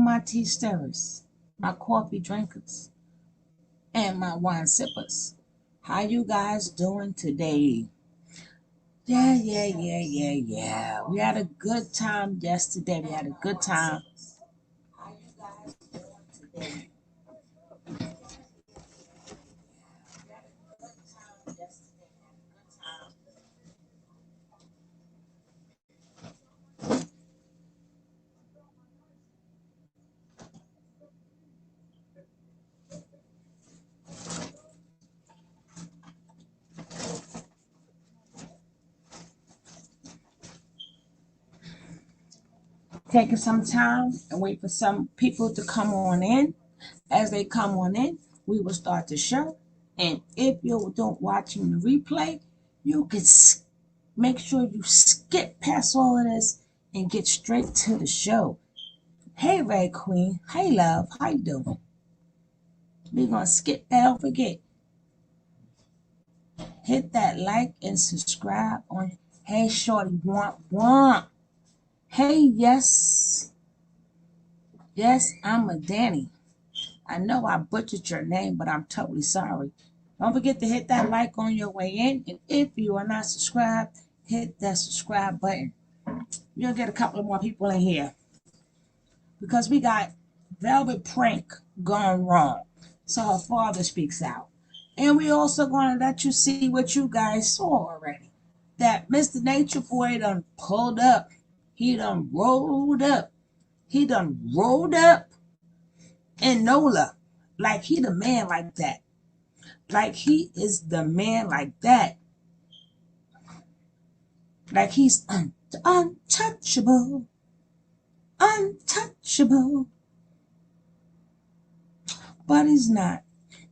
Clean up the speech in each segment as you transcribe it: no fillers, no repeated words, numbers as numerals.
my tea stirrers, my coffee drinkers, and my wine sippers. How you guys doing today? Yeah. We had a good time yesterday. We had a good time. How you guys doing today? We had a good time yesterday. We had a good time. Taking some time and wait for some people to come on in. As they come on in, we will start the show. And if you don't watching the replay, you can make sure you skip past all of this and get straight to the show. Hey, Red Queen. Hey, love. How you doing? We're going to skip that. Don't forget. Hit that like and subscribe on. Hey, Shorty. Want. Hey, yes. Yes, I'm a Danny. I know I butchered your name, but I'm totally sorry. Don't forget to hit that like on your way in. And if you are not subscribed, hit that subscribe button. You'll get a couple of more people in here because we got Velvet Prank gone wrong. So her father speaks out. And we also going to let you see what you guys saw already. That Mr. Nature Boy done pulled up. He done rolled up. He done rolled up in Nola. Like he the man like that. Like he is the man like that. Like he's untouchable. Untouchable. But he's not.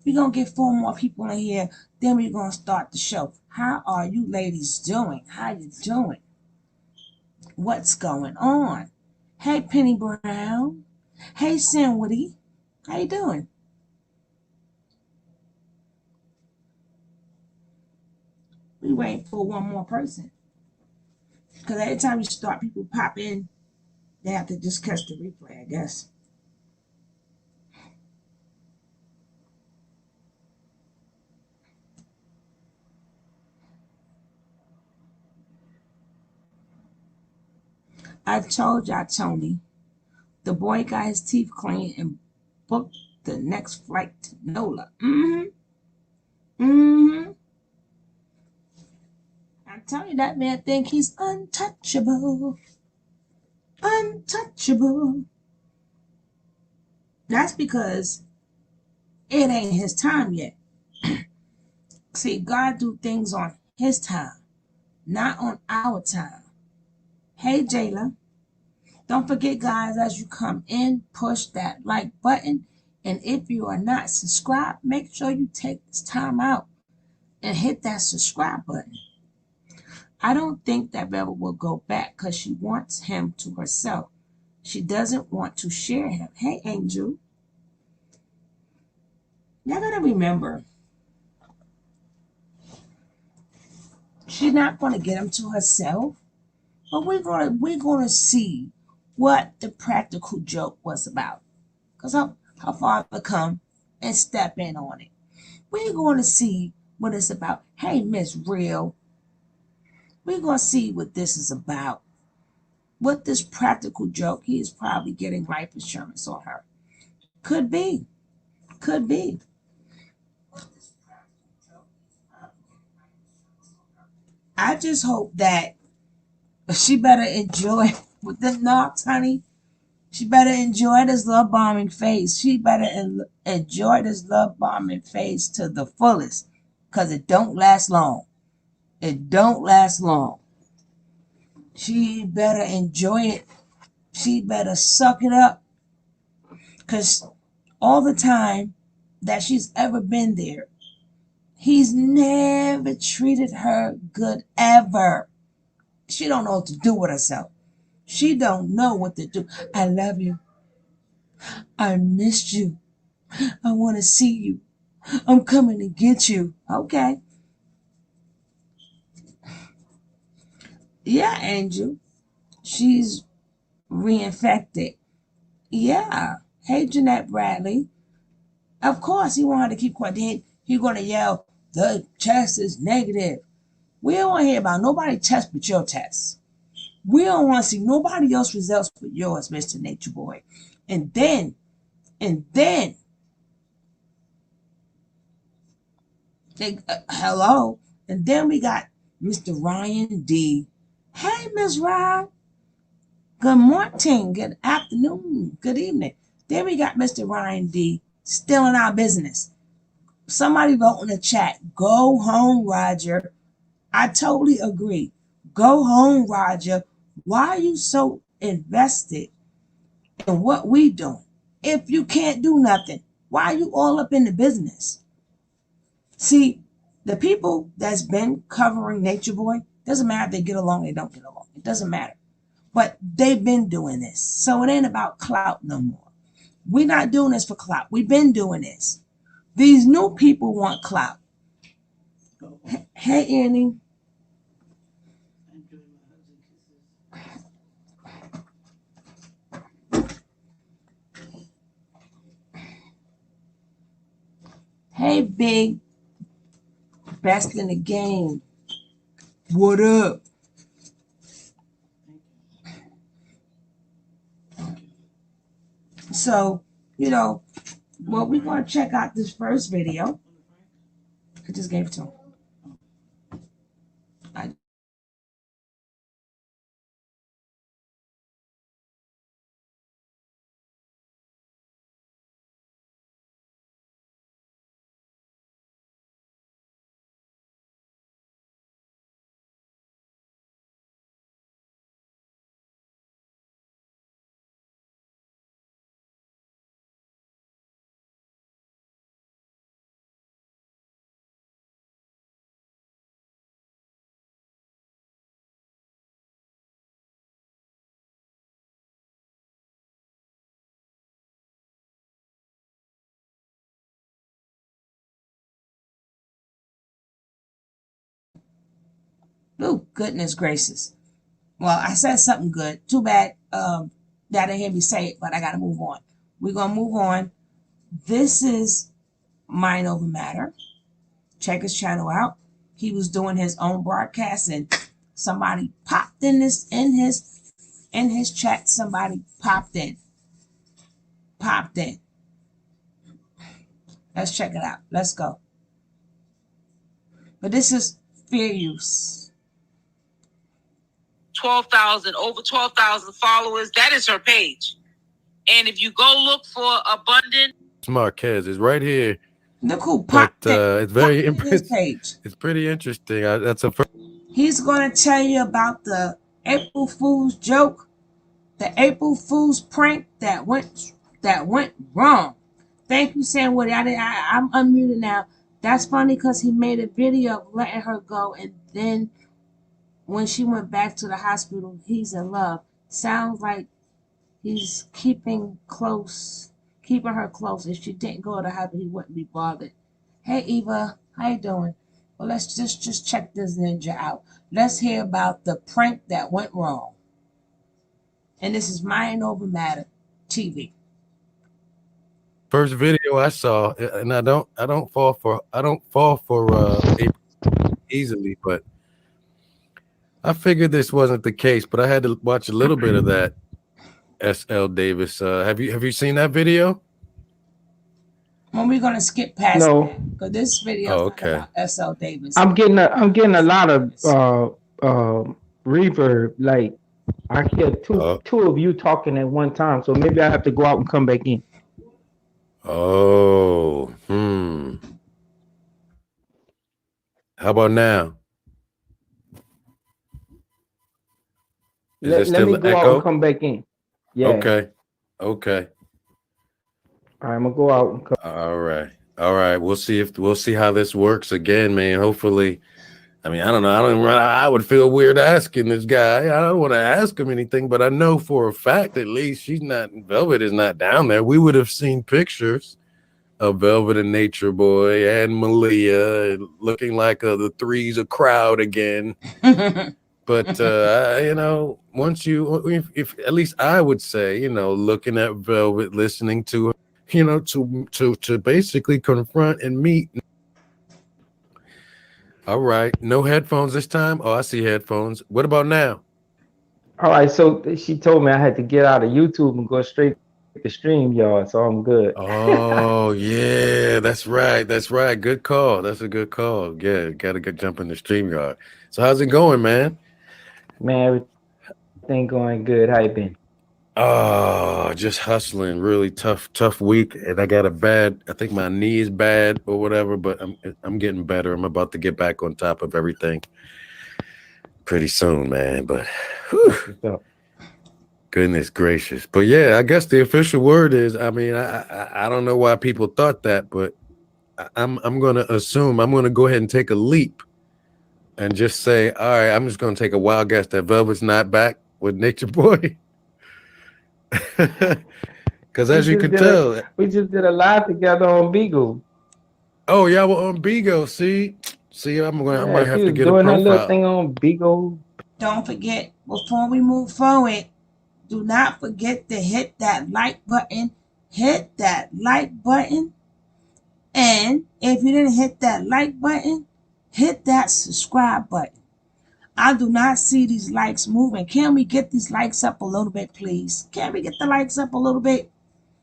We're going to get 4 more people in here. Then we're going to start the show. How are you ladies doing? How you doing? What's going on? Hey, Penny Brown. Hey, Sinwoody. How you doing? We waiting for one more person. Because every time you start, people pop in. They have to just catch the replay, I guess. I told y'all, Tony, the boy got his teeth cleaned and booked the next flight to Nola. I tell you, that man think he's untouchable. Untouchable. That's because it ain't his time yet. See, God do things on his time, not on our time. Hey, Jayla. Don't forget, guys, as you come in, push that like button. And if you are not subscribed, make sure you take this time out and hit that subscribe button. I don't think that Bella will go back because she wants him to herself. She doesn't want to share him. Hey, Angel. Y'all gotta remember, she's not gonna get him to herself, but we're gonna see what the practical joke was about. Because her father come and step in on it. We're gonna see what it's about. Hey, Miss Real. We're gonna see what this is about. What this practical joke, he is probably getting life insurance on her. Could be. Could be. I just hope that she better enjoy with the knocks, honey. She better enjoy this love bombing phase. She better enjoy this love bombing phase to the fullest, because it don't last long. It don't last long. She better enjoy it. She better suck it up, because all the time that she's ever been there, he's never treated her good ever. She don't know what to do with herself. She don't know what to do. I love you. I missed you. I want to see you. I'm coming to get you. Okay. Yeah, Angel. She's reinfected. Yeah. Hey, Jeanette Bradley. Of course, he wanted to keep quiet. Then he's going to yell, the test is negative. We don't want to hear about nobody test but your test. We don't want to see nobody else results but yours, Mr. Nature Boy. And then, they, hello. And then we got Mr. Ryan D. Hey, Miss Ryan. Good morning, good afternoon, good evening. Then we got Mr. Ryan D. still in our business. Somebody wrote in the chat, go home, Roger. I totally agree. Go home, Roger. Why are you so invested in what we doing? If you can't do nothing, why are you all up in the business? See, the people that's been covering Nature Boy, doesn't matter if they get along or they don't get along. It doesn't matter. But they've been doing this. So it ain't about clout no more. We're not doing this for clout. We've been doing this. These new people want clout. Hey, Annie. Hey, Big. Best in the game. What up? So, well, we're going to check out this first video. I just gave it to him. Oh, goodness gracious. Well, I said something good. Too bad that I didn't hear me say it, but I got to move on. We're going to move on. This is Mind Over Matter. Check his channel out. He was doing his own broadcast and somebody popped in his chat. Somebody popped in. Let's check it out. Let's go. But this is fair use. 12,000, over 12,000 followers. That is her page. And if you go look for Abundant Marquez is right here. Look who popped in. It's very his page. It's pretty interesting. That's a first. He's going to tell you about the April Fool's joke, the April Fool's prank that went wrong. Thank you, Sam Woody. I'm unmuted now. That's funny because he made a video of letting her go, and then when she went back to the hospital, he's in love. Sounds like he's keeping her close. If she didn't go to the hospital, he wouldn't be bothered. Hey, Eva, how you doing? Well, let's just check this ninja out. Let's hear about the prank that went wrong. And this is Mind Over Matter TV. First video I saw, and I don't fall for April easily, but I figured this wasn't the case. But I had to watch a little bit of that. S.L. Davis. Have you seen that video? Well, we're gonna skip past that because this video is not about S.L. Davis. I'm getting a lot of reverb. Like I hear two of you talking at one time, so maybe I have to go out and come back in. Oh, How about now? Let me go out and come back in. Yeah. Okay. All right, I'm gonna go out and come. All right. We'll see how this works again, man. Hopefully. I mean, I don't know. I would feel weird asking this guy. I don't want to ask him anything, but I know for a fact, at least, Velvet is not down there. We would have seen pictures of Velvet and Nature Boy and Malia looking like the three's a crowd again. But once if at least I would say, looking at Velvet, listening to her, to basically confront and meet. All right, no headphones this time. Oh, I see headphones. What about now? All right, so she told me I had to get out of YouTube and go straight to StreamYard, so I'm good. Oh yeah, that's right. That's right. Good call. That's a good call. Yeah, gotta get jump in the StreamYard. So how's it going, man? Man, everything going good. How you been? Oh, just hustling. Really tough week, and I got a bad. I think my knee is bad or whatever, but I'm getting better. I'm about to get back on top of everything pretty soon, man. But whew, That's what's up. goodness gracious. But yeah, I guess the official word is. I mean, I don't know why people thought that, but I'm gonna assume I'm gonna go ahead and take a leap and just say, all right, I'm just gonna take a wild guess that Velvet's not back with Nature Boy. Because We as you just could did a tell, we just did a live together on Beagle. oh yeah, well on Bigo, see, I Yeah, might she have to was get a doing her little profile. thing on Beagle. Don't forget, before we move forward, do not forget to hit that like button. Hit that like button. And if you didn't hit that like button, hit that subscribe button. I do not see these likes moving. Can we get these likes up a little bit, please? Can we get the likes up a little bit?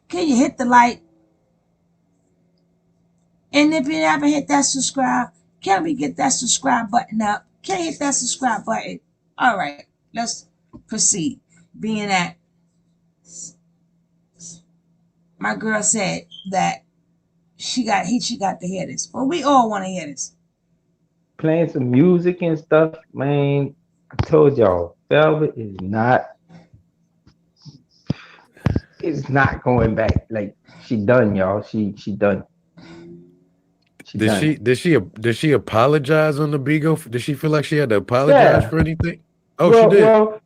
Can you hit the like? And if you never hit that subscribe, can we get that subscribe button up? Can you hit that subscribe button? All right, let's proceed. Being that my girl said that she got to hear this. Well, we all want to hear this. Playing some music and stuff, man. I told y'all, Velvet is not going back. Like she done, y'all. She done. She Did she done. did she did she apologize on the Bigo? Did she feel like she had to apologize Yeah. for anything? Oh, she Well, did. well,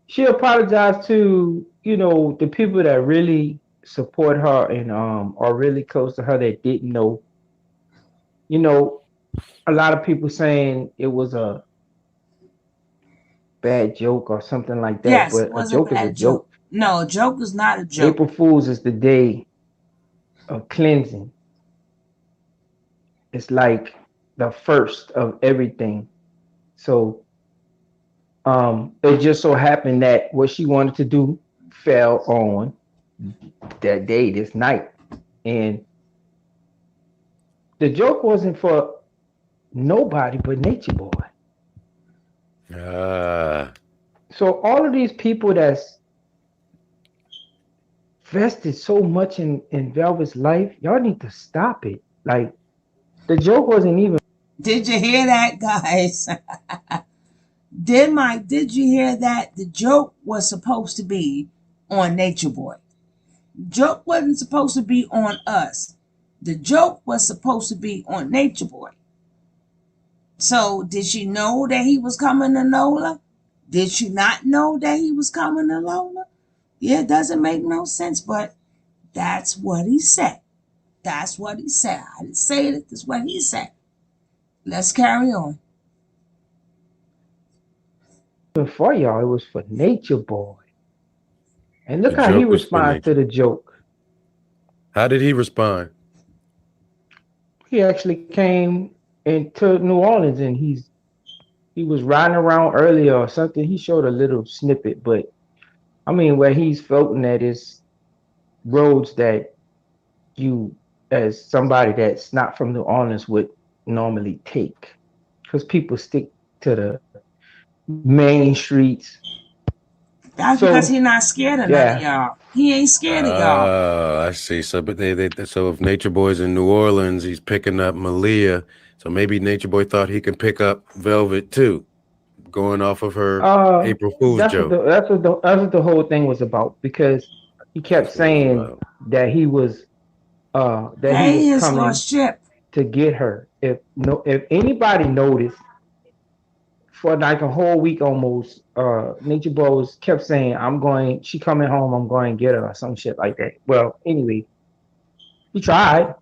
she apologized to, the people that really support her and are really close to her that didn't know. You know, a lot of people saying it was a bad joke or something like that, Yes, it but a was a joke is a bad joke. joke. No, a joke is not a joke. April Fools is the day of cleansing. It's like the first of everything. So it just so happened that what she wanted to do fell on that day, this night. And the joke wasn't for nobody but Nature Boy. Ah, So all of these people that's vested so much in Velvet's life, y'all need to stop it. Like the joke wasn't even Did you hear that, guys? Did you hear that? The joke was supposed to be on Nature Boy. Joke wasn't supposed to be on us. The joke was supposed to be on Nature Boy. So did she know that he was coming to Nola? Did she not know that he was coming to Nola? Yeah, it doesn't make no sense, but that's what he said. That's what he said. I didn't say it. That's what he said. Let's carry on. for y'all. It was for Nature Boy. And the look how he joke was for responds to nature. the joke. How did he respond? He actually came into New Orleans and he was riding around earlier or something. He showed a little snippet, but I mean where he's floating at is roads that you as somebody that's not from New Orleans would normally take. Because people stick to the main streets. That's because So he not scared of none of yeah. y'all. He ain't scared of y'all. Oh, I see. So, but so if Nature Boy's in New Orleans, he's picking up Malia. So maybe Nature Boy thought he can pick up Velvet too, going off of her April Fool's That's what joke. the whole thing was about because he kept That's what it was saying about. that he Hey, was his coming lordship. to get her. If anybody noticed for like a whole week almost, Nature Boys kept saying, she coming home, I'm going to get her or some shit like that. Well, anyway, he tried.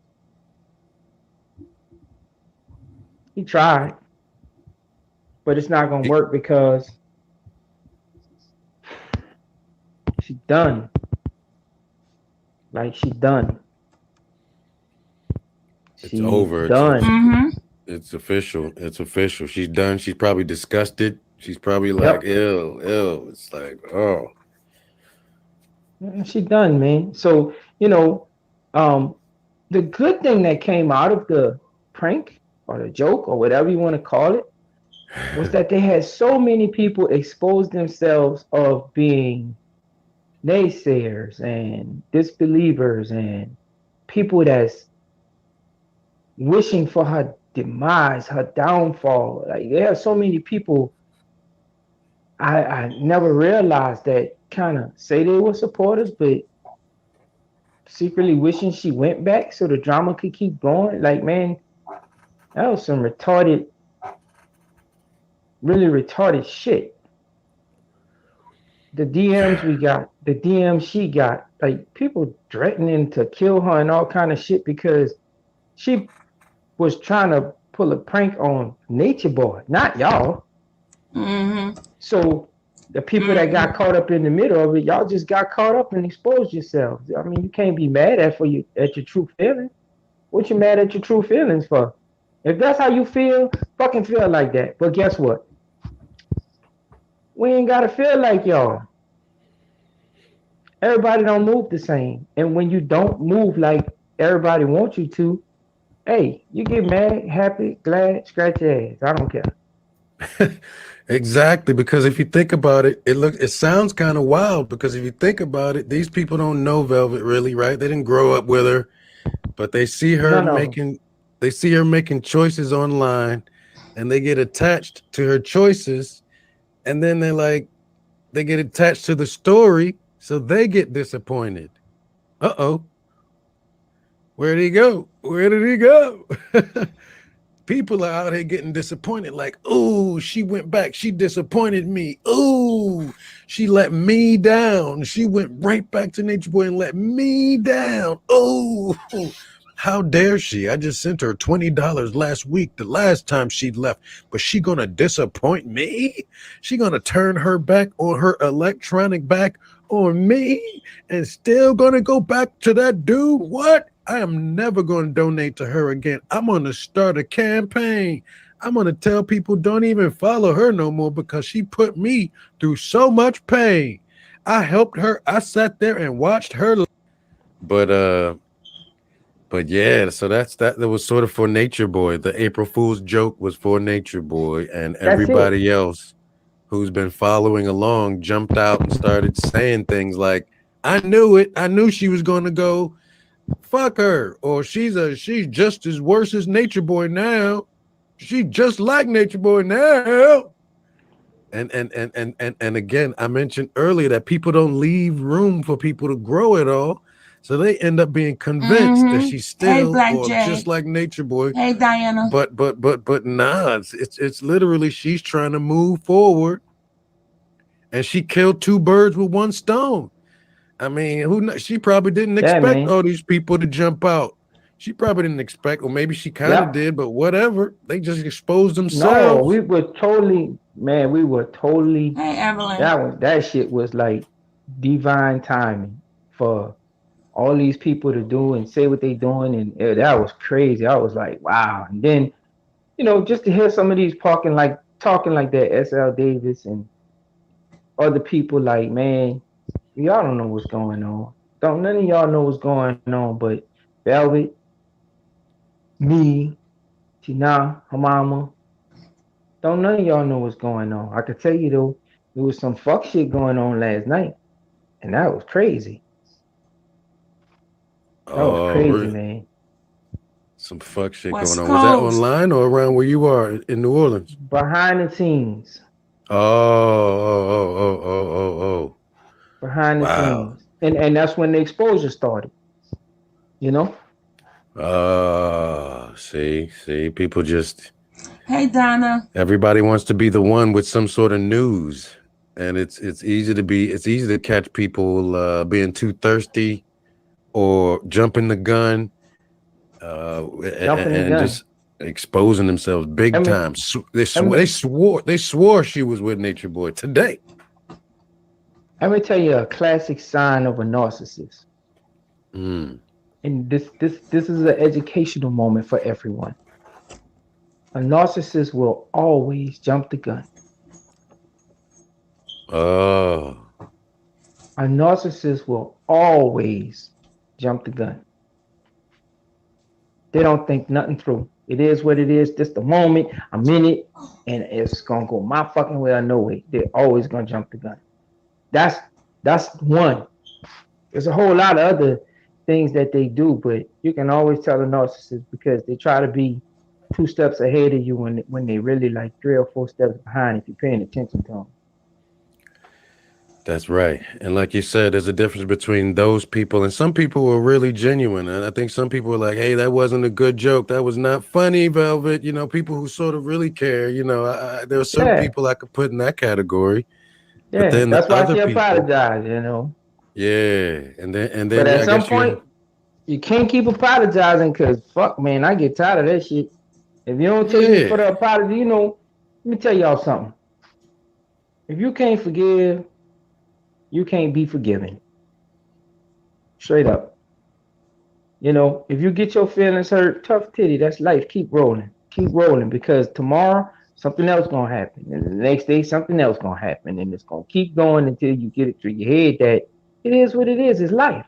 He tried, but it's not gonna He, work because She done. Like she done. It's She's over. done. Mm-hmm. It's official. It's official. She's done. She's probably disgusted. She's probably like, Yep. ew, ew. It's like, oh, She done, man. So, um, the good thing that came out of the prank or the joke or whatever you want to call it was that they had so many people expose themselves of being naysayers and disbelievers and people that's wishing for her demise, her downfall. Like they have so many people I never realized that kind of say they were supporters, but secretly wishing she went back so the drama could keep going. Like, man, that was some retarded, really retarded shit. The DMs we got, the DMs she got, like people threatening to kill her and all kind of shit because she was trying to pull a prank on Nature Boy, not y'all. Mm-hmm. So the people that got Mm-hmm. caught up in the middle of it, y'all just got caught up and exposed yourselves. I mean, you can't be mad at your true feelings. What you mad at your true feelings for? If that's how you feel, fucking feel like that. But guess what? We ain't gotta feel like y'all. Everybody don't move the same. And when you don't move like everybody wants you to, hey, you get mad, happy, glad, scratch your ass. I don't care. exactly. Because if you think about it, it sounds kind of wild. Because if you think about it, these people don't know Velvet really, right? They didn't grow up with her, but None of them. they see her making choices online, and they get attached to her choices, and then they get attached to the story, so they get disappointed. Uh-oh. Where'd he go? Where did he go? People are out here getting disappointed. Like, oh, she went back. She disappointed me. Oh, she let me down. She went right back to Nature Boy and let me down. Oh, how dare she? I just sent her $20 last week, the last time she left. But she gonna disappoint me? She gonna turn her back on her electronic back on me and still gonna go back to that dude? What? I am never going to donate to her again. I'm going to start a campaign. I'm going to tell people don't even follow her no more because she put me through so much pain. I helped her. I sat there and watched her. But but yeah, so that was sort of for Nature Boy. The April Fool's joke was for Nature Boy, and That's it. everybody else who's been following along jumped out and started saying things like, I knew it. I knew she was going to go. Fuck her, or she's just as worse as Nature Boy now. She just like Nature Boy now. And again, I mentioned earlier that people don't leave room for people to grow at all, so they end up being convinced that Mm-hmm. she's Hey, still Black or just J. like Nature Boy. Hey, Diana. But nah, it's literally she's trying to move forward, and she killed two birds with one stone. I mean, she probably didn't Yeah, expect man. all these people to jump out. She probably didn't expect, or maybe she kind of Yep. did, but whatever. They just exposed No, themselves. we were totally, man, we were totally, Hey, Evelyn. that shit was like divine timing for all these people to do and say what they doing. And that was crazy. I was like, wow. And then, just to hear some of these talking like that, SL Davis and other people like, man, y'all don't know what's going on. Don't none of y'all know what's going on, but Velvet, me, Tina, her mama, don't none of y'all know what's going on. I could tell you though, there was some fuck shit going on last night, and that was crazy. That was Oh, crazy, really? man. Some fuck shit going West on. Was that Coast. online or around where you are in New Orleans? Behind the scenes, Oh, oh, oh, oh, oh, oh, oh. behind the Wow. scenes, and that's when the exposure started. You know, See, people just Hey, Donna. everybody wants to be the one with some sort of news, and it's easy to catch people being too thirsty or jumping the gun jumping the and gun. just exposing themselves I big mean, time. I mean, They swore she was with Nature Boy today. Let me tell you a classic sign of a narcissist. Mm. And this is an educational moment for everyone. A narcissist will always jump the gun. Oh. A narcissist will always jump the gun. They don't think nothing through. It is what it is. This the moment. I'm in it, and it's gonna go my fucking way or no way. They're always gonna jump the gun. That's that's one. There's a whole lot of other things that they do, but you can always tell a narcissist because they try to be 2 steps ahead of you when they really like 3 or 4 steps behind if you're paying attention to them. That's right. And like you said, there's a difference between those people and some people were really genuine. And I think some people were like, hey, that wasn't a good joke. That was not funny, Velvet. You know, people who sort of really care. You know, there are certain Yeah, people I could put in that category. But yeah. then the That's why other she people, apologized. yeah. And But then at I some guess point, you, you can't keep apologizing because fuck, man, I get tired of that shit. If you don't take me for yeah, the apology, let me tell y'all something. If you can't forgive, you can't be forgiven. Straight up. If you get your feelings hurt, tough titty, that's life. Keep rolling. Keep rolling because tomorrow something else gonna happen. And the next day something else gonna happen. And it's gonna keep going until you get it through your head that it is what it is, it's life.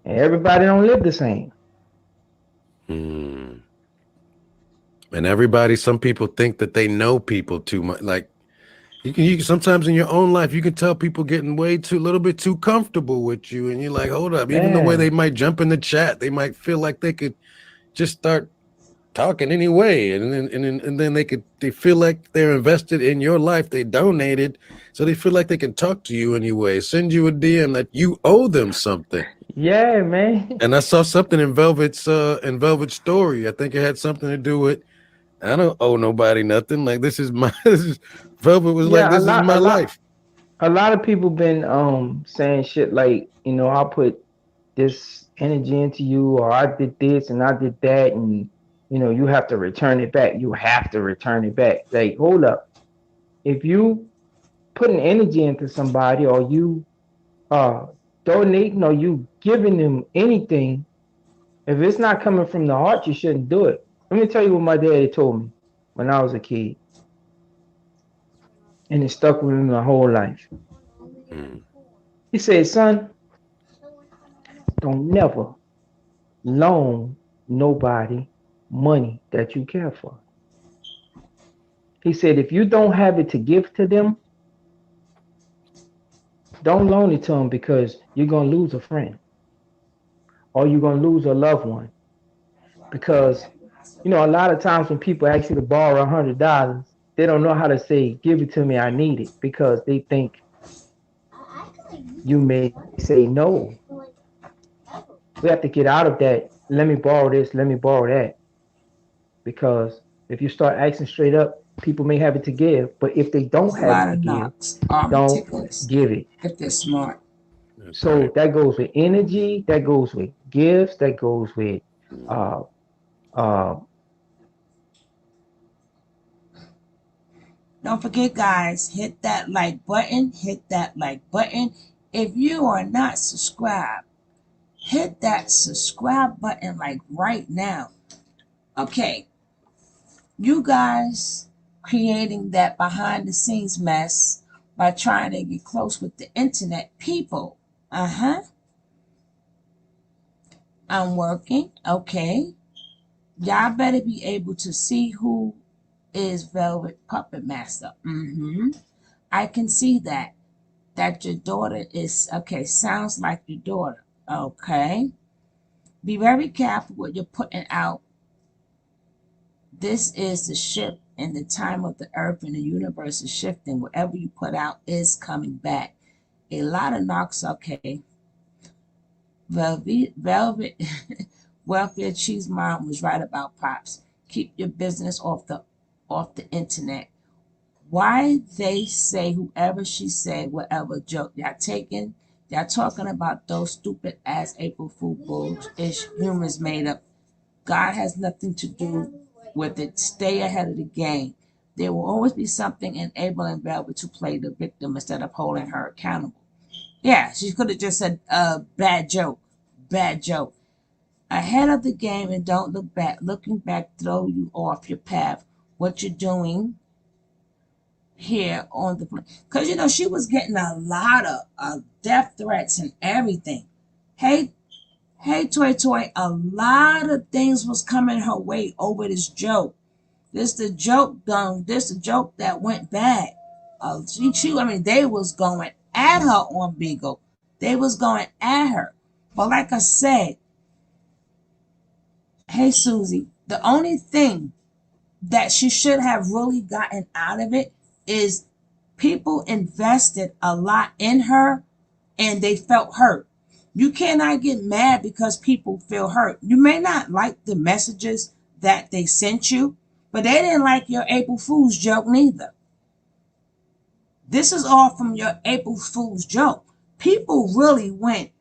And everybody don't live the same. hmm. And everybody, some people think that they know people too much. Like you can sometimes in your own life, you can tell people getting way too, little bit too comfortable with you. And you're like, hold up. Even the way they Man, might jump in the chat, they might feel like they could just start talking anyway, and then they feel like they're invested in your life. They donated, so they feel like they can talk to you anyway, send you a DM that you owe them something. yeah, man. And I saw something in Velvet's story. I think it had something to do with I don't owe nobody nothing. Like this is my this is Velvet was like Yeah, a this is lot, my a lot, life. a lot of people been saying shit like, I'll put this energy into you, or I did this and I did that, and you have to return it back. You have to return it back. Like, hold up. If you putting energy into somebody, or you uh donating, or you giving them anything, if it's not coming from the heart, you shouldn't do it. Let me tell you what my daddy told me when I was a kid, and it stuck with me my whole life. Mm, He said, son, don't never loan nobody money that you care for. He said, if you don't have it to give to them, don't loan it to them because you're going to lose a friend, or you're going to lose a loved one. mm. Because, a lot of times when people ask you to borrow $100, they don't know how to say, give it to me, I need it, because they think you may say no. We have to get out of that. Let me borrow this, let me borrow that. Because if you start asking straight up, people may have it to give. But if they don't A have lot it to of give, knocks are don't meticulous give it. if they're smart. That's So right. that goes with energy, that goes with gifts, that goes with uh uh Don't forget, guys, hit that like button. Hit that like button. If you are not subscribed, hit that subscribe button like right now. Okay, you guys creating that behind the scenes mess by trying to get close with the internet people. Uh huh. I'm working. Okay. Y'all better be able to see who is Velvet Puppet Master. Mm-hmm. I can see that. That your daughter is okay. Sounds like your daughter. Okay. Be very careful what you're putting out. This is the shift in the time of the earth and the universe is shifting. Whatever you put out is coming back. A lot of knocks. Okay. Velvet Welfare Cheese Mom was right about pops. Keep your business off the internet. Why they say whoever she said whatever joke y'all talking about those stupid ass April Fool ish humors made up. God has nothing to do with it. Stay ahead of the game. There will always be something enabling Velvet to play the victim instead of holding her accountable. Yeah, she could have just said, bad joke, bad joke. Ahead of the game and don't look back. Looking back throw you off your path. What you're doing here on the because she was getting a lot of death threats and everything. Hey, hey, Toy, a lot of things was coming her way over this joke. This the joke that went bad. I mean, they was going at her on Beagle. They was going at her. But like I said, hey Susie, the only thing that she should have really gotten out of it is people invested a lot in her and they felt hurt. You cannot get mad because people feel hurt. You may not like the messages that they sent you, but they didn't like your April Fool's joke neither. This is all from your April Fool's joke. People really went,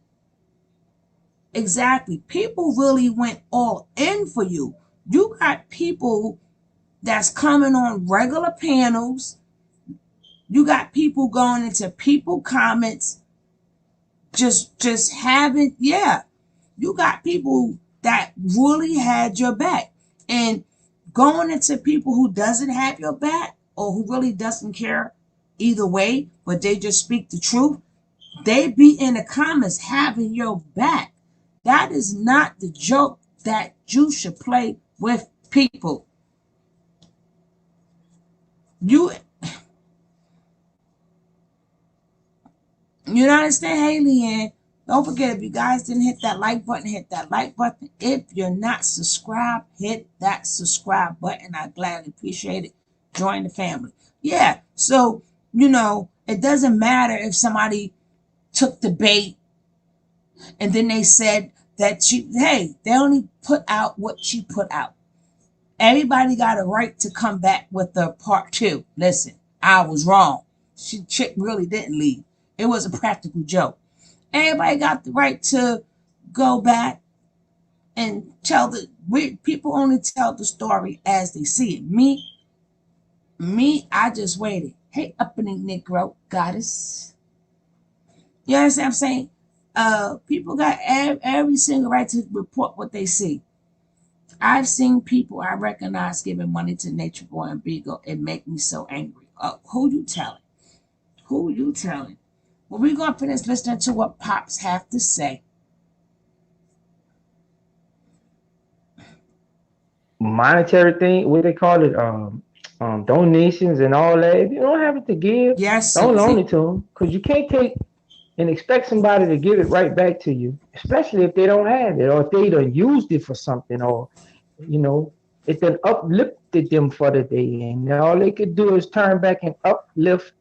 exactly, people really went all in for you. You got people that's coming on regular panels. You got people going into people comments, just having, yeah. You got people that really had your back. And going into people who doesn't have your back or who really doesn't care either way, but they just speak the truth, they be in the comments having your back. That is not the joke that you should play with people. You You know what I'm saying? Hey, Leanne, don't forget, if you guys didn't hit that like button, hit that like button. If you're not subscribed, hit that subscribe button. I gladly appreciate it. Join the family. Yeah, so, it doesn't matter if somebody took the bait and then they said that they only put out what she put out. Everybody got a right to come back with the part two. Listen, I was wrong. Chick really didn't leave. It was a practical joke. Everybody got the right to go back and tell people only tell the story as they see it. I just waited. Hey, uppity Negro goddess. You understand what I'm saying? People got every single right to report what they see. I've seen people I recognize giving money to Natureboy and Beagle. It make me so angry. Who you telling? Who you telling? Well, we're going to finish listening to what Pops have to say. Monetary thing, what they call it, donations and all that. If you don't have it to give, Yes, don't loan Susie. it to them, because you can't take and expect somebody to give it right back to you, especially if they don't have it or if they done used it for something, or you know it done uplifted them for the day, and all they could do is turn back and uplift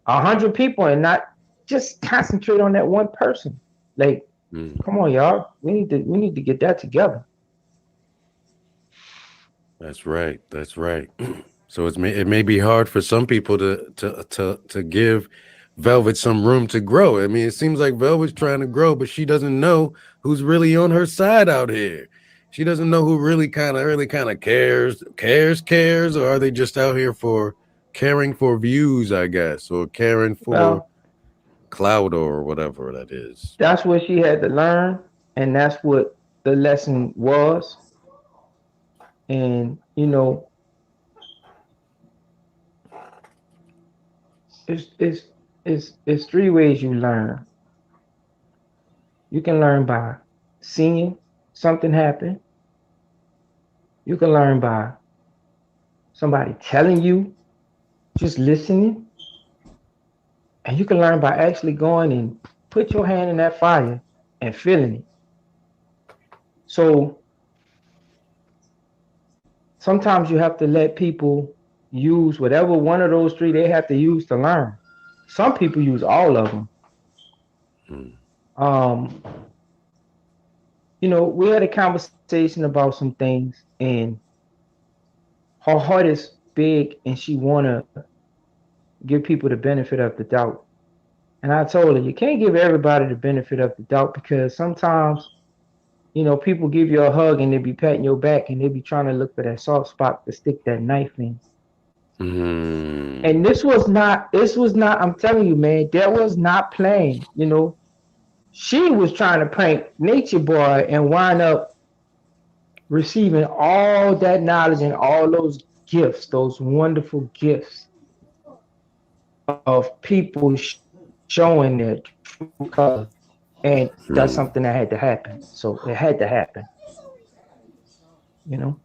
100 people and not just concentrate on that one person. Like, Mm, come on, y'all, we need to get that together. that's right. That's right. So it may be hard for some people to give Velvet some room to grow. I mean, it seems like Velvet's trying to grow, but she doesn't know who's really on her side out here. She doesn't know who really kind of cares, or are they just out here for caring for views, I guess, or caring for Well, cloud or whatever that is. that's what she had to learn, and that's what the lesson was. And it's three ways you learn. You can learn by seeing something happen. You can learn by somebody telling you, just listening, and you can learn by actually going and put your hand in that fire and feeling it. So sometimes you have to let people use whatever one of those three they have to use to learn. Some people use all of them. Mm, Um, we had a conversation about some things, and her heart is big, and she wanna give people the benefit of the doubt. And I told her, you can't give everybody the benefit of the doubt, because sometimes, people give you a hug and they be patting your back and they be trying to look for that soft spot to stick that knife in. Mm. And this was not, I'm telling you, man, that was not playing, you know. She was trying to prank Nature Boy and wind up receiving all that knowledge and all those gifts, those wonderful gifts of people showing their true color. And that's something that had to happen. So it had to happen, you know.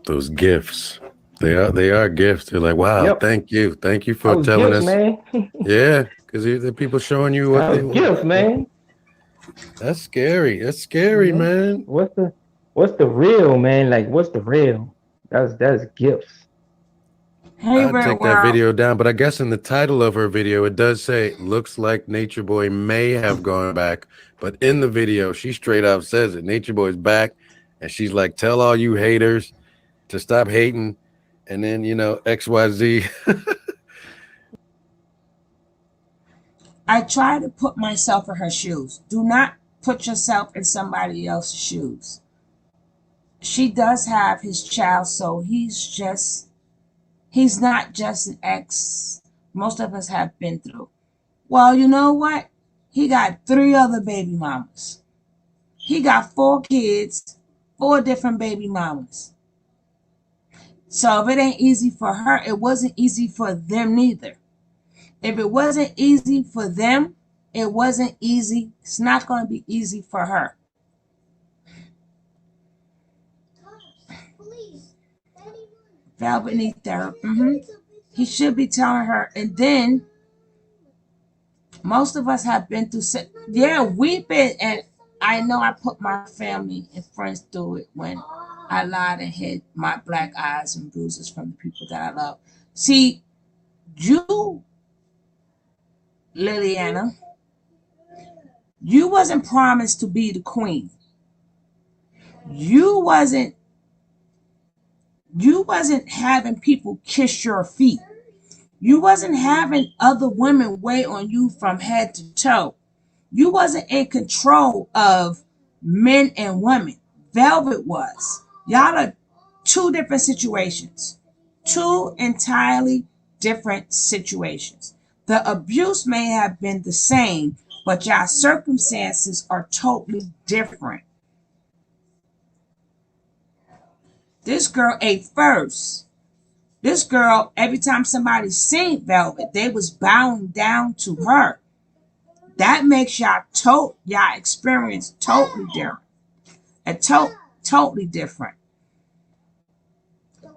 Those gifts. They are gifts. They're like, wow, Yep. thank you That for was telling gifts, us. man. Yeah, because the people showing you That what was gifts, man. that's scary. That's You scary, know, man. what's the real, man? Like, what's the real? That's gifts. Hey, I'd real take that world. video down, but I guess in the title of her video, it does say, looks like Nature Boy may have gone back. But in the video, she straight up says it. Nature Boy's back. And she's like, tell all you haters to stop hating. And then, XYZ. I try to put myself in her shoes. Do not put yourself in somebody else's shoes. She does have his child, so he's not just an ex most of us have been through. Well, you know what? He got 3 other baby mamas. He got 4 kids, 4 different baby mamas. So if it ain't easy for her, it wasn't easy for them neither. If it wasn't easy for them, it wasn't easy. It's not going to be easy for her. Velvet need therapy. He should be telling her. And then most of us have been through. Yeah, we've been. And I know I put my family and friends through it when I lied and hid my black eyes and bruises from the people that I love. See, you, Liliana, you wasn't promised to be the queen. You wasn't you wasn't having people kiss your feet. You wasn't having other women wait on you from head to toe. You wasn't in control of men and women. Velvet was. Y'all are 2 different situations. 2 entirely different situations. The abuse may have been the same, but y'all circumstances are totally different. This girl ate first. This girl, every time somebody seen Velvet, they was bowing down to her. That makes y'all experience totally different. Totally different.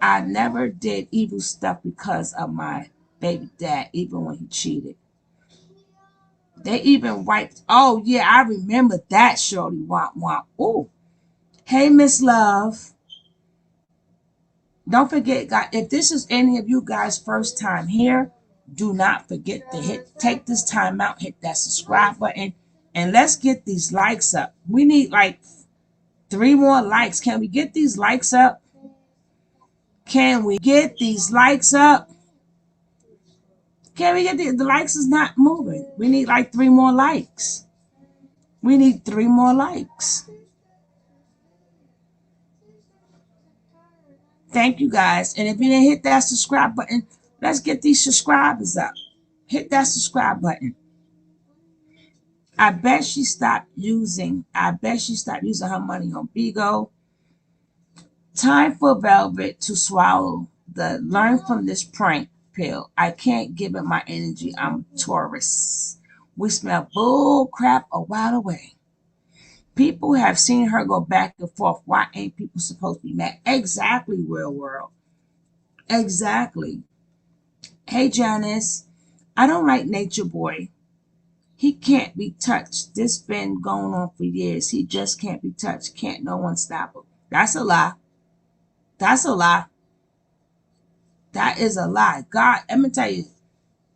I never did evil stuff because of my baby dad, even when he cheated. They even wiped. Oh yeah, I remember that, Shorty. Womp womp. Oh, hey Miss Love. Don't forget, guys. If this is any of you guys' first time here, do not forget to take this time out, hit that subscribe button, and let's get these likes up. We need like 3 more likes. Can we get these likes up? Can we get these likes up? Can we get the likes is not moving. We need like 3 more likes. We need 3 more likes. Thank you guys. And if you didn't hit that subscribe button, let's get these subscribers up. Hit that subscribe button. I bet she stopped using her money on Bigo. Time for Velvet to swallow the learn from this prank pill. I can't give it my energy. I'm a Taurus. We smell bull crap a while away. People have seen her go back and forth. Why ain't people supposed to be mad? Exactly, real world. Exactly. Hey, Janice. I don't like Nature Boy. He can't be touched. This been going on for years. He just can't be touched. Can't no one stop him. That's a lie. That's a lie. That is a lie. God, let me tell you,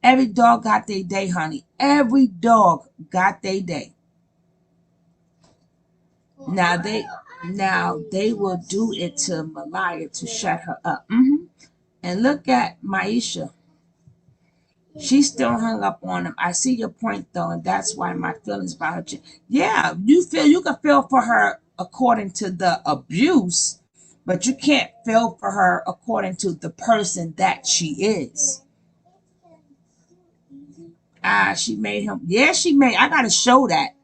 every dog got their day, honey. Every dog got their day. Now they will do it to Malaya to shut her up. And look at Maisha. She's still hung up on him. I see your point though, and that's why my feelings about her. Yeah, you can feel for her according to the abuse, but you can't feel for her according to the person that she is. She made him. Yeah, she made. I gotta show that.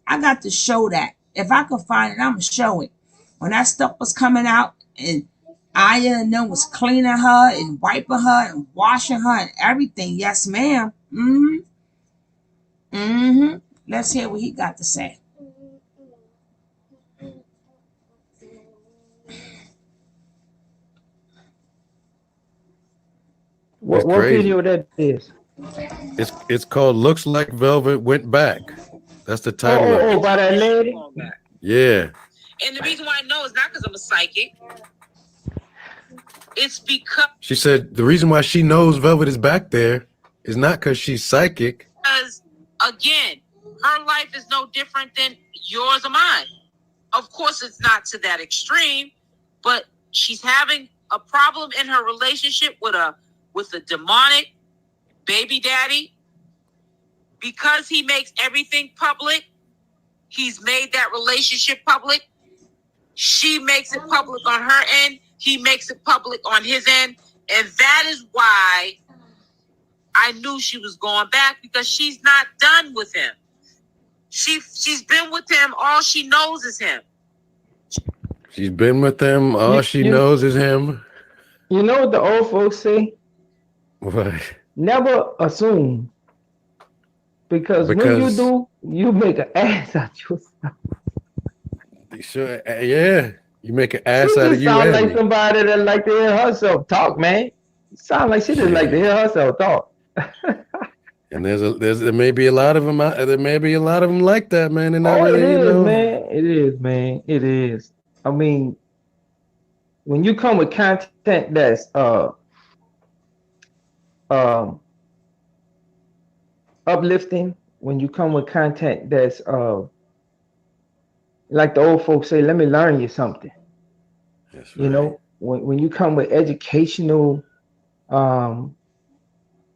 I got to show that. If I could find it, I'm gonna show it. When that stuff was coming out, and Aya and them was cleaning her and wiping her and washing her and everything. Yes, ma'am. Mm-hmm. Mm-hmm. Let's hear what he got to say. It's What crazy. video that is? It's called "Looks Like Velvet Went Back." That's the Oh, title of it. by that lady. Yeah. And the reason why I know is not because I'm a psychic. It's because She said the reason why she knows Velvet is back there is not because she's psychic. Again, her life is no different than yours or mine. Of course, it's not to that extreme, but she's having a problem in her relationship with a demonic baby daddy. Because he makes everything public, he's made that relationship public. She makes it public on her end. He makes it public on his end. And that is why I knew she was going back, because she's not done with him. She's been with him. All she knows is him. She's been with him. All she knows is him. You know what the old folks say? What? Never assume. Because when you do, you make an ass out yourself. Sure, yeah. You make an ass She out of just you. sound and like me. somebody that like to hear herself talk, man. Sound like she just like to hear herself talk. And there may be a lot of them. There may be a lot of them like that, man. They're not really, it is, you know. man. It is, man. It is. I mean, when you come with content that's uplifting, when you come with content that's like the old folks say, let me learn you something. That's right. You know, when you come with educational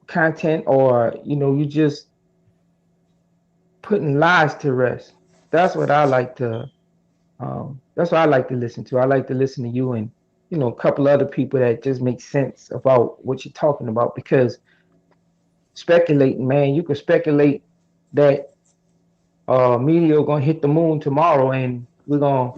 content, or you just putting lies to rest. That's what I like to listen to. I like to listen to you and a couple other people that just make sense about what you're talking about, because speculating, man, you can speculate that meteor gonna hit the moon tomorrow and we're gonna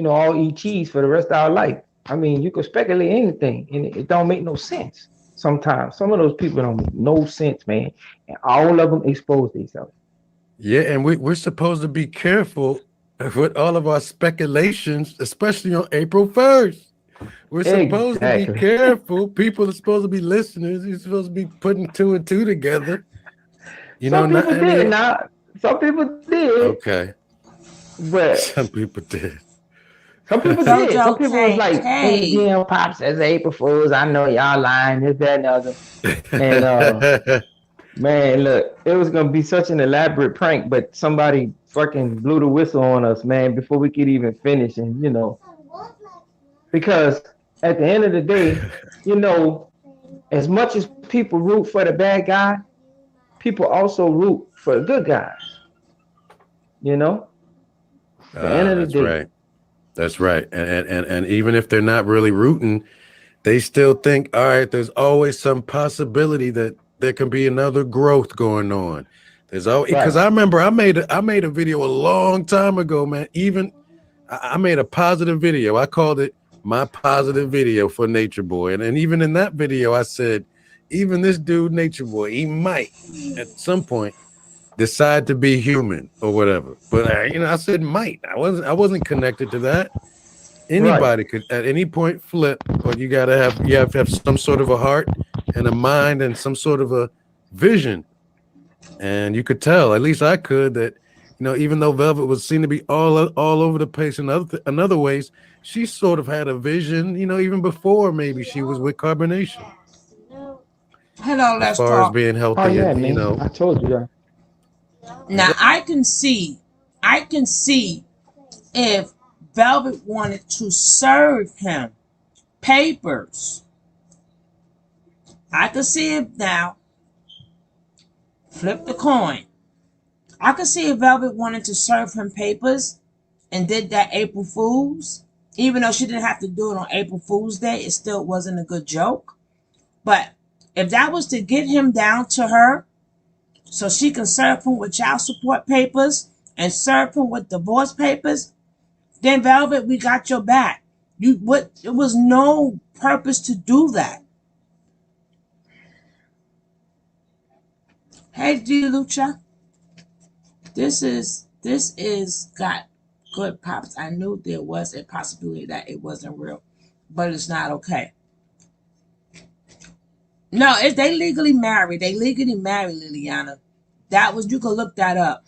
all eat cheese for the rest of our life. I mean, you can speculate anything and it don't make no sense. Sometimes some of those people don't make no sense, man, and all of them expose themselves. Yeah, and we're supposed to be careful with all of our speculations, especially on April 1st. We're supposed to be careful. People are supposed to be listeners. You're supposed to be putting two and two together. Some people did. Now, some people did. Okay. But some people did. Some people did. Some people was like, Indian Pop says April Fools. I know y'all lying, this, that, and the other. And man, look, it was gonna be such an elaborate prank, but somebody fucking blew the whistle on us, man, before we could even finish. And because at the end of the day, as much as people root for the bad guy, people also root for the good guys. At the end of the day. Right. That's right. And even if they're not really rooting, they still think, all right, there's always some possibility that there can be another growth going on. There's always, because I remember I made a video a long time ago, man. Even I made a positive video. I called it my positive video for Natureboy. And even in that video, I said, even this dude, Natureboy, he might at some point decide to be human or whatever. But I said might. I wasn't connected to that. Anybody could at any point flip, but you have to have some sort of a heart and a mind and some sort of a vision. And you could tell, at least I could, that even though Velvet was seen to be all over the place in other ways, she sort of had a vision, even before maybe she was with Carbonation. Hello, let's as far talk. as being healthy, I told you that. Now I can see if Velvet wanted to serve him papers. I can see it now. Flip the coin. I could see if Velvet wanted to serve him papers and did that April Fools. Even though she didn't have to do it on April Fool's Day, it still wasn't a good joke. But if that was to get him down to her so she can serve him with child support papers and serve him with divorce papers, then Velvet, we got your back. You what? It was no purpose to do that. Hey, G Lucha, this is got good pops. I knew there was a possibility that it wasn't real, but it's not okay. No, if they legally married, they legally married Liliana. That was, you can look that up.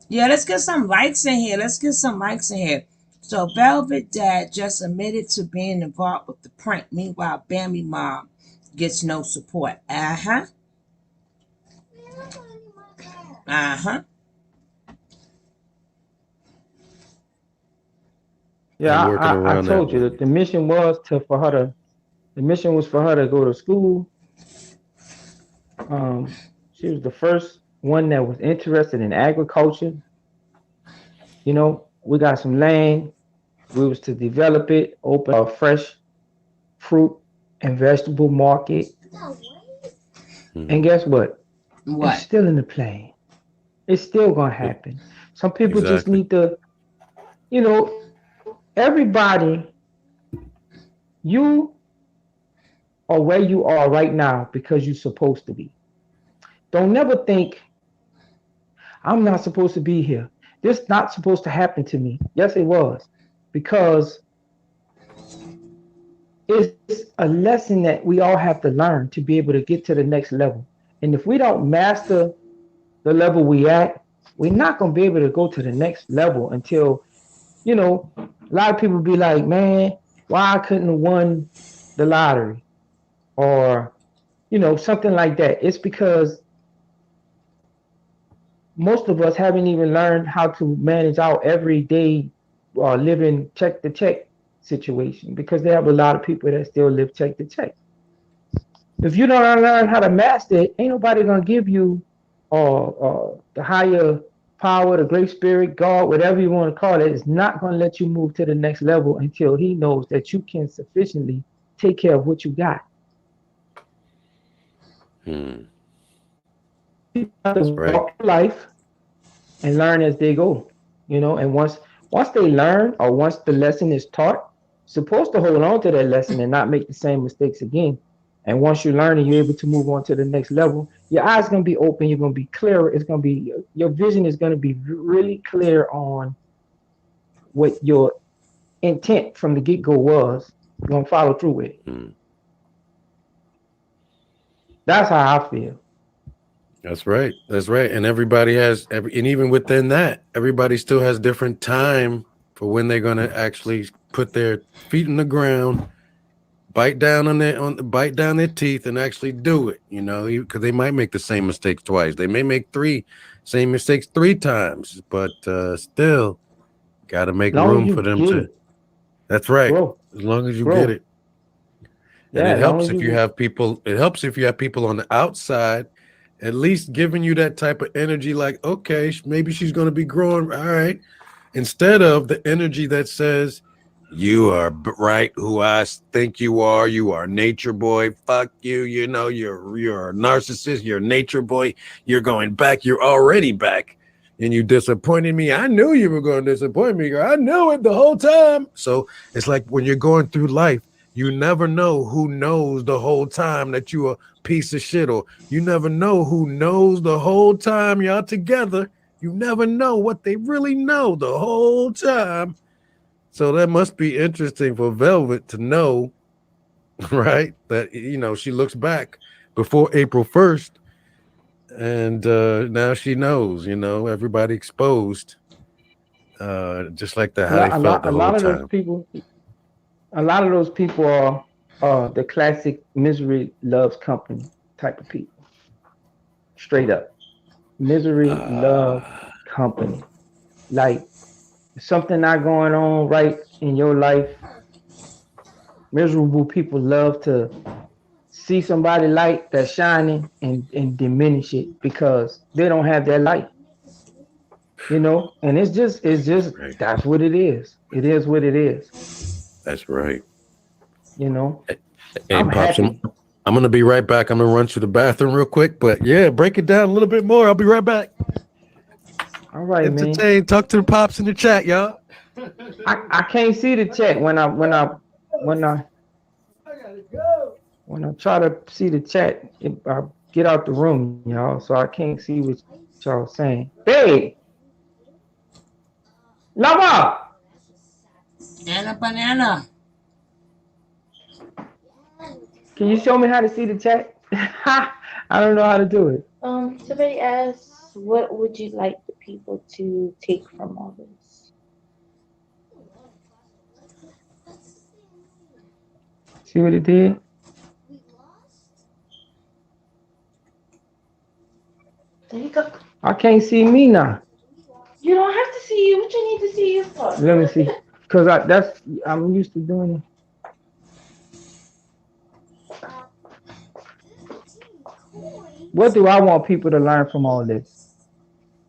Yeah, let's get some likes in here. Let's get some likes in here. So Velvet Dad just admitted to being involved with the prank. Meanwhile, Bambi Mom gets no support. Uh-huh. Uh-huh. I'm Yeah, working I around that told you one. that the mission was for her to go to school. She was the first one that was interested in agriculture. We got some land. We was to develop it, open a fresh fruit and vegetable market. And Hmm. guess what? It's What? still in the plan. It's still gonna Yep, happen. Some people just exactly. need to, everybody, you are where you are right now because you're supposed to be. Don't never think I'm not supposed to be here. This not supposed to happen to me. Yes, it was. Because it's a lesson that we all have to learn to be able to get to the next level. And if we don't master the level we at, we're not gonna be able to go to the next level until, a lot of people be like, man, why I couldn't have won the lottery or, something like that. It's because most of us haven't even learned how to manage our everyday living check to check situation because they have a lot of people that still live check to check. If you don't learn how to master it, ain't nobody gonna give you the higher power, the great spirit, God, whatever you want to call it, is not gonna let you move to the next level until He knows that you can sufficiently take care of what you got. Hmm. People have That's to right. walk through life and learn as they go. And once they learn or once the lesson is taught, supposed to hold on to that lesson and not make the same mistakes again. And once you learn and you're able to move on to the next level, your eyes gonna be open. You're gonna be clearer. It's gonna be your vision is gonna be really clear on what your intent from the get go was. You're gonna follow through with it. Hmm. That's how I feel. That's right. That's right. And everybody has and even within that, everybody still has different time for when they're gonna actually put their feet in the ground, bite down their teeth, and actually do it. Because they might make the same mistakes twice. They may make same mistakes 3 times, but still got to make As long as room for you them get to. it, That's right. grow, As long as you get grow. it. And Yeah, as long as you it helps if you have people on the outside at least giving you that type of energy, like, okay, maybe she's going to be growing. All right. Instead of the energy that says, you are right who think you are. You are nature boy. Fuck you. You're a narcissist. You're a nature boy. You're going back. You're already back. And you disappointed me. I knew you were going to disappoint me, girl. I knew it the whole time. So it's like when you're going through life, you never know who knows the whole time that you a piece of shit, or you never know who knows the whole time y'all together. You never know what they really know the whole time. So that must be interesting for Velvet to know, right? That she looks back before April 1st, and now she knows. Everybody exposed, just like that, a how they lot, a felt lot, the a whole lot of those time. people, a lot of those people are the classic misery loves company type of people. Straight up, misery love Ah, company. Like something not going on right in your life, miserable people love to see somebody light that's shining and diminish it because they don't have that light. you know, and it's just Right. that's what it is. It is what it is, That's right. you know. Hey, I'm Pops, happy. I'm gonna be right back. I'm gonna run to the bathroom real quick, but yeah, break it down a little bit more. I'll be right back. All right, man. Entertain. Talk to the Pops in the chat, y'all. I can't see the chat when I when I try to see the chat. I get out the room, y'all, so I can't see what y'all saying. Babe, Lava, And a banana. can you show me how to see the chat? I don't know how to do it. Somebody asked, what would you like the people to take from all this? See what it did? There you go. I can't see me now. You don't have to see you. What you need to see you for? Let me see, cause I'm used to doing it. What do I want people to learn from all this?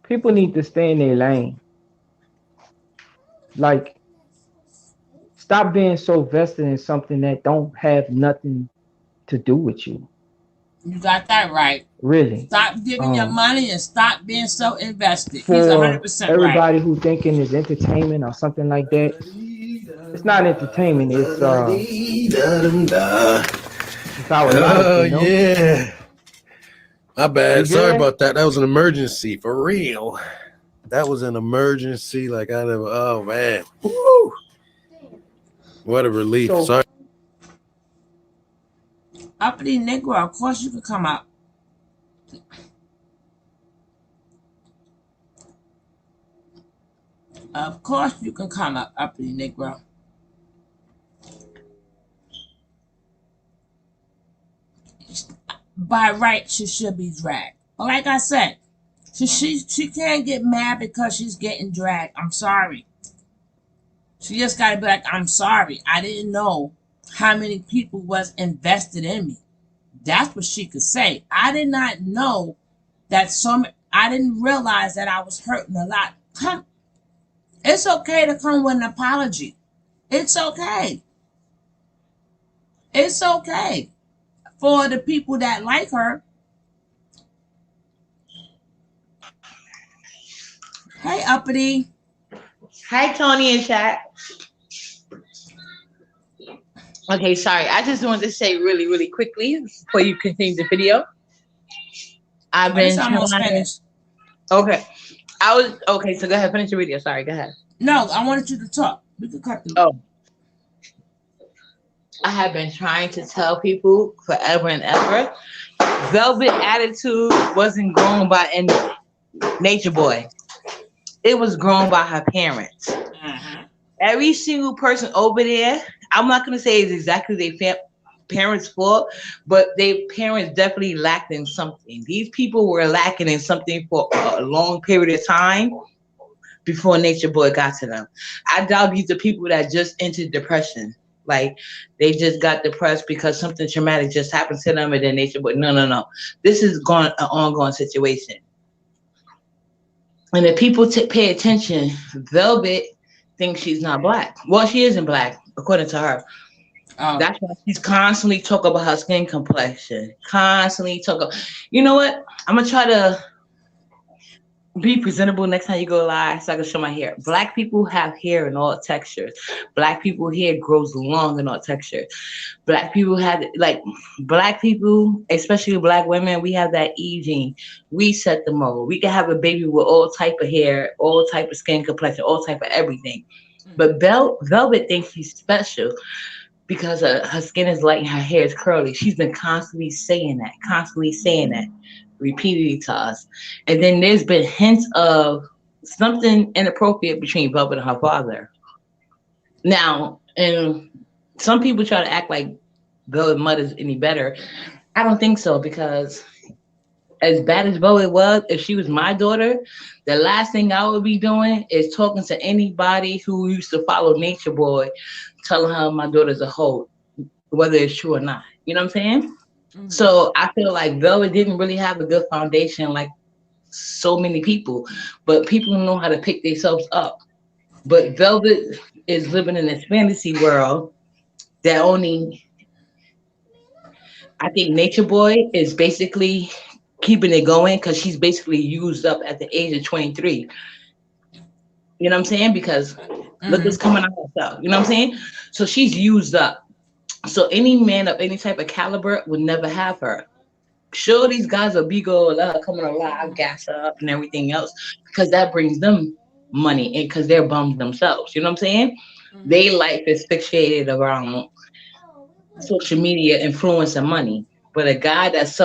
People need to stay in their lane. Like, stop being so vested in something that don't have nothing to do with you. You got that right. Really. Stop giving your Um, money and stop being so invested. He's for 100% right. everybody who thinking is entertainment or something like that, it's not entertainment. It's our life, Oh you know. yeah. My You bad. Sorry good? about that. That was an emergency for real. That was an emergency. Like I never. Oh man. Woo. What a relief. So Sorry. Uppity Negro, of course you could come up. Of course you can come up, Uppity Negro. By right, she should be dragged. But like I said, she can't get mad because she's getting dragged. I'm sorry. She just gotta be like, I'm sorry. I didn't know how many people was invested in me. That's what she could say. I did not know that I didn't realize that I was hurting a lot. It's okay to come with an apology. It's okay. It's okay for the people that like her. Hey, Uppity. Hi, Tony and chat. Okay, sorry. I just wanted to say really, really quickly before you continue the video. I've Oh, this been almost trying. finished. Okay. I was okay, so go ahead, finish your video. Sorry, go ahead. No, I wanted you to talk. We could cut through. Oh, I have been trying to tell people forever and ever. Velvet attitude wasn't grown by any Nature Boy. It was grown by her parents. Uh-huh. Every single person over there, I'm not gonna say it's exactly their parents' fault, but their parents definitely lacked in something. These people were lacking in something for a long period of time before Nature Boy got to them. I doubt these are people that just entered depression. Like they just got depressed because something traumatic just happened to them and then Nature Boy. No, no, no. This is an ongoing situation. And if people pay attention, Velvet thinks she's not black. Well, she isn't black, according to her. Oh, That's why she's constantly talking about her skin complexion. Constantly talking. You know what? I'm gonna try to be presentable next time you go live so I can show my hair. Black people have hair in all textures. Black people hair grows long in all textures. Black people have black people, especially black women, we have that E gene. We set the mold. We can have a baby with all type of hair, all type of skin complexion, all type of everything. But Velvet thinks she's special because her skin is light and her hair is curly. She's been constantly saying that, repeatedly to us. And then there's been hints of something inappropriate between Velvet and her father. Now, and some people try to act like Velvet mother's any better. I don't think so because as bad as Velvet was, if she was my daughter, the last thing I would be doing is talking to anybody who used to follow Nature Boy, telling her my daughter's a hoe, whether it's true or not. You know what I'm saying? mm-hmm. So I feel like Velvet didn't really have a good foundation like so many people, but people don't know how to pick themselves up. But Velvet is living in this fantasy world that only, I think Nature Boy is basically keeping it going because she's basically used up at the age of 23. You know what I'm saying? Because look Mm-hmm. what's coming out herself. You know what I'm saying? So she's used up. So any man of any type of caliber would never have her. Sure, these guys will be go let her come on alive, gas her up, and everything else because that brings them money and because they're bums themselves. You know what I'm saying? Their life is fixated around social media influence and money. But a guy that's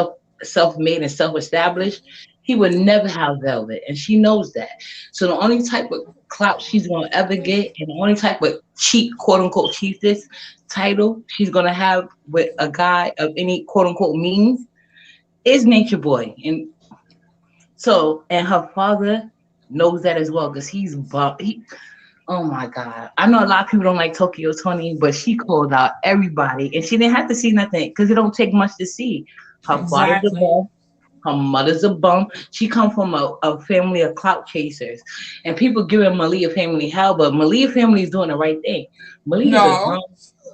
self made and self established, he would never have Velvet, and she knows that. So the only type of clout she's gonna ever get, and the only type of cheap quote unquote chiefess title she's gonna have with a guy of any quote unquote means is Nature Boy, and so and her father knows that as well because he, oh my God. I know a lot of people don't like Tokyo Tony, but she called out everybody and she didn't have to see nothing because it don't take much to see. Her father's a Exactly. bum. Her mother's a bum. She come from a family of clout chasers. And people giving Malia family hell, but Malia family is doing the right thing. Malia is a No, grown,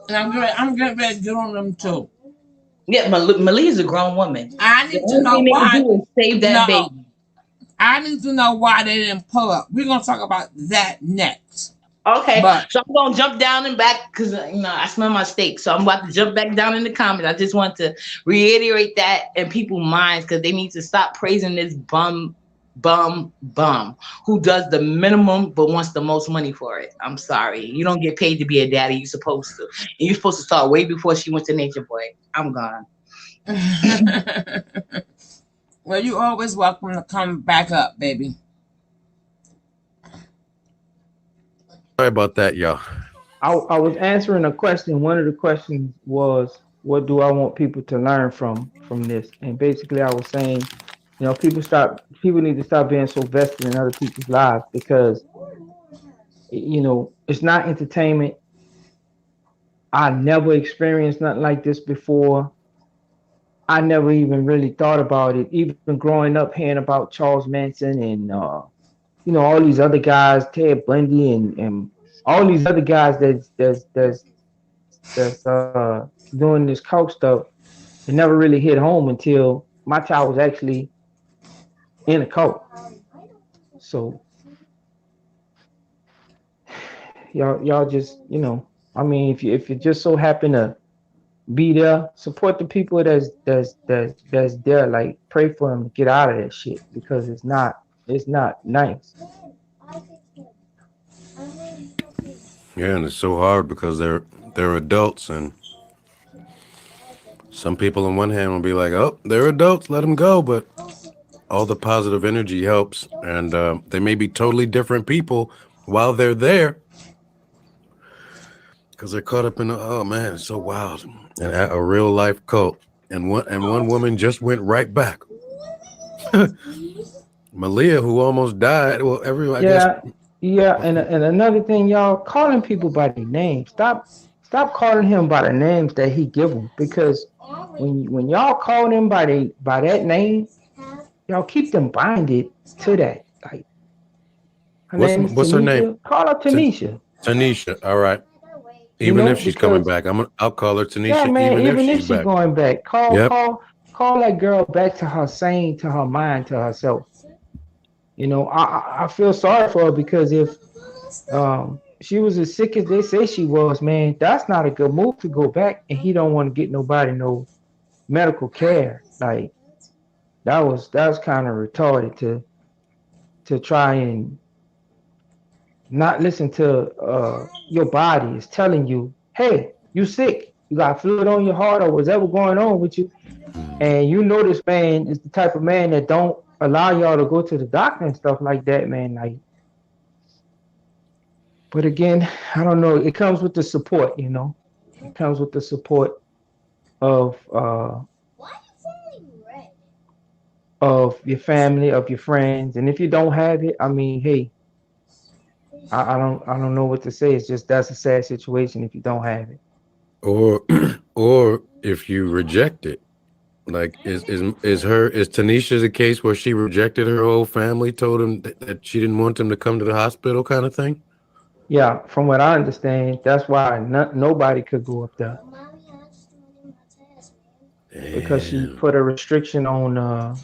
and I'm getting ready to get on them too. yeah, Malia is a grown woman. I The need to only know thing they can why. do is save that No, baby. I need to know why they didn't pull up. We're gonna talk about that next. Okay, But so I'm gonna jump down and back because I smell my steak. So I'm about to jump back down in the comments. I just want to reiterate that in people's minds because they need to stop praising this bum who does the minimum but wants the most money for it. I'm sorry, you don't get paid to be a daddy. You're supposed to, and you're supposed to start way before she went to Nature Boy. I'm gone. well, you always welcome to come back up, baby. Sorry about that, y'all. I was answering a question. One of the questions was, what do I want people to learn from this? And basically, I was saying, people need to stop being so vested in other people's lives because it's not entertainment. I never experienced nothing like this before. I never even really thought about it. Even growing up, hearing about Charles Manson and all these other guys, Ted Bundy and all these other guys that's doing this coke stuff. It never really hit home until my child was actually in a cult. So y'all just I mean, if you just so happen to be there, support the people that's there. Like pray for them to get out of that shit because it's not nice. Yeah, and it's so hard because they're adults, and some people on one hand will be like, "Oh, they're adults, let them go," but all the positive energy helps, and they may be totally different people while they're there because they're caught up in oh man, it's so wild, and a real life cult, and one woman just went right back. Malia, who almost died. Well, everyone, I guess. Yeah, yeah, and another thing, y'all calling people by their names. Stop calling him by the names that he give them because when y'all call them by that name, y'all keep them binded to that. Like her name is What's her name? Tanisha. Call her Tanisha. Tanisha. All right. Even if she's coming Because back, I'll call her yeah, Tanisha. man, Even if even if she's she back. going back, call Yep. call call that girl back to her sane, to her mind, to herself. I feel sorry for her because if she was as sick as they say she was, man, that's not a good move to go back and he don't want to get nobody no medical care. Like that was kind of retarded to try and not listen to your body is telling you, hey, you sick, you got fluid on your heart or whatever going on with you, and this man is the type of man that don't allow y'all to go to the doctor and stuff like that, man. Like, but again, I don't know. It comes with the support. It comes with the support of of your family, of your friends, and if you don't have it, I mean, hey, I don't know what to say. It's just that's a sad situation if you don't have it. Or or if you reject it, Like, is Tanisha the case where she rejected her whole family, told him that she didn't want them to come to the hospital, kind of thing? Yeah, from what I understand, that's why nobody could go up there because Damn. she put a restriction on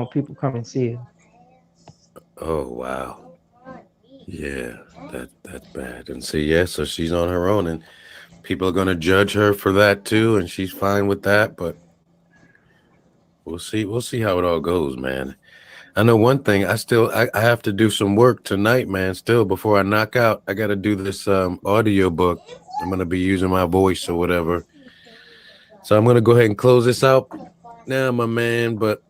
people coming see her. Oh wow. Yeah, that's bad. And see, yeah, so she's on her own, and people are gonna judge her for that too, and she's fine with that. But we'll see. We'll see how it all goes, man. I know one thing. I have to do some work tonight, man. Still, before I knock out, I got to do this audio book. I'm gonna be using my voice or whatever. So I'm gonna go ahead and close this out now, my man. But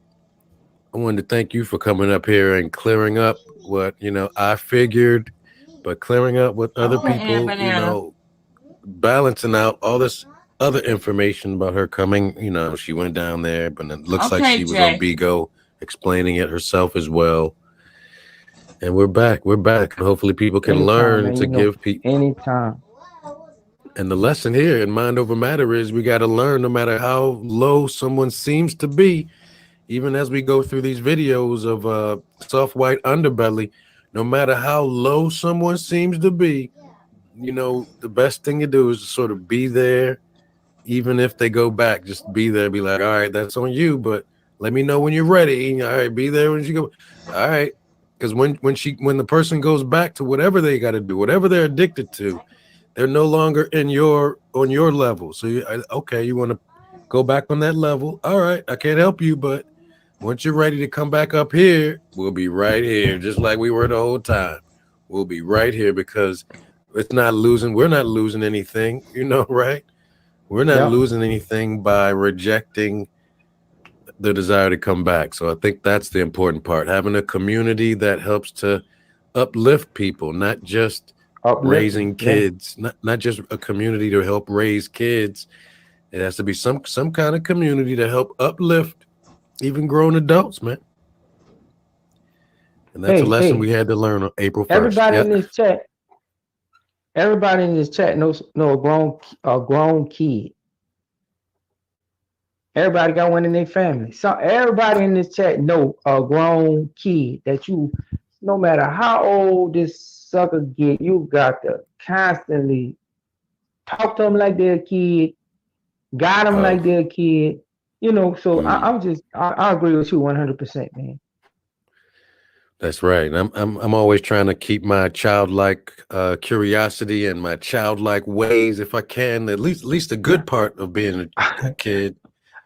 I wanted to thank you for coming up here and clearing up what I figured, but clearing up what other Okay, Aunt people, Banana. balancing out all this other information about her coming. She went down there, but it looks like Okay, she was on Jay. Bigo explaining it herself as well. And we're back. We're back. And hopefully people can Anytime, learn man. to You know, give people. anytime. And the lesson here in Mind Over Matter is we got to learn no matter how low someone seems to be, even as we go through these videos of soft white underbelly, no matter how low someone seems to be, the best thing to do is to sort of be there. Even if they go back, just be there, be like, all right, that's on you, but let me know when you're ready. All right, be there when you go. All right. Because when the person goes back to whatever they got to do, whatever they're addicted to, they're no longer on your level. So okay, you want to go back on that level. All right, I can't help you, but once you're ready to come back up here, we'll be right here, just like we were the whole time. We'll be right here because it's not losing. We're not losing anything, right? We're not Yep. losing anything by rejecting the desire to come back. So I think that's the important part. Having a community that helps to uplift people, not just Uplifting. raising Yeah. kids, not just a community to help raise kids. It has to be some kind of community to help uplift even grown adults, man. And that's a Hey, lesson we hey, had to learn on April 1st. everybody Yeah. in this chat, everybody in this chat knows know a grown kid. Everybody got one in their family. So everybody in this chat know a grown kid that you, no matter how old this sucker get, you got to constantly talk to them like they're a kid, guide them Oh, like they're a kid. So mm, I agree with you 100%, man. that's right. And I'm always trying to keep my childlike curiosity and my childlike ways, if I can. At least the Yeah. good part of being a kid.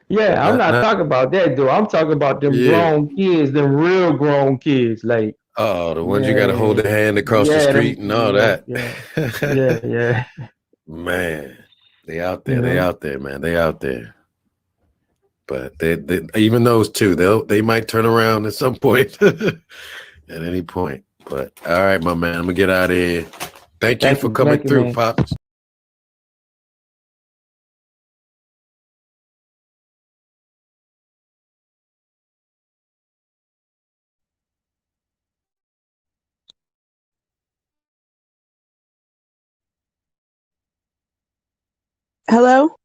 Yeah, I'm not Not talking about that though. I'm talking about them yeah. grown kids, them real grown kids. Like, Oh, the ones you got to hold man, their hand across the yeah, street them, and all yeah, that. yeah, yeah, yeah. Man, they out You there. They know, out there, man. They out there. But they even those two, they might turn around at some point, at any point. But all right, my man, I'm gonna get out of here. Thank you for coming thank you, through, man. Pops. Hello?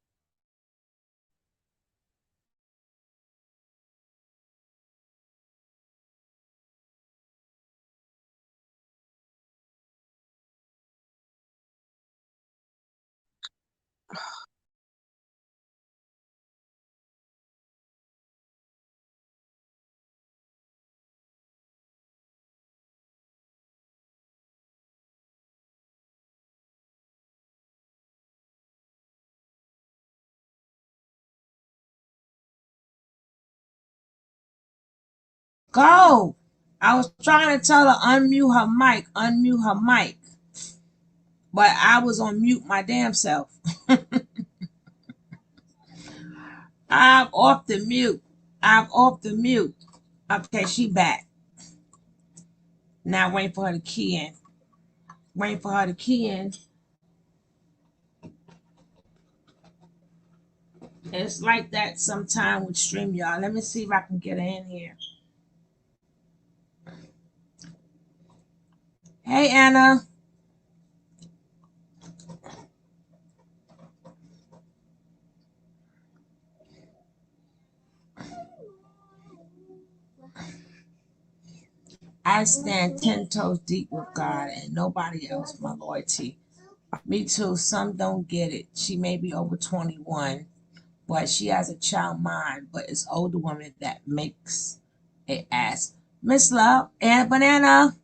Go. I was trying to tell her unmute her mic, but I was on mute my damn self. I'm off the mute. I'm off the mute. Okay, she back. Now waiting for her to key in. Waiting for her to key in. It's like that sometime with StreamYard. Let me see if I can get her in here. Hey, Anna. I stand 10 toes deep with God and nobody else, my loyalty. Me too. Some don't get it. She may be over 21, but she has a child mind, but it's older woman that makes it ask. Miss Love and Banana,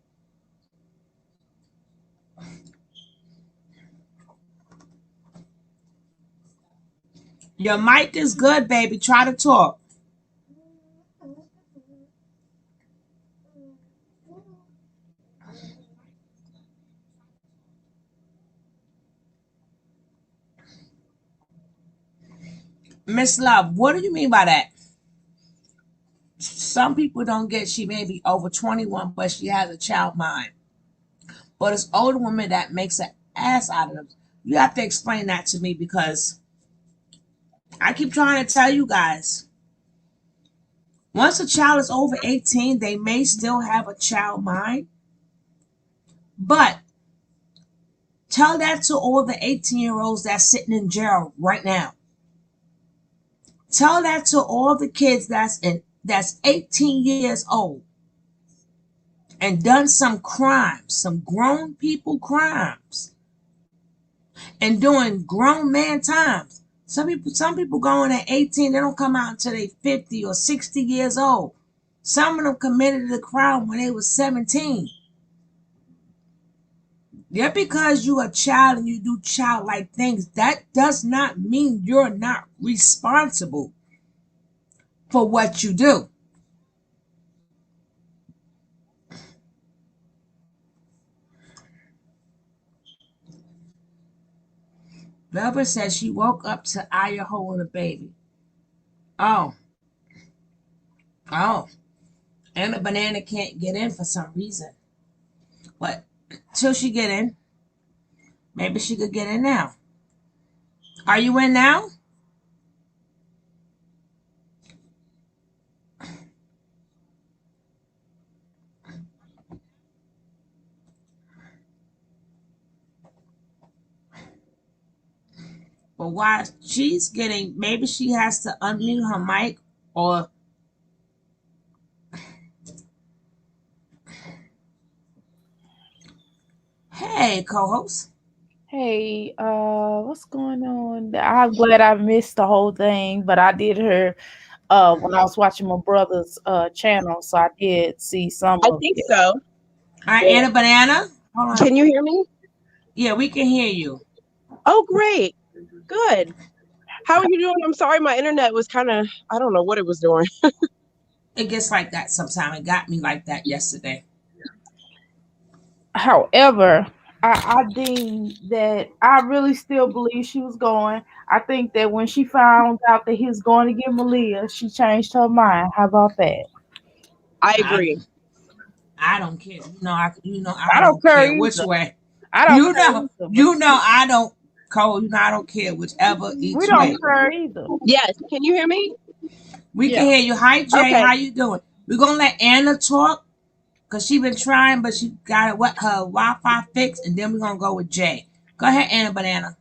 your mic is good, baby. Try to talk. Miss Love, what do you mean by that? Some people don't get she may be over 21, but she has a child mind. But it's older women that makes an ass out of them. You have to explain that to me because I keep trying to tell you guys. Once a child is over 18, they may still have a child mind, but tell that to all the 18-year-olds that's sitting in jail right now. Tell that to all the kids that's 18 years old and done some crimes, some grown people crimes, and doing grown man times. Some people going at 18, they don't come out until they 50 or 60 years old. Some of them committed the crime when they was 17. Just because you a child and you do childlike things, that does not mean you're not responsible for what you do. Velvet says she woke up to Aya holding a baby. Oh, oh. And the banana can't get in for some reason. But till she get in, maybe she could get in now. Are you in now? But while she's getting, maybe she has to unmute her mic or, hey, co-host. Hey, what's going on? I'm glad I missed the whole thing, but I did hear when I was watching my brother's channel, so I did see some I of think it. so. All right, Anna Banana. Hold on. Can you hear me? Yeah, we can hear you. Oh, great. Good. How are you doing? I'm sorry, my internet was kind of, I don't know what it was doing. It gets like that sometimes. It got me like that yesterday. However, I deem that I really still believe she was going. I think that when she found out that he was going to get Malia, she changed her mind. How about that? I I agree. I don't care. I I don't don't care care which either. way. I don't You care know either, but you know I don't Cole, I don't care whichever we each don't way. care either. Yes. Can you hear me? We can Yeah. hear you. Hi Jay, Okay. how you doing? We're gonna let Anna talk because she been trying, but she got her Wi-Fi fixed, and then we're gonna go with Jay. Go ahead, Anna Banana.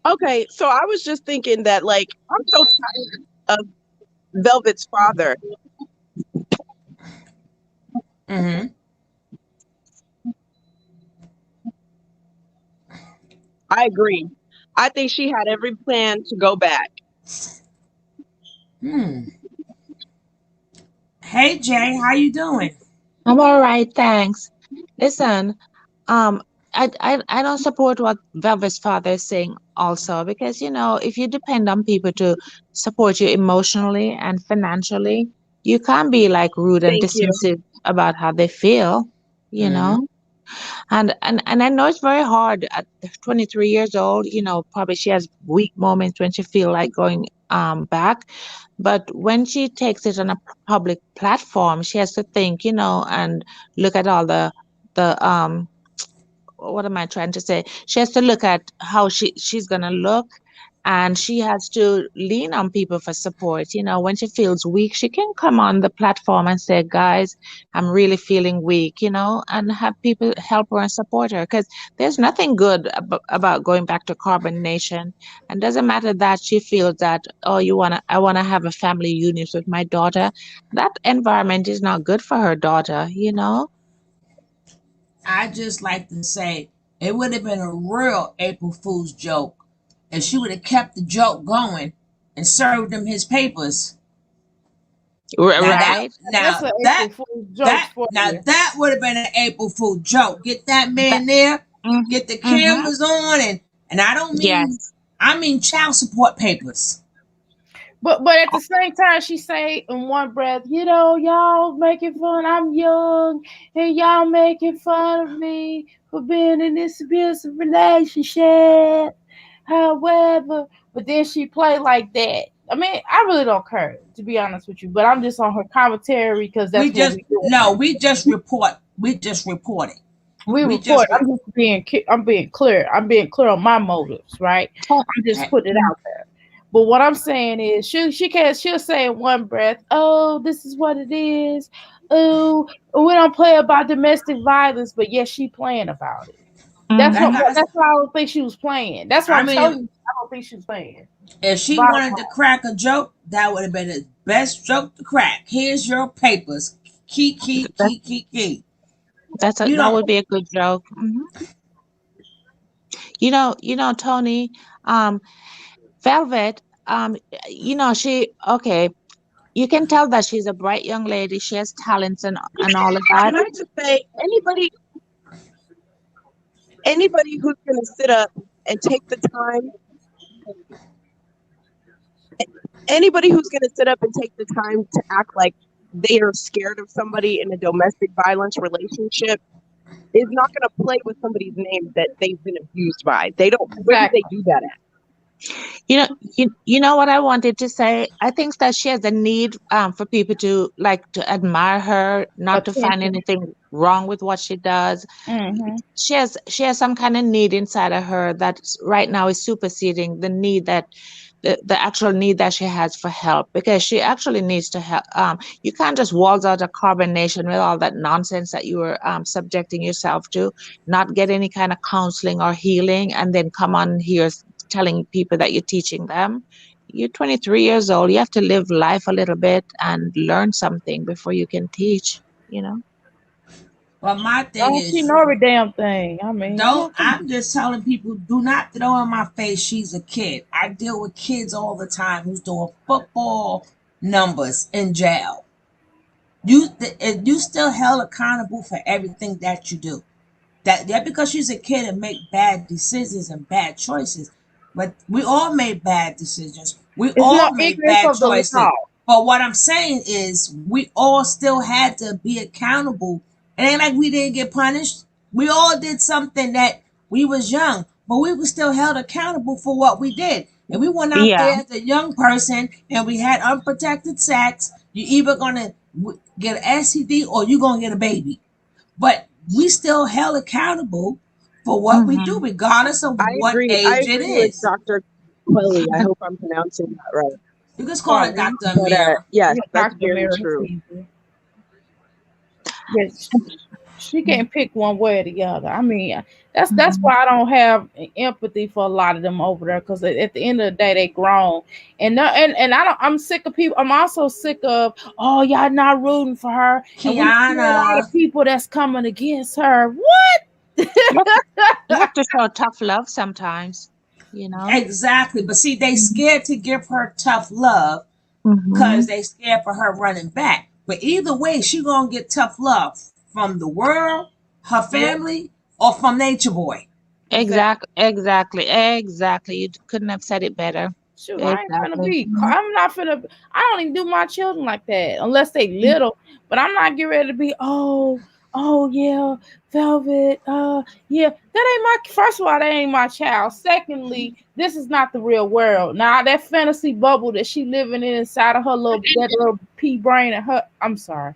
Okay. So I was just thinking that, like, I'm so tired of Velvet's father. Mm-hmm. I agree. I think she had every plan to go back. Hmm. Hey Jay, how you doing? I'm all right, thanks. Listen, um, I don't support what Velvet's father is saying also because, if you depend on people to support you emotionally and financially, you can't be like rude and Thank you. dismissive about how they feel, you Mm-hmm. know? And I know it's very hard at 23 years old, probably she has weak moments when she feel like going back. But when she takes it on a public platform, she has to think, and look at all the what am I trying to say? She has to look at how she's gonna look, and she has to lean on people for support. When she feels weak, she can come on the platform and say, "Guys, I'm really feeling weak," and have people help her and support her. Because there's nothing good about going back to Carbon Nation, and doesn't matter that she feels that, oh, I wanna have a family union with my daughter. That environment is not good for her daughter. I just like to say it would have been a real April Fool's joke if she would have kept the joke going and served him his papers. Now that Right? now That's an that April Fool's jokes for you. that would have been an April Fool joke. Get that That, man there, get the mm-hmm. cameras on, and I don't mean Yes. I mean child support papers. But at the same time, she say in one breath, you know, y'all making fun. I'm young, and y'all making fun of me for being in this abusive relationship. However, but then she play like that. I mean, I really don't care, to be honest with you. But I'm just on her commentary because We that's what just we do. no, we just report. We just report it. We We report. just re- I'm just I'm being clear. I'm being clear on my motives, right? Oh, I'm just eh, putting it out there. But what I'm saying is, she'll say in one breath, "Oh, this is what it is. Oh, we don't play about domestic violence," but yes, she playing about it. like mm-hmm. I That's why I don't think she was playing. That's why I I'm mean, telling you, I don't think she was playing. if she Bottom wanted to crack a joke, that would have been the best joke to crack. Here's your papers. Key, key, That, key, key, key. You that don't. would be a good joke. You know, Tony, Velvet, she okay. You can tell that she's a bright young lady. She has talents and all of that. Can I just say, anybody who's going to sit up and take the time, anybody who's going to sit up and take the time to act like they are scared of somebody in a domestic violence relationship is not going to play with somebody's name that they've been abused by. They don't. Where do they exactly. do that at? You know what I wanted to say. I think that she has a need for people to like to admire her, not to find Attention. anything wrong with what she does. Mm-hmm. She has some kind of need inside of her that right now is superseding the need that the actual need that she has for help, because she actually needs to help. You can't just waltz out of carbonation with all that nonsense that you were subjecting yourself to, not get any kind of counseling or healing, and then come on here telling people that you're teaching them. You're 23 years old. You have to live life a little bit and learn something before you can teach, you know? But my thing Don't she is, know every damn thing? I mean, don't. come on. I'm just telling people, do not throw in my face she's a kid. I deal with kids all the time who's doing football numbers in jail. You still held accountable for everything that you do. That because she's a kid and make bad decisions and bad choices, but we all made bad decisions. We It's no all made ignorance bad of the choices. law. But what I'm saying is, we all still had to be accountable. It ain't like we didn't get punished. We all did something that we was young, but we were still held accountable for what we did. And we went out Yeah, there as a young person and we had unprotected sex. You either gonna get an STD or you gonna get a baby. But we still held accountable for what we do, hmm regardless of I what agree. I age it agree with is. Dr. Quelly. I hope I'm pronouncing that right. You just call it Quality. Dr. But Amira. yes, Yeah, that's Dr. very Mary true. Caesar. Yes, she can't pick one way or the other. I mean, that's why I don't have empathy for a lot of them over there, because at the end of the day, they grown, and I don't. I'm sick of people. I'm also sick of, oh, y'all not rooting for her, and we see a lot Kiana. of people that's coming against her. What? you have to show tough love sometimes, you know? Exactly. But see, they scared to give her tough love because hmm they scared for her running back. But either way, she gonna get tough love from the world, her Yep, family, or from Nature Boy. exactly. Exactly. You couldn't have said it better. Shoot, I ain't finna Exactly. be. I'm not finna. I don't even do my children like that unless they little. But I'm not getting ready to be. Oh yeah, Velvet. Yeah, that ain't my. First of all, that ain't my child. Secondly, this is not the real world. Now that fantasy bubble that she living in inside of her little pea brain and her. I'm sorry.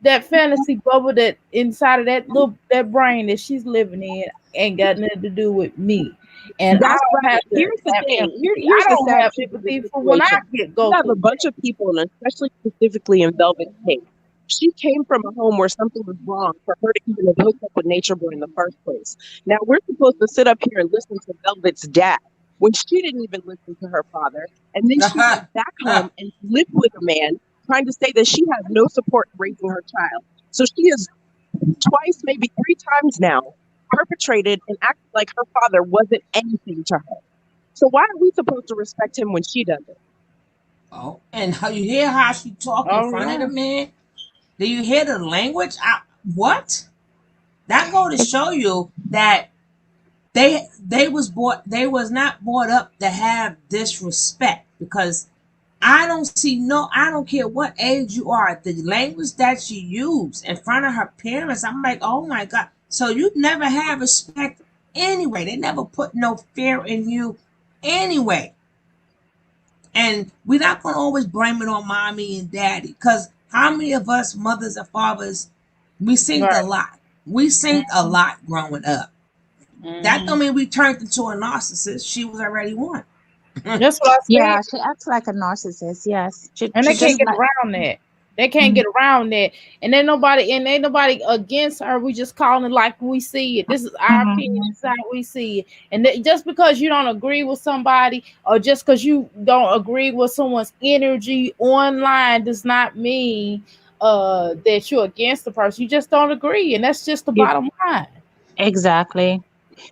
That fantasy bubble that inside of that brain that she's living in ain't got nothing to do with me. And I That's don't have right. to Here's the have thing. empathy. I Here's the don't sad have truth of the empathy for when I situation. go You have a through bunch of people, and especially specifically in Velvet's case, she came from a home where something was wrong for her to even have hooked up with Nature Boy in the first place. Now we're supposed to sit up here and listen to Velvet's dad when she didn't even listen to her father, and then she went back home and lived with a man trying to say that she has no support in raising her child. So she is twice, maybe 3 times now, perpetrated and acted like her father wasn't anything to her. So why are we supposed to respect him when she doesn't? Oh, and how you hear how she talk in Oh front of yeah. the man? Do you hear the language? What? That go to show you that they was not brought up to have disrespect, because I don't care what age you are, the language that she used in front of her parents, I'm like, oh my God. So you never had respect anyway. They never put no fear in you anyway. And we're not gonna always blame it on mommy and daddy, because how many of us mothers and fathers, we synced a Right. lot. We synced a lot growing up. That Hmm. don't mean we turned into a narcissist. She was already one. That's what I said. Yeah, she acts like a narcissist. Yes, And she they can't just get like. around that. They can't Mhm. get around that. And ain't nobody against her. We just calling it like we see it. This is our opinion. Mhm. This is how we see it. And just because you don't agree with somebody, or just because you don't agree with someone's energy online, does not mean that you're against the person. You just don't agree. And that's just the E- bottom line. Exactly.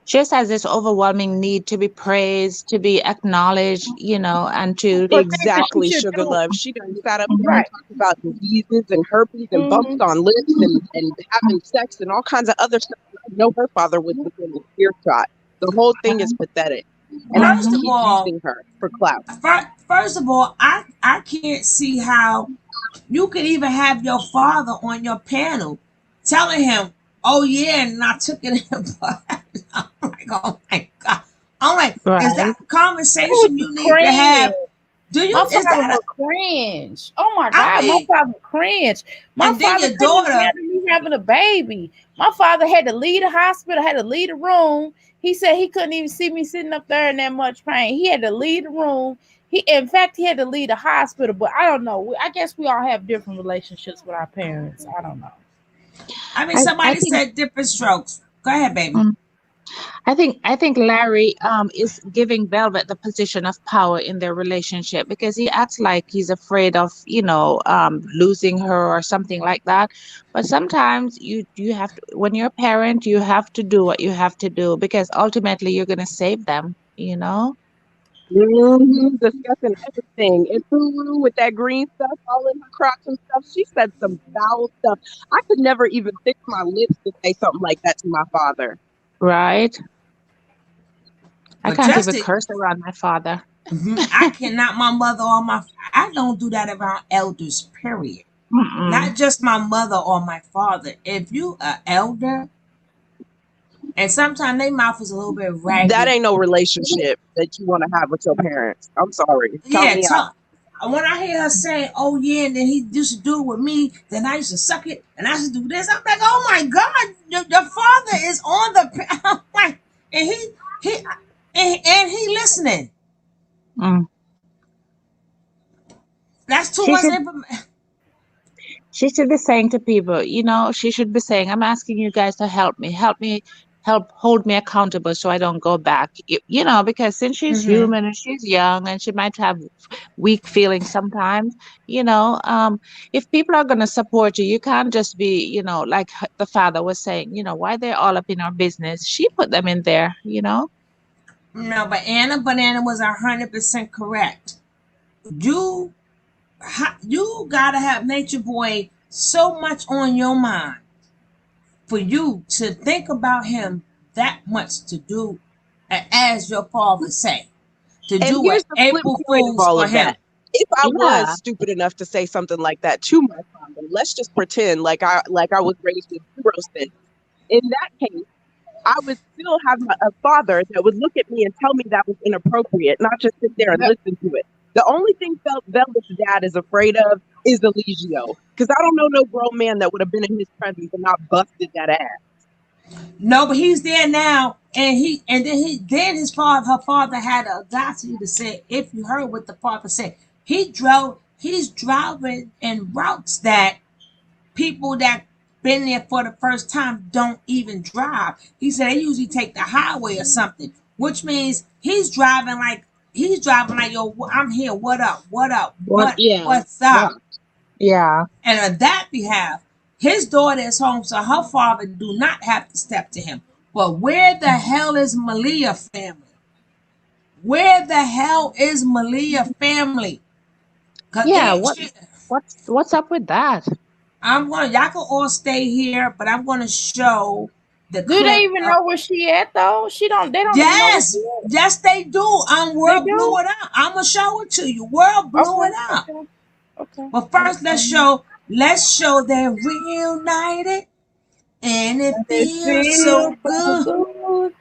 She just has this overwhelming need to be praised, to be acknowledged, and to. For things that she Exactly, should sugar do. love. She done sat up here and Right. talked about diseases and herpes and bumps Hmm. on lips and having sex and all kinds of other stuff. I know her father was within the earshot. The whole thing is pathetic. And I First think of Mhm. he's all, using her for clout. I can't see how you could even have your father on your panel telling him, "Oh yeah," and I took it in. But I'm like, oh my God. I'm like, is Right. that a It was conversation you need to cringe. have? Do My you? Is father that would a? cringe. Oh my I God, my mean, father cringe. My and then father your couldn't even daughter. handle me having a baby. My father had to leave the hospital, had to leave the room. He said he couldn't even see me sitting up there in that much pain. He had to leave the room. In fact, he had to leave the hospital. But I don't know. I guess we all have different relationships with our parents. I don't know. I mean, I somebody think. said different strokes. Go ahead, baby. Mm. I think Larry is giving Velvet the position of power in their relationship because he acts like he's afraid of losing her or something like that. But sometimes you have to, when you're a parent, you have to do what you have to do because ultimately you're gonna save them. You know. Discussing everything. And Pooh with that green stuff all in her crotch and stuff. She said some foul stuff. I could never even fix my lips to say something like that to my father. Right. I But can't just even to, curse around my father. I cannot my mother or my. I don't do that around elders. Period. Mm-mm. Not just my mother or my father. If you a elder, and sometimes their mouth is a little bit That ragged. ain't no relationship that you want to have with your parents. I'm sorry. Count Yeah, me out. when I hear her saying, "Oh yeah," and then he used to do it with me, then I used to suck it, and I used to do this. I'm like, "Oh my God, your father is on the." I'm like, and he and he listening. Mm. That's too She much should information. She should be saying to people, she should be saying, I'm asking you guys to help hold me accountable so I don't go back. Because since she's Hmm. human and she's young and she might have weak feelings sometimes, if people are going to support you, you can't just be, like the father was saying, why they're all up in our business. She put them in there. No, but Anna Banana was 100% correct. You you gotta have Nature Boy so much on your mind for you to think about him that much to do, as your father say, to And do here's what the flip April point of Fools all for of that. him. If I was Yeah, stupid enough to say something like that to my father, let's just pretend like I was raised with zero sense. In that case, I would still have a father that would look at me and tell me that was inappropriate, not just sit there and Yep. listen to it. The only thing Velvet's dad is afraid of is Eligio, because I don't know no grown man that would have been in his presence and not busted that ass. No, but he's there now, and then his father, her father had the audacity to say, if you heard what the father said, he's driving in routes that people that been there for the first time don't even drive. He said they usually take the highway or something, which means he's driving like, yo, I'm here. What up? What up? what? Yeah, What's up? yeah. And on that behalf, His daughter is home, so her father do not have to step to him. But where the hell is Malia family? Where the hell is Malia family? Cause Yeah, it, she, what's up with that? y'all can all stay here, but I'm gonna show the Do they clip even of, know where she at though? They don't even know where she yes, at. yes they do. They World blew do? it up. I'm gonna show it to you. World blew it Okay, up. okay, okay. But first, let's show they're reunited, and it It feels feels so so good. good.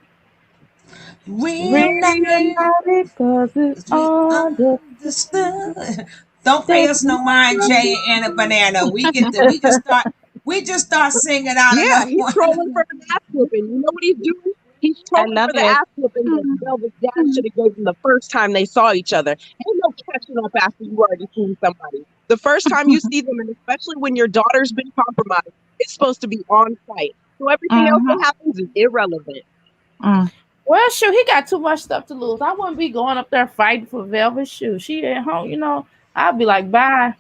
Reunited, Reunited cause it's 'cause we understood. understood. Don't pay That us no mind, Jay and Anna Banana. We just start singing out Yeah, enough he's one. trolling for an ass whooping. You know what he's doing? He's I trolling love for the it. ass whooping that Velvet's dad should have gave him the first time they saw each other. Ain't no catching up after you already seen somebody. The first time you see them, and especially when your daughter's been compromised, it's supposed to be on site. So everything else that Mhm. happens is irrelevant. Mm. Well, shoot, he got too much stuff to lose. I wouldn't be going up there fighting for Velvet. Shoe. She at home, I'd be like, bye.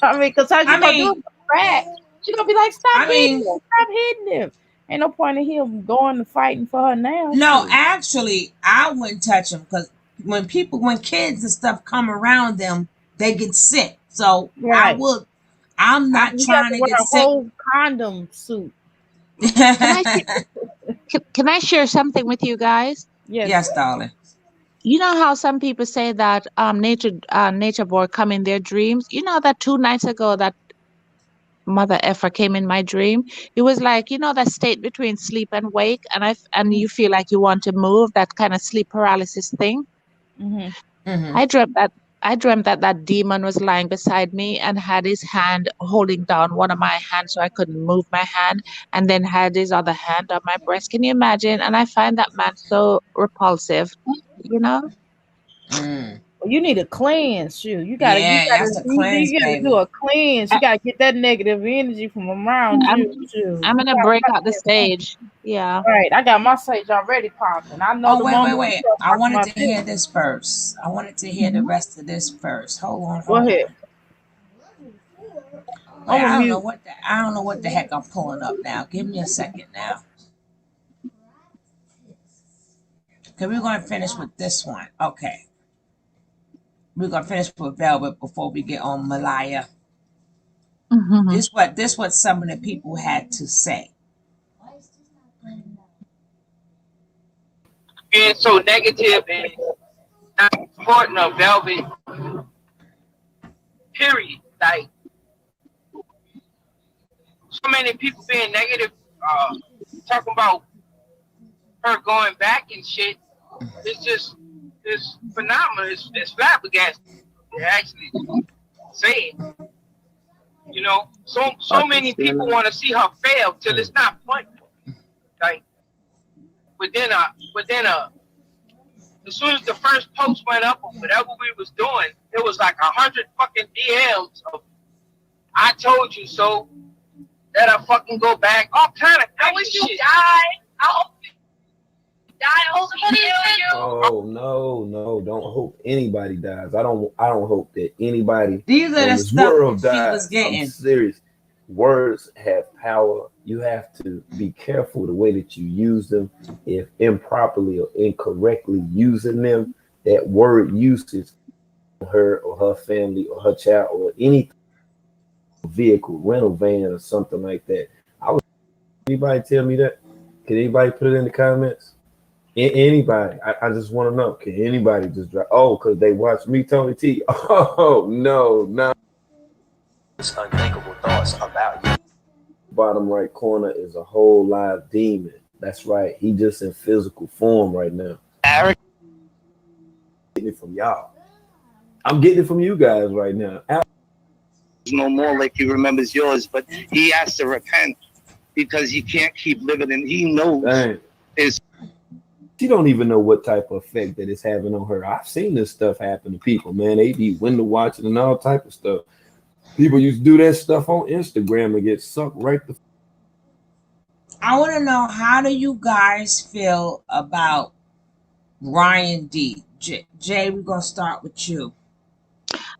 I mean, because how I you gonna do it mean, for crack? She gonna be like, stop I hitting mean, him, stop hitting him. Ain't no point in him going and fighting for her now. no, Shoot. actually, I wouldn't touch them because when kids and stuff come around them, they get sick. So Right. I'm not You have trying to to wear get a sick. whole condom suit. Can I can I share something with you guys? Yes. Yes, darling. You know how some people say that nature boy come in their dreams. You know that 2 nights ago that mother effer came in my dream. It was like that state between sleep and wake, and you feel like you want to move. That kind of sleep paralysis thing. Mm-hmm. Hmm. I dreamt that that demon was lying beside me and had his hand holding down one of my hands so I couldn't move my hand, and then had his other hand on my breast. Can you imagine? And I find that man so repulsive. You know? Mm. Well, you need a cleanse, shoot. Yeah, that's a cleanse, you gotta do baby. a cleanse. You I, gotta get that negative energy from around I'm you, shoot. I'm You gonna break out the gotta stage. Yeah. right. I got my sage already popping. I know Oh, the wait, wait, moment you wait. start I popping wanted my to hear pills. this first. I wanted to hear the Mhm. rest of this first. Hold on, Go hold ahead. on. Wait, I'm a mute. I don't know what the heck I'm pulling up now. Give me a second now. Okay, we're gonna finish with this one. Okay. We're gonna finish with Velvet before we get on Malaya. Mhm. This what some of the people had to say. Being so negative and not supporting of Velvet, period. Like, so many people being negative, talking about her going back and shit. It's phenomenal. It's flabbergasted. They actually say it. So many people want to see her fail till it's not funny. Like, as soon as the first post went up or whatever we was doing, it was like 100 fucking DMs of "I told you so." That I fucking go back, all kind of crazy shit. Die. I hope you die. I hope somebody kill you. Oh no, don't hope anybody dies. I don't hope that anybody These are on the this stuff world that she was dies. I'm getting. serious. Words have power. You have to be careful the way that you use them. If improperly or incorrectly using them, that word usage on her or her family or her child or any vehicle, rental van or something like that. Anybody tell me that? Can anybody put it in the comments? Anybody, I just want to know. Can anybody just drop? Oh, because they watch me, Tony T. Oh no. Unthinkable thoughts about you. Bottom right corner is a whole live demon. That's right. He just in physical form right now. Eric, getting it from y'all. I'm getting it from you guys right now. No more like he remembers yours, but he has to repent because he can't keep living, and he knows. Dang. She don't even know what type of effect that it's having on her. I've seen this stuff happen to people, man. They be window watching and all type of stuff. People used to do that stuff on Instagram and get sucked right the. I want to know, how do you guys feel about Ryan D? Jay, we're gonna start with you.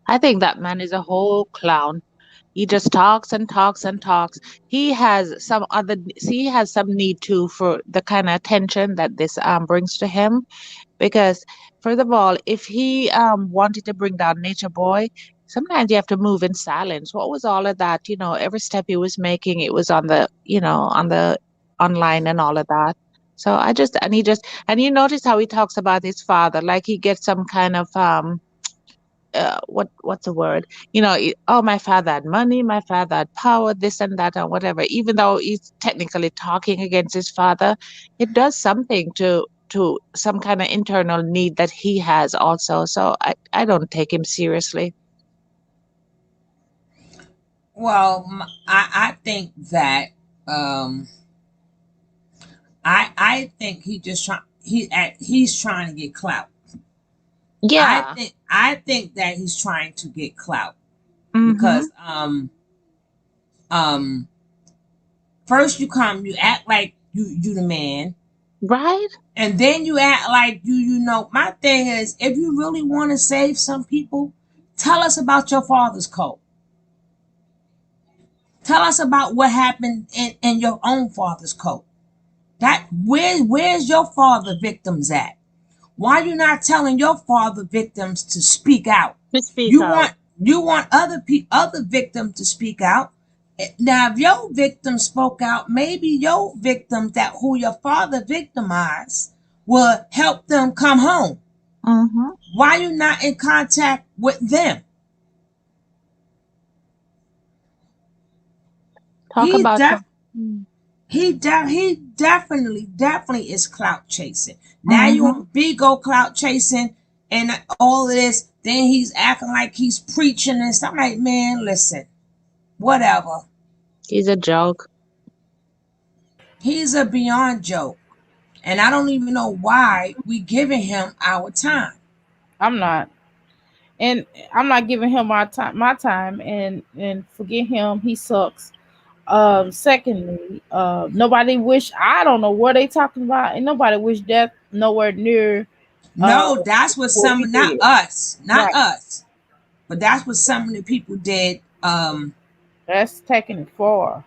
I think that man is a whole clown. He just talks and talks and talks. He has some need too for the kind of attention that this brings to him. Because first of all, if he wanted to bring down Nature Boy, sometimes you have to move in silence. What was all of that? Every step he was making, it was on the online and all of that. So and you notice how he talks about his father, like he gets some kind of what's the word? Oh, my father had money, my father had power, this and that and whatever. Even though he's technically talking against his father, it does something to some kind of internal need that he has also. So I don't take him seriously. Well, I think that um, I think he's trying to get clout. Yeah. I think that he's trying to get clout Mm-hmm. because um first you act like you the man, Right? and then you act like you know. My thing is, if you really want to save some people, tell us about your father's cult. Tell us about what happened in your own father's cult. Where's your father victims at? Why you not telling your father victims to speak out? To speak You out. want other victims to speak out. Now, if your victim spoke out, maybe your victim that who your father victimized will help them come home. Mm-hmm. Why you not in contact with them? Talk He about def Mm. he definitely is clout chasing. Now you Mm-hmm. want Bigo clout chasing and all of this. Then he's acting like he's preaching and stuff. I'm like, man, listen, whatever. He's a joke. He's a beyond joke, and I don't even know why we giving him our time. I'm not. And I'm not giving him my time and forget him. He sucks. Secondly, nobody wish I don't know what they talking about, and nobody wish death nowhere near uh No, that's what what we some not did. us, not Right. us, but that's what some of the people did. That's taking it far.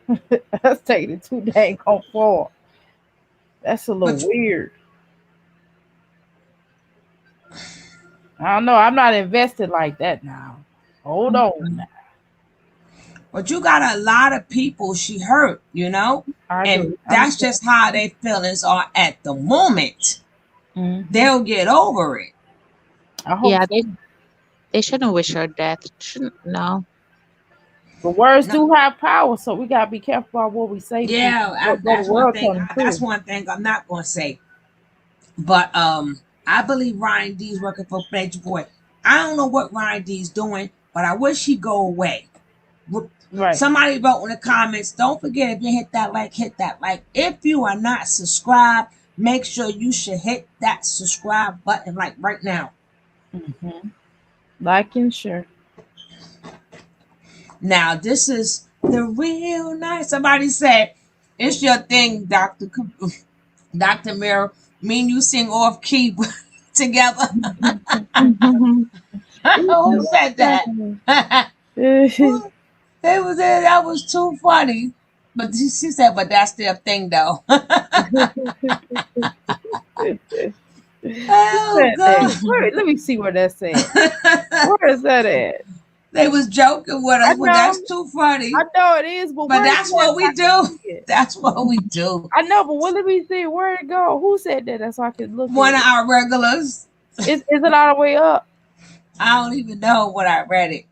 That's taking it too dang on far. That's a little But weird. I don't know. I'm not invested like that now. Hold on now. you got a lot of people she hurt, I and agree. I that's understand. just how their feelings are at the moment. Hmm. They'll get over it. I hope Yeah, so. they shouldn't wish her death. Shouldn't no. But words No, do have power, so we gotta be careful about what we say to people. yeah, What the that's one world thing. telling That's too. one thing I'm not gonna say. But I believe Ryan D's working for Pledge Boy. I don't know what Ryan D's doing, but I wish he'd go away. Right. Somebody wrote in the comments, don't forget if you hit that like, hit that like. If you are not subscribed, make sure you should hit that subscribe button like right now. Hmm. Like and share. Now, this is the real nice. Somebody said, it's your thing, Dr. Mirror. Me and you sing off key together. Who said that? Who- They was there. That was too funny. But she said, but that's their thing though. Who Oh said that? God. Where, let me see where that's at. Where is that at? They was joking with I us, but know, that's too funny. I know it is, but But where is that's that what so I we can do. see it? That's what we do. I know, but let me see where it go. Who said that? That's so I can look One at of it. our regulars. Is it all the way up? I don't even know what I read it.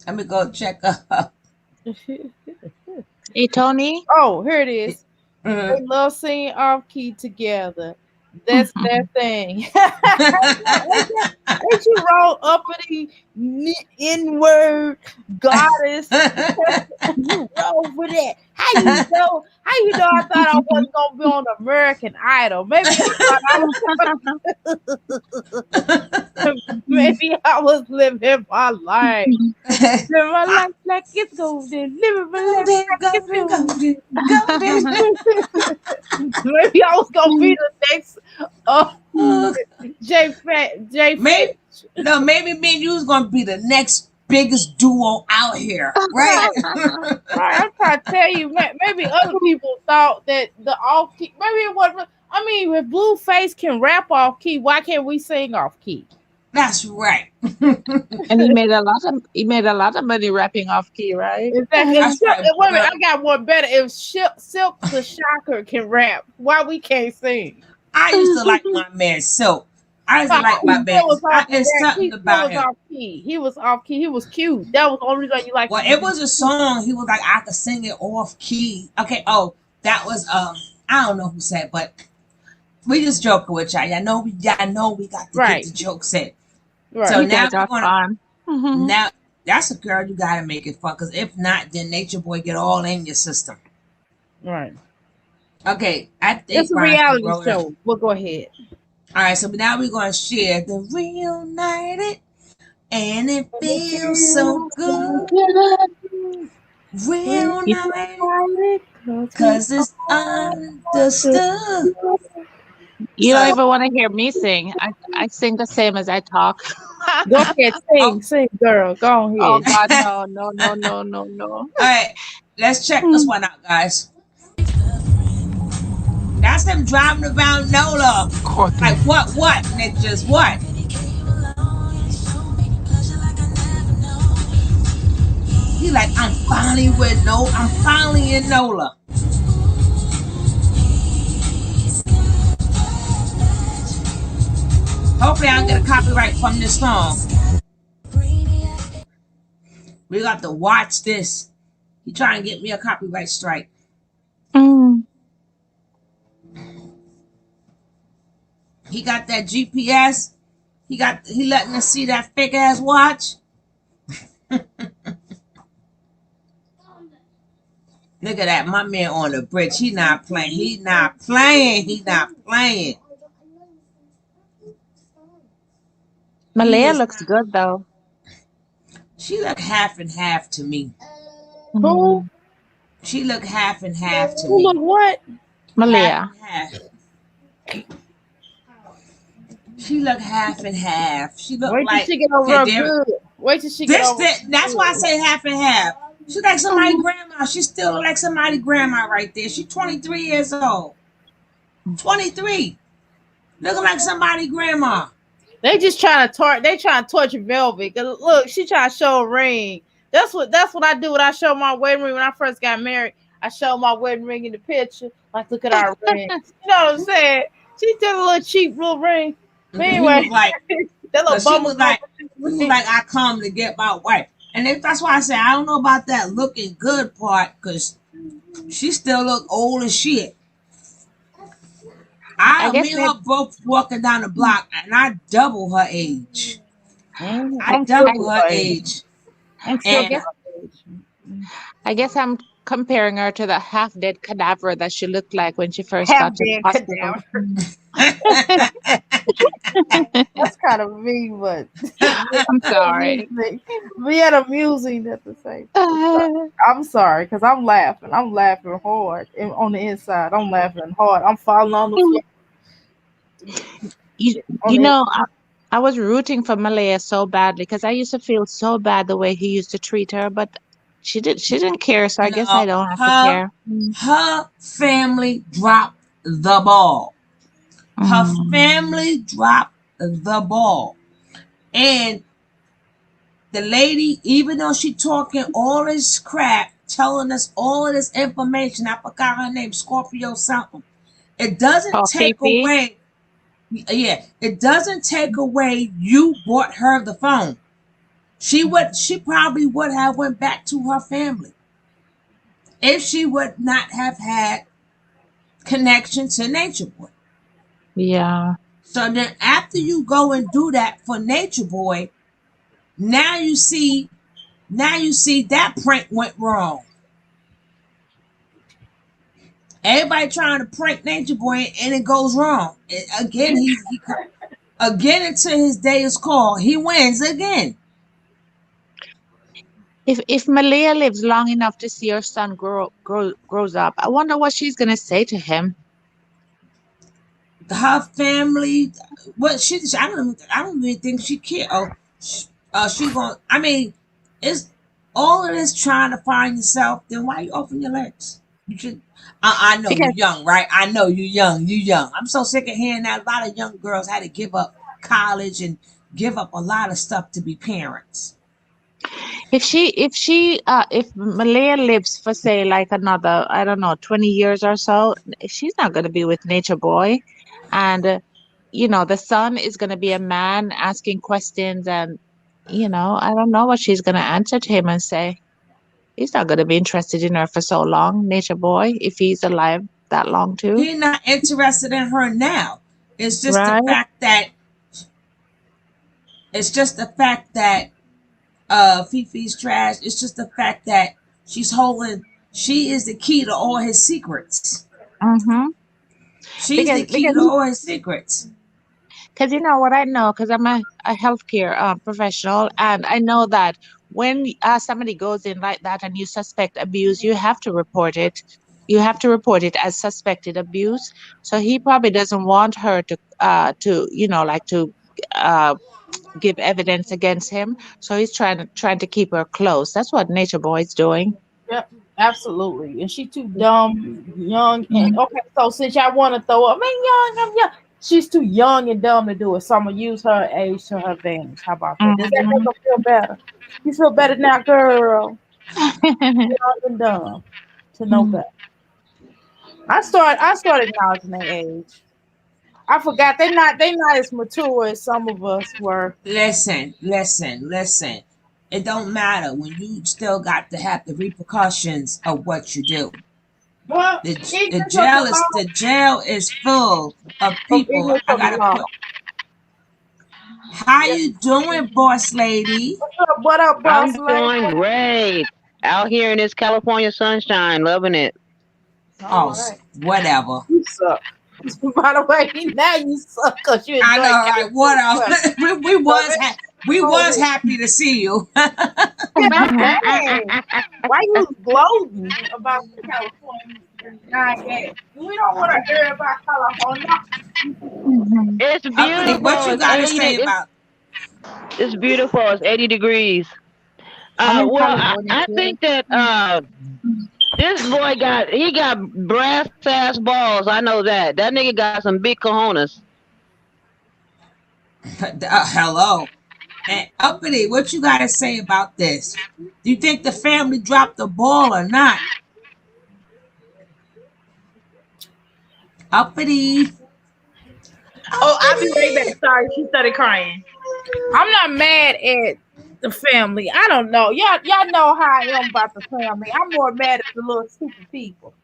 Let me go check up. Hey Tony. Oh, here it is. Mhm. They love singing off key together. That's their thing. Ain't you wrong uppity N word goddess? You wrong for that. How you know? How you know I thought I wasn't gonna be on American Idol? Maybe maybe I was living my life. Live my life like it's golden. Living my life Golden, like it's golden, golden. golden, golden. Maybe I was gonna be the next uh Oh, J Fat J maybe Fitch. no, maybe me and you was gonna be the next biggest duo out here, right? Right, I'm trying to tell you, maybe other people thought that the off key, maybe it wasn't. I mean, if Blueface can rap off key, why can't we sing off key? That's right. And he made a lot of money rapping off key, right? Exactly. That's right. Wait a minute, I got one better. If Silk the Shocker can rap, why we can't sing? I used to like my man Silk. I used to like my man. It's something about him. Off key. He was off key. He was cute. That was the only reason you liked Well, him. it was a song. He was like, I could sing it off key. Okay. Oh, that was I don't know who said, but we just joking with y'all. Y'all know we got to Right. get the jokes in. Right. So You now guys are fun. now that's a girl you gotta make it fun. Because if not, then Nature Boy get all in your system. Right. Okay, I think It's a reality show. We'll go ahead. All right, so now we're gonna share the reunited, and it feels so good. Reunited, cause it's understood. You don't even want to hear me sing. I sing the same as I talk. Go ahead, sing, girl. Go ahead. Oh God, no. All right, let's check this one out, guys. That's them driving around Nola. Like what, niggas, what? He like, I'm finally in Nola. Hopefully I don't get a copyright from this song. We got to watch this. He trying to get me a copyright strike. He got that GPS. He letting us see that fake ass watch. Look at that, my man on the bridge. He not playing. Malaya looks good though. She look half and half to me. Who? She look half and half to Who me. look what? Malaya. She look half and half. She look Wait like till she get over good. Wait till she get over. That's why I say half and half. She's like somebody's grandma. She still look like somebody's grandma right there. She's 23 years old. 23. Looking like somebody's grandma. They just trying to torture Velvet. Cause look, she trying to show a ring. That's what I do when I show my wedding ring. When I first got married, I showed my wedding ring in the picture. Like, look at our ring. You know what I'm saying? She did a little cheap little ring. But anyway, that little bum was like I come to get my wife. And that's why I say I don't know about that looking good part, because she still look old as shit. Me and her both walking down the block, and I double her age. I double her age. I guess I'm comparing her to the half-dead cadaver that she looked like when she first got to the hospital. That's kind of mean, but I'm sorry. We had amusing at the same time. I'm sorry, because I'm laughing. I'm laughing hard on the inside. I'm laughing hard. I'm falling on the floor. You know, I was rooting for Malaya so badly because I used to feel so bad the way he used to treat her, but she didn't care, so I guess I don't have to care. Her family dropped the ball. Her family dropped the ball. And the lady, even though she talking all this crap, telling us all of this information, I forgot her name, Scorpio something. It doesn't take away. Yeah, it doesn't take away you bought her the phone. She probably would have went back to her family if she would not have had connection to Nature Boy. Yeah. So then after you go and do that for Nature Boy, now you see that prank went wrong. Everybody trying to prank Nature Boy and it goes wrong. Again, he until his day is called, he wins again. If Malaya lives long enough to see her son grows up, I wonder what she's gonna say to him. Her family, I don't even think she cares. She going. I mean, It's all of this trying to find yourself. Then why you open your legs? You should. I know you're Because young, right? I know you're young. You young. I'm so sick of hearing that a lot of young girls had to give up college and give up a lot of stuff to be parents. if Malaya lives for say like another, I don't know, 20 years or so, she's not going to be with Nature Boy. And the son is going to be a man asking questions, and I don't know what she's going to answer to him and say. He's not going to be interested in her for so long, Nature Boy, if he's alive that long too. He's not interested in her now. It's just the Right? fact that it's just the fact that Fifi's trash. It's just the fact that she is the key to all his secrets. Mm-hmm. She's the key Because to all his secrets. you know what I know, because I'm a healthcare professional, and I know that when somebody goes in like that and you suspect abuse, you have to report it. You have to report it as suspected abuse. So he probably doesn't want her to uh, give evidence against him. So he's trying to keep her close. That's what Nature Boy's doing. Yep, absolutely. And she too dumb, young, and Mhm. okay. So since y'all want to throw up, I'm young. She's too young and dumb to do it. So I'm gonna use her age to her advantage. How about that? Does that make Mhm. her feel better? You feel better now, girl. Young and dumb to know better. I started acknowledging their age. I forgot they not as mature as some of us were. Listen. It don't matter when you still got to have the repercussions of what you do. Well, The ignorance of the jail is law, the jail is full of of people. ignorance I of the gotta law. put. How Yeah. you doing, boss lady? What up, I'm boss lady? doing great. Out here in this California sunshine, loving it. All Oh, right. whatever. You suck. By the way, now you suck because you I know, enjoy right? Whatever. California. So let's We hold was it. happy to see you. God dang. Why you gloating about California? Not yet. We don't want to hear about California. Mhm. It's Uppity, beautiful. what you It's gotta 80. say about? It's beautiful. It's 80 degrees. I'm in Well, California I too. think that this boy got brass ass balls. I know that. That nigga got some big cojones. Hello. And Uppity, what you gotta say about this? Do you think the family dropped the ball or not? Uppity. Oh, I'll be right Uppity. back. Sorry, she started crying. I'm not mad at the family. I don't know. Y'all know how I am about the family. I'm more mad at the little stupid people.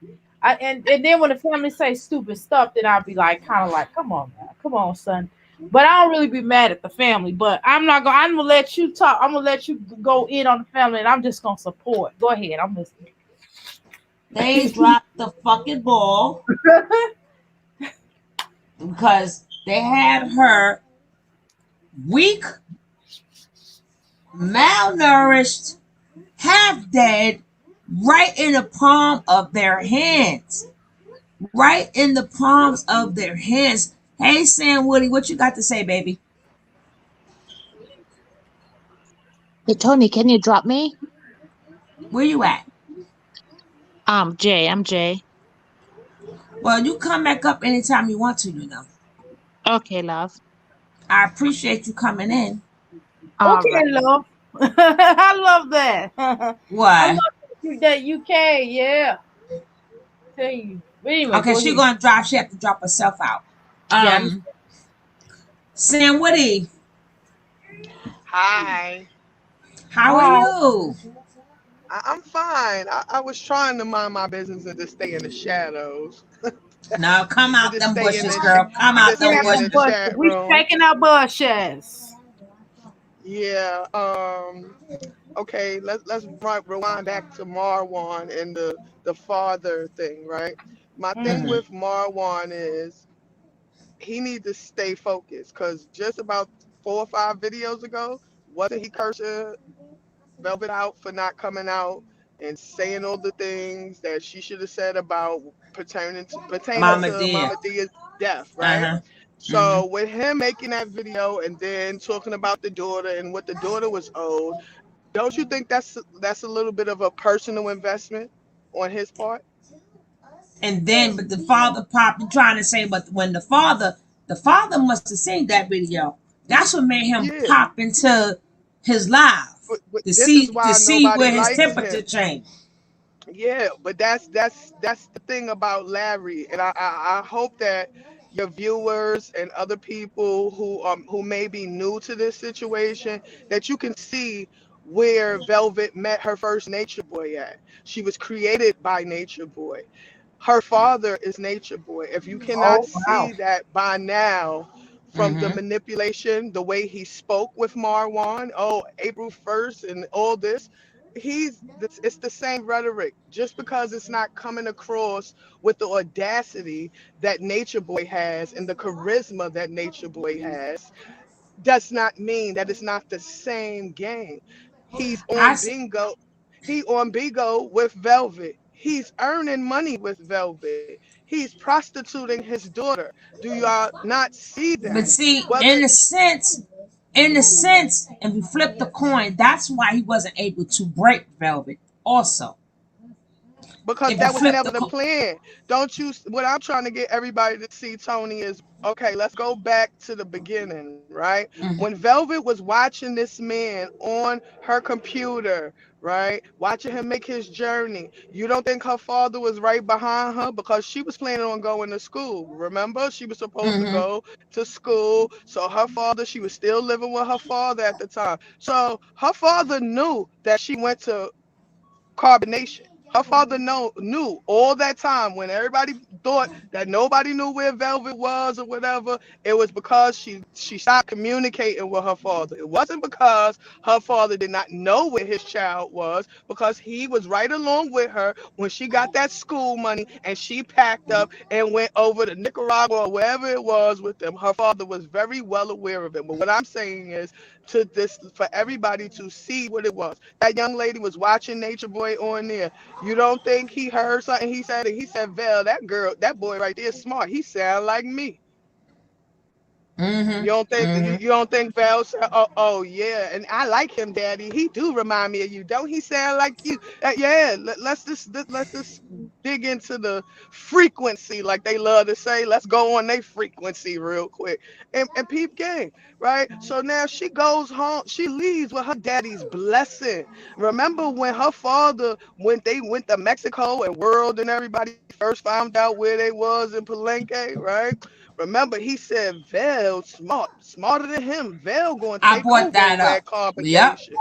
And then when the family say stupid stuff, then I'll be like, kind of like, come on, man, come on, son. But I don't really be mad at the family. But I'm not gonna. I'm gonna let you talk. I'm gonna let you go in on the family, and I'm just gonna support. Go ahead. I'm listening. They dropped the fucking ball because they had her weak, malnourished, half dead, right in the palm of their hands. Right in the palms of their hands. Hey, Sam Woody, what you got to say, baby? Hey Tony, can you drop me? Where you at? Jay, I'm Jay. Well, you come back up anytime you want to. Okay, love. I appreciate you coming in. All Okay, right. love. I love that. I Why? love that UK. Yeah, tell you. But anyway, Okay, go she ahead. gonna drop. She have to drop herself out. Yeah, Sam Woody, Hi. how are hi. you? I'm fine. I was trying to mind my business and just stay in the shadows Now come and out just them stay in bushes, the girl. Come out just them Shaking staying our in bushes. the bushes. chat We room. shaking our bushes. Yeah. Okay. Let's rewind back to Marwan and the father thing, right? My thing Mm. Hmm. with Marwan is he needs to stay focused because just about 4 or 5 videos ago, wasn't he cursing Velvet out for not coming out and saying all the things that she should have said about pertaining Mama to dear. Mama Dia's death, Uh right? huh. Mm-hmm. So with him making that video and then talking about the daughter and what the daughter was owed, Don't you think that's a little bit of a personal investment on his part? And then, but the father popped and trying to say, but when the father must have seen that video. That's what made him Yeah, pop into his live but to this is see why nobody where his likes temperature him. changed. Yeah, but that's the thing about Larry, and I hope that your viewers and other people who may be new to this situation, that you can see where Velvet met her first Nature Boy at. She was created by Nature Boy. Her father is Nature Boy. If you cannot Oh wow. see that by now, from the Mm-hmm. manipulation, the way he spoke with Marwan, oh, April 1st and all this, it's the same rhetoric. Just because it's not coming across with the audacity that Nature Boy has and the charisma that Nature Boy has, does not mean that it's not the same game. He's I on bingo. He on bingo with Velvet. He's earning money with Velvet. He's prostituting his daughter. Do y'all not see but that? see, Whether in the sense, if you flip the coin, that's why he wasn't able to break Velvet. Also, because if you that was flip never the the coin, plan. Don't you? What I'm trying to get everybody to see, Tony, is okay. Let's go back to the beginning, right? When Velvet was watching this man on her computer, right, watching him make his journey, you don't think her father was right behind her because she was planning on going to school? Remember, she was supposed to mm-hmm, go to school. So her father, she was still living with her father at the time. So her father knew that she went to carbonation. Her father knew all that time when everybody thought that nobody knew where Velvet was or whatever. It was because she stopped communicating with her father. It wasn't because her father did not know where his child was, because he was right along with her when she got that school money and she packed up and went over to Nicaragua or wherever it was with them. Her father was very well aware of it. But what I'm saying is, to this, for everybody to see what it was. That young lady was watching Nature Boy on there. You don't think he heard something he said? He said, "Vel, that girl, that boy right there is smart. He sound like me." mm-hmm, You don't think Val said, oh yeah, and I like him, Daddy. He do remind me of you. Don't he sound like you? Yeah, let's just dig into the frequency, like they love to say. Let's go on their frequency real quick. And peep game, right? So now she goes home, she leaves with her daddy's blessing. Remember when her father, when they went to Mexico and World and everybody first found out where they was in Palenque, right? Remember, he said Vel smart, smarter than him. Vel gonna I take brought over that over up. at Yep, Carbonation.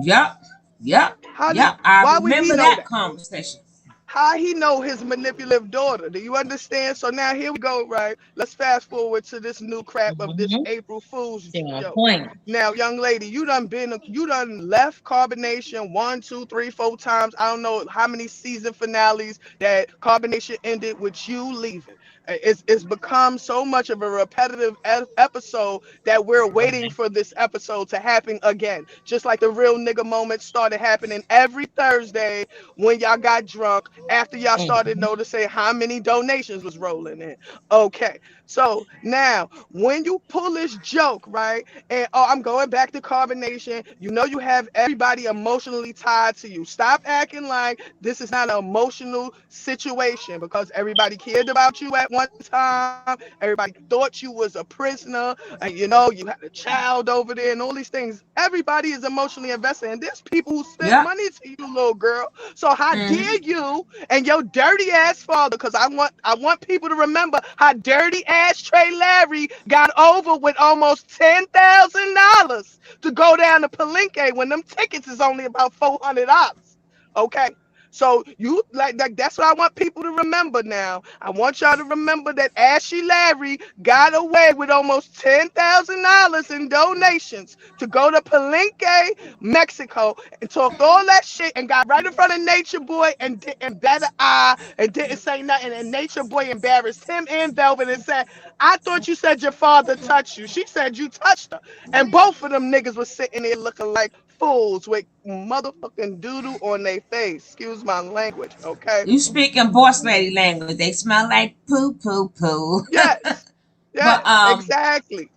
yep, yep, How did? yep. I Why would he remember know that that? conversation. How he know his manipulative daughter? Do you understand? So now here we go, right? Let's fast forward to this new crap of this Mm-hmm. April Fool's Yeah, joke. point. Now, young lady, you done left Carbonation one, two, three, four times. I don't know how many season finales that Carbonation ended with you leaving. It's become so much of a repetitive episode that we're waiting for this episode to happen again. Just like the real nigga moment started happening every Thursday when y'all got drunk after y'all started Mm-hmm. noticing how many donations was rolling in. Okay, so now when you pull this joke, right? And oh, I'm going back to carbonation. You know you have everybody emotionally tied to you. Stop acting like this is not an emotional situation, because everybody cared about you at one time. Everybody thought you was a prisoner, and you had a child over there and all these things. Everybody is emotionally invested, and there's people who spent Yep. money to you, little girl. So how Mm-hmm. dare you and your dirty ass father? Because I want people to remember how dirty ass Trey Larry got over with almost $10,000 to go down to Palenque when them tickets is only about $400. Okay. So you like that's what I want people to remember now. I want y'all to remember that Ashley Larry got away with almost $10,000 in donations to go to Palenque, Mexico, and talked all that shit and got right in front of Nature Boy and didn't bat an eye and didn't say nothing. And Nature Boy embarrassed him and Velvet and said, "I thought you said your father touched you." She said you touched her. And both of them niggas was sitting there looking like fools with motherfucking doodoo on their face. Excuse my language, okay? You speaking boss lady language. They smell like poo, poo, poo. Yes, but yes, exactly.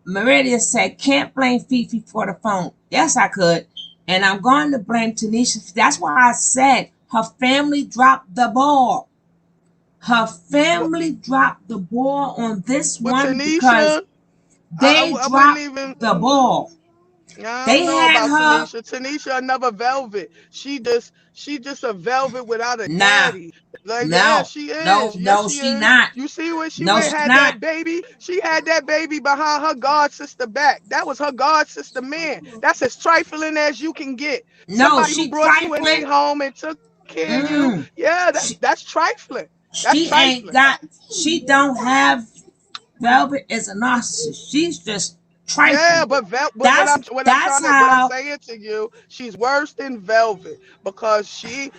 Meridia said, can't blame Fifi for the phone. Yes, I could. And I'm going to blame Tanisha. That's why I said her family dropped the ball. Her What family dropped the ball on this with one because Tanisha? they I wouldn't dropped even. the ball. I They don't know had about her. Tanisha. Tanisha another Velvet. She just a Velvet without a Nah, daddy. Like, yeah, no, she no, is. Yes, no, she she is. not. You see when she No, went she's had not. that baby? She had that baby behind her god sister back. That was her god sister man. That's as trifling as you can get. No, Somebody who she brought you in their trifling. home and took care of you. Mm. Yeah, She, that's trifling. That's she ain't trifling. got. She don't have. Velvet is a narcissist. She's just Yeah, trifling. but That's what I'm how. saying to you, she's worse than Velvet because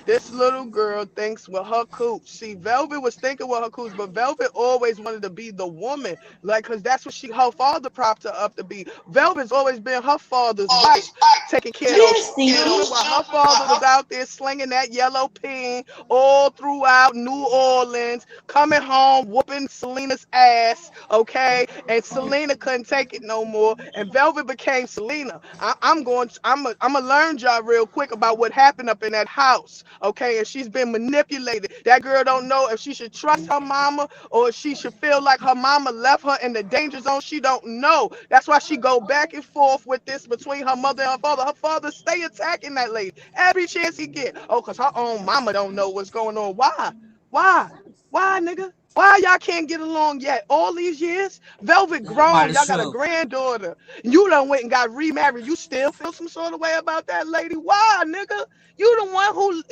this little girl thinks with her cooch. See, Velvet was thinking with her cooch, but Velvet always wanted to be the woman, like, cause that's what her father propped her up to be. Velvet's always been her father's wife, taking care of those children while her father was out there slinging that yellow pin all throughout New Orleans, coming home whooping Selena's ass, okay, and Selena couldn't take it no more, and Velvet became Selena. I'm gonna learn y'all real quick about what happened up in that house, okay? And she's been manipulated. That girl don't know if she should trust her mama or if she should feel like her mama left her in the danger zone. She don't know. That's why she go back and forth with this between her mother and her father. Her father stay attacking that lady every chance he get. Oh, cause her own mama don't know what's going on. Why? Why? Why, nigga? Why y'all can't get along yet? All these years? Velvet That part grown. is Y'all got a true. granddaughter. You done went and got remarried. You still feel some sort of way about that lady? Why, nigga? You the one who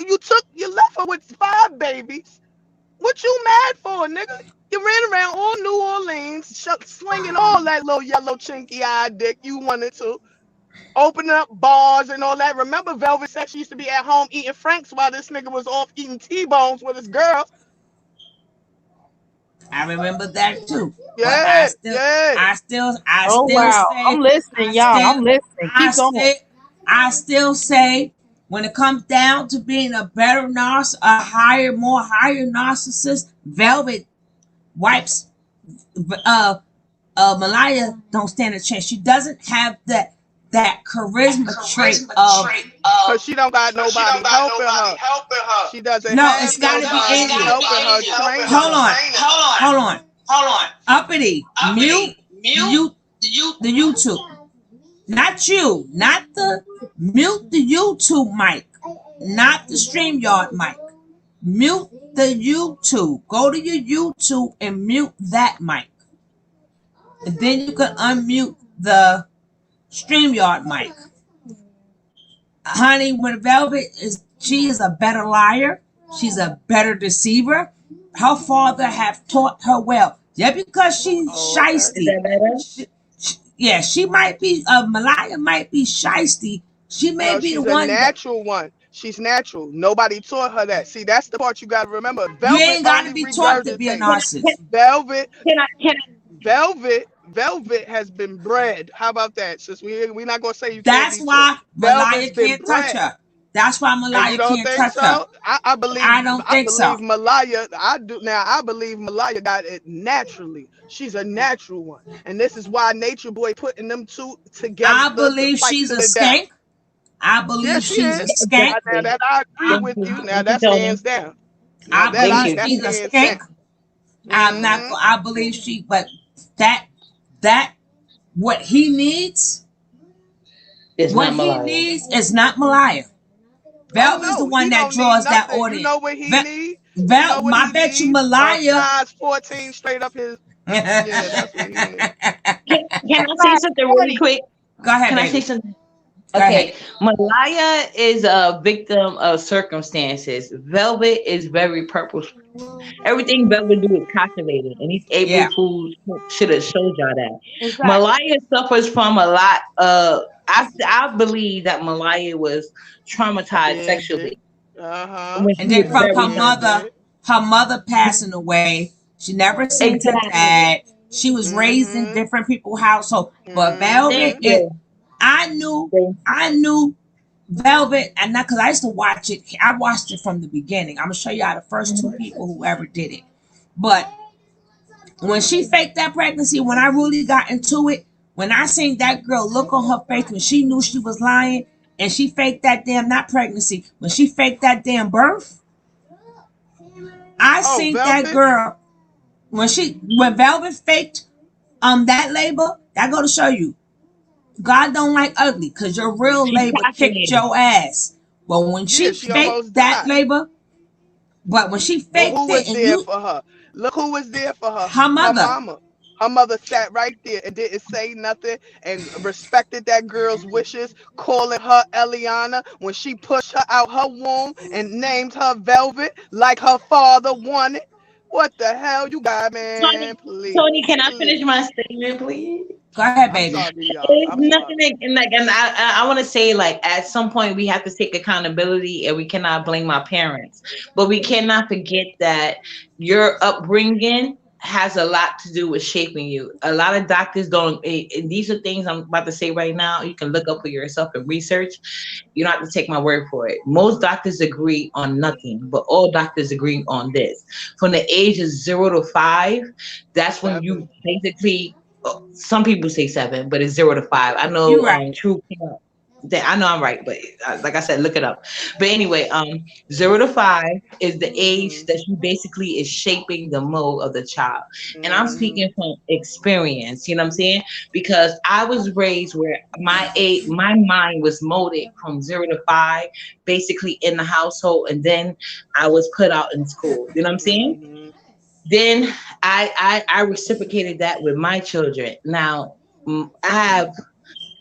you left her with 5 babies. What you mad for, nigga? You ran around all New Orleans, slinging all that little yellow chinky eye dick you wanted to. Opening up bars and all that. Remember, Velvet said she used to be at home eating Franks while this nigga was off eating T-bones with his girl. I remember that too. But Yeah, yeah. I Oh still wow. I'm say, listening, y'all. I'm listening. I Keep going. still, I still say, when it comes down to being a better more higher narcissist, Velvet wipes. Uh, Malaya don't stand a chance. She doesn't have that charisma trait of. Cause she don't got nobody helping her. She doesn't No, have it's got to be nobody in you. helping her, training Hold her. on, hold on. Uppity, mute the YouTube. Not you, not the mute the YouTube mic, not the StreamYard mic. Mute the YouTube. Go to your YouTube and mute that mic. And then you can unmute the StreamYard mic. Honey, when Velvet she is a better liar. She's a better deceiver. Her father have taught her well. Yeah, because she's Oh, okay. Is shisty. that better? Yeah, she might be. Malaya might be shisty. She may No, be the she's a one that natural one. She's natural. Nobody taught her that. See, that's the part you got to remember. you Velvet ain't got to only be taught to be a regurgitates. narcissist. Velvet, Can Velvet has been bred. How about that? Since we're not gonna say you can't That's be taught. why Velvet's Malaya been can't touch bred. her. That's why And you Malaya don't can't think touch her. so? I believe I don't I think so. believe Malaya. I do now. I believe Malaya got it naturally. She's a natural one, and this is why Nature Boy putting them two together I to believe fight she's to a the death. skank. I Yeah, believe she she's a is. skank. Now exactly. that I agree I, Thank with you. you. Now Thank you, that's Tony. hands down. Now I that Thank believe you. that's she's a hands skank. down. I'm not. Hmm. I believe but that that what he needs, It's what not he Malaya. needs is not Malaya. Oh Velvet is the no, one he that don't need draws that nothing. You audience. know what he Vel, need? You know what I he bet you need? A Malaya. size 14 straight up his. Go Yeah, that's what he need. Can I say something really quick? ahead, Can I say baby. something? Go ahead. Okay, Malaya is a victim of circumstances. Velvet is very purposeful. Everything Velvet do is calculated, and these April Yeah. Fools should have showed y'all that. Exactly. Malaya suffers from a lot. I believe that Malaya was traumatized Yeah, did. sexually Uh-huh. when And she She then was from probably very is, young. did. her mother passing away, she never seen her Exactly. dad. She was raised in Mm-hmm. different people's household. But Thank Velvet, Mm-hmm. it you. I knew Thank I knew Velvet, and not because I used to watch it. I watched it from the beginning. I'm gonna show you how the first two people who ever did it. But when she faked that pregnancy, when I really got into it, When I seen that girl look on her face when she knew she was lying and she faked that damn, not pregnancy, when she faked that damn birth, I Oh, seen that Velvet. girl when Velvet faked that labor, that go to show you God don't like ugly because your real She labor kicked calculated. your ass. But when Yeah, she she faked almost that died. labor, but when she But faked who it was and there you, for her? Look who was there for her. her Her mother, mama. Her mother sat right there and didn't say nothing and respected that girl's wishes, calling her Eliana when she pushed her out her womb and named her Velvet like her father wanted. What the hell you got, man? Tony, Please, Tony, can I finish please. my statement, please? go ahead, I'm baby. sorry, y'all. It's I'm nothing sorry. and I want to say like at some point we have to take accountability and we cannot blame our parents, but we cannot forget that your upbringing has a lot to do with shaping you. A lot of doctors don't. And these are things I'm about to say right now. You can look up for yourself and research. You don't have to take my word for it. Most doctors agree on nothing, but all doctors agree on this. From the age of 0 to 5, that's when 7. you basically some people say 7, but it's 0 to 5. I You know right. True that I know I'm right, but like I said, look it up. But anyway, 0 to 5 is the age Mm-hmm. that you basically is shaping the mold of the child. And I'm Mm-hmm. speaking from experience, you know what I'm saying? Because I was raised where my mind was molded from 0 to 5, basically in the household, and then I was put out in school. You know what I'm saying? Mm-hmm. Then I reciprocated that with my children. Now I have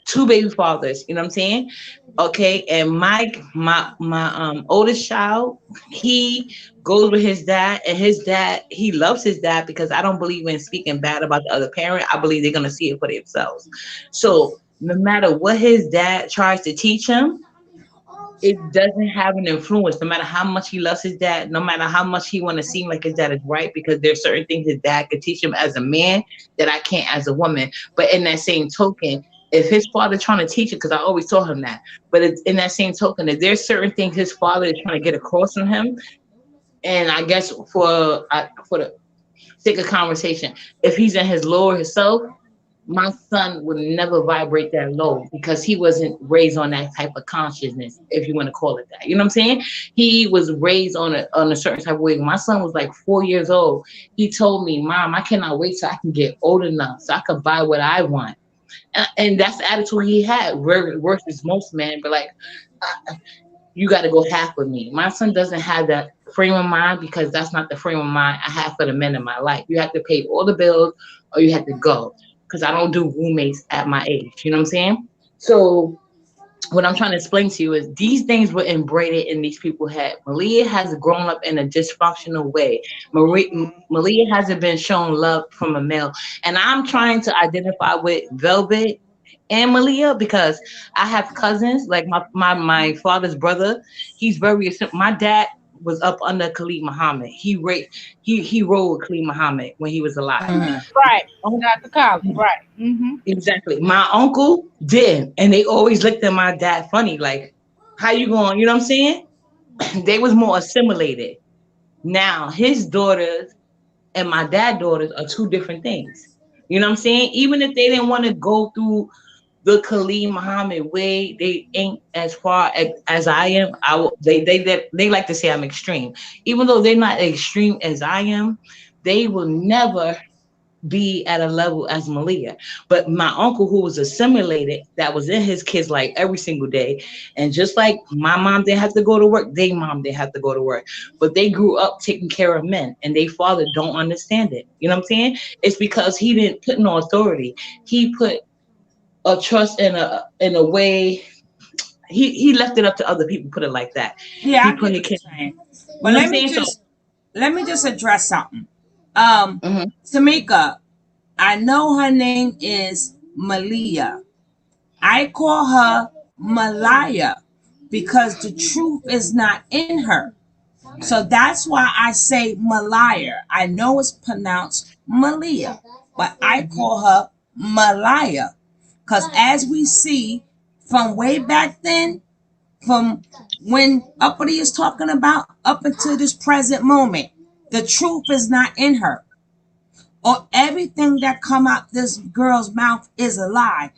two baby fathers. You know what I'm saying? Okay, and my oldest child, he goes with his dad, and his dad he loves his dad because I don't believe in speaking bad about the other parent. I believe they're gonna see it for themselves. So no matter what his dad tries to teach him, it doesn't have an influence no matter how much he loves his dad, no matter how much he want to seem like his dad is right, because there's certain things his dad could teach him as a man that I can't as a woman. But in that same token, if his father trying to teach it, because I always told him that, but it's, in that same token, if there's certain things his father is trying to get across from him, and I guess for the sake of conversation, if he's in his lower himself, my son would never vibrate that low because he wasn't raised on that type of consciousness, if you want to call it that. You know what I'm saying? He was raised on a certain type of way. When my son was like 4 years old, he told me, "Mom, I cannot wait till I can get old enough so I can buy what I want." And that's the attitude he had, versus most men. But like, you got to go half with me. My son doesn't have that frame of mind because that's not the frame of mind I have for the men in my life. You have to pay all the bills or you have to go because I don't do roommates at my age. You know what I'm saying? So what I'm trying to explain to you is these things were inbred in these people's head. Malia has grown up in a dysfunctional way. Malia hasn't been shown love from a male. And I'm trying to identify with Velvet and Malia because I have cousins, like my father's brother. He's very my dad was up under Khalid Muhammad. He rode with Khalid Muhammad when he was alive. Mhm. Right. Got the collar. Right. Mm-hmm. Exactly. My uncle did, and they always looked at my dad funny, like, "How you going?" You know what I'm saying? They was more assimilated. Now his daughters and my dad daughters are two different things. You know what I'm saying? Even if they didn't want to go through the Khalid Muhammad way, they ain't as far as I am. They like to say I'm extreme, even though they're not extreme as I am. They will never be at a level as Malia. But my uncle, who was assimilated, that was in his kids like every single day, and just like my mom didn't have to go to work, they mom didn't have to go to work, but they grew up taking care of men, and they father don't understand it. You know what I'm saying? It's because he didn't put no authority. He put a trust in a way. He left it up to other people. Put it like that. Yeah, He I put get his what you're kids. saying. You But know what I'm saying? So. let me just address something. Mhm. Tamika, I know her name is Malia. I call her Malaya because the truth is not in her. So that's why I say Malaya. I know it's pronounced Malia, but I call her Malaya. Because as we see from way back then, from when Uppity is talking about up until this present moment, the truth is not in her. or everything that come out this girl's mouth is a lie.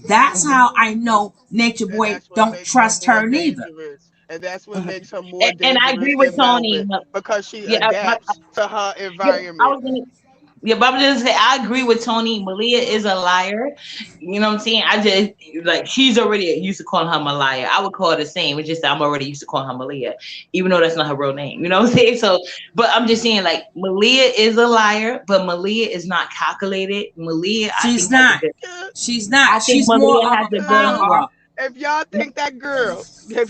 That's how I know Nature And Boy that's what don't makes her trust more her neither. dangerous. And that's what Mhm. makes her more And I agree dangerous with than Tony. Velvet because she Yeah, adapts to her yeah, I environment. was gonna. Yeah, but I'm just saying I agree with Tony. Malia is a liar. You know what I'm saying? I just like she's already used to calling her Malaya. I would call her the same. It's just that I'm already used to calling her Malia, even though that's not her real name. You know what I'm saying? So, but I'm just saying like Malia is a liar, but Malia is not calculated. Malia, I She's think has a not. good. Yeah, She's I not. think She's more Malia of has a a good yeah. heart. follower. If y'all think Miss, that I girl, didn't cut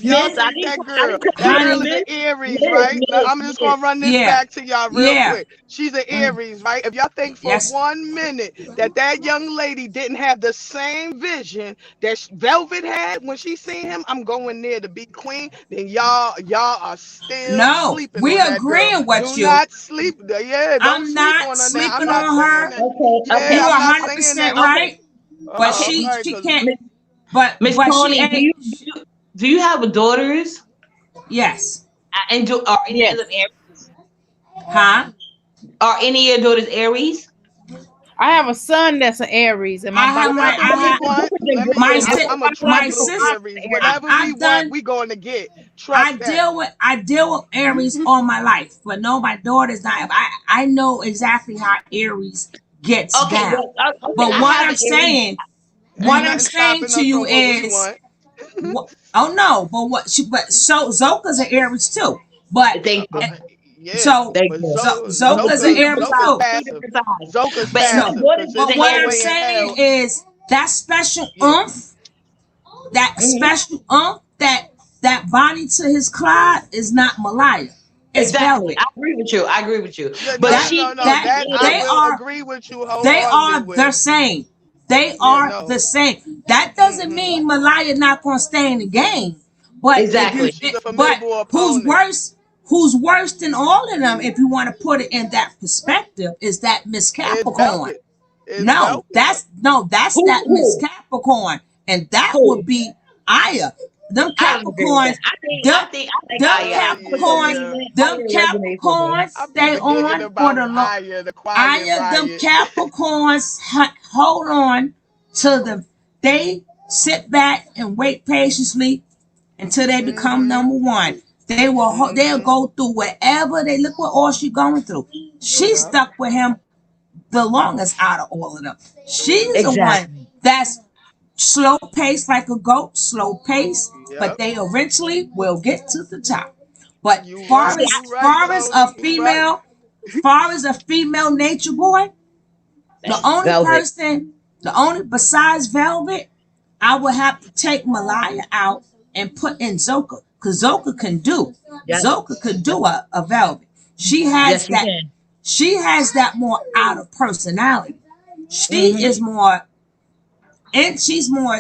that Miss, girl is Honey, an Miss, Aries, Miss, right? Now, Miss, I'm just Miss. gonna run this yeah, back to y'all real yeah, quick. She's an mm, Aries, right? If y'all think for yes. 1 minute that that young lady didn't have the same vision that Velvet had when she seen him, I'm going there to be queen. Then y'all are still No, sleeping we on that girl. agreeing with Do you. not sleep. Yeah, don't I'm sleep not on her now. I'm sleeping not on saying her. that. Okay, Yeah, You okay, I'm are not saying 100% that. okay. right, but All she right, she cause can't. Miss, Miss But she Tony, do ain't. you do you have daughters? Yes, And do are any of them Yes. Aries? huh? Are any of your daughters Aries? I have a son that's an Aries, and my I have my. whatever I we have want, let me. my I'm, sis. I'm a My tropical sis. Aries. Whatever we I've want, done. we going to get. I Trust that. deal with Aries all my life, but no, my daughter's not. I know exactly how Aries gets Okay, down. well, okay, But I have an Aries. Ain't what I'm nothing saying stopping to us you from what we is, want. what, oh no, but what she, but so Zoka's an Aries too. But Thank you, Yeah, so thank but you. But Zoka's an two different Aries sides, too. two passive. different sides. Zoka's But my So, passive daughter because is there's but an what no I'm way Aries. in saying hell. is that special Yeah, Hmm. that body to his Clyde is not Malaya. It's Exactly, Velvet. I agree with you. I agree with you. But That she came that That I they in. will are agree with you they wholeheartedly are the with. same. They Yeah, are the no. same. That doesn't Mm-hmm. mean Malaya not gonna stay in the game. But if Yeah, you Exactly. she's a but formidable who's opponent. worse? Who's worse than all of them? If you want to put it in that perspective, is that Miss It's Capricorn? Velvet. It's Velvet. That's Who? that Miss Who? Capricorn, and that Who? would be Aya. Them I don't agree with that. Capricorns, I think. them I think I like them Aya. For some Capricorns, Yeah. reason, them Aya resonates with me. Capricorns I be stay forgetting on for about the long. Aya, the quiet Aya, them riot. Capricorns hold on to the. They sit back and wait patiently until they become Mm-hmm. number one. They'll Mm-hmm. go through whatever they look what all she going through. She Yep. stuck with him the longest out of all of them. She's the one Exactly. that's slow pace like a goat, slow pace, but Yep. they eventually will get to the top. But You far right. as You right, far as a Tony. You right. female nature boy, Velvet. the only besides Velvet, I would have to take Malaya out and put in Zoka. Cause Yep. Zoka could Yep. do a Velvet. She Yes, has you that can. she has that more out of personality. She Hmm. is more and she's more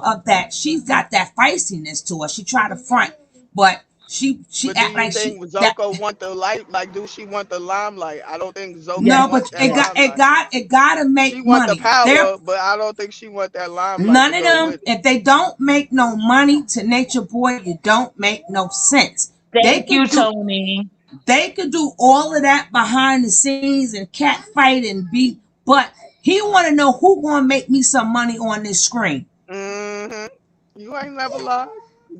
of that. She's got that feistiness to her. She try to front, but she But do act you like think she that Zoko want the light? Like, do she want the limelight? I don't think Zoko Yes. no, want but that Yes. limelight. it gotta She make want the money. There power, but I don't think she want that limelight to none of go them, with it. if they don't make no money to Nature Boy, you don't make no sense. They Thank you, could do Tony. they could do all of that behind the scenes and cat fight and be, but he want to know who gonna make me some money on this screen. Mm-hmm. You ain't never lied.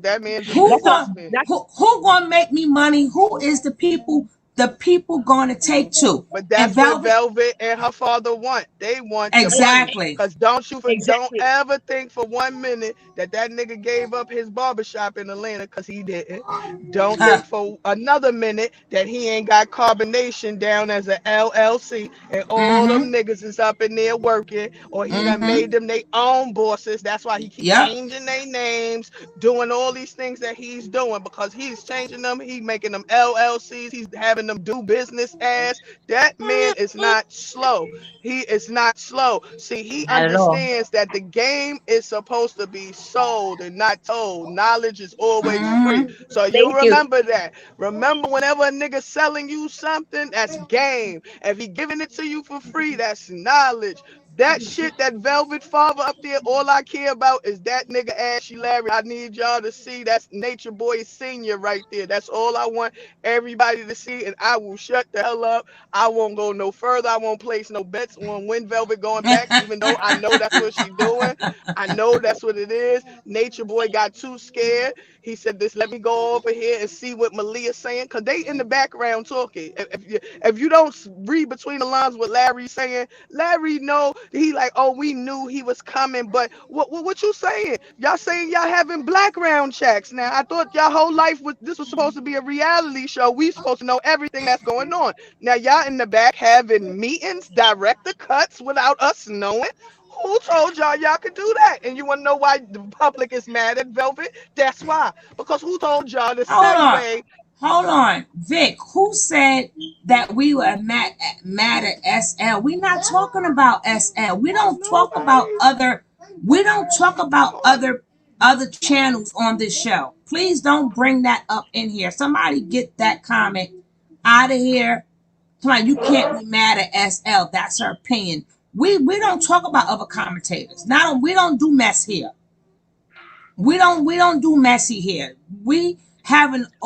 That man's a Who That's all. businessman. That's who gonna make me money? Who is the people gonna take to? But And that's what Velvet, Velvet and her father want. They want the money. exactly. Cause don't exactly. ever think for 1 minute that that nigga gave up his barbershop in Atlanta, cause he didn't. Don't Uh, think for another minute that he ain't got carbonation down as an LLC and all them mm-hmm, niggas is up in there working, or he done mm-hmm. made them their own bosses. That's why he keep Yep. changing their names, doing all these things that he's doing because he's changing them. He making them LLCs. He's having them do business as. That man is not slow. He is not slow. See, he Not at all. understands that the game is supposed to be sold and not told. Knowledge is always free. Mm-hmm. So you Thank you. remember that. Remember, whenever a nigga selling you something, that's game. If he giving it to you for free, that's knowledge. That shit, that Velvet father up there, all I care about is that nigga Ashy Larry. I need y'all to see that's Nature Boy Senior right there. That's all I want everybody to see, and I will shut the hell up. I won't go no further. I won't place no bets on when Velvet going back, even though I know that's what she doing. I know that's what it is. Nature Boy got too scared. He said, "This, let me go over here and see what Malia's saying," cause they in the background talking. If you don't read between the lines what Larry's saying, Larry know he like, oh, we knew he was coming, but what you saying? Y'all saying y'all having background checks now? I thought y'all whole life was this was supposed to be a reality show. We supposed to know everything that's going on. Now y'all in the back having meetings, director cuts without us knowing. Who told y'all could do that? And you want to know why the public is mad at Velvet? That's why. Because who told y'all to Hold on. segue? Hold on. Vic, who said that we were mad at SL? We're not talking about SL. We don't talk about other channels on this show. Please don't bring that up in here. Somebody get that comment out of here. Somebody, you can't be mad at SL. That's her opinion. We don't talk about other commentators. Not we don't do mess here. We don't do messy here. We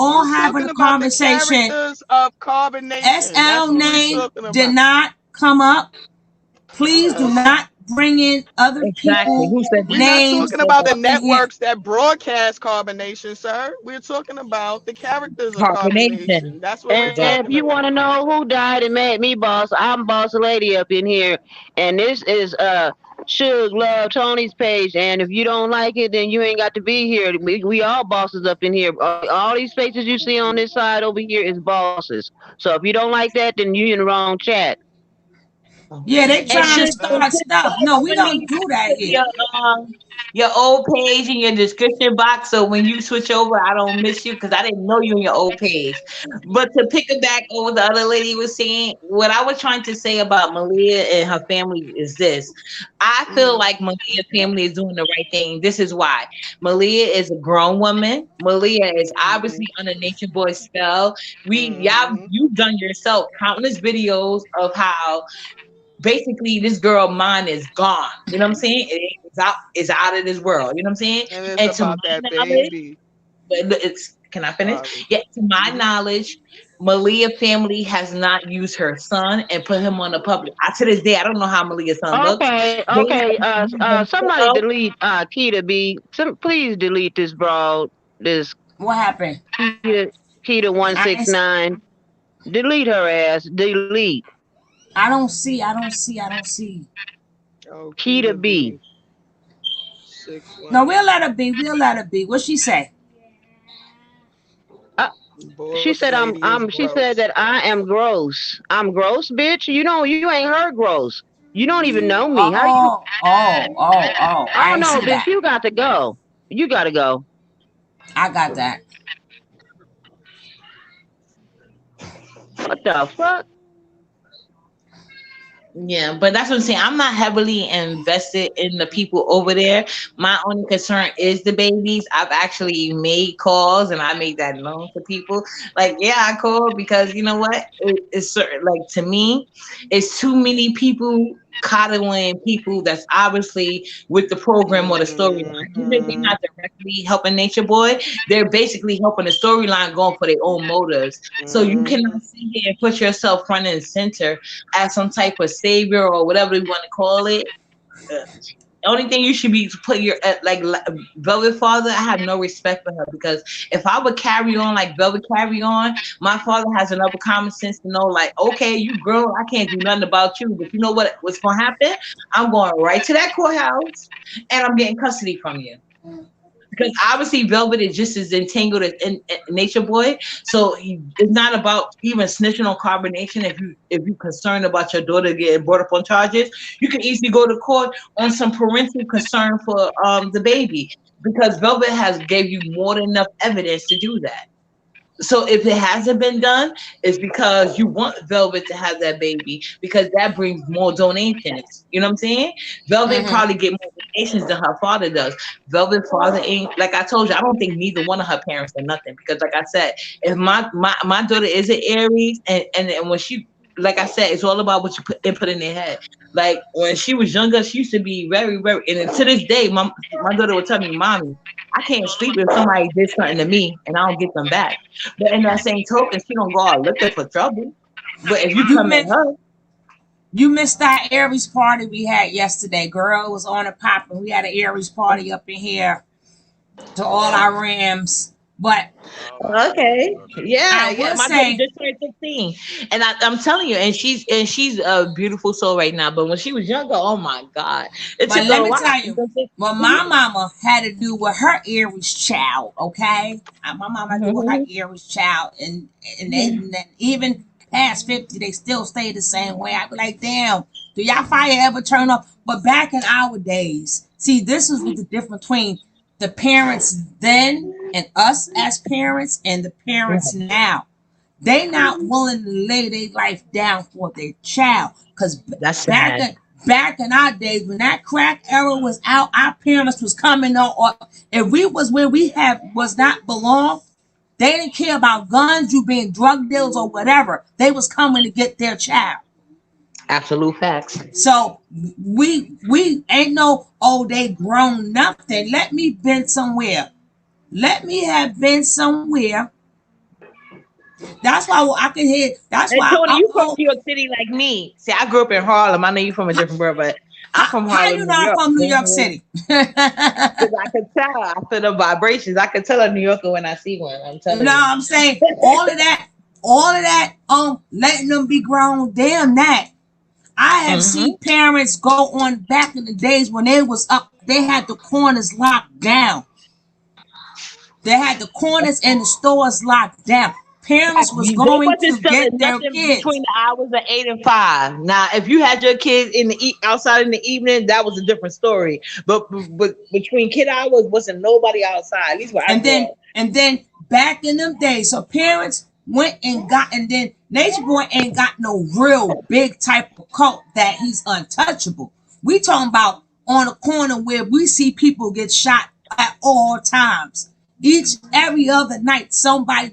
We're having talking a about the conversation. characters of Carbonation. That's SL what we're name talking did about. not come up. Please do Yes. not bring in other Exactly. people Who said We're that? not Who names talking said about that? the up in here. networks that broadcast Carbonation, sir. We're talking about the characters of Carbonation. Carbonation. That's what we're And if talking Exactly. you want about. to know who died and made me boss, I'm boss lady up in here, and this is Suge Love Tony's page. And if you don't like it, then you ain't got to be here. We all bosses up in here. All these faces you see on this side over here is bosses. So if you don't like that, then you in the wrong chat. Yeah, they And trying to should start stuff. No, we don't do that put here. your old page in your description box so when you switch over, I don't miss you because I didn't know you on your old page. But to pick it back on what the other lady was saying, what I was trying to say about Malia and her family is this. I feel Mm-hmm. like Malia's family is doing the right thing. This is why. Malia is a grown woman. Malia is Mm-hmm. obviously under Nature Boy spell. Mm-hmm. You've done yourself countless videos of how basically this girl mind is gone. You know what I'm saying? It's out of this world. You know what I'm saying? And it's And to about my that knowledge, baby. it's can I finish? Sorry. Yeah, to my Mm-hmm. knowledge, Malia family has not used her son and put him on the public. To this day, I don't know how Malia's son looks. Okay, They okay. haven't used Somebody themselves. delete Keita B. Please delete this broad. This What happened? Keita one I six ain't, nine. Delete her ass. Delete I don't see. Oh, Keita Keita B. B. No, we'll 619. let her be. We'll let her be. What she say? Uh, she Boss said lady is she said gross. that I am gross. I'm gross, bitch. You ain't her gross. You don't even know me. How do you? Oh. I Oh ain't no, see bitch. that. You got to go. You got to go. I got that. What the fuck? Yeah, but that's what I'm saying. I'm not heavily invested in the people over there. My only concern is the babies. I've actually made calls and I made that known to people. Like, yeah, I called because you know what? It's certain. Like to me, it's too many people coddling people that's obviously with the program or the storyline. Even if they're Mm-hmm. not directly helping Nature Boy, they're basically helping the storyline going for their own motives. So you Mm-hmm. cannot sit here and put yourself front and center as some type of savior or whatever you want to call it. Uh, the only thing you should be put your Velvet Father. I have no respect for her because if I would carry on like Velvet carry on, my father has enough common sense to know like, okay, you grown, I can't do nothing about you, but you know what's gonna happen? I'm going right to that courthouse and I'm getting custody from you. Because obviously Velvet is just as entangled as in Nature Boy, so it's not about even snitching on carbonation. If you're concerned about your daughter getting brought up on charges, you can easily go to court on some parental concern for the baby because Velvet has gave you more than enough evidence to do that. So if it hasn't been done, it's because you want Velvet to have that baby because that brings more donations. You know what I'm saying? Velvet Mm-hmm. probably get more donations than her father does. Velvet father ain't like I told you. I don't think neither one of her parents are nothing because like I said, if my daughter is an Aries and when she like I said, it's all about what you put in their head. Like when she was younger, she used to be very, very, and to this day, my daughter would tell me, "Mommy, I can't sleep if somebody did something to me and I don't get them back." But in that same token, she don't go out looking for trouble. But if you You come at missed her, you missed that Aries party we had yesterday, girl. It was on a popping. We had an Aries party up in here to all our Rams. But Oh my okay, goodness. yeah, I yeah. will My daughter say, just turned 16, and I'm telling you, and she's a beautiful soul right now. But when she was younger, oh my God, it but took her let a me while. tell you, what my mama had to do with her Aries child, okay? My mama had to do with her Aries child, and even past 50, they still stay the same way. I be like, damn, do y'all fire ever turn off? But back in our days, see, this is what the difference between the parents then and us as parents and the parents now. They not willing to lay their life down for their child. Cause That's back sad. in back in our days when that crack era was out, our parents was coming on. Or if we was where we have was not belong, they didn't care about guns, you being drug dealers or whatever. They was coming to get their child. Absolute facts. So we ain't no they grown nothing. Let me been somewhere. Let me have been somewhere. That's why I can hear. That's And why Tony, I'm you from on. New York City like me. See, I grew up in Harlem. I know you from a different borough, but I'm from How you Harlem, know New I'm York. from New York Because City? I could tell. I feel the vibrations. I could tell a New Yorker when I see one. I'm telling No, you. I'm saying all of that, letting them be grown. Damn that. I have Mm-hmm. seen parents go on back in the days when they was up. They had the corners locked down. They had the corners and the stores locked down. Parents was They going wasn't to selling get their nothing kids. between the hours of 8 and 5. Now, if you had your kids in the outside in the evening, that was a different story. But between kid hours, wasn't nobody outside. At least where I And grew then up. and then back in them days, so parents went and got, and then Nature Boy ain't got no real big type of cult that he's untouchable. We talking about on a corner where we see people get shot at all times. Every other night, somebody,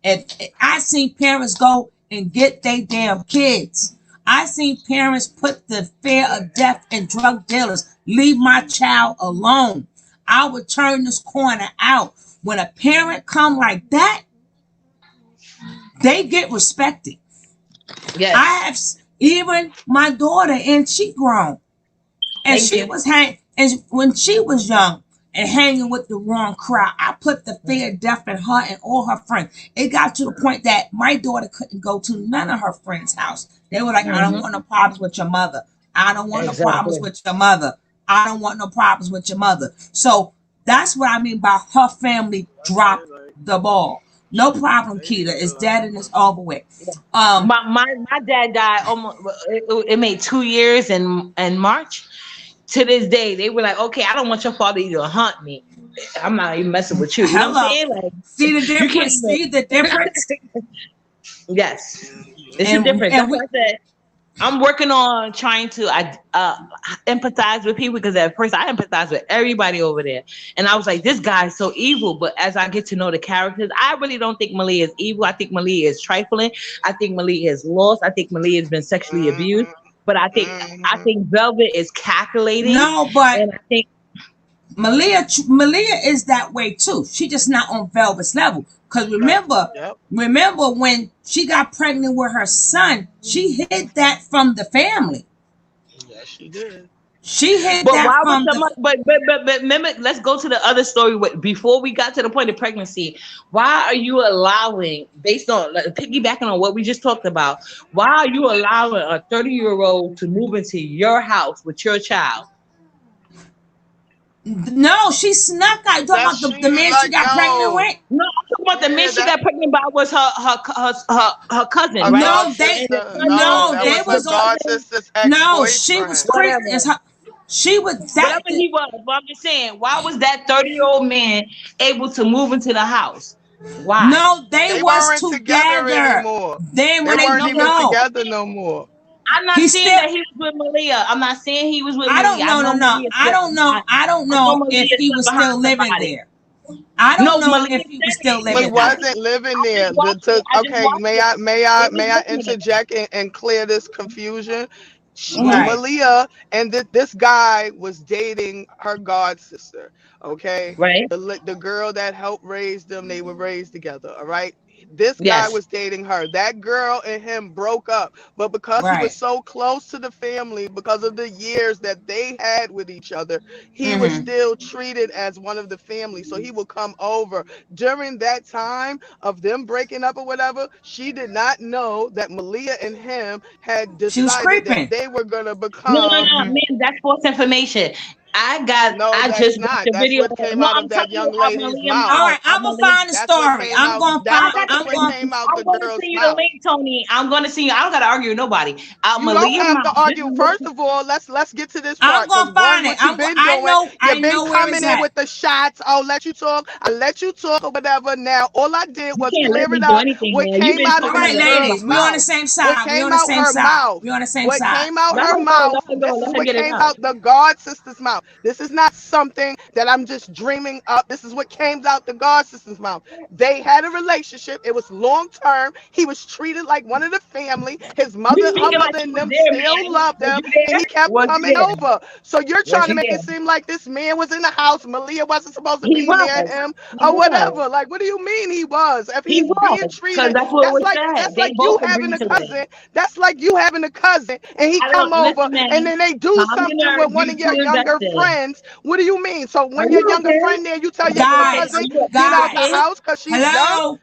and I seen parents go and get their damn kids. I seen parents put the fear of death and drug dealers. Leave my child alone. I would turn this corner out. When a parent come like that, they get respected. I Yes. have even my daughter, and she grown, and Thank she you. was and when she was young and hanging with the wrong crowd. I put the fear of death in her and all her friends. It got to the point that my daughter couldn't go to none of her friends' house. They were like, I don't Mm-hmm. want no problems with your mother. I don't want no problems Exactly. with your mother. I don't want no problems with your mother. So that's what I mean by her family That's it. dropped Like the ball. No problem, they need Keita. It's to dead and it's over with. Um, My dad died almost. It made 2 years in March. To this day, they were like, okay, I don't want your father to hunt me. I'm not even messing with you. You know what I'm hello. saying? Like See the you can't difference? even. See the difference? Yes, it's a And difference. and That's we why I said I'm working on trying to empathize with people because at first I empathize with everybody over there, and I was like, this guy's so evil. But as I get to know the characters, I really don't think Malia is evil. I think Malia is trifling. I think Malia is lost. I think Malia has been sexually abused. mm-hmm, But I think Velvet is calculating, no, but and I think Malia is that way too. She just not on Velvet's level. Cause right. remember, Yep. remember when she got pregnant with her son, she hid that from the family. Yes, she did. She hid But that why would from the. someone? But remember, let's go to the other story. Before we got to the point of pregnancy, why are you allowing, based on piggybacking on what we just talked about, why are you allowing a 30-year-old to move into your house with your child? No, she snuck out. You talking That about she the man she like got pregnant yo, with? No, I'm talking about the man yeah, she that got pregnant by was her cousin, her right? god No, And the sister. cousin, No, no, that and they was her the was on. god cousin, sister's No, she was ex-boyfriend. crazy. whatever. She was that. Whatever he was, but I'm just saying, why was that 30-year-old man able to move into the house? Why? No, they They was weren't together together. anymore. Then They when they weren't No, even no, together no more. I'm not he saying still. that he was with Malia. I'm not saying he was with I Malia. don't I know, know no. Malia I slept don't know. behind. I don't I know know if Malia he slept was still behind living somebody. there. I don't No, know Malia if he was said still it. He living there. wasn't living I there. just watched it. I just Okay, watched it. They was may I living there. interject and clear this confusion? Mm-hmm. Right, Malia and this guy was dating her god sister. Okay, Right? the girl that helped raise them, they were raised together. All right. This guy Yes. was dating her. That girl and him broke up, but because he was right. so close to the family, because of the years that they had with each other, he was Mm-hmm. still treated as one of the family. So he would come over during that time of them breaking up or whatever. She did not know that Malia and him had She was decided that creeping. they were gonna No, become. no, man, that's false information. No, I that's just watched not. the That's video. what came No, out I'm of that telling you, young lady's Malia All mouth. right, mouth. I'm gonna Malia. find the That's what story. came I'm out. gonna I find. got the That's I'm what link. going. came out I'm the going to girl's send you the mouth. link, Tony. I'm going to send you. I don't got to argue with nobody. You don't Malia have to mouth. This argue. is First what of all, let's get to this I'm part. Because gonna one, find it. what you've been doing, I you've been know where coming it's in at. with the shots. Oh, let you talk. I let you talk or whatever. Now, all I did you was can't let clear me it do up. anything, What man. You've came been out All of talking this right, on your girl's ladies, own. we on the mouth. same What side. We came on the out same her side. mouth. We on the same What side. came out Let her her go. Let mouth. her go. This is Let her what get it came out. out the God sister's mouth. This is not something that I'm just dreaming up. This is what came out the God sister's mouth. They had a relationship. It was long term. He was treated like one of the family. His You mother, her speaking like mother, you and was them there, still man. loved Was him, you and there? he kept Was you coming there? over. So you're Was trying to you make there? it seem like this man was in the house. Malia wasn't supposed to He be near was. him He or was. whatever. Like, what do you mean he was? If He he's being was. Because treated, that's what was said. that's They like you both having agreed a to it. cousin. That's like you having a cousin, and he I come don't over, listen, and man. then they do Calm your something with nerves. one You of your too younger invested. friends. What do you mean? So Are when your you younger okay? friend there, you tell Are your you little okay? Guys, cousin Are get you out the okay? guys, house because she's young. hello.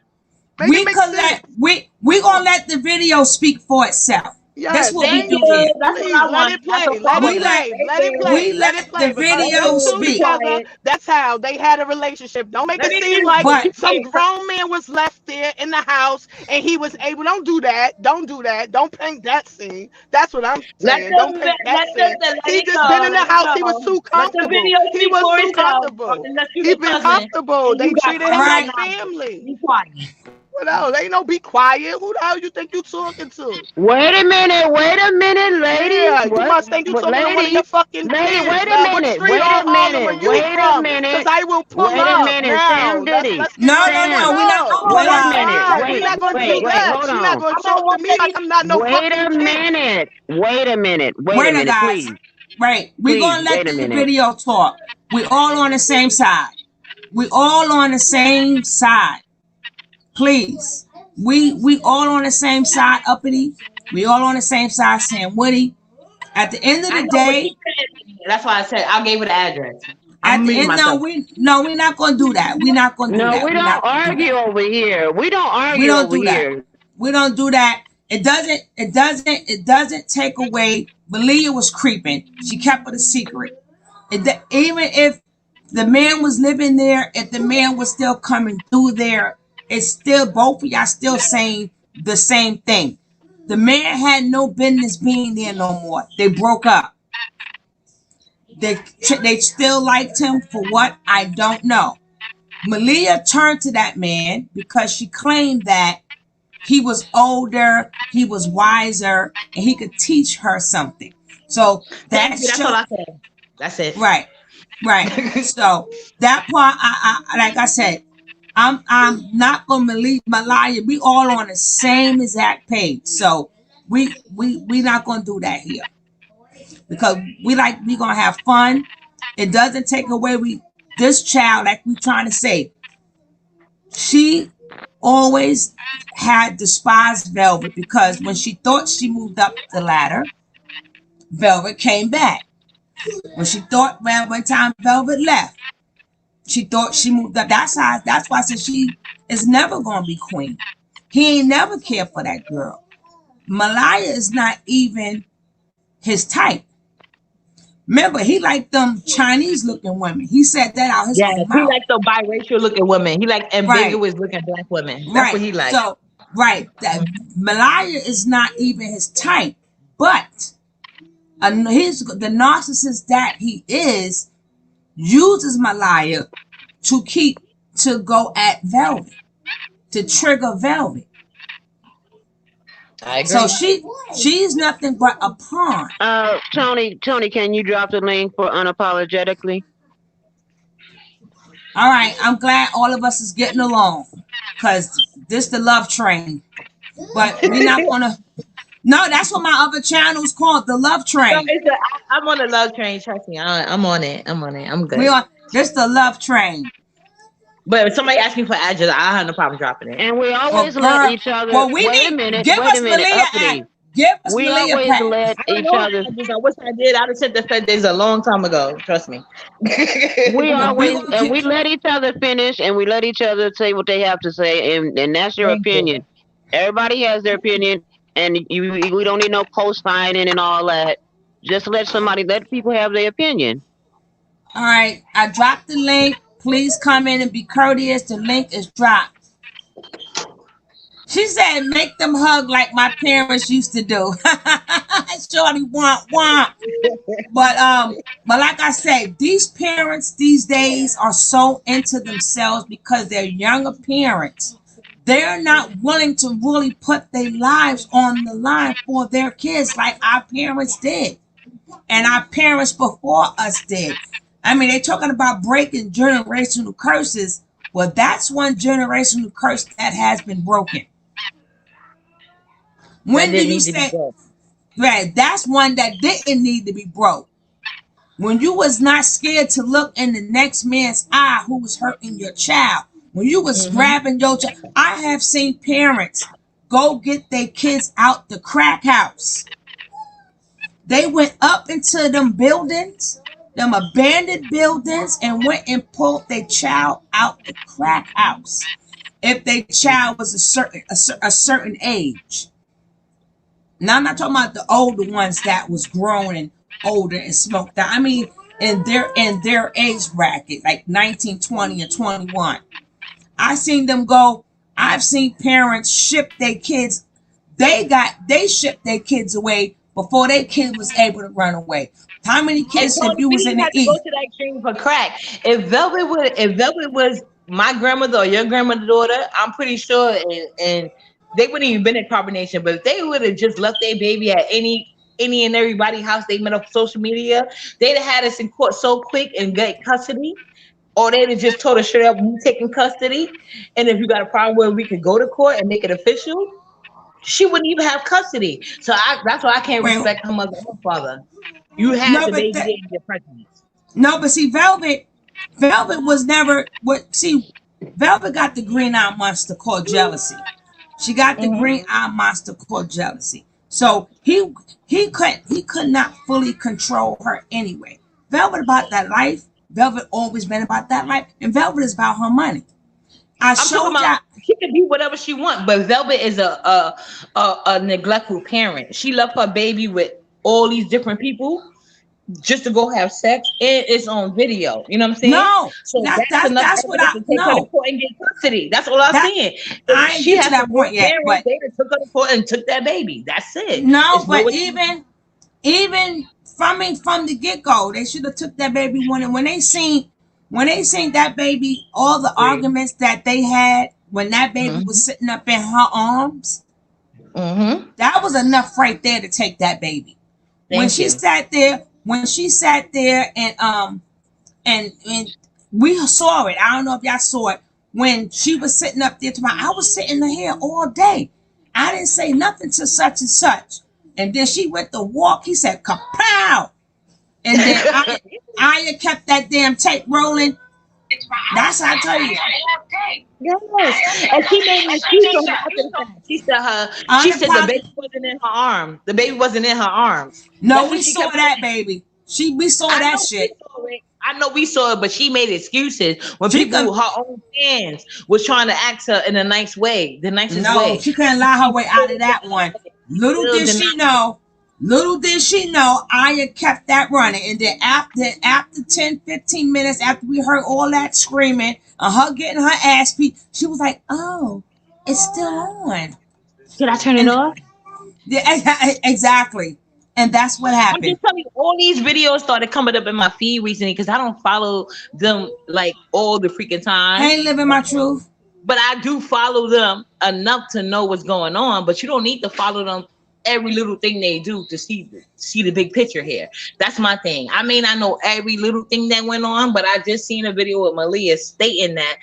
Make it We make could sense. let we gonna let the video speak for itself. That's Yes, what we Thank thank do you. you. here. That's what Please I let want. it That's play. what Let it We follows. let play. Thank Let it you. play. we Let let it the play. Because Thank them video you. two Be speak. together, quiet. that's how they had a relationship. Don't make Let it me seem finish like what But you some said. grown man was left there in the house and he was able. Don't do that. Don't do that. Don't paint that scene. That's what I'm Let saying. Don't them, paint that let them, scene. let He it just been go. in the Let it house. He was go. too Let the comfortable. video He speak was for too itself. comfortable. Unless you He the been cousin comfortable. and They you got treated him personal like right, knowledge. family. Be quiet. What else? Ain't no be quiet. Who the hell you think you talking to? Wait a minute, ladies. Yeah, you What? must think you What, talking to one of your lady? fucking Lady, kids. wait a Now, what minute. street Wait on a Harlem minute. are you Wait a from? Cause minute. I will pull Wait a up minute. now. Sam Let's Diddy. let's get no, ready no, to no. Sam. We're not go. gonna Oh, pull Wait a that's up. minute. No, fine. we're Wait. not That's gonna okay. do Wait. that. Hold You're not on. gonna I'm on talk to one me like thirty. I'm not no Wait fucking a kid. minute. Wait a minute. Wait Wait a a minute, guys. please. Right. We're Please, gonna let wait a the minute. video talk. We all on the same side. We all on the same side. Please. We all on the same side, uppity. We all on the same side, Sam Woody. At the end of I the know, but day, she said that's why I said I gave her the address. at I'm the muting end, myself. we're not gonna do that. We're not gonna do No, that. we We're don't not gonna do argue that. over here. We don't We argue don't over do that. here. We don't do that. It doesn't take away. Malia was creeping. She kept it a secret. Even if the man was living there, if the man was still coming through there, it's still both of y'all still saying the same thing. The man had no business being there no more. They broke up. They still liked him for what I don't know. Malia turned to that man because she claimed that he was older, he was wiser, and he could teach her something. So Thank that you. That's all show I said. That's it. right, right. So that part, I like I said, I'm not gonna believe Malaya. We all on the same exact page. So we not gonna do that here because we gonna have fun. It doesn't take away this child, like we trying to say, she always had despised Velvet because when she thought she moved up the ladder, Velvet came back. When she thought, well, one time Velvet left, she thought she moved up. That's why I said she is never gonna be queen. He ain't never cared for that girl. Malaya is not even his type. Remember, he liked them Chinese looking women. He said that out his Yes, own he mouth. like the biracial looking women. He like Right, ambiguous looking black women. That's what right. he like. So, right, that Malaya is not even his type. But the narcissist that he is uses Malaya to go at Velvet, to trigger Velvet. I So agree. she's nothing but a pawn. Tony, can you drop the link for unapologetically? All right, I'm glad all of us is getting along, cause this the love train. But we're not gonna. No, that's what my other channel is called, the love No, train. I'm on the love train. Trust me, I'm on it. I'm on it. I'm We good. on this the love train. But if somebody asks me for address, I have no problem dropping it. And we Well, always let girl. each other. Well, we Wait a need minute. give Wait a us minute. Malia Uppity. Give us We Malia always pass. let I don't each know other. the address. I wish I did. I'd have sent the FedEx a long time ago. Trust me. We Well, we always gonna and keep. we let each other finish, and we let each other say what they have to say, and that's your Thank you. opinion. Everybody has their opinion, and we don't need no co-signing and all that. Just let people have their opinion. All right, I dropped the link. Please come in and be courteous. The link is dropped. She said, "Make them hug like my parents used to do." Shorty want. But like I said, these parents these days are so into themselves because they're younger parents. They're not willing to really put their lives on the line for their kids like our parents did, and our parents before us did. I mean, they're talking about breaking generational curses. Well, that's one generational curse that has been broken. That When do didn't you need to be say, done. right? That's one that didn't need to be broke. When you was not scared to look in the next man's eye who was hurting your child. When you was Mm-hmm. grabbing your child. I have seen parents go get their kids out the crack house. They went up into them buildings, them abandoned buildings, and went and pulled their child out the crack house. If their child was a certain age. Now I'm not talking about the older ones that was grown and older and smoked out. I mean in their age bracket, like 19, 20, and 21. I seen them go. I've seen parents ship their kids. They shipped their kids away before their kid was able to run away. How many And kids if Tony, you we was in didn't the have to go East? to that extreme for crack. If Velvet was my grandmother or your grandmother's daughter, I'm pretty sure, and they wouldn't even been in carbonation. But if they would have just left their baby at any and everybody's house they met off social media, they'd have had us in court so quick and get custody. Or they'd have just told us straight up, we taking custody. And if you got a problem where we could go to court and make it official, she wouldn't even have custody. So that's why I can't Wait, respect her mother or father. You had no, the but baby there in your presence. no, but see, Velvet was never what. See, Velvet got the green eye monster called jealousy. She got the Mm-hmm. green eye monster called jealousy. So he could not fully control her anyway. Velvet about that life. Velvet always been about that life, and Velvet is about her money. I I'm talking showed about y'all. she can be whatever she wants, but Velvet is a neglectful parent. She left her baby with all these different people just to go have sex, and it's on video. You know what I'm saying? No, So that's that's that's enough that's what evidence I to take her to no. court and get custody. That's all I'm That saying. If I ain't she get to had that some real point yet, parents, but they would took her to court and took that baby. That's it. no, It's no but excuse. even from the get go, they should have took that baby when they seen that baby, all the arguments that they had when that baby Mm-hmm. was sitting up in her arms, Mm-hmm. that was enough right there to take that baby. When Thank she you. sat there, and we saw it. I don't know if y'all saw it when she was sitting up there. I was sitting here all day. I didn't say nothing to such and such. And then she went to walk. He said, "Kapow!" And then I kept that damn tape rolling. That's how I tell you. Yes, and she made an excuse for her after the fact. She said the Unapologetic. baby wasn't in her arms. The baby wasn't in her arms. No, That's what we she saw kept that saying. baby. We saw I that know we shit. saw it. I know we saw it, but she made excuses when She could people, her own fans, was trying to ask her in a nice way, the nicest no, way. she couldn't lie her She way out of still that one. denied it. Little Still did denied she it. know. Little did she know Aya kept that running. And then after 10, 15 minutes after we heard all that screaming and her getting her ass beat, she was like, "Oh, it's still on." Did I turn it And off? yeah, exactly. And that's what I'm happened. just telling you, all these videos started coming up in my feed recently because I don't follow them like all the freaking time. Hey, living my truth. But I do follow them enough to know what's going on. But you don't need to follow them every little thing they do to see the big picture here. That's my thing. I may not know every little thing that went on, but I just seen a video with Malia stating that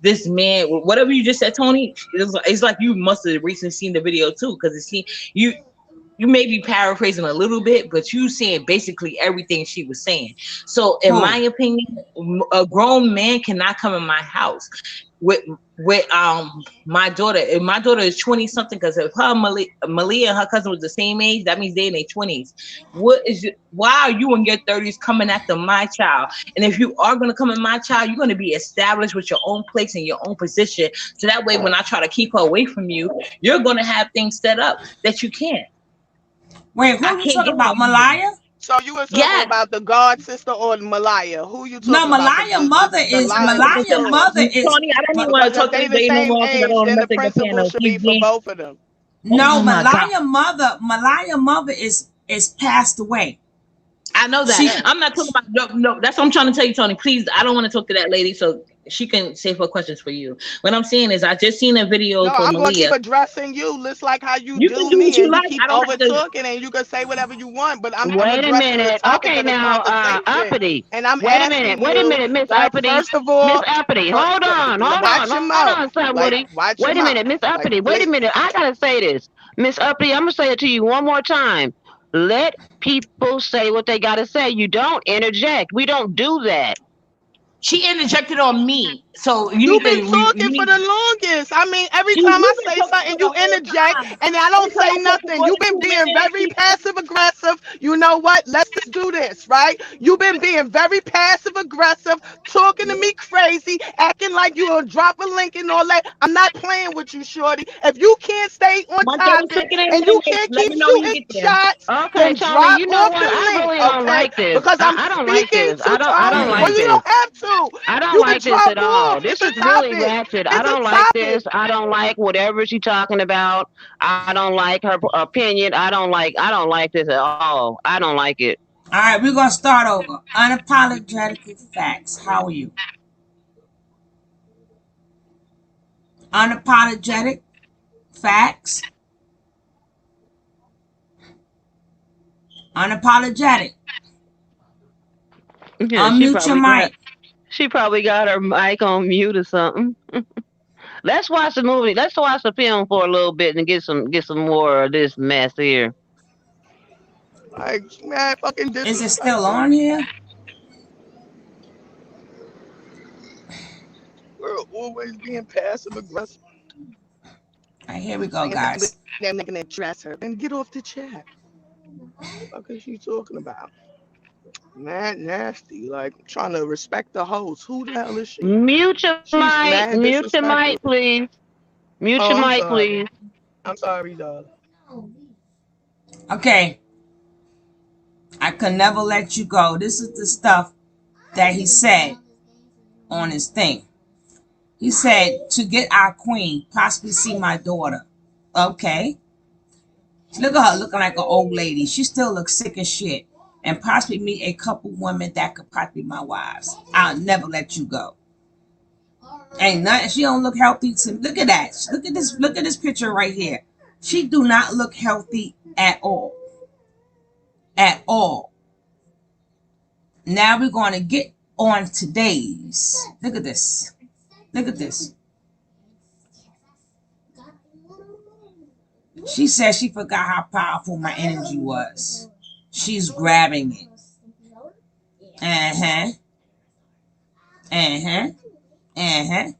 this man, whatever you just said, Tony, it's like you must have recently seen the video too, because you may be paraphrasing a little bit, but you saying basically everything she was saying. So in my opinion, a grown man cannot come in my house with my daughter. If my daughter is 20 something, because if her Malia and her cousin was the same age, that means they in their 20s. Why are you in your 30s coming after my child? And if you are going to come in my child, you're going to be established with your own place and your own position. So that way, when I try to keep her away from you, you're going to have things set up that you can't. Wait, who you talking about, Malaya? So you were talking about the God sister or Malaya? Who you talking no, about? Malaya mother is Malaya mother is. Tony, I don't even want to talk to they you the no same more because I age, don't want to then mess the up your principle panel. should be for both of them. No, Oh my Malaya mother is passed away. I know that. I'm not talking about no. That's what I'm trying to tell you, Tony. Please, I don't want to talk to that lady, so she can save her questions for you. What I'm saying is, I just seen a video No, for I'm gonna keep Malia. addressing you, just like how you You do can do me, what you and you like. keep I don't over have to. talking, and you can say whatever you want. But I'm Wait a addressing the minute. topic Okay, of the now, conversation, Uppity. and I'm Wait a asking minute. Wait a you, minute, Miss like, Uppity. first of Miss all, Uppity, hold on, watch your mouth, son like Woody. watch your Wait a mouth, minute, Miss like Uppity. Wait a please. minute. I gotta say this, Miss Uppity. I'm gonna say it to you one more time. Let people say what they gotta say. You don't interject. We don't do that. She interjected on me, so you You've need been to. talking for the longest. I mean, every You've time I been say talking something, for you the whole interject, time. and I Every don't time say I talk for nothing. more You've than been 2 being minutes, very passive aggressive. You know what? Let's just do this, right? You've been being very passive aggressive, talking to me crazy, acting like you will drop a link and all that. I'm not playing with you, shorty. If you can't stay on my 30 topic second ain't and you minutes. can't Let keep me know when you shooting get there. shots, Okay, then Tony. drop You know off what? the I link, really don't okay? like this. Because I'm I don't like speaking this. to I Tony. don't Well, like you this. don't have to. I don't You can like this drop at all. off. This It's a is really topic. ratchet. I It's a don't like topic. this. I don't like whatever she's talking about. I don't like her opinion. I don't like this at all. I don't like it. All right, we're gonna start over. Unapologetic facts. How are you? Unapologetic facts. Unapologetic. Yeah, Unmute your mic. she probably got her mic on mute or something. Let's watch the movie. Let's watch the film for a little bit and get some more of this mess here. Like, man, fucking Is it still disrespectful. on here? We're always being passive aggressive. All right, here we go, guys. They're not gonna address her and get off the chat. What is she talking about? Mad nasty, like trying to respect the host. Who the hell is she? Mute your She's mic. mad Mute your disrespectful. mic, please. Mute Oh, your I'm mic, sorry. please. I'm sorry, darling. Okay. I could never let you go. This is the stuff that he said on his thing. He said, to get our queen, possibly see my daughter. Okay. Look at her looking like an old lady. She still looks sick as shit. And possibly meet a couple women that could possibly be my wives. I'll never let you go. Ain't nothing. She don't look healthy to me. Look at that. Look at this. Look at this picture right here. She do not look healthy at all. At all. Now we're going to get on today's. Look at this. Look at this. She said she forgot how powerful my energy was. She's grabbing it. Uh-huh. Uh-huh. Uh-huh.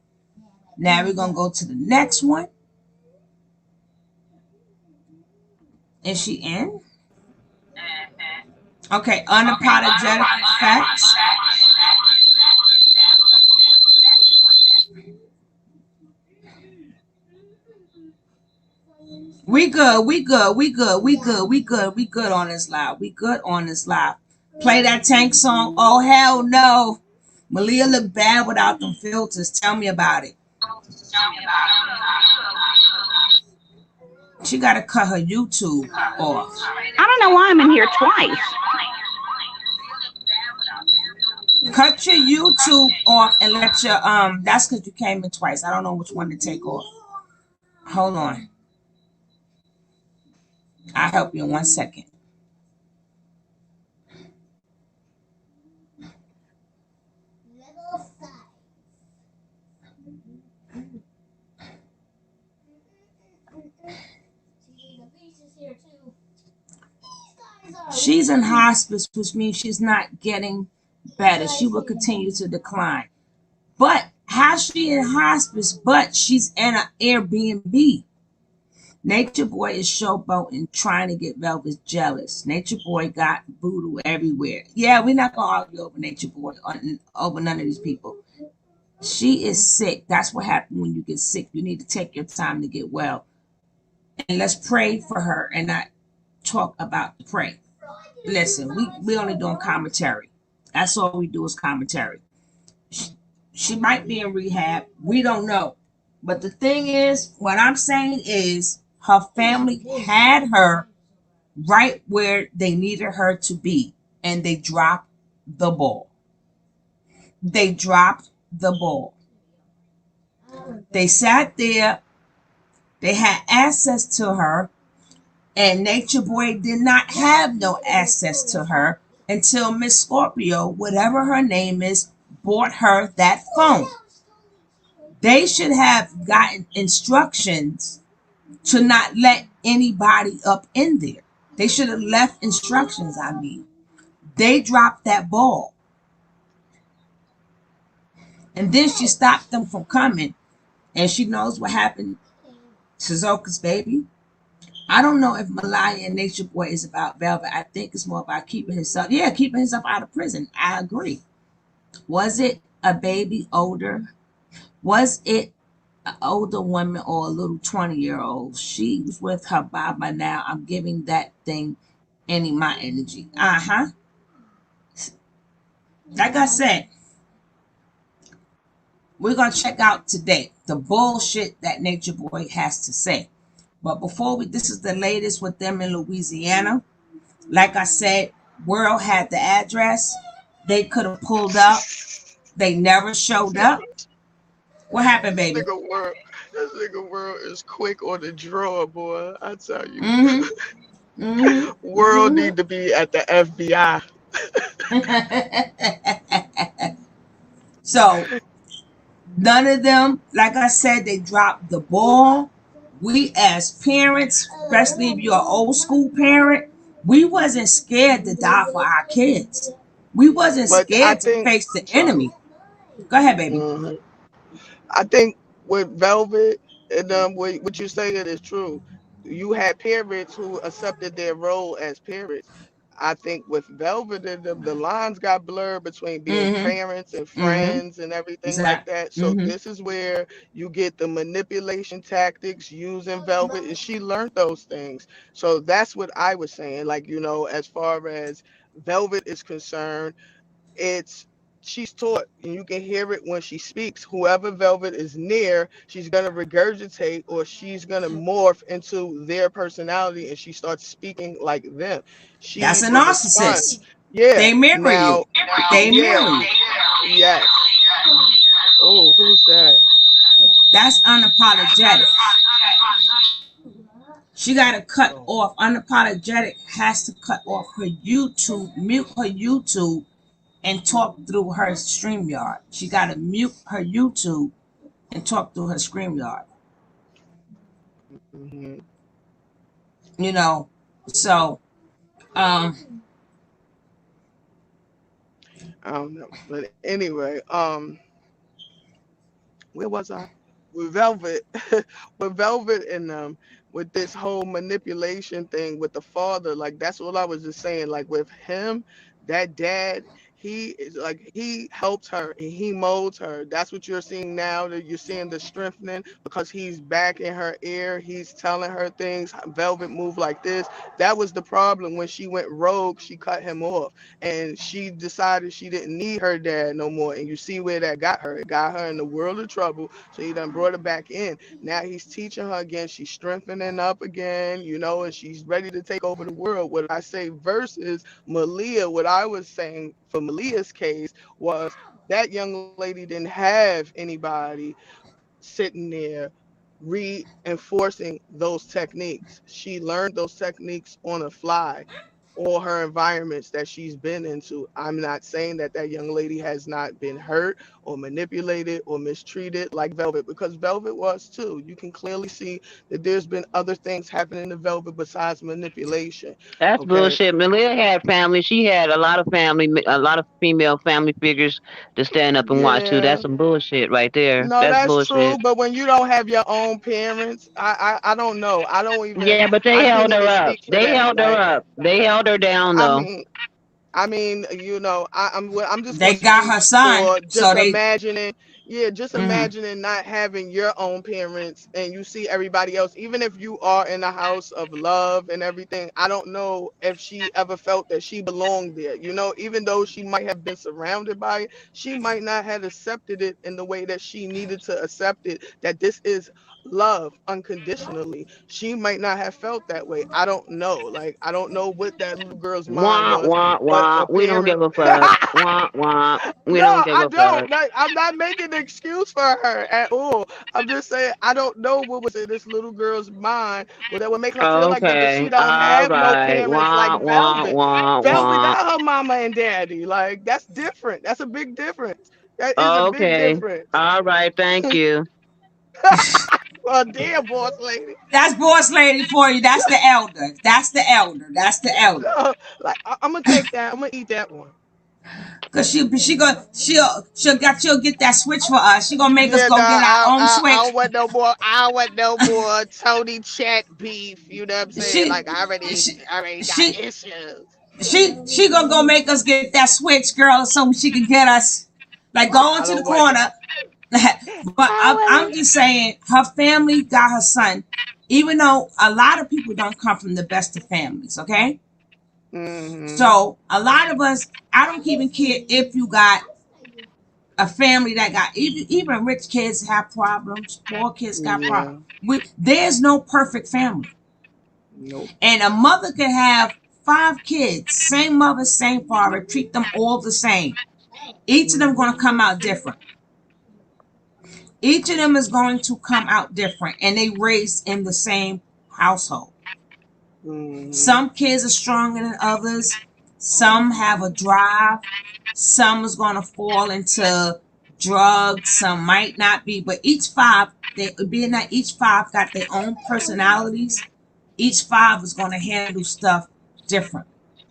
Now we're going to go to the next one. Is she in? Okay, unapologetic facts. We good on this live. We good on this live. Play that Tank song. Oh, hell no. Malia look bad without them filters. Tell me about it. She got to cut her YouTube off. I don't know why I'm in here twice. Cut your YouTube off and let your that's because you came in twice. I don't know which one to take off. Hold on. I'll help you in 1 second. She's in hospice, which means she's not getting better. She will continue to decline. But how's she in hospice? But she's in an Airbnb. Nature Boy is showboating, trying to get Velvet jealous. Nature Boy got voodoo everywhere. Yeah, we're not gonna argue over Nature Boy over none of these people. She is sick. That's what happens when you get sick. You need to take your time to get well. And let's pray for her and not talk about the pray. Listen, we only doing commentary. That's all we do is commentary. She, she might be in rehab. We don't know. But the thing is, what I'm saying is her family had her right where they needed her to be, and they dropped the ball. They dropped the ball. They sat there, they had access to her, and Nature Boy did not have no access to her until Miss Scorpio, whatever her name is, bought her that phone. They should have gotten instructions to not let anybody up in there. They should have left instructions, I mean. They dropped that ball. And then she stopped them from coming. And she knows what happened to Zoka's baby. I don't know if Malaya and Nature Boy is about Velvet. I think it's more about keeping himself, yeah, keeping himself out of prison. I agree. Was it a baby older? Was it an older woman or a little 20-year-old? She's with her Baba now. I'm giving that thing any my energy. Uh-huh. Like I said, we're gonna check out today the bullshit that Nature Boy has to say. But before we, this is the latest with them in Louisiana. Like I said, World had the address. They could have pulled up. They never showed up. What happened, This baby? nigga world, this nigga world is quick on the draw, boy. I tell you, Mm-hmm. world Mm-hmm. need to be at the FBI. Mm-hmm. So none of them, like I said, they dropped the ball. We as parents, especially if you're an old school parent, we wasn't scared to die for our kids. We wasn't But I scared to think, face the I'm sorry. enemy. Go ahead, baby. Mhm. I think with Velvet and what you saying is true. You had parents who accepted their role as parents. I think with Velvet and them, the lines got blurred between being Mm-hmm. parents and Mm-hmm. friends and everything like Exactly. that. So Mm-hmm. this is where you get the manipulation tactics using Velvet, and she learned those things. So that's what I was saying. Like, as far as Velvet is concerned, it's she's taught, and you can hear it when she speaks. Whoever Velvet is near, she's gonna regurgitate or she's gonna morph into their personality, and she starts speaking like them. That's She a is a sponge. narcissist. Yeah. They mirror you. Now, They yeah, mirror you. yes. Oh, who's that? That's unapologetic. She got to cut Oh, off. Unapologetic has to cut off her YouTube, mute her YouTube, and talk through her StreamYard. She got to mute her YouTube and talk through her StreamYard. hmm You know, so um, I don't know, but anyway, where was I? With Velvet, with Velvet and with this whole manipulation thing with the father, like that's what I was just saying. Like with him, that dad, he is like he helps her and he molds her. That's what you're seeing now. That you're seeing the strengthening because he's back in her ear. He's telling her things. Velvet move like this. That was the problem when she went rogue. She cut him off and she decided she didn't need her dad no more. And you see where that got her. It got her in the world of trouble. So he done brought her back in. Now he's teaching her again. She's strengthening up again, and she's ready to take over the world. What I say versus Malia, what I was saying for Malia's case was that young lady didn't have anybody sitting there reinforcing those techniques. She learned those techniques on the fly, all her environments that she's been into. I'm not saying that that young lady has not been hurt or manipulated or mistreated like Velvet, because Velvet was too. You can clearly see that there's been other things happening to Velvet besides manipulation. That's Okay. bullshit. Malia had family. She had a lot of family, a lot of female family figures to stand up and watch too. That's Yeah. some bullshit right there. No, That's that's true. bullshit. But when you don't have your own parents, I don't know. Yeah, but they I can't held her even up. speak for They that. held her Like, up. They held her down I though. mean, I'm just gonna They got speak her son, for so just they. imagining, yeah, just Mhm. imagining not having your own parents and you see everybody else, even if you are in a house of love and everything. I don't know if she ever felt that she belonged there. Even though she might have been surrounded by it, she might not have accepted it in the way that she needed to accept it, that this is love unconditionally. She might not have felt that way. I don't know. Like, I don't know what that little girl's mind Wah was, wah but wah. a We don't parent. give a fuck. Wah wah. We No, don't give I a fuck. don't. Like, I'm not making an excuse for her at all. I'm just saying I don't know what was in this little girl's mind, but that would make her feel like that, but she Okay. don't All have no right. parents like Wah wah Velvet. wah Velvet wah. got her mama and daddy. Like, that's different. That's a big difference. That is a big Okay. difference. All right. Thank you. Well, damn, boss lady. That's boss lady for you. That's the elder. That's the elder. That's the elder. Like, I'm gonna take that. I'm gonna eat that one. Cause she'll get that switch for us. She gonna make us Yeah, go nah, get our own I switch. don't want no more. I don't want no more Tony Chat beef. You know what I'm saying? She Like, she I already got she issues. she gonna go make us get that switch, girl, so she can get us. Like, go I into the don't want corner. that. But I'm just saying, her family got her son. Even though a lot of people don't come from the best of families, okay? Mm-hmm. So a lot of us, I don't even care if you got a family that got, even rich kids have problems, poor kids got Yeah. problems. There's no perfect family. Nope. And a mother could have 5 kids, same mother, same father, treat them all the same. Each of them Mm-hmm. going to come out different. Each of them is going to come out different, and they raised in the same household. Mm-hmm. Some kids are stronger than others. Some have a drive. Some is going to fall into drugs. Some might not be. But each five, being that each five got their own personalities, each five is going to handle stuff different.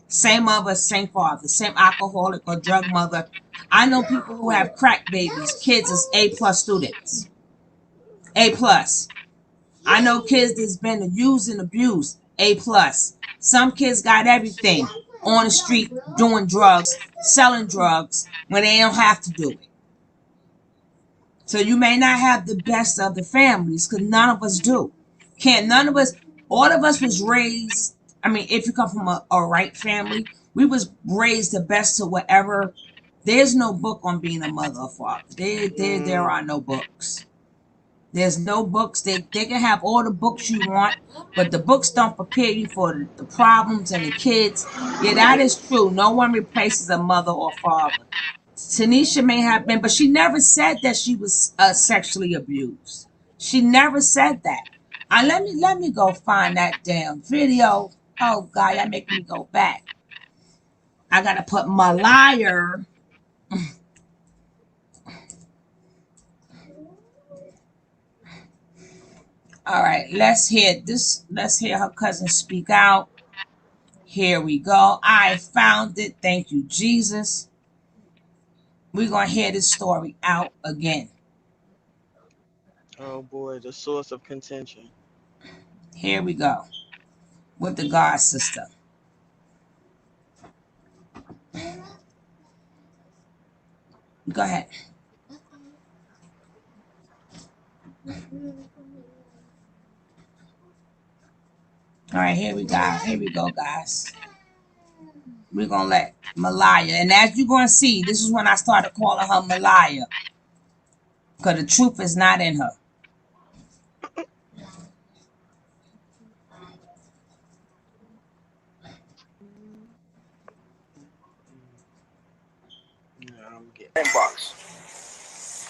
Same mother, same father, same alcoholic or drug mother. I know people who have crack babies. Kids is A+ students. A+. I know kids that's been used and abused. A+. Some kids got everything on the street doing drugs, selling drugs when they don't have to do it. So you may not have the best of the families, because none of us do. Can't none of us, all of us was raised, I mean, if you come from a right family, we was raised the best to whatever. There's no book on being a mother or father. There Mm. are no books. There's no books. They can have all the books you want, but the books don't prepare you for the problems and the kids. Yeah, that is true. No one replaces a mother or father. Tanisha may have been, but she never said that she was sexually abused. She never said that. Let me go find that damn video. Oh God, that making me go back. I gotta put my liar. All right, let's hear this. Let's hear her cousin speak out. Here we go. I found it. Thank you, Jesus. We're gonna hear this story out again. Oh boy, the source of contention. Here we go with the God sister. Go ahead. All right, here we go. Here we go, guys. We're gonna let Malaya, and as you're gonna see, this is when I started calling her Malaya, because the truth is not in her. Yeah, I'm getting. Inbox.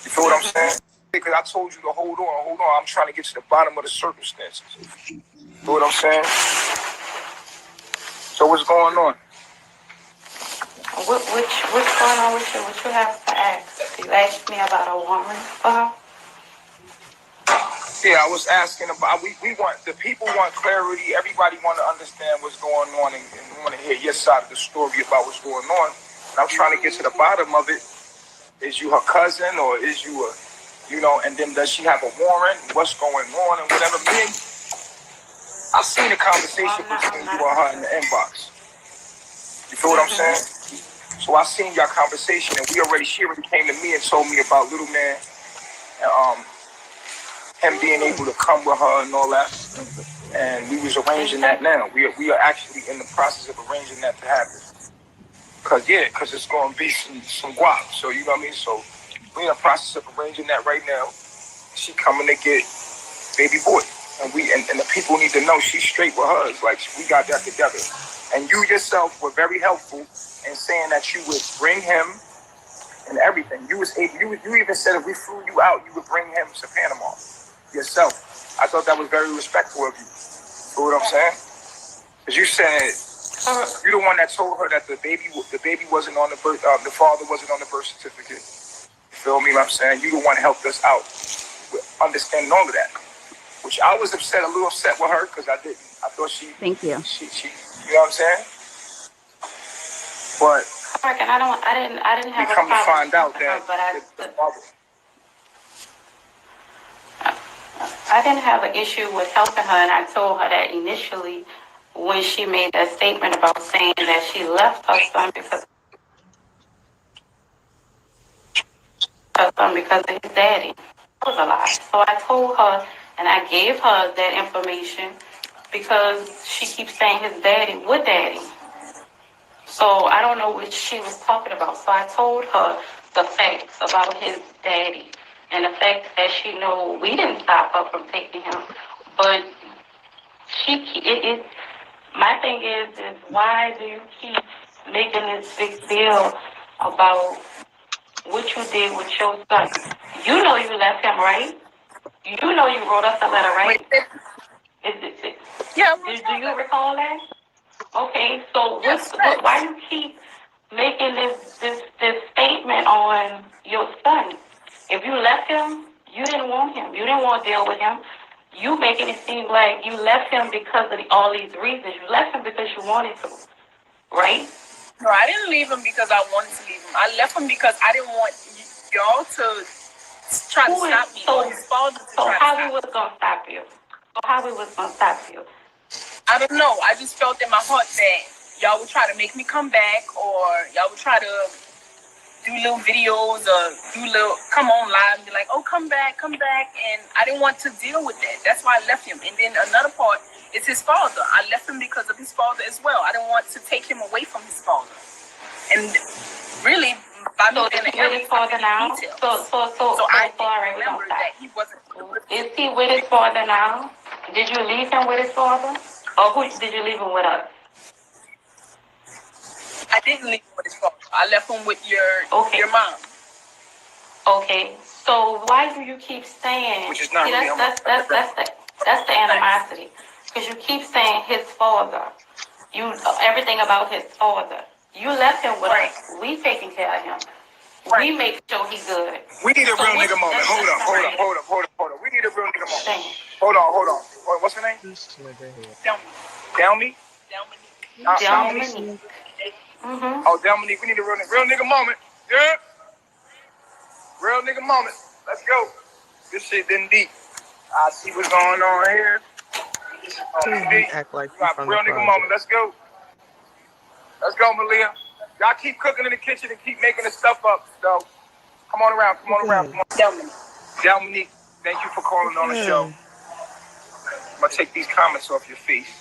You feel what I'm saying? Because I told you to hold on. I'm trying to get to the bottom of the circumstances. You know what I'm saying? So what's going on? What's going on with you? What you have to ask? You asked me about a woman for her? Yeah, I was asking about, we want, the people want clarity. Everybody want to understand what's going on and want to hear your side of the story about what's going on. And I'm trying to get to the bottom of it. Is you her cousin or is you a, you know, and then does she have a warrant? What's going on and whatever. Me, I seen the conversation between you and her in the inbox. You feel what I'm saying? So I seen your conversation and she already came to me and told me about Little Man and him being able to come with her and all that. And we was arranging that now. We are actually in the process of arranging that to happen. Cause it's gonna be some guap. So you know what I mean? So we're in the process of arranging that right now. She coming to get baby boy. And the people need to know she's straight with hers. Like we got that together. And you yourself were very helpful in saying that you would bring him and everything. You even said if we flew you out, you would bring him to Panama yourself. I thought that was very respectful of you. You know what I'm saying? Because you said you're the one that told her that the baby wasn't on the birth, the father wasn't on the birth certificate. You feel me? What I'm saying? You the one that helped us out with understanding all of that. Which I was a little upset with her because I didn't. I thought she. Thank you. She. You know what I'm saying? But I didn't have we come to find out that I didn't have an issue with helping her, and I told her that initially when she made that statement about saying that she left her son because of his daddy. That was a lie. So I told her, and I gave her that information because she keeps saying his daddy. What daddy? So I don't know what she was talking about. So I told her the facts about his daddy and the fact that she know we didn't stop her from taking him. But my thing is why do you keep making this big deal about what you did with your son? You know you left him, right? You know you wrote us a letter, right? Yeah. Do you recall that? Okay, so why you keep making this statement on your son? If you left him, you didn't want him. You didn't want to deal with him. You making it seem like you left him because of all these reasons. You left him because you wanted to, right? No, I didn't leave him because I wanted to leave him. I left him because I didn't want y'all to try to stop me. So how we was gonna stop you? I don't know. I just felt in my heart that y'all would try to make me come back, or y'all would try to do little videos or come on live and be like, oh, come back. And I didn't want to deal with that. That's why I left him. And then another part is his father. I left him because of his father as well. I didn't want to take him away from his father. And really, by me being an with his father now? So I remember that he wasn't. Is he with his father now? Did you leave him with his father? Or who did you leave him with us? I didn't leave him with his father. I left him with your mom. Okay. So why do you keep saying? Which is not really that's the animosity. Because you keep saying his father. Everything about his father. You left him with us. We taking care of him. Right. We make sure he's good. We need a real nigga moment. Hold up. We need a real nigga moment. Hold on. What's her name? Delmy. Delmy. Oh, Delmy. We need a real nigga moment. Yeah. Real nigga moment. Let's go. This shit didn't deep. I see what's going on here. Act like Real nigga moment. Let's go. Let's go, Malia. Y'all keep cooking in the kitchen and keep making the stuff up, though. Come on around. Delminique, thank you for calling on the show. I'm going to take these comments off your face.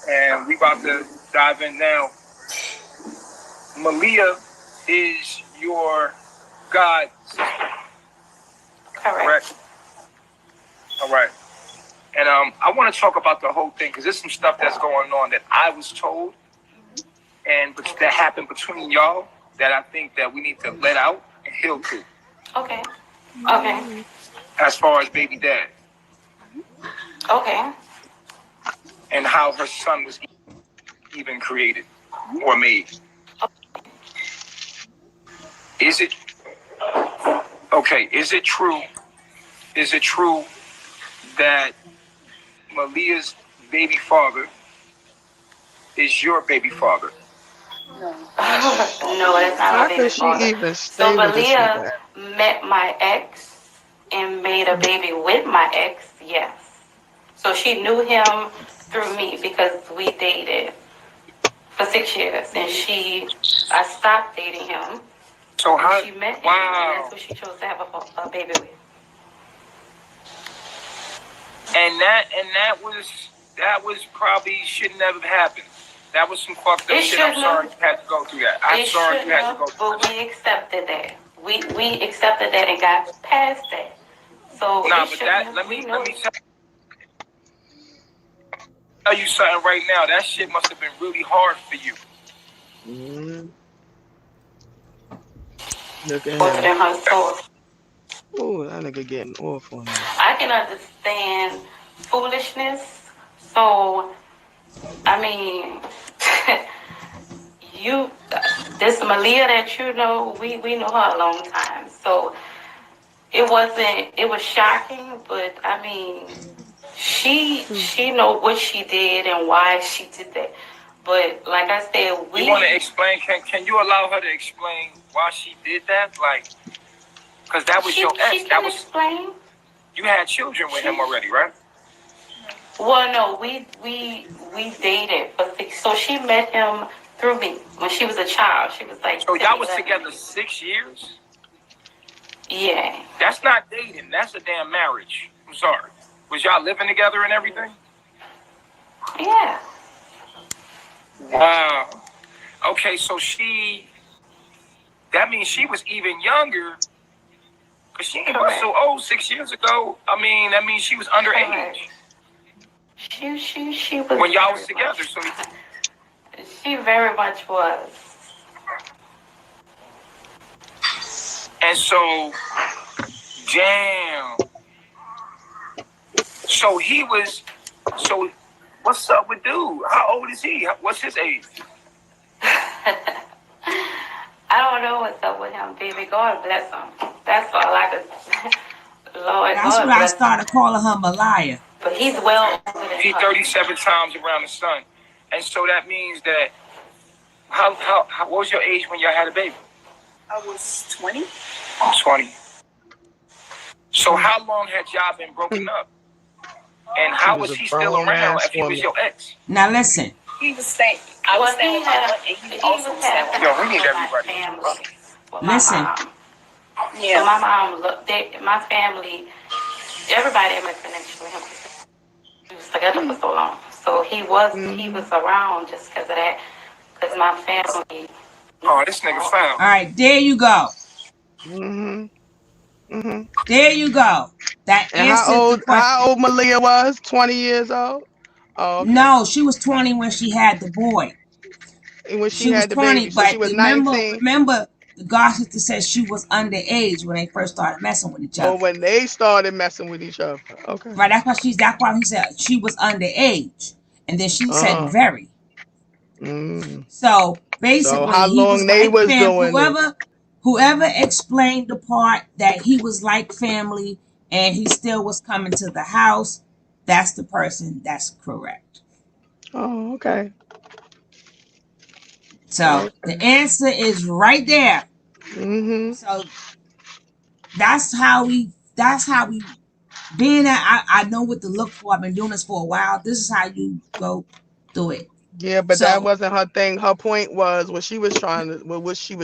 And we about to dive in now. Malia is your god sister. Correct. All right. And I want to talk about the whole thing because there's some stuff that's going on that I was told and that happened between y'all that I think that we need to let out and heal to. Okay. Okay. as far as baby dad, Okay. and how her son was even created or made. Is it okay? Is it true? Is it true that Malia's baby father is your baby father? No, that's not my How baby could she father. even So stay with this Malia nigga? met my ex and made a baby with my ex, yes. So she knew him through me because we dated for 6 years, and I stopped dating him. So how? She met him, Wow. and that's who she chose to have a baby with. And that was probably should never have happened. That was some fucked up shit. I'm sorry you had to go through that. I'm sorry you had to go through that. But we accepted that. We accepted that and got past that. So nah, but that let me tell you something right now. That shit must have been really hard for you. Look at Both of him. them her soul. Oh, that nigga getting off on him. I can understand foolishness. So, I mean, this Malia that you know, we know her a long time. So it was shocking, but I mean, she know what she did and why she did that. But like I said, You want to explain? Can you allow her to explain why she did that? Like, because that was your ex. That was explain. You had children with him already, right? Well, no, we dated, so she met him through me when she was a child. She was like. So y'all was together 6 years? Yeah. That's not dating. That's a damn marriage. I'm sorry. Was y'all living together and everything? Yeah. Wow. Okay, so that means she was even younger. Because she ain't was so old 6 years ago. I mean, that means she was underage. She was. When y'all was together, so. She very much was. And so, damn. So what's up with dude? How old is he? What's his age? I don't know what's up with him, baby. God bless him. That's all I could. Lord, that's God what I bless started calling her Malaya. But he's well older than He's 37 times around the sun. And so that means that, what was your age when y'all had a baby? I was 20. 20. So how long had y'all been broken up? And how was he still around if he was your ex? Now listen. He was staying. I was staying with my aunt, and he also was staying with Yo, we need everybody. Listen. Yeah. So my mom, my family, everybody had my connection with him. He was together for so long. So he was around just because of that. Because my family. Oh, this nigga found. All right, there you go. There you go. That And answers the question. how old Malia was? 20 years old? Oh, okay. No, she was 20 when she had the boy. And when She she was had the 20, baby, so she but was 19. remember, the God sister said she was underage when they first started messing with each other. Oh, when they started messing with each other. Okay. Right, that's why he said she was underage. And then she said very. So basically, so how long they was doing whoever explained the part that he was like family and he still was coming to the house, that's the person that's correct. Oh, okay. So the answer is right there. So that's how we being that I know what to look for. I've been doing this for a while. This is how you go through it. Yeah, but that wasn't her thing. Her point was what she was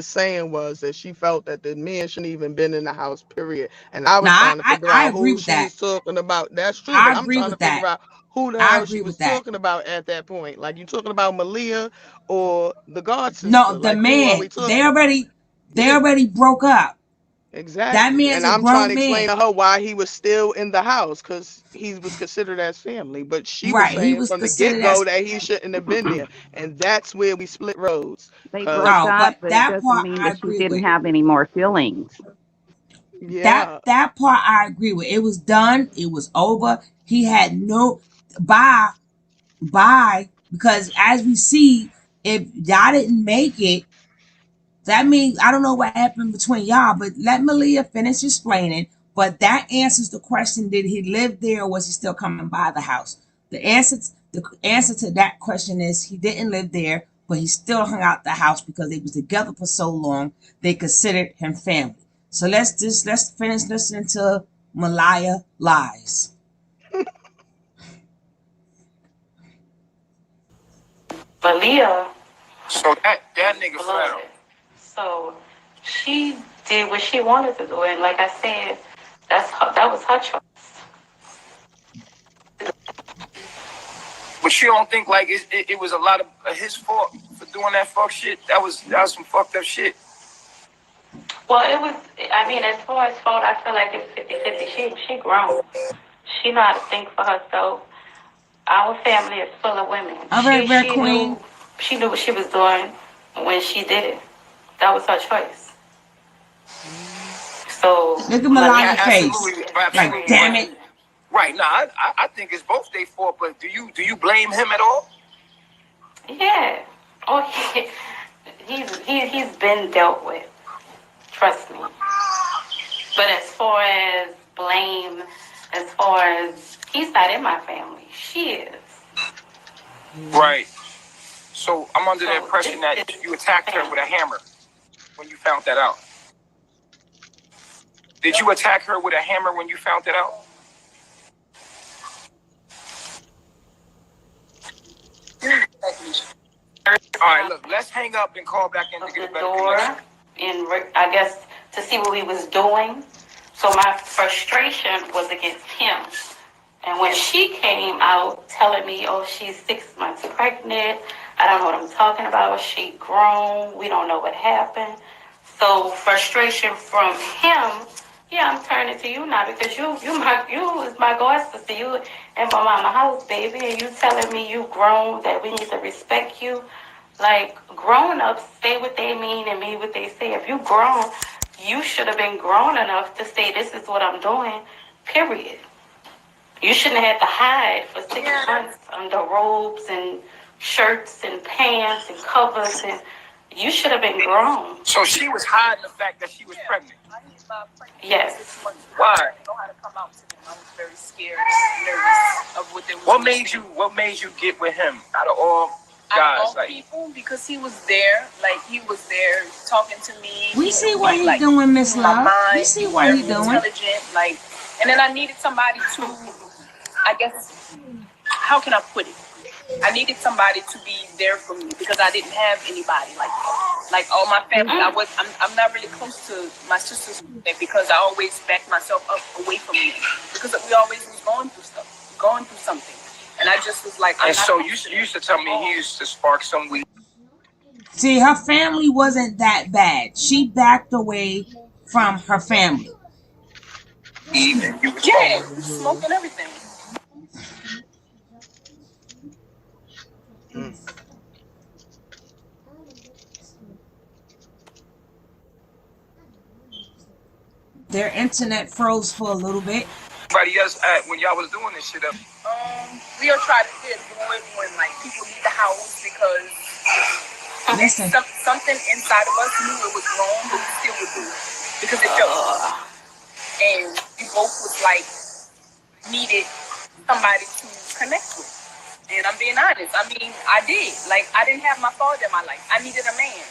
saying was that she felt that the men shouldn't even been in the house, period. And I was trying to figure out who she was talking about. That's true, but I'm trying to figure out who the hell she was talking about at that point. Like, you talking about Malia or the God sister? No, the like, who are man. we talking They already broke up. Exactly. That man's and a I'm trying to grown explain man. to her why he was still in the house, because he was considered as family. But she was Right, he saying was from the considered get-go as. that he shouldn't have been there. And that's where we split roads. They 'cause- broke up, but but it that doesn't part mean I that she agree didn't with. have any more feelings. Yeah. That part I agree with. It was done. It was over. He had no bye because as we see, if y'all didn't make it, that means I don't know what happened between y'all, but let Malia finish explaining. But that answers the question: did he live there, or was he still coming by the house? The answer to that question is he didn't live there, but he still hung out the house because they was together for so long. They considered him family. So let's finish listening to Malaya lies. But Leah, So that nigga flat. so she did what she wanted to do, and like I said, that was her choice. But you don't think like it was a lot of his fault for doing that fuck shit? That was some fucked up shit. Well, it was. I mean, as far as fault, I feel like it's 50-50. She grown. She know how to think for herself. Our family is full of women. All right, Red Queen. She knew what she was doing when she did it. That was her choice. So look at Malaya's face. Absolutely. Like, damn it. Right. Nah, I think it's both their fault. But do you blame him at all? Yeah. Oh, he's been dealt with. Trust me. But as far as blame, as far as he's not in my family, she is. Right. So I'm under the impression that you attacked her with a hammer when you found that out. Did you attack her with a hammer when you found that out? All right, look, let's hang up and call back in to get a better connection. And I guess to see what he was doing. So my frustration was against him. And when she came out telling me, oh, she's 6 months pregnant, I don't know what I'm talking about, she grown, we don't know what happened. So frustration from him, yeah, I'm turning to you now because you is my god sister, you in my mama house, baby, and you telling me you grown, that we need to respect you. Like, grown ups say what they mean and mean what they say. If you grown, you should have been grown enough to say, this is what I'm doing, period. You shouldn't have had to hide for 6 months under robes and shirts and pants and covers, and you should have been grown. So she was hiding the fact that she was pregnant? Yes. Why? I didn't know how to come out to them. I was very scared and nervous of what they were What made you get with him out of all guys? All people, because he was there. Like, he was there talking to me. We see what he's doing, Miss Love. We see what he's doing. Intelligent, like, and then I needed somebody to, I guess, how can I put it? I needed somebody to be there for me because I didn't have anybody like all my family. I'm not really close to my sisters because I always backed myself up away from them because we always was going through something, and I just was like. And so you used to tell me he used to spark some weed. See, her family wasn't that bad. She backed away from her family. Yeah, smoking everything. Their internet froze for a little bit. Everybody else, when y'all was doing this shit up? We are trying to do it when like people leave the house because something inside of us knew it was wrong, but we still would do it because it felt good. And we both was like needed somebody to connect with. And I'm being honest. I mean, I did. Like, I didn't have my father in my life. I needed a man.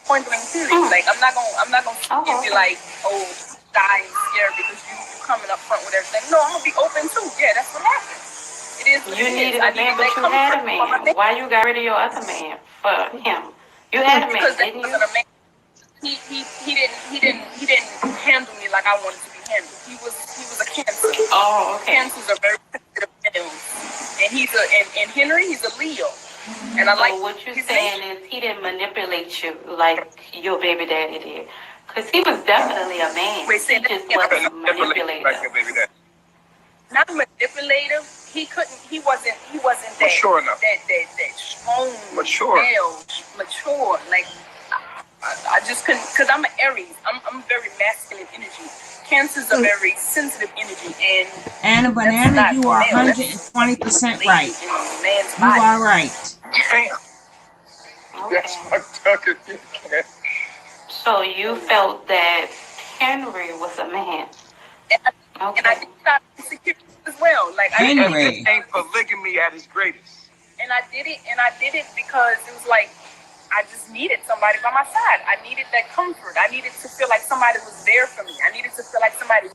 Point blank period. Like, I'm not gonna be like, oh, die and scared because you coming up front with everything. No, I'm gonna be open too. Yeah, that's what happened. It is what you needed a man, but you had a man. Why you got rid of your other man for him? You had a man, didn't you? He didn't handle me like I wanted to be handled. He was a cancer. Oh, okay. Cancers are very sensitive males. And and Henry, he's a Leo. And I like what you're saying is he didn't manipulate you like your baby daddy did. Because he was definitely a man. He just wasn't manipulative. Like your baby daddy. Not manipulative. He wasn't that mature enough. That strong mature. male, mature. Like I just couldn't, because I'm an Aries. I'm very masculine energy. Cancer's a very sensitive energy, and And a that's banana, not you are male. That's 120% lady right. in a man's You body. are right. Damn. That's my tucker. So you felt that Henry was a man. And I did not insecurity as well. Like I didn't. Henry. Ain't polygamy at its greatest. And I did it, because it was like I just needed somebody by my side. I needed that comfort. I needed to feel like somebody was there for me. I needed to feel like somebody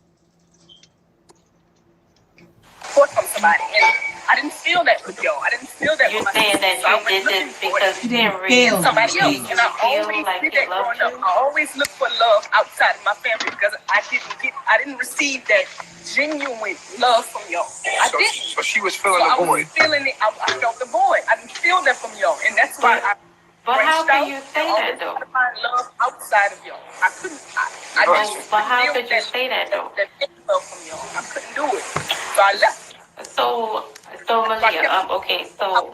support from somebody. And I didn't feel that with y'all. I didn't feel that with You're my saying sister. that So I you went did looking this for because it. You didn't Henry feel And somebody anything. else. And I feel always like did he that growing loved up. you. I always looked for love outside of my family because I didn't receive that genuine love from y'all. I didn't. So she was feeling the I void. was feeling it. I felt the void. I didn't feel that from y'all. And that's why I But how branched can out you and say that always though? tried to find love outside of y'all. I couldn't. I just But how feel could you say that though? that love from y'all. I couldn't do it. So I left. So Malia, okay, so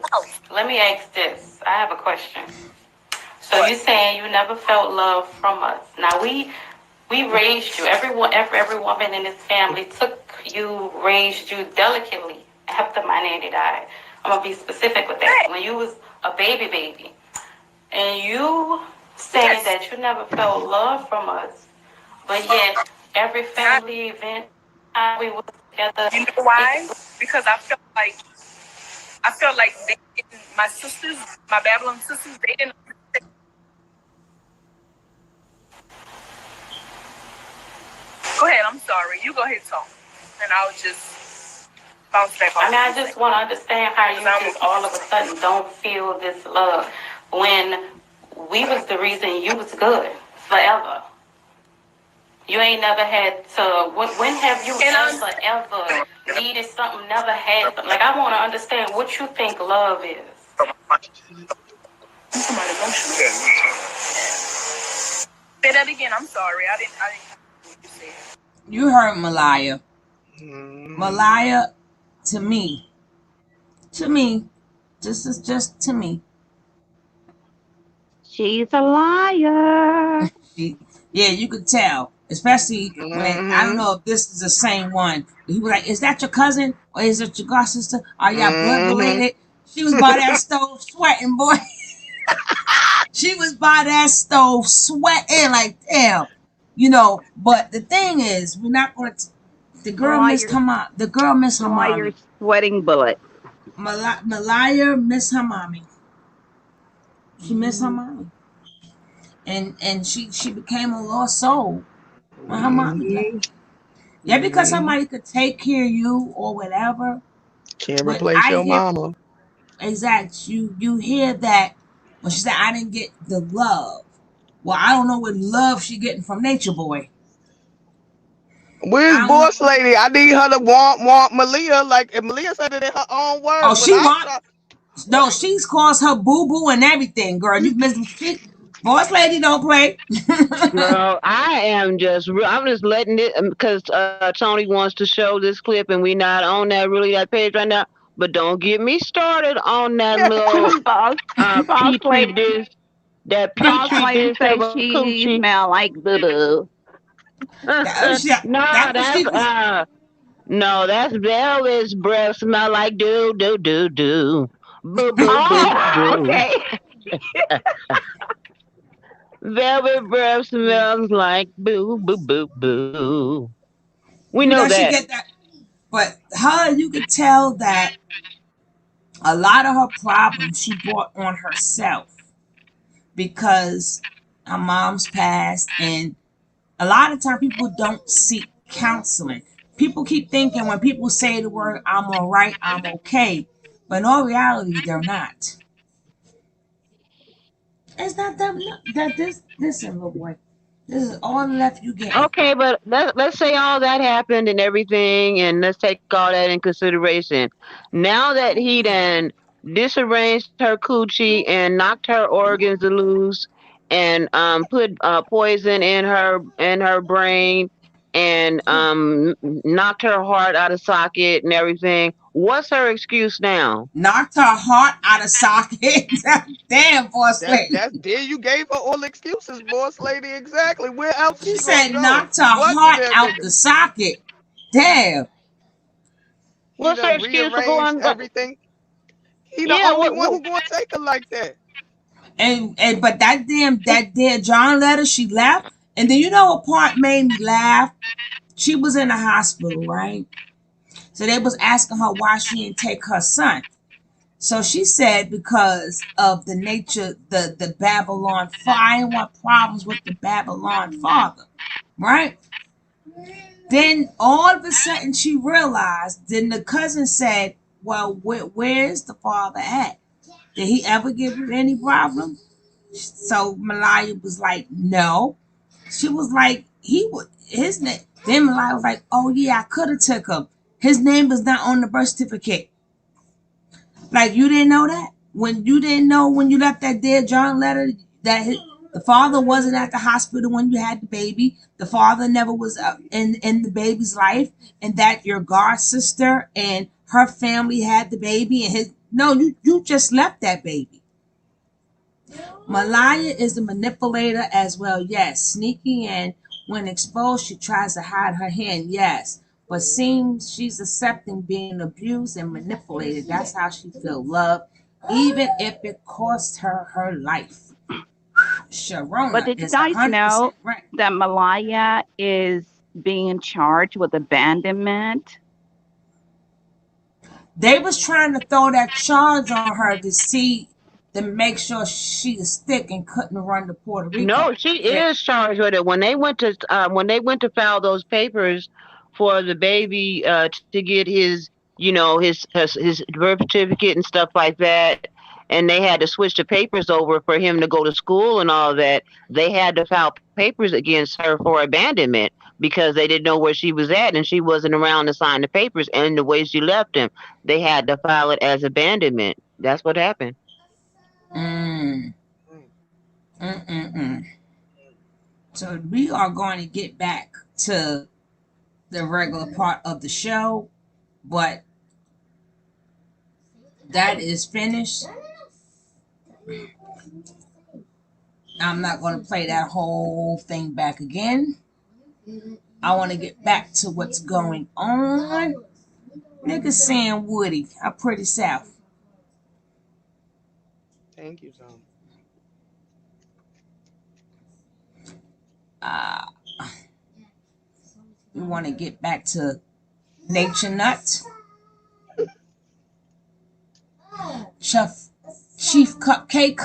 let me ask this. I have a question. So you're saying you never felt love from us. Now we raised you. Every woman in this family took you, raised you delicately after my nanny died. I'm gonna be specific with that. When you was a baby, and you saying that you never felt love from us, but yet every family event we was together. You know why? Because I felt like they didn't, my sisters, my Babylon sisters, they didn't. Go ahead. I'm sorry. You go ahead, talk, and I'll just bounce back off. I mean, I just want to understand how you just all of a sudden don't feel this love when we was the reason you was good forever. You ain't never had to. When have you ever needed something? Never had something. Like I want to understand what you think love is. Somebody emotional. Say that again. I'm sorry. I didn't what you said. You heard Malaya. Malaya, to me, this is just to me. She's a liar. Yeah, you could tell, especially when I don't know if this is the same one. He was like, "Is that your cousin or is it your god sister? Are y'all blood related?" She was by that stove sweating, boy. She was by that stove sweating like damn, But the thing is, we're not going to. The girl missed her mom. The girl missed her mommy. Sweating bullet. Malaya missed her mommy. She missed her mommy, and she became a lost soul when her mommy left. Yeah, because somebody could take care of you or whatever. Can't But replace I your hear mama. you hear that when she said I didn't get the love. Well, I don't know what love she getting from Nature Boy. Where's I don't know. boss lady? I need her to want Malia. Like if Malia said it in her own Oh, words. When she I want saw, no. She's calls her boo boo and everything, girl. You miss she, boss lady don't play. Girl, I'm just letting it because Tony wants to show this clip and we not on that page right now. But don't get me started on that little Boss petri lady, dish, that boss petri lady dish of said a she coochie. smell like boo boo. No, That's what she was. no, that's Velvet's breath smell like do do do do. Boo boo boo Oh, boo. okay. Velvet breath smells like boo boo boo boo. We know She that. get that, but her you could tell that a lot of her problems she brought on herself because her mom's passed, and a lot of time people don't seek counseling. People keep thinking when people say the word I'm all right, I'm okay, but in all reality they're not. It's not that. That this listen, little boy, this is all the left you getting. Okay, but let's say all that happened and everything, and let's take all that in consideration. Now that he done disarranged her coochie and knocked her organs loose, and put poison in her brain, and knocked her heart out of socket and everything. What's her excuse now? Knocked her heart out of socket. Damn, boss lady. That's there. You gave her all excuses, boss lady. Exactly. Where else She she gonna said go? knocked her What did heart that out nigga? the socket. Damn. He What's her done excuse for rearranged going back? everything. He the Yeah, only what, one what who gonna take her like that. And but that dear John letter, she left. And then you know what part made me laugh? She was in the hospital, right? So they was asking her why she didn't take her son. So she said because of the nature, the Babylon father. I didn't want problems with the Babylon father, right? Then all of a sudden she realized. Then the cousin said, "Well, where's the father at? Did he ever give you any problem?" So Malaya was like, "No." She was like, "He would his name." Then Malaya was like, "Oh yeah, I could have took him. His name is not on the birth certificate." Like you didn't know that when you didn't know when you left that dear John letter that the father wasn't at the hospital when you had the baby. The father never was in the baby's life, and that your god sister and her family had the baby, and his no, you just left that baby. Malaya is a manipulator as well. Yes, sneaky, and when exposed, she tries to hide her hand. Yes, but seems she's accepting being abused and manipulated. That's how she feel love, even if it cost her her life. But Sharona did you is guys 100% know right. that Malaya is being charged with abandonment? They was trying to throw that charge on her to see to make sure she is thick and couldn't run to Puerto No, Rico. she Yeah. is charged with it. When they went to file those papers for the baby to get his his birth certificate and stuff like that, and they had to switch the papers over for him to go to school and all that. They had to file papers against her for abandonment because they didn't know where she was at and she wasn't around to sign the papers. And the way she left him, they had to file it as abandonment. That's what happened. Mm, mm. So we are going to get back to the regular part of the show, but that is finished. I'm not going to play that whole thing back again. I want to get back to what's going on. Nigga saying Woody, I'm pretty south. Thank you, Tom. Uh, we want to get back to Nature Nut. Chief Cupcake.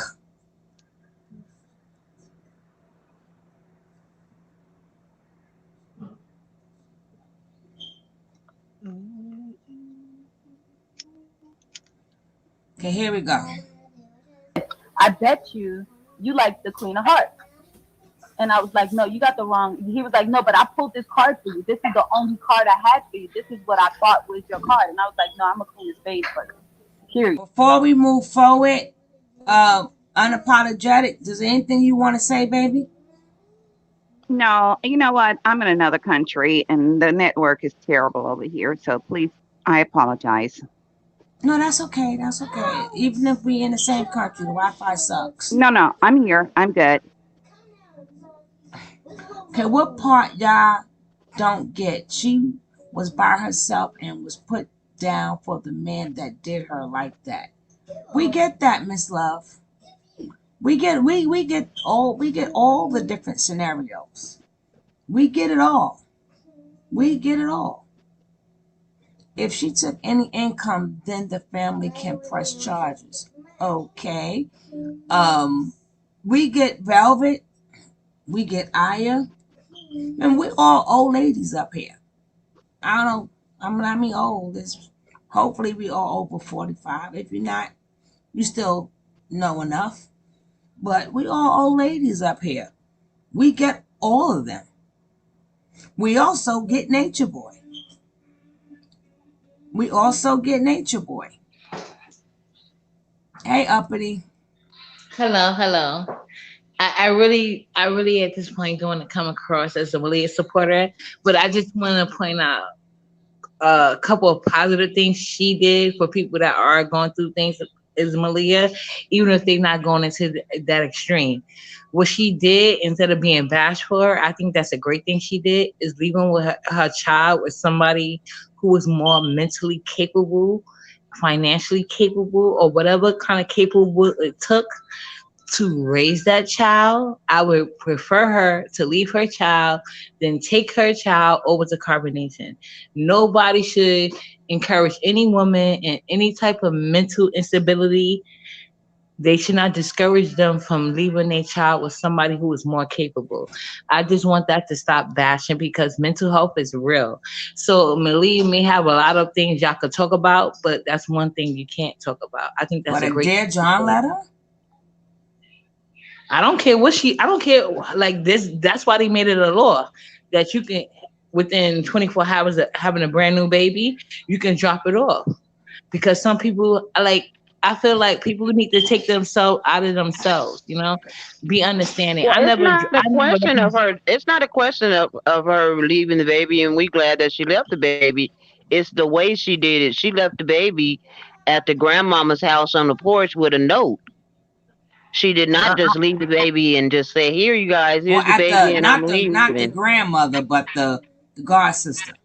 Okay, here we go. I bet you like the Queen of Hearts. And I was like, no, you got the wrong. He was like, no, but I pulled this card for you. This is the only card I had for you. This is what I thought was your card. And I was like, no, I'm a Queen of Spades first. Period. Before we move forward, unapologetic, does anything you want to say, baby? No, you know what? I'm in another country and the network is terrible over here. So please, I apologize. No, that's okay. That's okay. Even if we in the same country, the Wi-Fi sucks. No, I'm here. I'm good. Okay, what part y'all don't get? She was by herself and was put down for the man that did her like that. We get that, Miss Love. We get all the different scenarios. We get it all. We get it all. If she took any income, then the family can press charges. Okay. Um, we get Velvet, we get Aya, and we're all old ladies up here. I don't know. I mean old. Hopefully we all over 45. If you're not, you still know enough. But we all old ladies up here. We get all of them. We also get Nature Boy. We also get Nature Boy. Hey, Uppity. Hello, hello. I really at this point don't want to come across as a Malia supporter, but I just want to point out a couple of positive things she did for people that are going through things is Malia, even if they're not going into that extreme. What she did instead of being bashful, I think that's a great thing she did is leaving with her child with somebody who was more mentally capable, financially capable, or whatever kind of capable it took to raise that child. I would prefer her to leave her child than take her child over to carbonation. Nobody should encourage any woman in any type of mental instability. They should not discourage them from leaving their child with somebody who is more capable. I just want that to stop bashing because mental health is real. So Malie may have a lot of things y'all could talk about, but that's one thing you can't talk about. I think that's But a a great dear John letter? I don't care what I don't care like this. That's why they made it a law that you can within 24 hours of having a brand new baby, you can drop it off. Because some people like I feel like people need to take themselves out of themselves, be understanding. Well, it's not a I never question of her. It's not a question of her leaving the baby, and we glad that she left the baby. It's the way she did it. She left the baby at the grandmama's house on the porch with a note. She did not just leave the baby and just say, "Here, you guys, Or here's the at baby, the and I'm not the leaving." grandmother, but the god sister.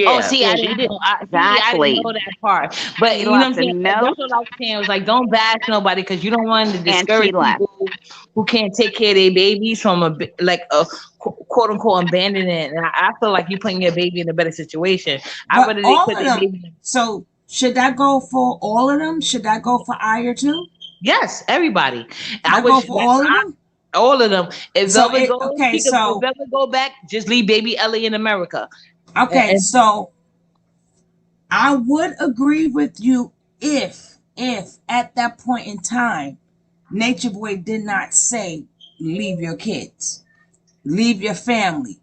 Oh, Yeah, see, I she didn't did. know. I didn't know that part. But She you know what I'm left a saying? Like, that's note what I was saying. It was like, don't bash nobody because you don't want to and discourage she left. people who can't take care of their babies from like a quote unquote abandonment. And I feel like you're putting your baby in a better situation. I But rather they all put of their them. baby in. So should that go for all of them? Should that go for Aya too? Yes, everybody. Should I that go wish for all of them? all of them. If So Velvet goes, okay. if So Velvet go back, just leave baby Ellie in America. okay. And So I would agree with you if at that point in time, Nature Boy did not say leave your kids, leave your family,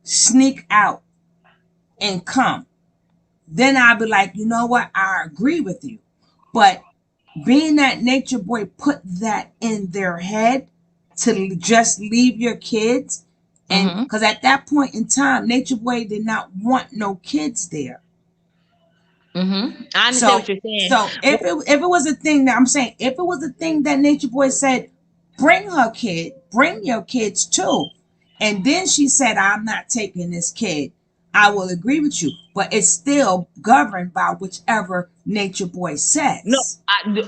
sneak out and come. Then I'd be like, you know what? I agree with you. But being that Nature Boy put that in their head to just leave your kids, and mm-hmm, because at that point in time, Nature Boy did not want no kids there. mm-hmm. I understand what So you're saying. so if it was a thing that I'm saying, if it was a thing that Nature Boy said, bring your kids too, and then she said, I'm not taking this kid, I will agree with you. But it's still governed by whichever Nature Boy No, says.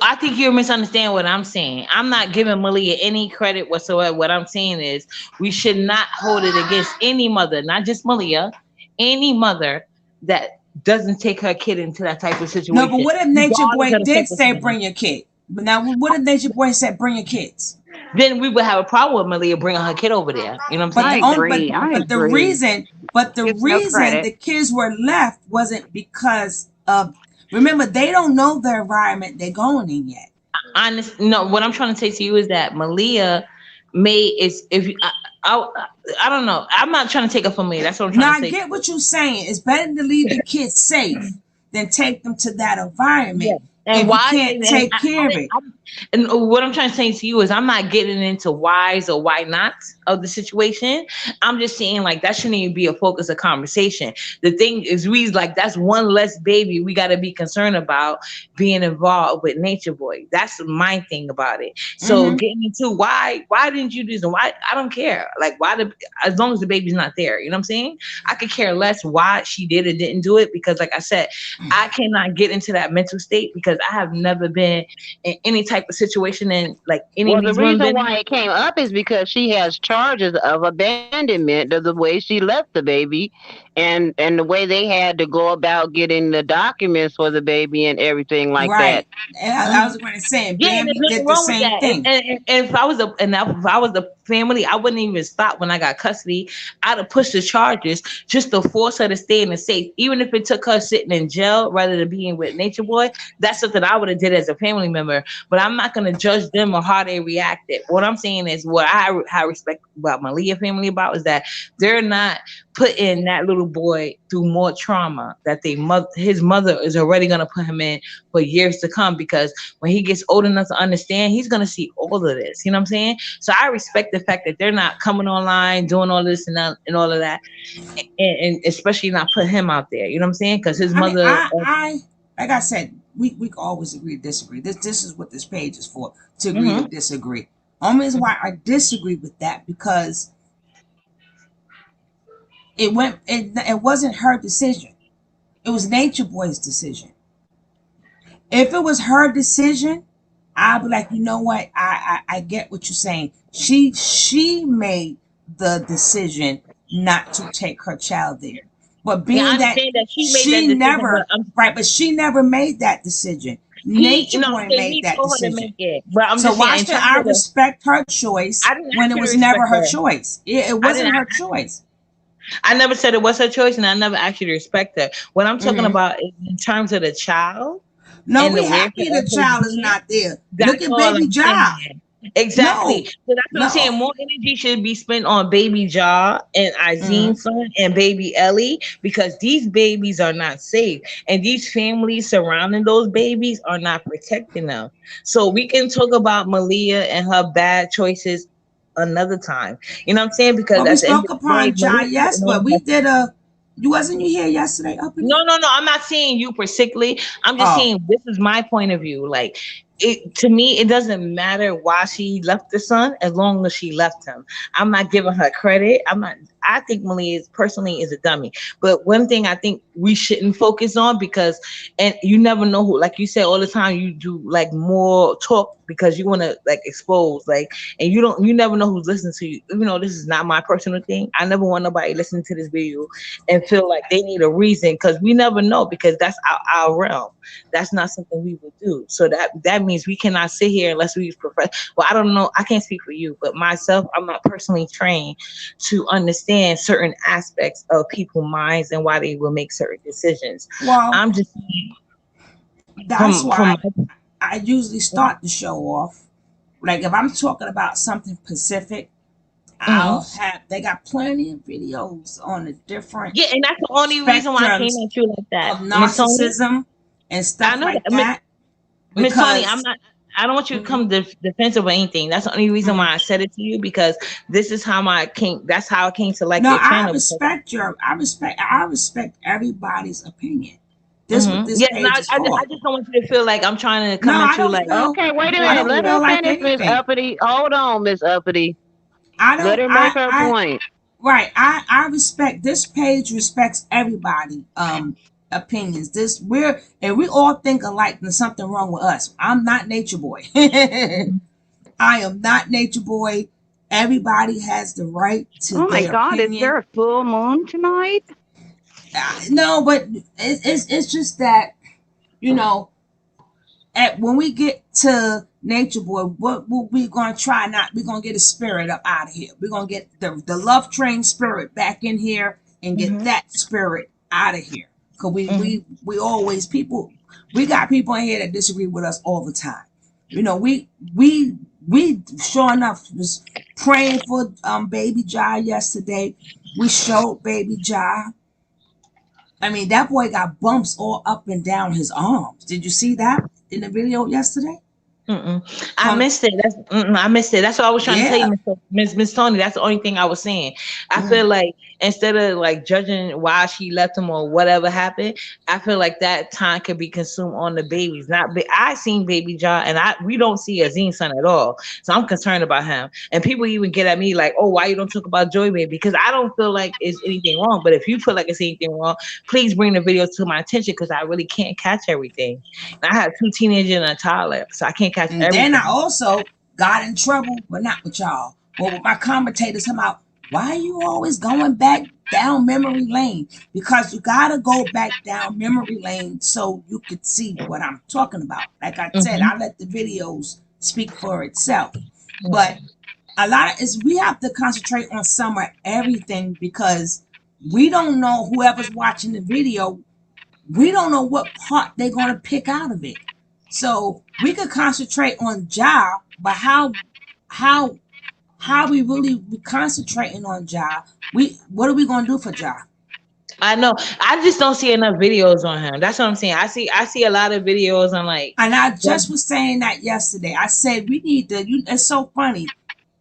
I think you're misunderstanding what I'm saying. I'm not giving Malia any credit whatsoever. What I'm saying is we should not hold it against any mother, not just Malia, any mother that doesn't take her kid into that type of No, but situation, what if Nature regardless Boy of the did say circumstance. bring your kid? But now, what if Nature Boy said bring your kids? Then we would have a problem with Malia bringing her kid over there. You know what I'm But I the saying? only, agree. I but the agree. reason, but the Gives no reason credit. the kids were left wasn't because of. Remember, they don't know the environment they're going in yet. No, what I'm trying to say to you is that Malia may is if you, I don't know. I'm not trying to take it from me. That's what I'm Now trying to I say. get what you're saying. It's better to leave the kids safe than take them to that environment Yeah. And if you why? can't take care of it. And what I'm trying to say to you is, I'm not getting into whys or why not of the situation. I'm just saying, like, that shouldn't even be a focus of conversation. The thing is, we like that's one less baby we got to be concerned about being involved with Nature Boy. That's my thing about it. So Mm-hmm. getting into why didn't you do this? And why I don't care. Like as long as the baby's not there, you know what I'm saying? I could care less why she did or didn't do it because, like I said, I cannot get into that mental state because I have never been in any type of situation and like any of Well, the these women reason been why in. it came up is because she has charges of abandonment of the way she left the baby, and the way they had to go about getting the documents for the baby and everything like that. Right. And I was going to say, and Yeah, and there's Bambi nothing did the wrong with same that. thing. And if I was the family, I wouldn't even stop when I got custody. I'd have pushed the charges just to force her to stay in the safe, even if it took her sitting in jail rather than being with Nature Boy. That's something I would have did as a family member. But I'm not going to judge them or how they reacted. What I'm saying is what I respect about my Leah family about is that they're not putting that little little boy through more trauma that his mother is already gonna put him in for years to come, because when he gets old enough to understand, he's gonna see all of this. You know what I'm saying? So I respect the fact that they're not coming online doing all this and all of that, and especially not put him out there. You know what I'm saying? Because his I mean, mother. I like I said, we can always agree to disagree. This is what this page is for, to agree to disagree. Only reason why I disagree with that, because it wasn't her decision. It was Nature Boy's decision. If it was her decision, I'd be like, you know what? I get what you're saying. She made the decision not to take her child there. But Yeah, I being that understand that she made that she decision, never, right, but she never made that decision. Nature Boy made he that told her to decision. make it. But I'm So just saying, why in should terms I of respect her choice I didn't when ask it you to was never respect her her. choice? It I didn't. wasn't her choice. I never said it was her choice, and I never asked you to respect her. What I'm talking Hmm. about is in terms of the child No, and we the wherefore happy the of his child is being. not there. Look That's at all Baby I'm Job. saying. Exactly. No, So that's what I'm no. saying. More energy should be spent on Baby Ja and Hmm. Azeen's son and Baby Ellie, because these babies are not safe. And these families surrounding those babies are not protecting them. So we can talk about Malia and her bad choices another time. You know what I'm saying? Because Well, we at the end spoke of the day, upon Jai, Malia yes, and all but of we her. did a. You wasn't you here yesterday, Uppity? No. I'm not saying you particularly. I'm just Oh, saying this is my point of view. Like, it to me, it doesn't matter why she left the son as long as she left him. I'm not giving her credit. I'm not. I think Malia personally is a dummy. But one thing I think we shouldn't focus on, because, and you never know who. Like you said all the time, you do like more talk because you want to like expose, like, and you never know who's listening to you. You know, this is not my personal thing. I never want nobody listening to this video and feel like they need a reason, because we never know, because that's our realm. That's not something we would do. So that means we cannot sit here unless we profess. Well, I don't know. I can't speak for you, but myself, I'm not personally trained to understand certain aspects of people's minds and why they will make certain decisions. well, I'm just saying that's from why I usually start the show off. Like if I'm talking about something specific, Mhm. they got plenty of videos on the different Yeah, and that's the only reason why I came spectrums at you like that, of Miss Tony. narcissism and I stuff know like that, that. Miss Tony. I'm Because not. I don't want you to mhm, come defensive or anything. That's the only reason mhm. why I said it to you, because this is how my came. That's how I came to like No, your channel. Because I respect everybody's opinion. This what this yeah, no, page is I for. just don't want you to feel like I'm trying to No, come at I you don't like. feel Okay, wait a I minute. don't Let Oh, her feel like finish, Miss anything. Uppity. Hold on, Miss Uppity. I Let don't her make her I point. right. I respect this page respects everybody opinions. This we're and we all think alike, there's something wrong with us. I'm not Nature Boy. I am not Nature Boy. Everybody has the right to Oh my their God, is opinion. there a full moon tonight? No, but it's just that, you know, when we get to Nature Boy, what we gonna try not? We're gonna get a spirit up out of here. We're gonna get the love train spirit back in here and get that spirit out of here. Cause we always people we got people in here that disagree with us all the time. You know, we sure enough was praying for Baby Jai yesterday. We showed Baby Jai. I mean, that boy got bumps all up and down his arms. Did you see that in the video yesterday? I From missed it. I missed it. That's what I was trying to tell yeah. you, Miss Tony. That's the only thing I was saying. I feel Mm. like instead of like judging why she left him or whatever happened, I feel like that time could be consumed on the babies. I seen Baby John, and we don't see Azeen's son at all, so I'm concerned about him. And people even get at me like, "Oh, why you don't talk about Joy Baby?" Because I don't feel like it's anything wrong. But if you feel like it's anything wrong, please bring the video to my attention, because I really can't catch everything. And I have 2 teenagers and a toddler, so I can't catch And then I everything. also got in trouble, but not with y'all. But with my commentators, I'm out. Why are you always going back down memory lane? Because you gotta go back down memory lane so you could see what I'm talking about. Like I said, Mm-hmm. I let the videos speak for itself. But a lot of is we have to concentrate on some or everything, because we don't know whoever's watching the video, we don't know what part they're going to pick out of it. So we could concentrate on Ja, but how how we really be concentrating on Ja? What are we going to do for Ja? I know. I just don't see enough videos on him. That's what I'm saying. I see a lot of videos on like. And I just was saying that yesterday. I said we need to. It's so funny.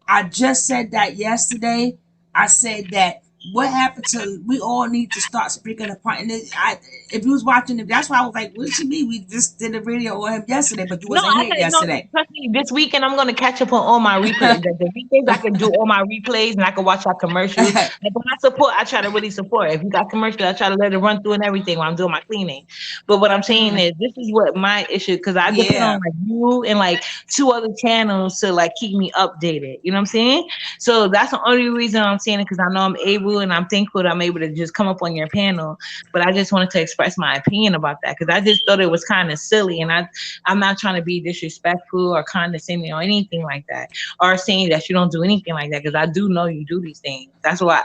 I just said that yesterday. I said that what happened to we all need to start speaking upon. And if you was watching it, that's why I was like, "What you mean?" We just did a video on him yesterday, but you No, wasn't I here said no. yesterday. Trust me, this weekend I'm gonna catch up on all my replays. The weekdays I can do all my replays and I can watch our commercials. Like when I support, I try to really support. If you got commercials, I try to let it run through and everything while I'm doing my cleaning. But what I'm saying is, this is what my issue, because I depend on Yeah. like you and like 2 other channels to like keep me updated. You know what I'm saying? So that's the only reason I'm saying it, because I know I'm able and I'm thankful that I'm able to just come up on your panel. But I just wanted to express my opinion about that, because I just thought it was kind of silly, and I'm not trying to be disrespectful or condescending or anything like that, or saying that you don't do anything like that, because I do know you do these things. That's why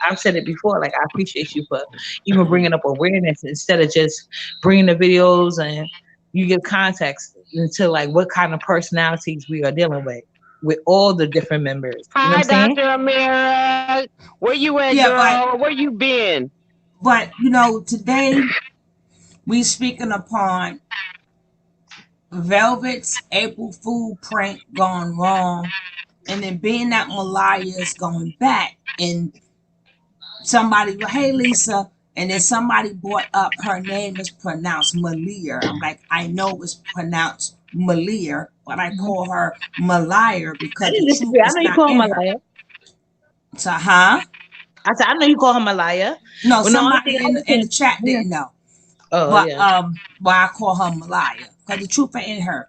I've said it before. Like, I appreciate you for even bringing up awareness instead of just bringing the videos, and you give context into like what kind of personalities we are dealing with all the different members. You know Hi, what I'm saying? Dr. Amira. Where you at, Yeah, but girl? Where you been? today we speaking upon Velvet's April Fool prank gone wrong, and then being that Malaya's going back, and somebody, hey Lisa, and then somebody brought up her name is pronounced Malia. I'm like, I know it's pronounced Malia, but I call her Malaya I because the didn't truth disagree. I is know you not call him in her. Malaya. So, huh? I said I know you call him Malaya. No, Well, no, only thing somebody I in was in the saying, chat yeah. didn't know, Oh but yeah. why I call her Malaya because the truth ain't in her.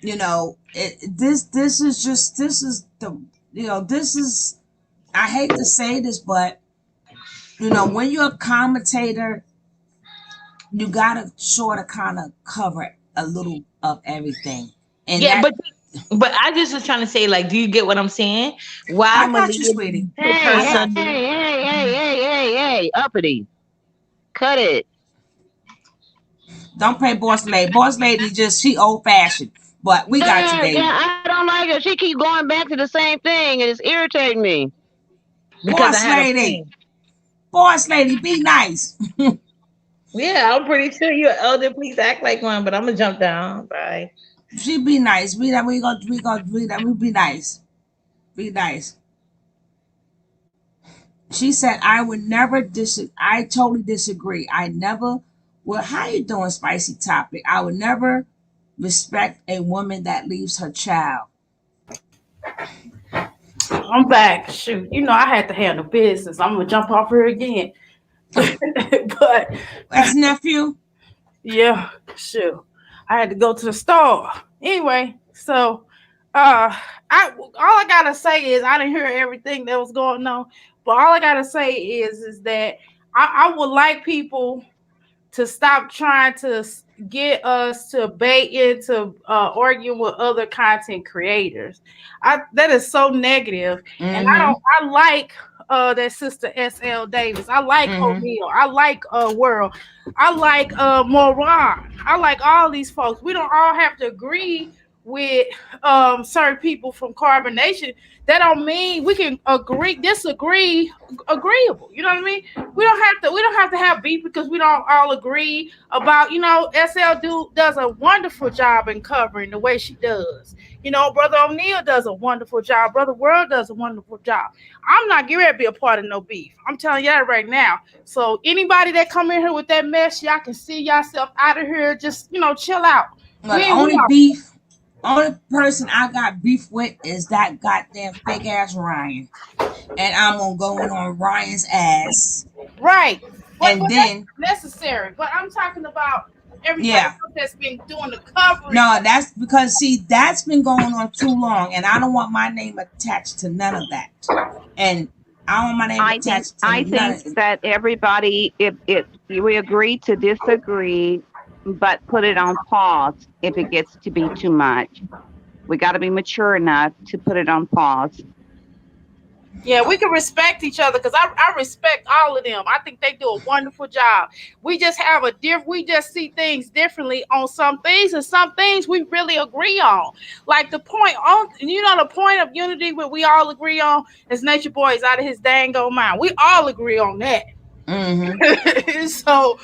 This is just this is the this is, I hate to say this, but when you're a commentator, you gotta sort of kind of cover a little of everything, and Yeah, that but I just was trying to say, like, do you get what I'm saying? Why I got you, Malia sweetie. took Hey, her I hey, got son? you. hey, uppity. Cut it. Don't play boss lady. Boss lady she old fashioned, but we got you, Yeah, baby. I don't like her. She keep going back to the same thing, and it's irritating me. Because I Boss had a lady, plan. boss lady, be nice. Yeah, I'm pretty sure you're an elder. Please act like one, but I'm gonna jump down. Bye. She be nice. We gonna do that. We be nice. Be nice. She said, I would never I totally disagree. I never, well, how you doing, spicy topic? I would never respect a woman that leaves her child. I'm back. Shoot, I had to handle business. I'm gonna jump off here again. But Ex nephew? yeah, shoot, I had to go to the store anyway. So, all I gotta say is I didn't hear everything that was going on, but all I gotta say is that I would like people to stop trying to get us to bait into arguing with other content creators. That is so negative, and Mm-hmm. I like that sister SL Davis. I like Mm-hmm. O'Neal. I like World. I like Moran. I like all these folks. We don't all have to agree with certain people from Carbonation. That don't mean we can disagree, agreeable. You know what I mean? We don't have to have beef because we don't all agree about, SL does a wonderful job in covering the way she does. Brother O'Neal does a wonderful job. Brother World does a wonderful job. I'm not getting ready to be a part of no beef. I'm telling you that right now. So anybody that come in here with that mess, y'all can see yourself out of here. Just, chill out. Well, the only person I got beef with is that goddamn fake ass Ryan. And I'm gonna go in on Ryan's ass. Right. And then that's necessary. But I'm talking about everybody yeah. else that's been doing the covering. No, that's because that's been going on too long, and I don't want my name attached to none of that. And I don't want my name attached to I none think of it. that everybody, if we agree to disagree, but put it on pause if it gets to be too much. We got to be mature enough to put it on pause. Yeah, we can respect each other because I respect all of them. I think they do a wonderful job. We just have we just see things differently on some things, and some things we really agree on. Like the point of unity where we all agree on is Nature Boy is out of his dang old mind. We all agree on that. Mm-hmm. So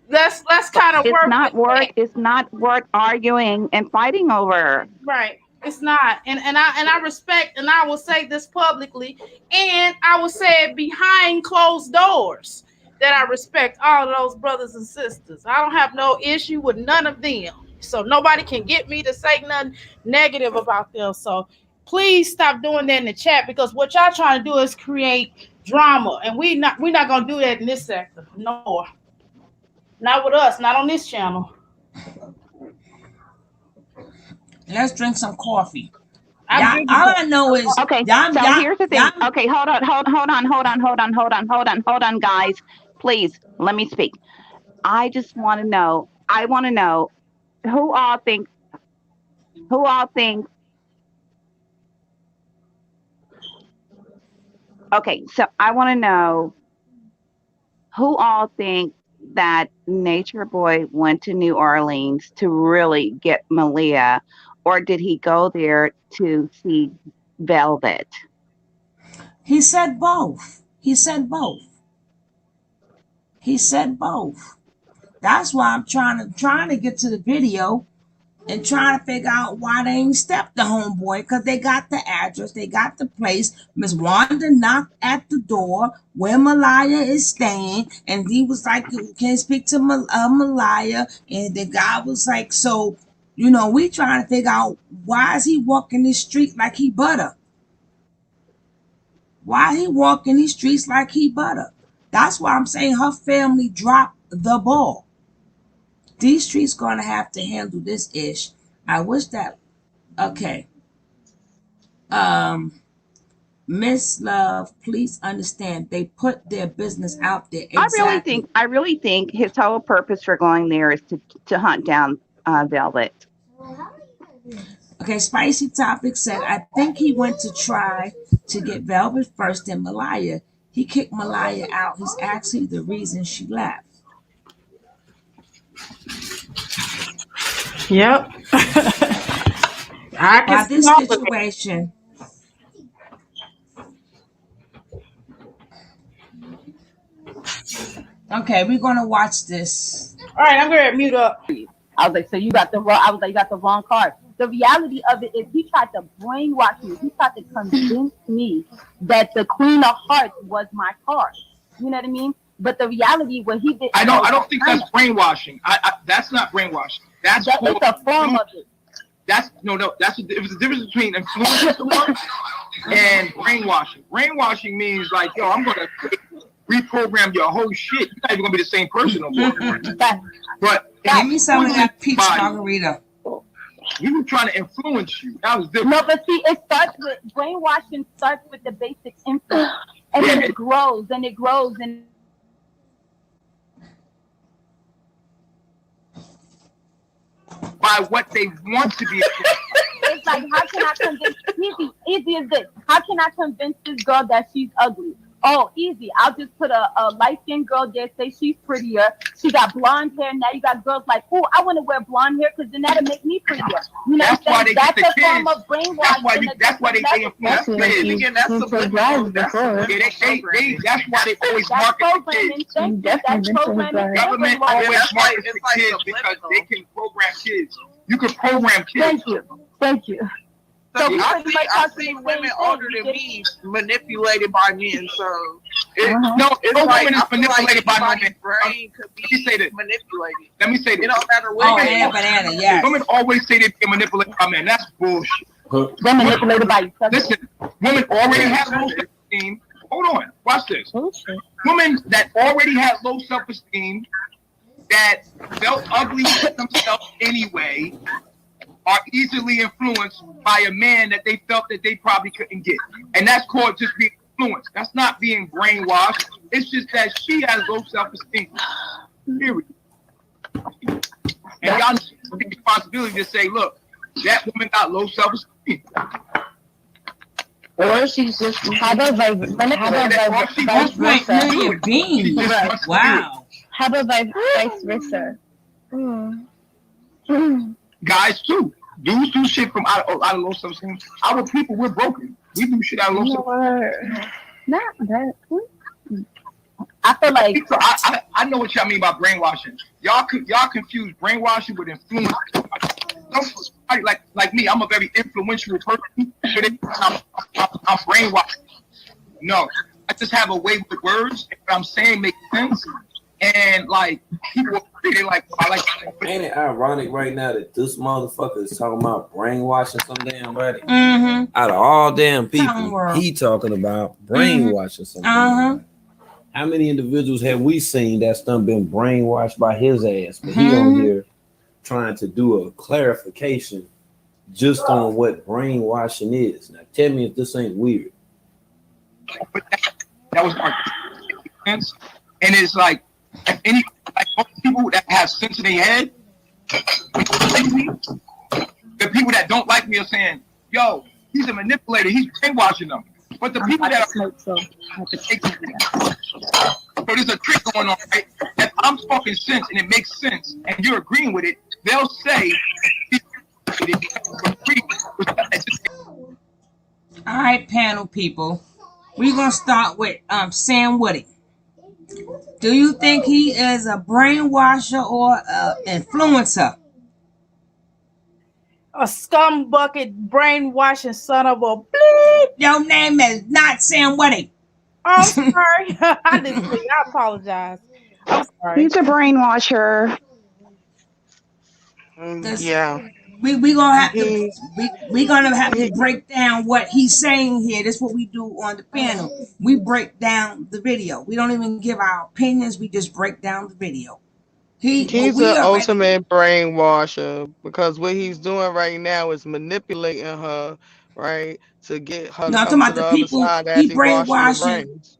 let's kind of It's work not with worth. that. It's not worth arguing and fighting over. Right. It's not. And I respect, and I will say this publicly, and I will say it behind closed doors, that I respect all of those brothers and sisters. I don't have no issue with none of them. So nobody can get me to say nothing negative about them. So please stop doing that in the chat, because what y'all trying to do is create drama, and we're not gonna do that in this sector. No more. Not with us, not on this channel. Let's drink some coffee. I'm Y'all, drinking all I coffee. know is Okay, y'all, so y'all, here's the thing. y'all. Okay, hold on, guys. Please let me speak. I just want to know. I want to know who all think. Who all think? Okay, so I want to know who all think that Nature Boy went to New Orleans to really get Malia, or did he go there to see Velvet? He said both. He said both. He said both. That's why I'm trying to get to the video and trying to figure out why they ain't stepped the homeboy, because they got the address, they got the place. Miss Wanda knocked at the door where Malaya is staying, and he was like, "You can't speak to Malaya," and the guy was like, "So, we trying to figure out why is he walking this street like he butter? Why he walking these streets like he butter?" That's why I'm saying her family dropped the ball. These streets gonna have to handle this ish. I wish that. Okay. Um, Miss Love, please understand they put their business out there. Exactly. I really think his whole purpose for going there is to hunt down Velvet. Okay, Spicy Topic said, I think he went to try to get Velvet first and Malaya. He kicked Malaya out. He's actually the reason she left. Yep. I can By see this all of it. situation, okay, we're gonna watch this. All right, I'm gonna mute up. I was like, so you got the wrong. I was like, you got the wrong card. The reality of it is, he tried to brainwash me. He tried to convince me that the Queen of Hearts was my card. You know what I mean? But the reality, what he did. I don't think that's brainwashing. That's not brainwashing. That's it's a form of it. That's no. That's it was the difference between influence and brainwashing. Brainwashing means like, yo, I'm gonna reprogram your whole shit. You're not even gonna be the same person no more. But give me some of that peach margarita. We were trying to influence you. That was different. No, but see, it starts with brainwashing. Starts with the basic influence, and then it grows and it grows and. By what they want to be. It's like, how can I convince? Easy as this. How can I convince this girl that she's ugly? Oh, easy. I'll just put a light-skinned girl there, say she's prettier. She got blonde hair. Now you got girls like, oh, I want to wear blonde hair because then that'll make me prettier. You know that's what I'm saying? That's a kids. Form of brainwashing. That's why they influence kids. That's subliminal. That's why they always market the kids. That's programming. Government always markets the kids because they can program kids. You can program kids. Thank you. So I see women older than me manipulated by men. So no, it's like women is manipulated by men. Brain could be manipulated. Let me say this. It don't matter what. Banana, yes. Women always say they get manipulated by men. That's bullshit. They're manipulated by each other. Listen, women already have low self-esteem. Hold on, watch this. Women that already had low self-esteem, that felt ugly with themselves anyway, are easily influenced by a man that they felt that they probably couldn't get. And that's called just being influenced. That's not being brainwashed. It's just that she has low self-esteem. Period. And y'all take the responsibility to say, look, that woman got low self-esteem. Or she's just how about vice versa? Wow. How about vice versa? Guys too. Dudes do shit from out of low self-esteem. Our people, we're broken. We do shit out of low self-esteem. Not that. I feel like I know what y'all mean by brainwashing. Y'all confuse brainwashing with influence. Like me, I'm a very influential person, but I'm brainwashed. No, I just have a way with words. And what I'm saying makes sense, and like people, they like. I like. Ain't it ironic right now that this motherfucker is talking about brainwashing some damn body? Mm-hmm. Out of all damn people, he talking about brainwashing something. How many individuals have we seen that's done been brainwashed by his ass? But he on here trying to do a clarification just on what brainwashing is. Now tell me if this ain't weird. That was my sense, and it's like any most people that have sense in their head, the people that don't like me are saying, "Yo, he's a manipulator. He's brainwashing them." But the people that are so there's a trick going on, right? If I'm talking sense and it makes sense, and you're agreeing with it, they'll say. All right, panel people. We're gonna start with Sam Woody. Do you think he is a brainwasher or an influencer? A scumbucket brainwashing son of a bleep. Your name is not Sam Woody. I'm sorry. I didn't see. I apologize. I'm sorry. He's a brainwasher. Yeah. We gonna have to we gonna have to break down what he's saying here. That's what we do on the panel. We break down the video. We don't even give our opinions. We just break down the video. He's an ultimate brainwasher because what he's doing right now is manipulating her, right, to get her to come to the other side as he washing the brains.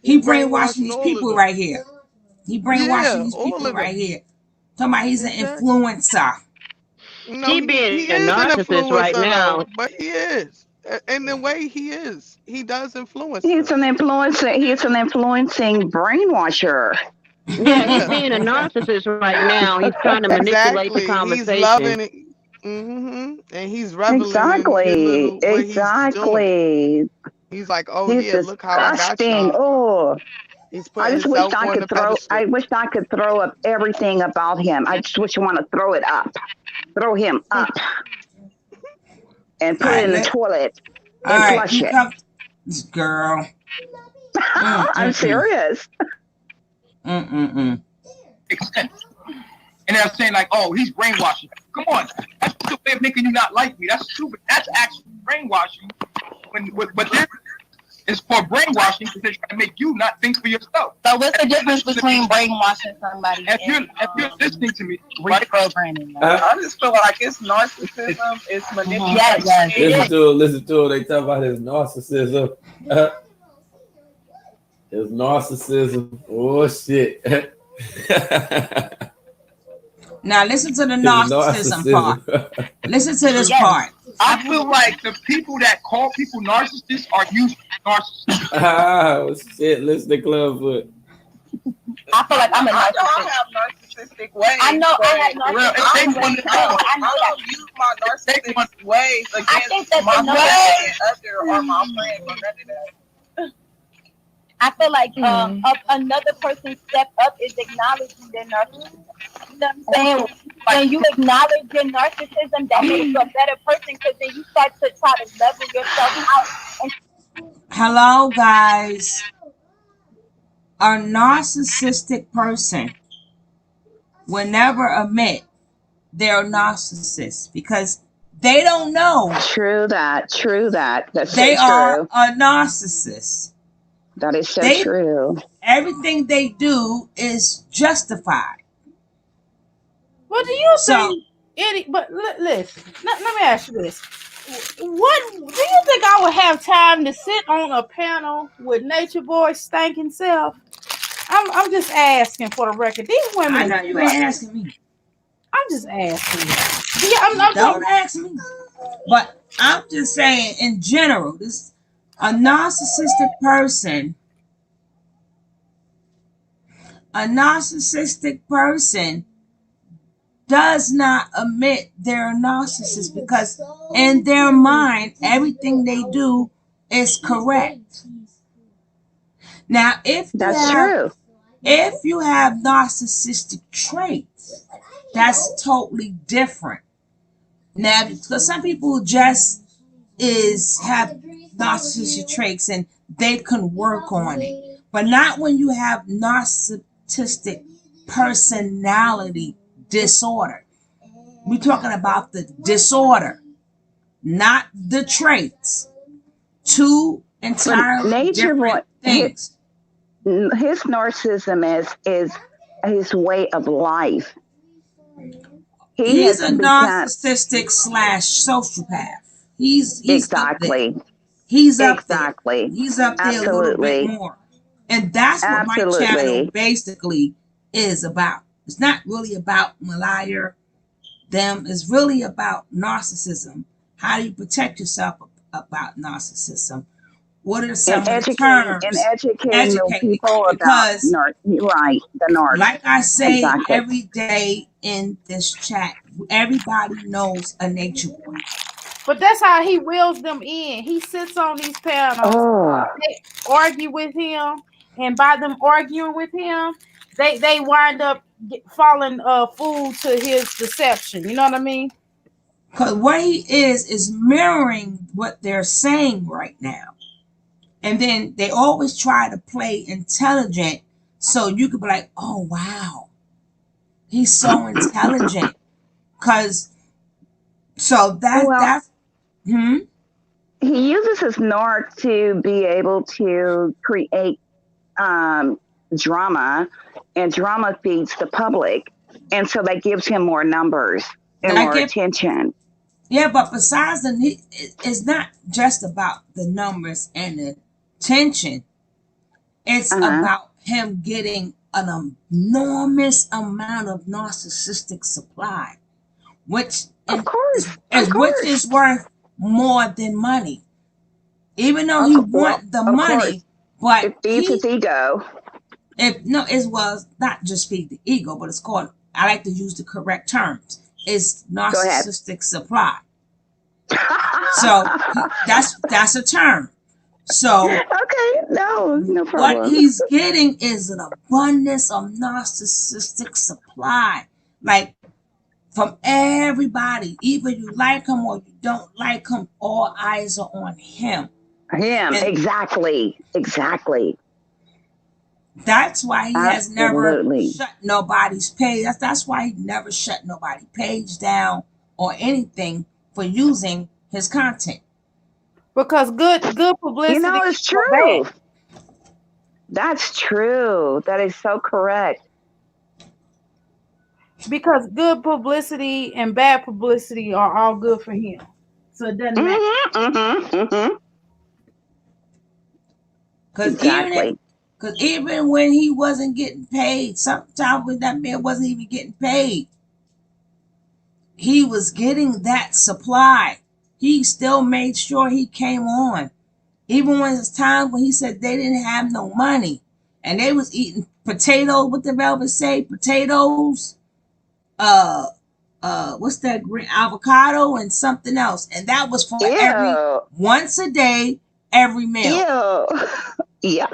He brainwashing these people right here. He brainwashing these people right here. Talking about he's an influencer. No, he being a narcissist right now. But he is. In the way he is. He does influence. He's an influencer. He's an influencing brainwasher. Yeah, he's being a narcissist right now. He's trying to manipulate the conversation. He's loving it. And he's reveling in what he's doing. He's like, oh he's yeah, look how I got y'all. Oh, he's I just wish I could throw. I wish I could throw up everything about him. I just wish I want to throw it up, throw him up, and put it in the toilet and flush it. This girl. I'm serious. And they're saying like, oh, he's brainwashing. Come on, that's the way of making you not like me. That's stupid. That's actually brainwashing. But this is for brainwashing because they're trying to make you not think for yourself. So what's the difference between brainwashing somebody if you're listening to me, reprogramming? I just feel like it's narcissism. It's manipulation. Listen to it. They talk about his narcissism. His narcissism. Oh shit. Now listen to the narcissism part. Listen to this part. I feel like the people that call people narcissists are usually narcissists. Oh shit! Listen to Clubfoot. I feel like I'm a narcissist. I have narcissistic ways. I know I have narcissistic ways. I don't use my narcissistic ways against my other or my friends or none of that. I feel like another person's step up is acknowledging their narcissism. You know what I'm saying? When you acknowledge your narcissism, that makes you a better person because then you start to try to level yourself out. Hello, guys. A narcissistic person will never admit they're a narcissist because they don't know. True that. That's they so are true. A narcissist. That is so true. Everything they do is justified. Well, do you think but listen, let me ask you this. What do you think I would have time to sit on a panel with Natureboy's stinking self? I'm just asking for the record. These women. I know you ain't asking me. I'm just asking you. Yeah, don't ask me. But I'm just saying in general, this a narcissistic person does not admit they're a narcissist because in their mind, everything they do is correct. Now, if That's true. you have narcissistic traits, that's totally different. Now, because some people just have narcissistic traits and they can work on it, but not when you have narcissistic personality disorder. We're talking about the disorder, not the traits. Two entirely Nature Boy, different things. his narcissism is his way of life. He's a become narcissistic / sociopath. He's exactly. up there. He's up Exactly. there. He's up there a little bit more. And that's what my channel Absolutely. basically is about. It's not really about Malaya, them. It's really about narcissism. How do you protect yourself about narcissism? What are some of the terms? And educating the people about because right, the narc. like I say Exactly. every day in this chat, everybody knows a nature boy. But that's how he wheels them in. He sits on these panels, they argue with him, and by them arguing with him, they wind up falling fool to his deception. You know what I mean? Because what he is mirroring what they're saying right now. And then they always try to play intelligent so you could be like, oh, wow, he's so intelligent. Because, so that's, He uses his narc to be able to create drama, and drama feeds the public. And so that gives him more numbers and more attention. Yeah, but besides it's not just about the numbers and the attention. It's about him getting an enormous amount of narcissistic supply, which is worth more than money. Even though he wants the money, but it feeds his ego. It was not just feed the ego, but it's called, I like to use the correct terms. It's narcissistic supply. So that's a term. So no problem. What he's getting is an abundance of narcissistic supply, like from everybody. Either you like him or you don't like him. All eyes are on him. Exactly. That's why he has never shut nobody's page. That's why he never shut nobody's page down or anything for using his content. Because good publicity. It's true. That's true. That is so correct. Because good publicity and bad publicity are all good for him. So it doesn't matter. Because even when he wasn't getting paid, sometimes when that man wasn't even getting paid, he was getting that supply. He still made sure he came on. Even when it's times when he said they didn't have no money and they was eating potatoes, what the velvet say? Potatoes, what's that green avocado and something else. And that was for once a day, every meal. Yeah.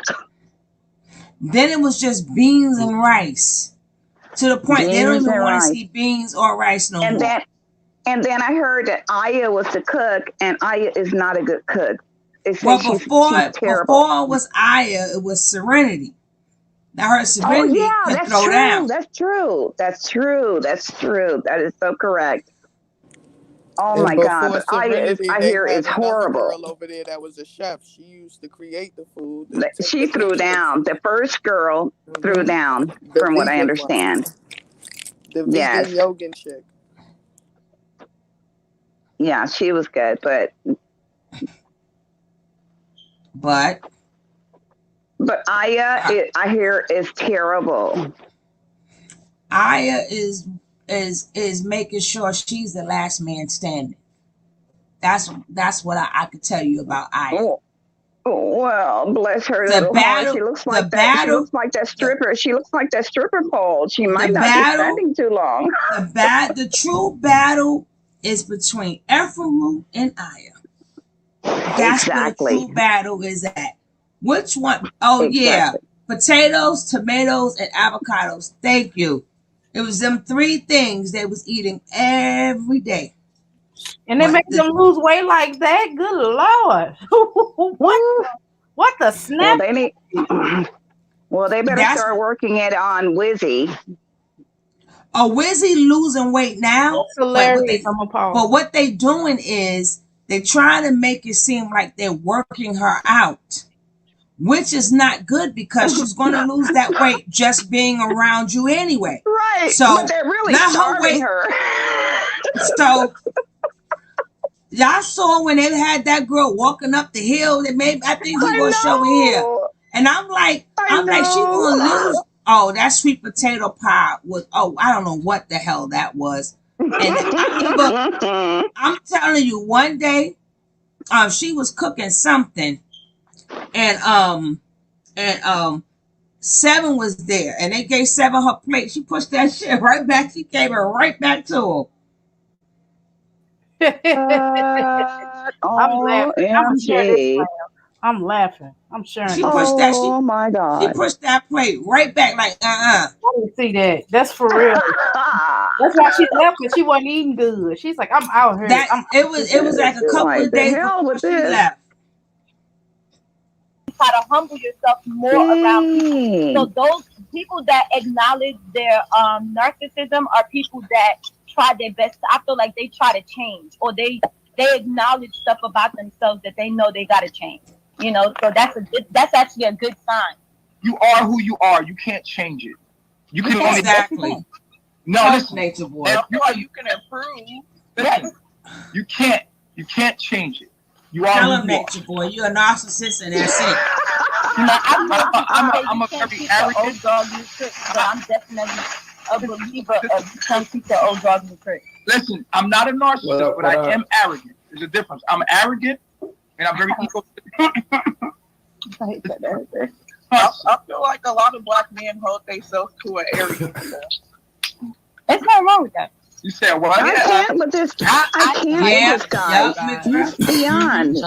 Then it was just beans and rice. To the point they don't even want to see beans or rice no more. And then I heard that Aya was the cook, and Aya is not a good cook. Before it was Aya, it was Serenity. Now her Serenity can throw down. That's true. That is so correct. Oh my God! But Aya I hear is horrible. Girl over there that was a chef. She used to create the food. She threw down. The first girl threw down, from what I understand. The vegan yoga chick. Yeah, she was good, but Aya, I hear, is terrible. Aya is making sure she's the last man standing. That's what I could tell you about Aya. Oh, well, bless her little heart. She looks like that. She looks like that stripper. She looks like that stripper pole. She might not be standing too long. The true battle is between Ephraim and Aya. That's where the true battle is at. Which one? Oh yeah, Exactly. potatoes, tomatoes, and avocados. Thank you. It was them three things they was eating every day. And they But make them lose weight like that. Good Lord. what the Well, snap? they need. Well, they better that's start working it on Wizzy. a Wizzy losing weight now. That's hilarious. I'm But appalled. what they doing is they trying to make it seem like they're working her out, which is not good because she's going to lose that weight just being around you anyway. Right, but So they're really let her starving wait. her. So y'all saw when they had that girl walking up the hill. That maybe I think he gonna show it here, and I'm like she gonna lose. Oh, that sweet potato pie was. Oh, I don't know what the hell that was. And I'm telling you, one day, she was cooking something, and Seven was there, and they gave Seven her plate. She pushed that shit right back. She gave it right back to him. I'm laughing. I'm sharing this. OMG. I'm laughing. I'm sharing She this. pushed that. Oh my She God. pushed that plate right back like I didn't see that. That's for real. That's why she left, because she wasn't eating good. She's like, I'm out here. that. It was like a couple Like of the days hell before with she this. left. Try to humble yourself more around people. So those people that acknowledge their narcissism are people that try their best. I feel like they try to change, or they acknowledge stuff about themselves that they know they got to change. You know, so that's actually a good sign. You are who you are. You can't change it. You can only Exactly. No, listen. Nature Boy. I feel like you can improve. Listen, you can't change it. You are Tell who him, you are. Nature Boy, you're a narcissist, and that's it. I'm a very arrogant. Old dog new tricks, but I'm definitely a believer of some people old dog new tricks. Listen, I'm not a narcissist, but I am arrogant. There's a difference. I'm arrogant, and I'm very egotistical. I feel like a lot of black men hold themselves to an arrogance. There's nothing wrong with that. You said what? I can't with this. I can't with this guy. He's beyond.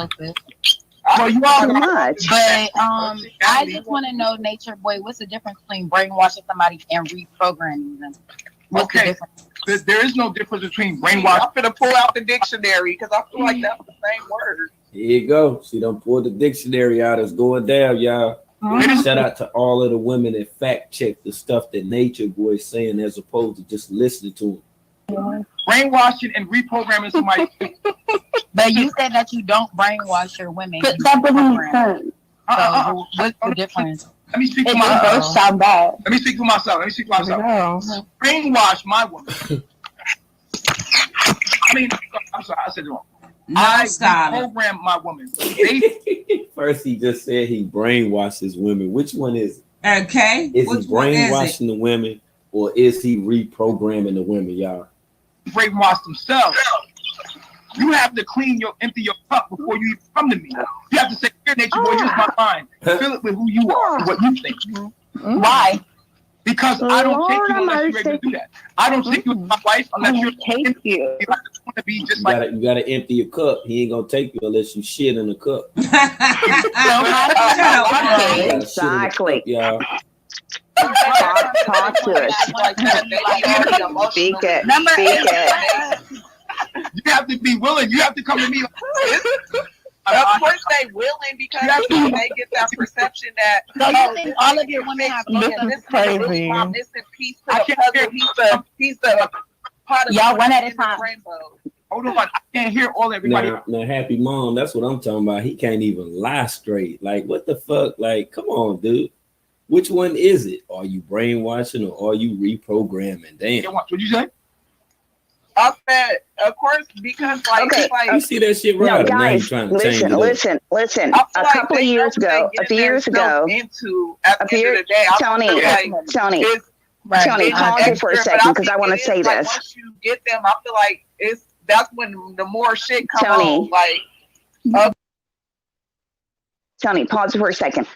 Well, you are too much. But I just want to know, Nature Boy, what's the difference between brainwashing somebody and reprogramming them? What's the difference? There is no difference between brainwash. I'm gonna pull out the dictionary because I feel like that's the same word. Here you go. She done pulled the dictionary out. It's going down, y'all. Shout out to all of the women that fact check the stuff that Nature Boy is saying as opposed to just listening to him. Brainwashing and reprogramming somebody. But you said that you don't brainwash your women. You reprogram. So what's the difference? Let me speak for myself. Let me speak for myself. Brainwash my woman. I mean, I'm sorry, I said it wrong. I reprogram my woman. First, he just said he brainwashes women. Which one is it? Okay. Is he brainwashing the women, or is he reprogramming the women, y'all? Brainwash themselves. You have to empty your cup before you even come to me. You have to say, here, Nature Boy, here's my mind. Fill it with who you are, what you think. Why? Because I don't take you unless you're ready to do that. I don't take you as my wife unless you're take you. I just want to be just like You gotta empty your cup. He ain't gonna take you unless you shit in the cup. Exactly. Y'all. Talk to us. Speak it. Speak it. You have to be willing. You have to come to me. Of course they willing because they get that perception that So you think all of your women have this crazy. Missing piece to the puzzle. He's the part of y'all one at a time. Rainbow. Hold on, I can't hear all everybody. Now, Happy Mom, that's what I'm talking about. He can't even lie straight. Like, what the fuck? Like, come on, dude. Which one is it? Are you brainwashing or are you reprogramming? Damn. What'd you say? I said, of course, because like, Okay. it's like You see that shit No, right? Now you guys, trying to change it listen. up. I A feel couple like of years ago, at the end of the day, I Tony, feel like Tony, Tony, pause it for a second because I want to say like this. once you get them, I feel like that's when the more shit come Tony. on. Like, Tony, pause for a second.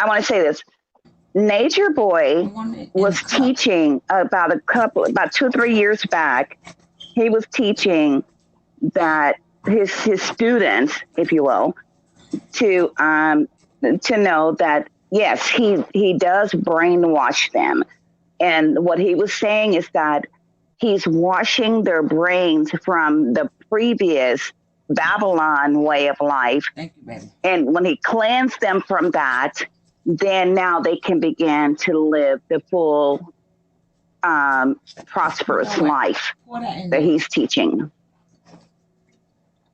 I want to say this. Nature Boy was teaching about 2 or 3 years back. He was teaching that his students, if you will, to to know that yes, he does brainwash them. And what he was saying is that he's washing their brains from the previous Babylon way of life. Thank you, baby. And when he cleansed them from that, then now they can begin to live the full prosperous life that he's teaching.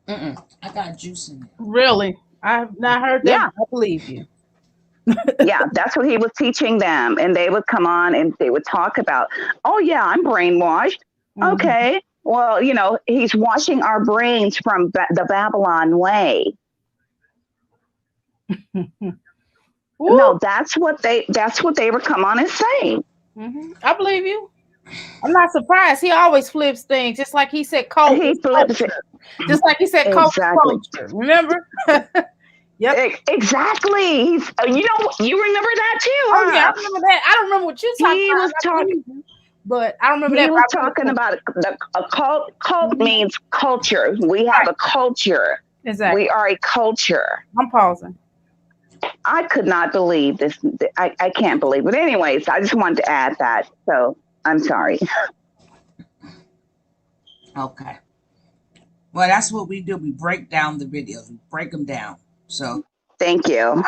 I got juice in there. Really? I have not heard that. Yeah. I believe you. Yeah, that's what he was teaching them. And they would come on and they would talk about, oh, yeah, I'm brainwashed. Okay. Well, you know, he's washing our brains from the Babylon way. No, that's what they would come on and say. I believe you. I'm not surprised. He always flips things, just like he said. He flips it. Just like he said, exactly. Culture. Remember? Yep. Exactly. He's, you remember that too, huh? Oh yeah, I remember that. I don't remember what you talking about. Was talking, but I don't remember that. He was talking about a cult. Cult means culture. We have a culture. Exactly. We are a culture. I'm pausing. I could not believe this. I can't believe it. Anyways, I just wanted to add that. So I'm sorry. Okay. Well, that's what we do. We break down the videos. We break them down. So thank you.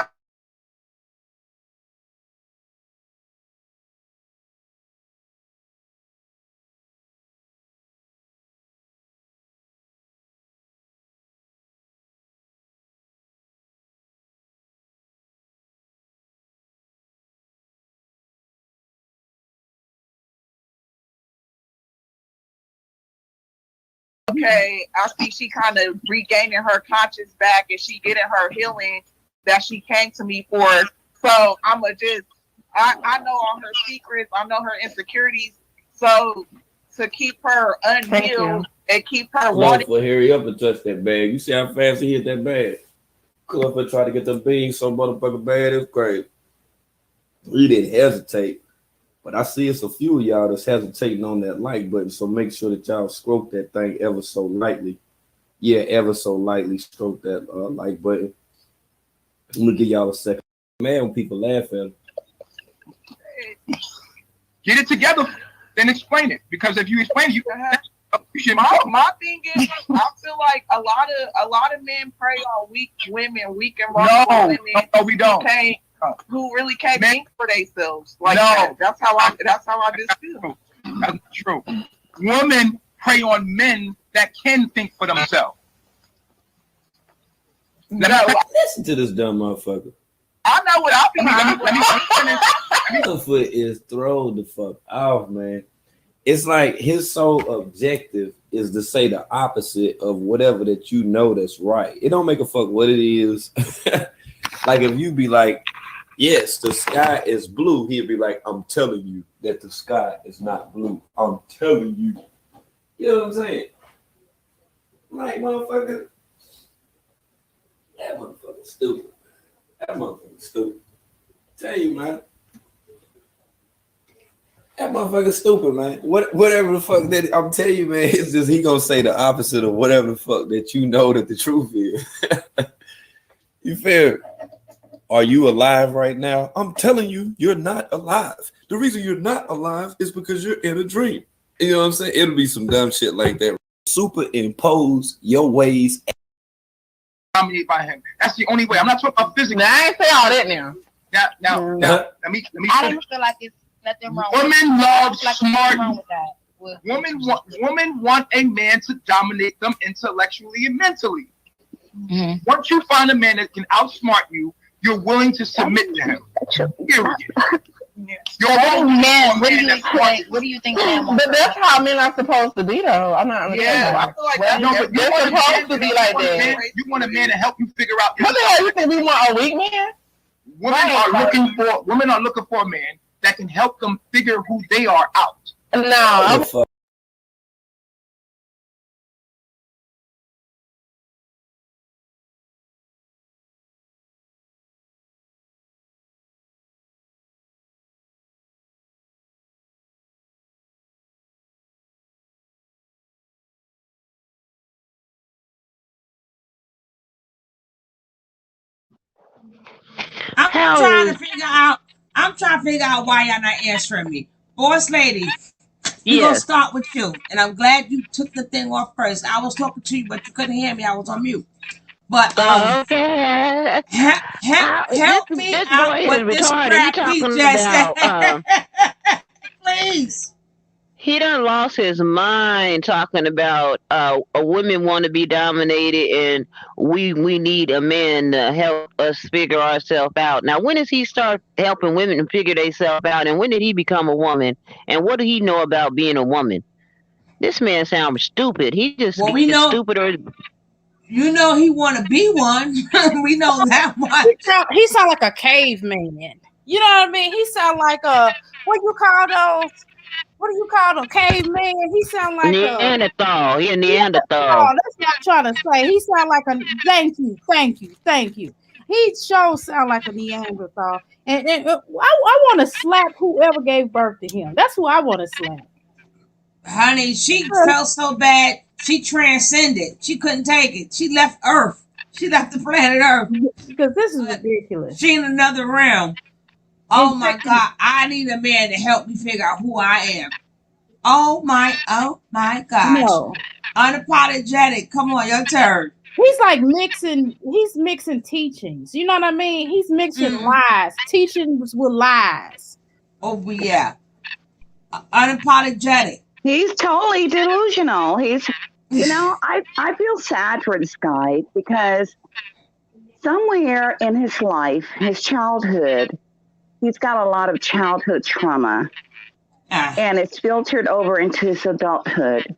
Okay, I see she kind of regaining her conscience back and she getting her healing that she came to me for. So I'm I know all her secrets, I know her insecurities. So to keep her unhealed and keep her wanting. For hurry up and touch that bag. You see how fast he hit that bag? Come up and try to get the beans so motherfucking bad. It's crazy. He didn't hesitate. But I see it's a few of y'all that's hesitating on that like button. So make sure that y'all stroke that thing ever so lightly. Yeah, ever so lightly stroke that like button. I'm gonna give y'all a second. Man, when people laugh at him. Get it together, then explain it. Because if you explain it, you should. My thing is, I feel like a lot of men prey on weak women, weak and wrong women. No, we don't. Who really can't think for themselves like that. That's how I just feel. That's true. Women prey on men that can think for themselves. Listen to this dumb motherfucker. I know what I feel. Let me finish. Foot is thrown the fuck off, man. It's like his sole objective is to say the opposite of whatever that you know that's right. It don't make a fuck what it is. Like if you be like, yes, the sky is blue, he'd be like, I'm telling you that the sky is not blue. I'm telling you. You know what I'm saying? Like, motherfucker. That motherfucker's stupid. That motherfucker's stupid. Tell you, man. That motherfucker's stupid, man. Whatever the fuck that I'm telling you, man, it's just he gonna say the opposite of whatever the fuck that you know that the truth is. You feel? Are you alive right now? I'm telling you, you're not alive. The reason you're not alive is because you're in a dream. You know what I'm saying? It'll be some dumb shit like that. Superimpose your ways. Dominated by him. That's the only way. I'm not talking about physics. Now, I ain't say all that now. Now, let me. I don't feel like it's nothing wrong. Women love smart. Women want a man to dominate them intellectually and mentally. Mm-hmm. Once you find a man that can outsmart you, you're willing to submit to him. Period. You're man. What do you think? What do you think? But that's how men are supposed to be, though. I'm not. Yeah, I feel like they're supposed to be like that. You want a man to help you figure out. What the hell? You think we want a weak man? Women are looking for a man that can help them figure who they are out. No. How trying to is figure out. I'm trying to figure out why y'all not answering me. Boss lady, we're gonna yes? start with you. And I'm glad you took the thing off first. I was talking to you, but you couldn't hear me. I was on mute. But Okay. help me This out boy is with this retarded. He crap he talking just said. about Please. he done lost his mind talking about a women want to be dominated and we need a man to help us figure ourselves out. Now when does he start helping women to figure themselves out, and when did he become a woman, and what do he know about being a woman? This man sounds stupid. He just Well, we gets know stupider. you know he want to be one. We know that much. He sound like a caveman. You know what I mean? He sound like a what do you call those? What do you call them? Caveman. He sound like a Neanderthal. He a Neanderthal. Neanderthal. That's what I'm trying to say. He sound like a thank you. He sure sound like a Neanderthal. And I want to slap whoever gave birth to him. That's who I want to slap. Honey, she felt so bad. She transcended. She couldn't take it. She left Earth. She left the planet Earth. Because this is ridiculous. She in another realm. Oh my God. I need a man to help me figure out who I am. Oh my gosh. No. Unapologetic. Come on, your turn. He's like mixing teachings. You know what I mean? He's mixing lies, teachings with lies. Oh yeah. Unapologetic. He's totally delusional. I feel sad for this guy because somewhere in his life, his childhood, he's got a lot of childhood trauma. And it's filtered over into his adulthood.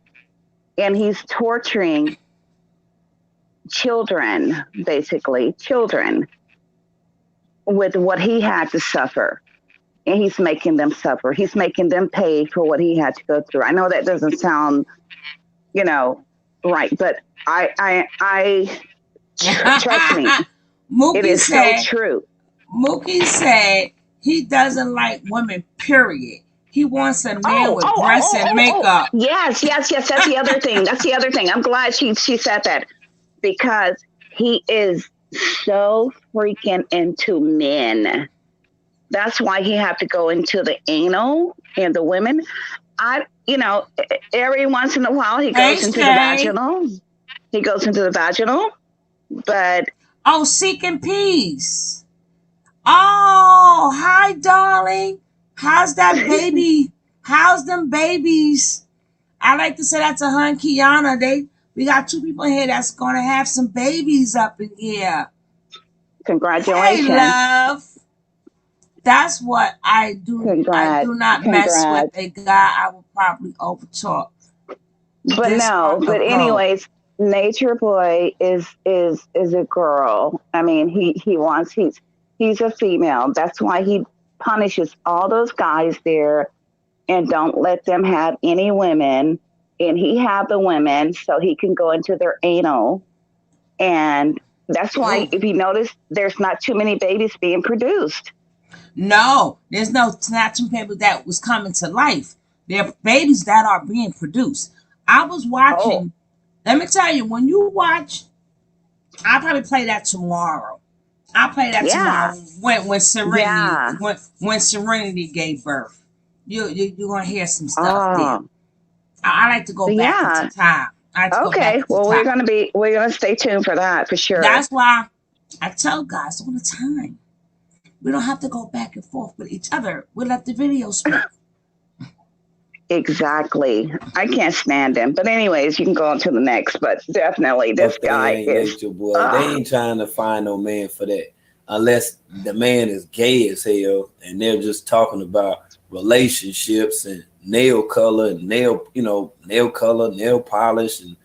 And he's torturing children, basically, with what he had to suffer. And he's making them suffer. He's making them pay for what he had to go through. I know that doesn't sound, right, but I trust me. Mookie it is said, so true. Mookie said he doesn't like women, period. He wants a man with breasts and makeup. Yes. That's the other thing. That's the other thing. I'm glad she said that because he is so freaking into men. That's why he had to go into the anal and the women. Every once in a while he goes into the vaginal. He goes into the vaginal, but seeking peace. Oh, hi, darling. How's that baby? How's them babies? I like to say that to her and Kiana. We got two people here that's gonna have some babies up in here. Congratulations. Hey, love. That's what I do. I do not mess with a guy I will probably overtalk. But anyways, Natureboy is a girl. I mean, he's a female. That's why he punishes all those guys there and don't let them have any women. And he have the women so he can go into their anal. And that's why, if you notice, there's not too many babies being produced. No, there's not too many people that was coming to life. There are babies that are being produced. I was watching. Let me tell you, when you watch, I'll probably play that tomorrow. I'll play that tomorrow when Serenity when Serenity gave birth. You're gonna hear some stuff there. I like to go back into time. We're gonna stay tuned for that for sure. That's why I tell guys all the time, we don't have to go back and forth with each other. We let the video speak. Exactly. I can't stand him. But anyways, you can go on to the next. But definitely this guy is Boy. They ain't trying to find no man for that. Unless the man is gay as hell and they're just talking about relationships and nail color and nail color, nail polish and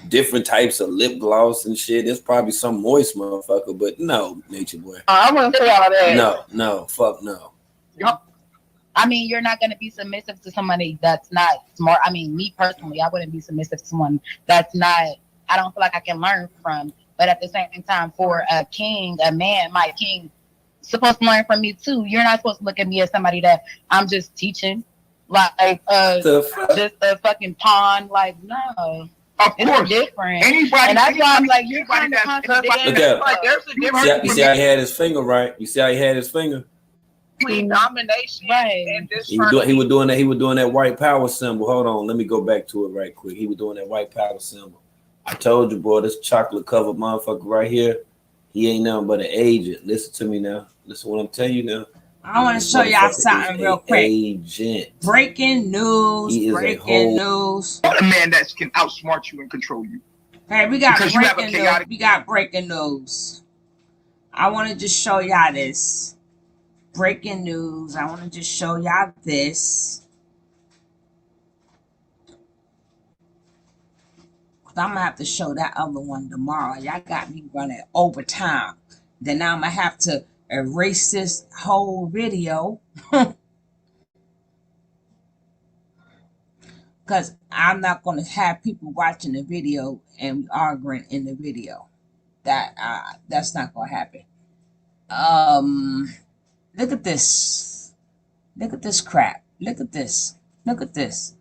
different types of lip gloss and shit. There's probably some moist motherfucker, but no, Natureboy. I wouldn't say all that. No, fuck no. I mean, you're not going to be submissive to somebody that's not smart. I mean, me personally, I wouldn't be submissive to someone that's not, I don't feel like I can learn from. But at the same time, for a king, a man, my king, supposed to learn from me too. You're not supposed to look at me as somebody that I'm just teaching, like just a fucking pawn. Like, no. Of It's course. different. Anybody, And that's why I was like, you're anybody kind of that's contradicting. Look at like there's a you difference see how he had his finger, right? You see how he had his finger? between domination and this He was doing that. He was doing that white power symbol. Hold on, let me go back to it right quick. He was doing that white power symbol. I told you, boy, this chocolate covered motherfucker right here, he ain't nothing but an agent. Listen to me now. Listen what I'm telling you now. I want to show y'all something real quick. Agent. Breaking news. He is breaking news. a man that can outsmart you and control you. Hey, we got Because you have a breaking news. chaotic. We got breaking news. I want to just show y'all this. Breaking news. I want to just show y'all this. I'm going to have to show that other one tomorrow. Y'all got me running overtime. Then I'm going to have to erase this whole video. Because I'm not going to have people watching the video and arguing in the video. That's not going to happen. Look at this. Look at this crap. Look at this. Look at this.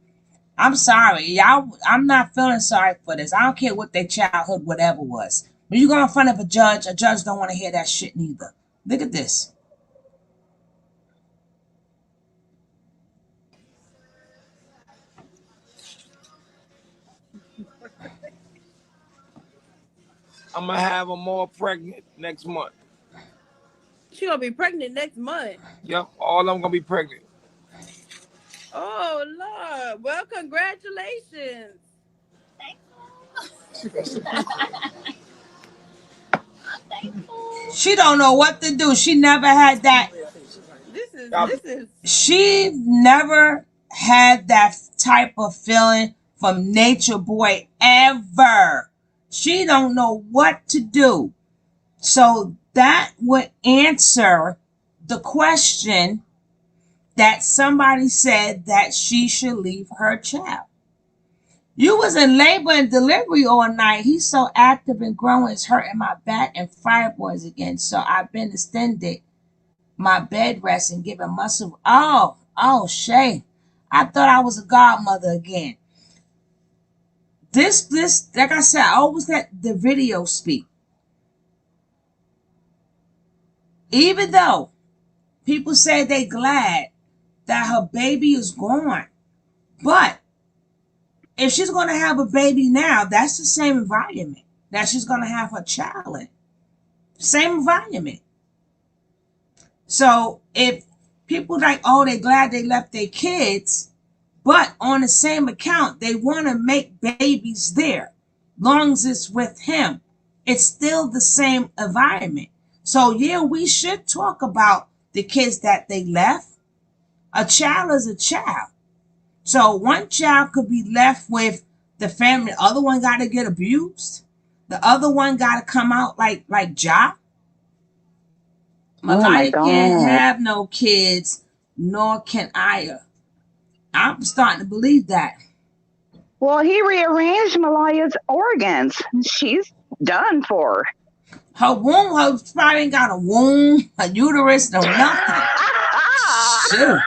I'm sorry, y'all. I'm not feeling sorry for this. I don't care what their childhood, whatever was. When you go in front of a judge don't want to hear that shit neither. Look at this. I'm gonna have them all pregnant next month. She gonna be pregnant next month. Yep, all of them gonna be pregnant. Oh Lord! Well, congratulations. She don't know what to do. She never had that. This is. She never had that type of feeling from Nature Boy ever. She don't know what to do. So that would answer the question that somebody said that she should leave her child. You was in labor and delivery all night. He's so active and growing. It's hurting my back and fibroids again. So I've been extended my bed rest and giving muscle. Oh, Shay. I thought I was a godmother again. This, like I said, I always let the video speak. Even though people say they glad that her baby is gone. But if she's going to have a baby now, that's the same environment that she's going to have her child in. Same environment. So if people like, oh, they glad they left their kids, but on the same account, they want to make babies there. Long as it's with him, it's still the same environment. So yeah, we should talk about the kids that they left. A child is a child. So one child could be left with the family. The other one got to get abused. The other one got to come out like Ja. Malaya can't have no kids, nor can Aya. I'm starting to believe that. Well, he rearranged Malaya's organs. She's done for. Her womb, her probably ain't got a womb, a uterus, no nothing. Shoot.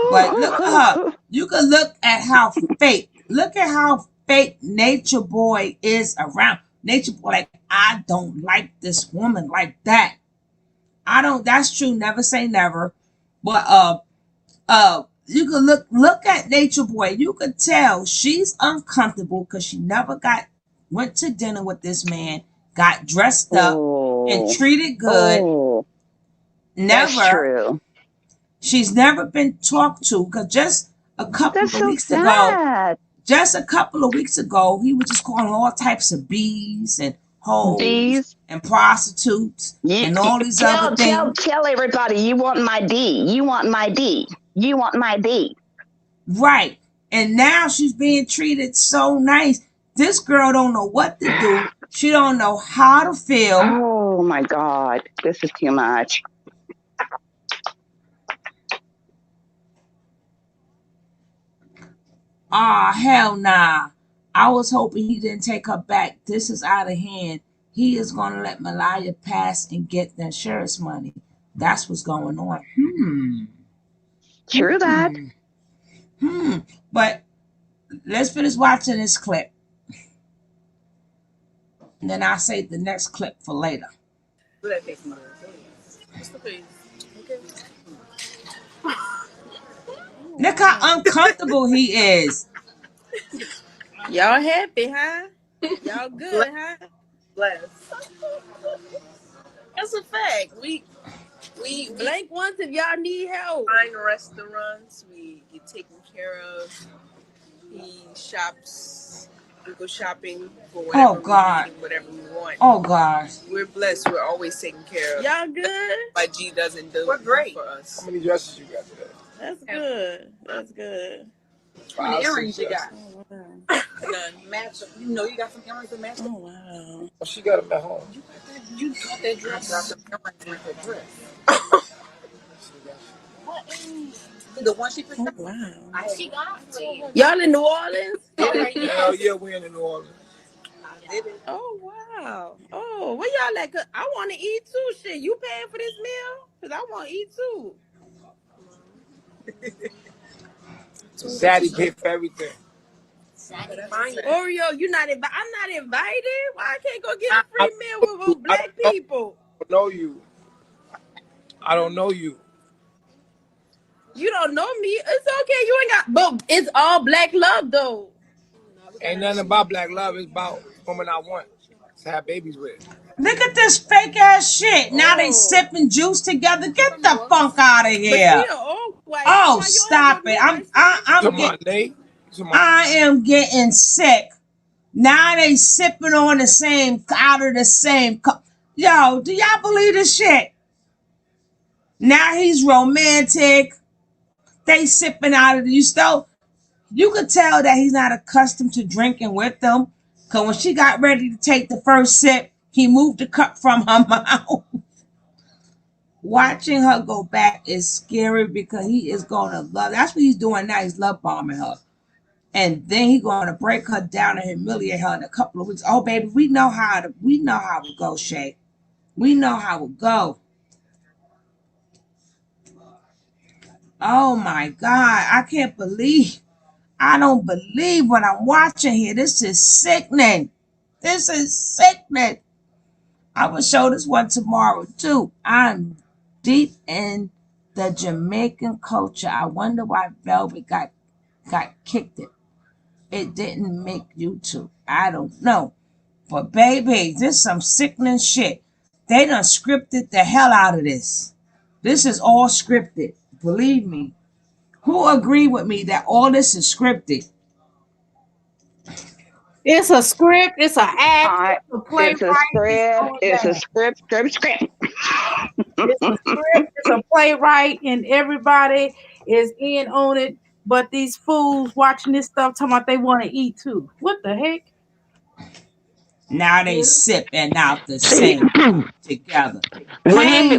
But look at her. You can look at how fake. Look at how fake Nature Boy is around. Nature Boy, like, I don't like this woman like that. I don't. That's true. Never say never. But you can look at Nature Boy. You could tell she's uncomfortable because she never went to dinner with this man, got dressed up and treated good. Never. That's true. She's never been talked to because just a couple of weeks ago, he was just calling all types of bees and hoes and prostitutes and all these other things. Tell everybody you want my D. You want my D. You want my D. Right. And now she's being treated so nice. This girl don't know what to do. She don't know how to feel. Oh my God. This is too much. Hell nah. I was hoping he didn't take her back. This is out of hand. He is going to let Malaya pass and get the insurance money. That's what's going on. True that. But let's finish watching this clip. And then I'll save the next clip for later. What's the face? Okay. Look how uncomfortable he is. Y'all happy, huh? Y'all good, huh? Bless. That's a fact. We Blank ones if y'all need help. find restaurants. We get taken care of. He shops. We go shopping for whatever we need and whatever we want. Oh gosh. We're blessed. We're always taken care of. Y'all good? My G doesn't do We're great. For us. How many dresses you got today? That's good. That's good. How many earrings you got? Oh, wow. None. Match. You know you got some earrings that match. Oh, wow. Oh, she got them at home. You got that dress. I got some earrings with that dress. The one she picked up. Wow. She got it. Y'all in New Orleans? Hell yeah, we in New Orleans. I did it. Oh, wow. Oh, where y'all at? 'Cause I want to eat too. Shit, you paying for this meal? Because I want to eat too. Daddy paid for everything. Oreo, I'm not invited. Why I can't go get a free meal with black people? I don't know you. I don't know you. You don't know me. It's okay. You ain't got. But it's all black love though. Ain't nothing about black love. It's about woman I want to have babies with. Look at this fake ass shit. Now they sipping juice together. Get the fuck out of here. Oh, stop it. I am getting sick. Now they sipping on the same, out of the same cup. Yo, do y'all believe this shit? Now he's romantic. They sipping out of the stove. You could tell that he's not accustomed to drinking with them. Because when she got ready to take the first sip, he moved the cup from her mouth. Watching her go back is scary because he is going to love. That's what he's doing now. He's love bombing her. And then he's going to break her down and humiliate her in a couple of weeks. Oh, baby, we know how it goes, Shay. We know how it go. Oh my God. I don't believe what I'm watching here. This is sickening. This is sickening. I will show this one tomorrow too. I'm deep in the Jamaican culture. I wonder why Velvet got kicked it. It didn't make YouTube. I don't know. But baby, this is some sickening shit. They done scripted the hell out of this. This is all scripted. Believe me. Who agree with me that all this is scripted? It's a script. It's an act. It's a script. It's a script. It's a script. It's a playwright, and everybody is in on it. But these fools watching this stuff talking about they want to eat too. What the heck? Now they sipping out the same together. When he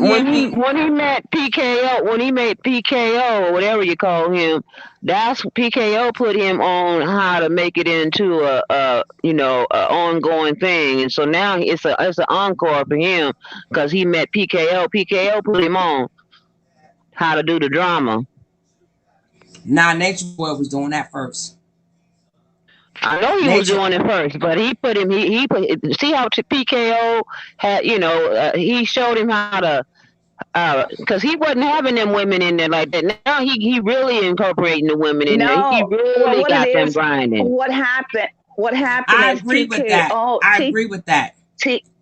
met PKO, when he made PKO or whatever you call him, that's PKO put him on how to make it into a ongoing thing, and so now it's an encore for him because he met PKO. PKO put him on how to do the drama. Nah, Natureboy was doing that first. I know he was doing it first, but he put him. He put. See how PKO had. He showed him how to. Because he wasn't having them women in there like that. Now he really incorporating the women in there. He really got them grinding. What happened? I agree with that. I agree with that.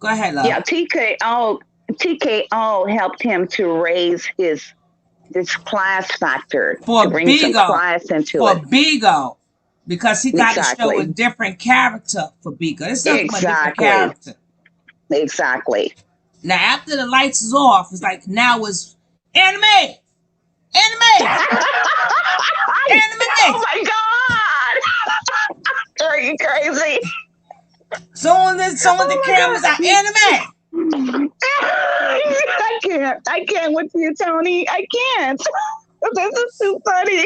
Go ahead, love. Yeah, TKO helped him to raise this class factor for to bring Bigo, some class into for it. Bigo, because he got to show a different character for Bigo. This is a different character. Exactly. Now after the lights is off, it's like now it's anime. Oh my God! Are you crazy? Someone the cameras are anime. I can't with you, Tony. I can't. This is too funny.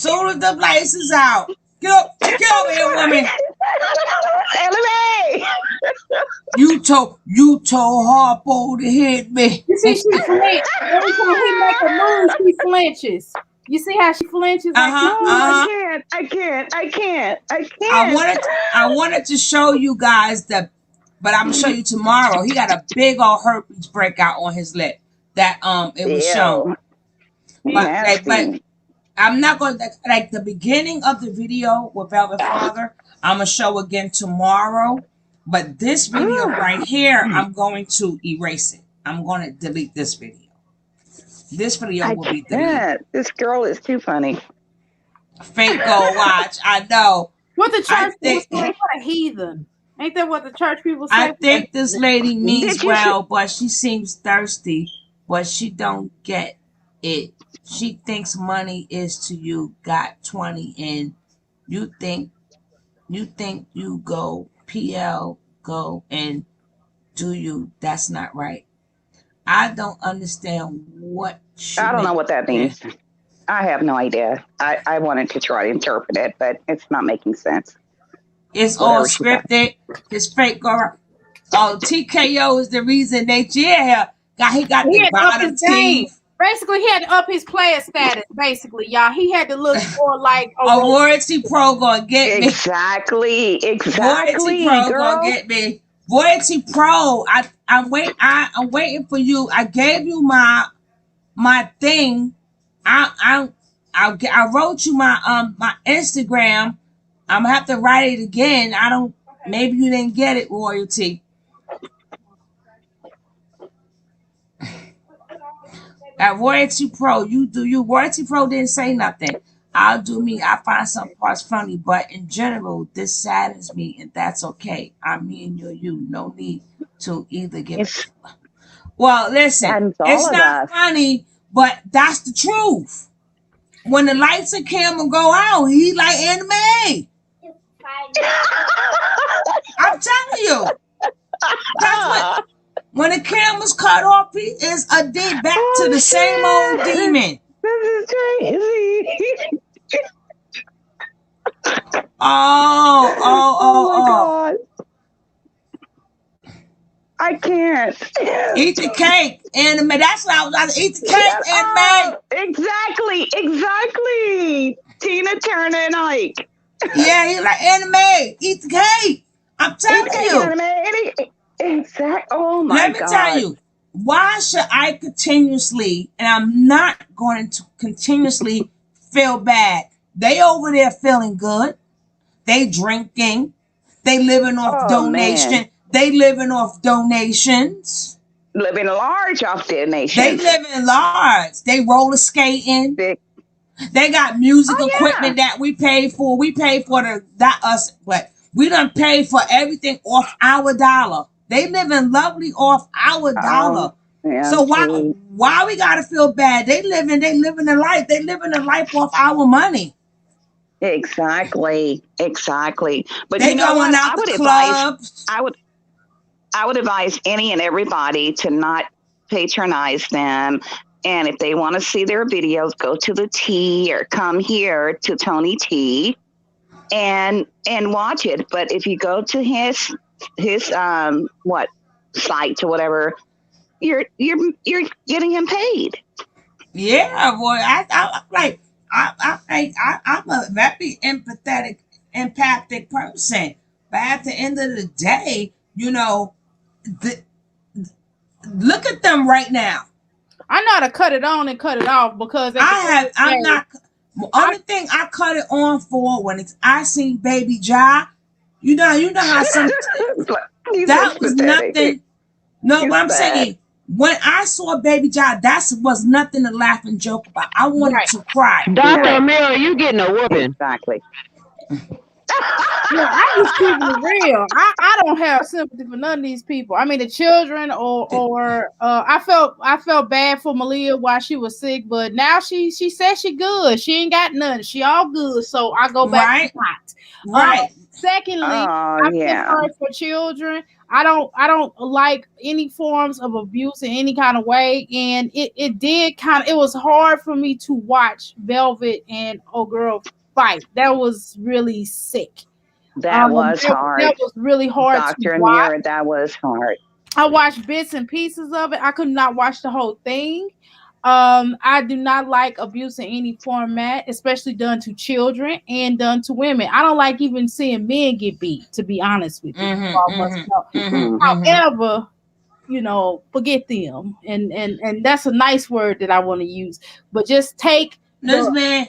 Soon as the lights is out, get over here, woman. Anime. You told Harpo to hit me. You see, she flinches. Every time he make a move, she flinches. You see how she flinches? Like, I can't. I wanted to show you guys that, but I'm gonna show you tomorrow. He got a big old herpes breakout on his lip that it was shown. But I'm not going to like the beginning of the video with Velvet Father. I'm gonna show again tomorrow. But this video right here, I'm going to erase it. I'm going to delete this video. This video will be deleted. This girl is too funny. Fake gold watch. I know. What the church people say? What a heathen. Ain't that what the church people say? I think this lady means well, but she seems thirsty, but she don't get it. She thinks money is to you. Got 20 and you think you go PL go and do you. That's not right. I don't understand what I don't know what that means. I have no idea. I wanted to try to interpret it, but it's not making sense. It's all scripted. It's fake. TKO is the reason they jail him. He got the bottom teeth. Basically, he had to up his player status. Basically, y'all, he had to look more like a Royalty Pro gonna get me. Exactly. Royalty Pro gonna get me. Royalty Pro. I'm waiting for you. I gave you my thing. I wrote you my Instagram. I'm gonna have to write it again. Maybe you didn't get it, Royalty. At Royalty Pro, you do you. Royalty Pro didn't say nothing. I'll do me. I find some parts funny, but in general, this saddens me, and that's okay. I'm me and you're you. No need to either give. Well, listen, it's not funny, but that's the truth. When the lights and camera go out, he like anime. I'm telling you. That's what. When the camera's cut off, he is back to the same old demon. This is crazy. Oh my God. I can't. Eat the cake, anime. That's what I was eat the cake, anime. Exactly. Tina Turner and Ike. Yeah, he's like anime. Eat the cake. I'm telling you. Exactly. Oh my God. Let me tell you, why should I continuously, and I'm not going to continuously feel bad. They over there feeling good. They drinking. They living off donation. Man. They living off donations. Living large off donations. They living large. They roller skating. They got music equipment that we pay for. We pay for but we done pay for everything off our dollar. They living lovely off our dollar. Yeah, so why we gotta feel bad? They living a life. They living a life off our money. Exactly. But they going out the clubs. I would advise any and everybody to not patronize them. And if they want to see their videos, go to the T or come here to Tony T and watch it. But if you go to his site or whatever, you're getting him paid. Yeah, boy. I'm a very empathic person. But at the end of the day, look at them right now. I know how to cut it on and cut it off because only thing I cut it on for when I seen Baby Ja. You know how some that was nothing. No, what I'm saying, when I saw Baby Ja, that was nothing to laugh and joke about. I wanted to cry. Dr. Amira, you getting a whooping. Exactly. Yeah, I'm just keeping it real. I don't have sympathy for none of these people. I mean, the children or I felt bad for Malia while she was sick, but now she said she good. She ain't got nothing. She all good. So I go back to pot. Right. Secondly, I feel sorry for children. I don't like any forms of abuse in any kind of way, and it was hard for me to watch Velvet and old girl fight. That was really sick. That was hard. That was really hard. Dr. Amira, that was hard. I watched bits and pieces of it. I could not watch the whole thing. I do not like abuse in any format, especially done to children and done to women. I don't like even seeing men get beat, to be honest with you. However, you know, forget them. And that's a nice word that I want to use. But just take this man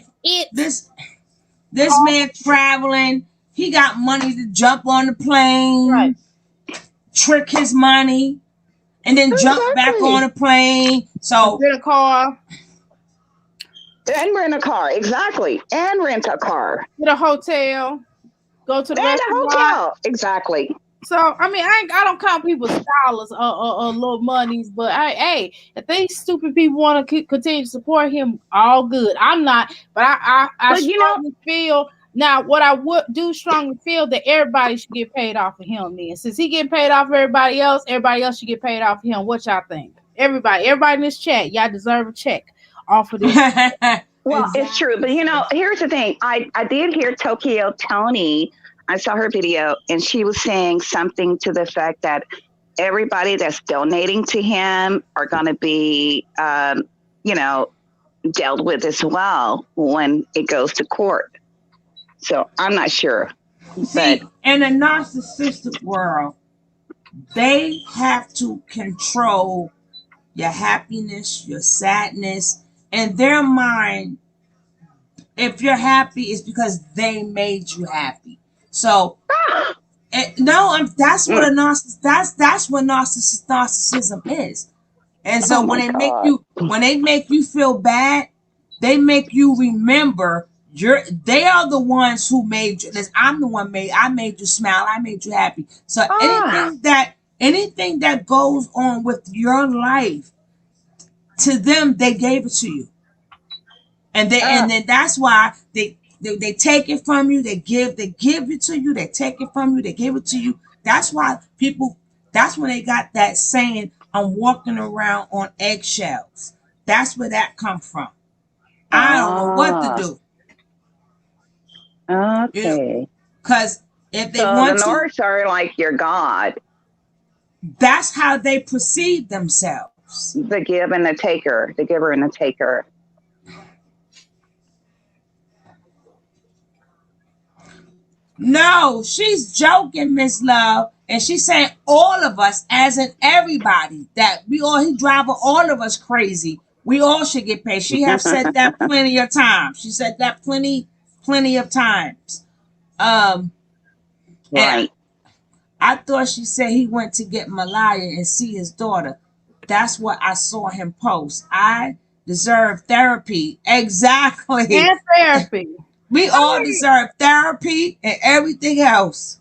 traveling. He got money to jump on the plane, right, trick his money, and then jump back on the plane. So get a car. And rent a car, exactly. And rent a car. Get a hotel. Go to the and restaurant. a hotel, exactly. So I mean, I don't count people's dollars or little monies, but hey, if these stupid people want to continue to support him, all good. I'm not, but I strongly feel now. What I would do strongly feel that everybody should get paid off of him. Then, since he getting paid off of everybody else should get paid off of him. What y'all think? Everybody in this chat, y'all deserve a check off of this. Well, it's true, but you know, here's the thing. I did hear Tokyo Tony. I saw her video, and she was saying something to the fact that everybody that's donating to him are going to be, you know, dealt with as well when it goes to court. So I'm not sure. See, in a narcissistic world, they have to control your happiness, your sadness, and their mind. If you're happy, it's because they made you happy. So, that's what a narcissist. That's what narcissism is. And so when they make you feel bad, they make you remember they are the ones who made you. I'm the one I made you smile. I made you happy. So anything that goes on with your life, to them they gave it to you, and then that's why they take it from you. They give it to you. They take it from you. They give it to you. That's why people. That's when they got that saying, "I'm walking around on eggshells." That's where that come from. I don't know what to do. Okay. Because if they want the Norths are like your God. That's how they perceive themselves. The give and the taker. The giver and the taker. No, she's joking, Miss Love. And she's saying all of us, as in everybody, that he driving all of us crazy. We all should get paid. She have said that plenty of times. She said that plenty of times. Right. I thought she said he went to get Malaya and see his daughter. That's what I saw him post. I deserve therapy. Exactly. And therapy. We all deserve therapy and everything else.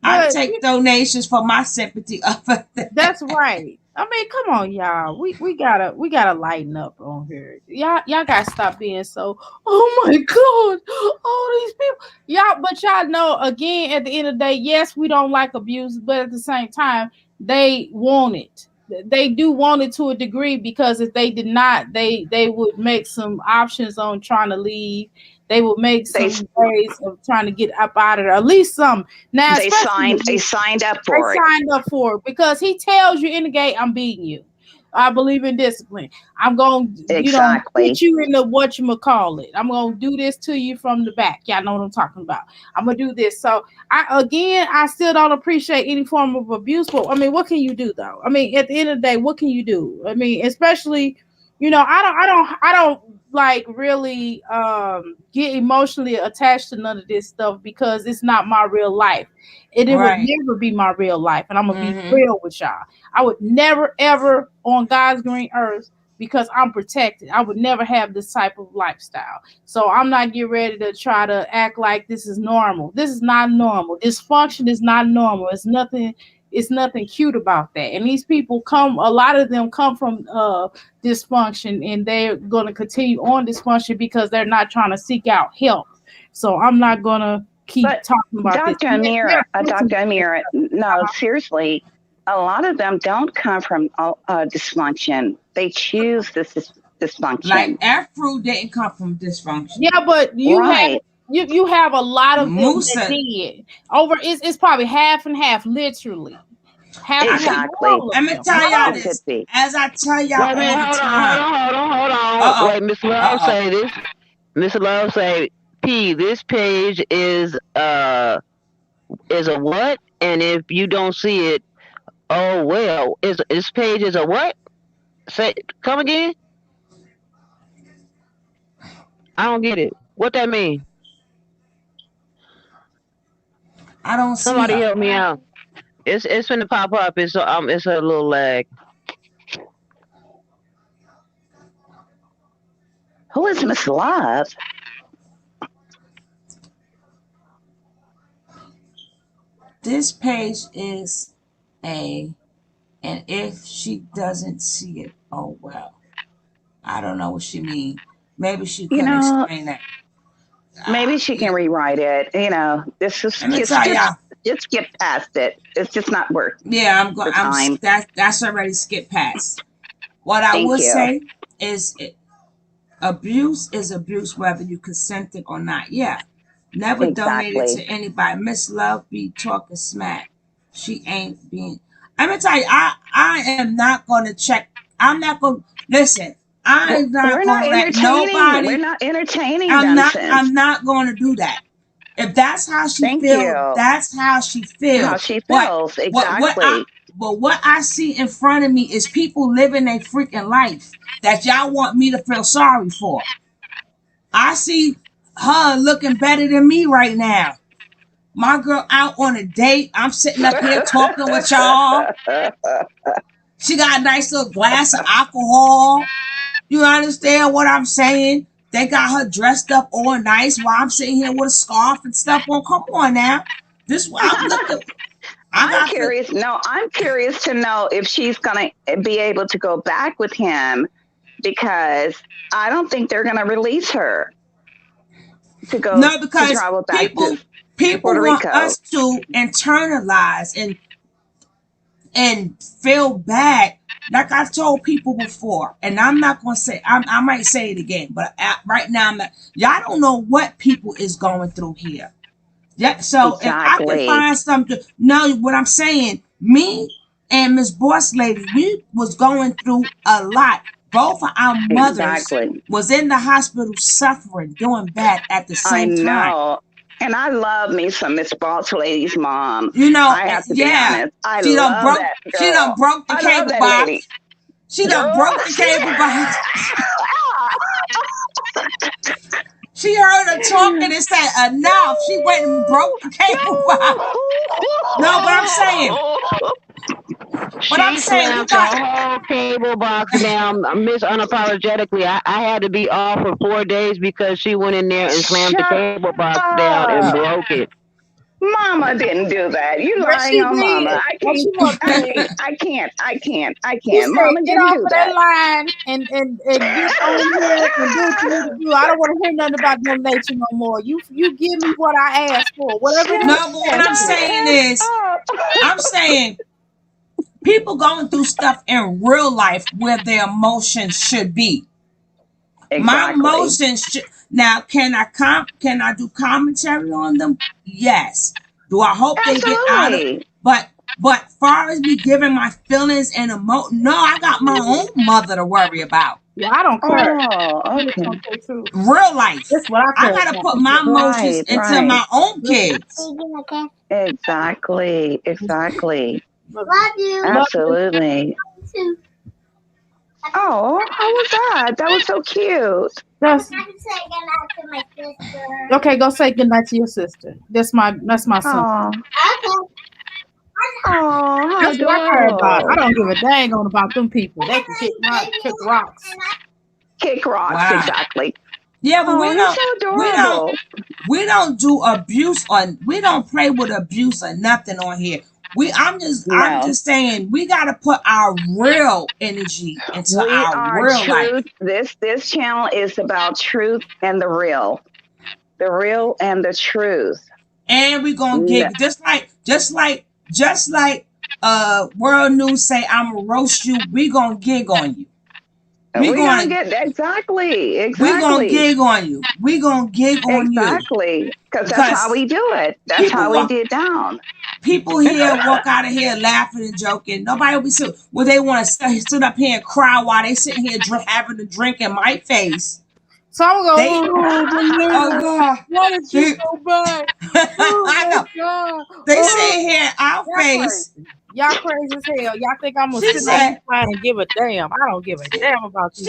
I take donations for my sympathy of it. That's right. I mean, come on, y'all. We gotta lighten up on here. Y'all gotta stop being so. Oh my God, all these people. But y'all know, again, at the end of the day, yes, we don't like abuse, but at the same time, they want it. They do want it to a degree, because if they did not, they would make some options on trying to leave. They would make some ways of trying to get up out of there. At least some. Now they signed up for it. They signed up for it because he tells you in the gate, "I'm beating you. I believe in discipline. I'm going to put you in the whatchamacallit. I'm going to do this to you from the back." Y'all know what I'm talking about. I'm going to do this. So I still don't appreciate any form of abuse. But I mean, what can you do though? I mean, at the end of the day, what can you do? I mean, especially, I don't like really get emotionally attached to none of this stuff, because it's not my real life. It would never be my real life. And I'm going to be real with y'all. I would never, ever on God's green earth, because I'm protected, I would never have this type of lifestyle. So I'm not getting ready to try to act like this is normal. This is not normal. Dysfunction is not normal. It's nothing cute about that. And these people a lot of them come from dysfunction, and they're going to continue on dysfunction because they're not trying to seek out help. So I'm not going to keep talking about Dr. Amira, no, seriously, a lot of them don't come from dysfunction. They choose this dysfunction. Like Afro didn't come from dysfunction. Yeah, but you have a lot of them that did. It's probably half and half, literally. Have to have Exactly. all of Let me them. tell y'all It No. could this. be. As I tell Wait y'all a minute, all the hold on, time. hold on. Uh-oh. Wait, Miss Love Uh-oh. say this. Miss Love say, P, this page is a what? And if you don't see it, oh well. Is this page is a what? Say come again? I don't get it. What that mean? I don't see Somebody her. help me out. It's finna pop up. It's a little lag. Who is Miss Love? This page is a, and if she doesn't see it, oh well. I don't know what she mean. Maybe she You couldn't know, explain that. maybe she can rewrite it. You know, this is Let me tell y'all. just get past it. It's just not worth Yeah, the time. that's already skipped past. What I Thank would you. say is abuse is abuse whether you consented or not. Yeah. Never donated to Exactly. anybody. Miss Love be talking smack. She ain't being. I'm gonna tell you, I am not gonna check. I'm not gonna listen. I'm not We're not gonna let entertaining. We're nobody. not entertaining I'm not. nonsense. I'm not gonna do that. If that's how she Thank feel, you. that's how she How feel. she But feels. what I Exactly. but what I see in front of me is people living a freaking life that y'all want me to feel sorry for. I see her looking better than me right now. My girl out on a date. I'm sitting up here talking with y'all. She got a nice little glass of alcohol. You understand what I'm saying? They got her dressed up all nice while I'm sitting here with a scarf and stuff on. Come on now. This I'm looking. I I'm got to. curious. No, I'm curious to know if she's going to be able to go back with him because I don't think they're going to release her to go No, to because travel back to people Puerto want Rico. us to internalize and feel bad. Like I told people before, and I'm not gonna say I might say it again, but right now I'm not. Y'all don't know what people is going through here. Yeah, so if I can Exactly. find something, no, what I'm saying, me and Miss Boss Lady, we was going through a lot. Both of our mothers Exactly. was in the hospital suffering, doing bad at the I same time. know. And I love me some Miss Boss Lady's mom. You know, I have to be yeah. honest. I love that She done girl. broke the I love cable that lady. box. She Girl, done broke the she cable box. She heard her talking and said enough. She went and broke the cable box. No, but I'm saying, She we slammed the got whole cable box down, Miss Unapologetically. I had to be off for 4 days because she went in there and slammed the shut cable box down and up. broke it. Mama didn't do that. You Yes, lying she on mama. did. I What can't you want I to can't I can't I can't I She can't. said, Mama get didn't off do of that that. line and get on here and do what you need to do. I don't want to hear nothing about no nature no more. You give me what I asked for, whatever it is no, but you what asked I'm for. saying is, I'm saying people going through stuff in real life where their emotions should be. My Exactly. emotions should now can I do commentary on them? Yes. Do I hope they get out of Absolutely. but far as me giving my feelings and emotion, no, I got my own mother to worry about. Yeah, I don't care. Oh, I'm just okay. gonna say true. Real life. That's what I I care gotta about. put my emotions Right, into right. my own kids. Exactly. Exactly. Love you. Absolutely. Oh, how was that? That was so cute. That's I can say goodnight to my sister. okay. Go say goodnight to your sister. That's my son. Oh, Okay. oh, how That's what I care about. I adorable. don't give a dang on about them people. They can kick rocks. Kick rocks, Wow. exactly. Yeah, but Oh, he's so adorable. we don't do abuse or we don't play with abuse or nothing on here. I'm No, just saying we gotta put our real energy into we our are real life. truth. This channel is about truth and the real and the truth. And we gonna No, gig just like world news say I'm gonna roast you, we gonna gig on you. We we're gonna gonna get exactly, we gonna exactly, gig on you. We gonna gig on you. exactly. Because that's how Because we do it. That's people how we want get down. People here walk out of here laughing and joking. Nobody will be so. Well, they want to sit up here and cry while they sitting here having a drink in my face. So I'm going. Oh God! Why did you go back? I know. God. They sit here in our face. Crazy. Y'all crazy as hell. Y'all think I'm gonna sit on this side and give a damn? I don't give a damn about you.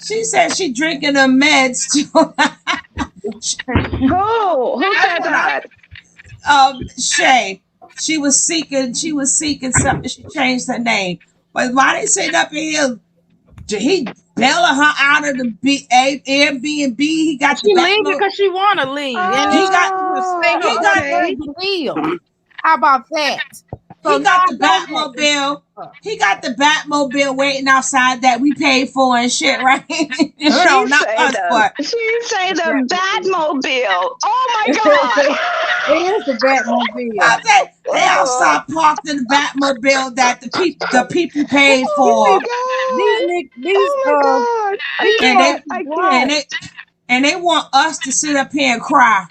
She said she drinking her meds too. Who said that? Shay. She was seeking something. She changed her name. But why they sitting up in here? He bailing her out of the Airbnb. He got she leaving because she want to leave. And he got How about that? So he got the Batmobile. He got the Batmobile waiting outside that we paid for and shit, right? She say the Batmobile. Oh my God! It is the Batmobile. They outside parked in the Batmobile that the people paid for. And they want us to sit up here and cry.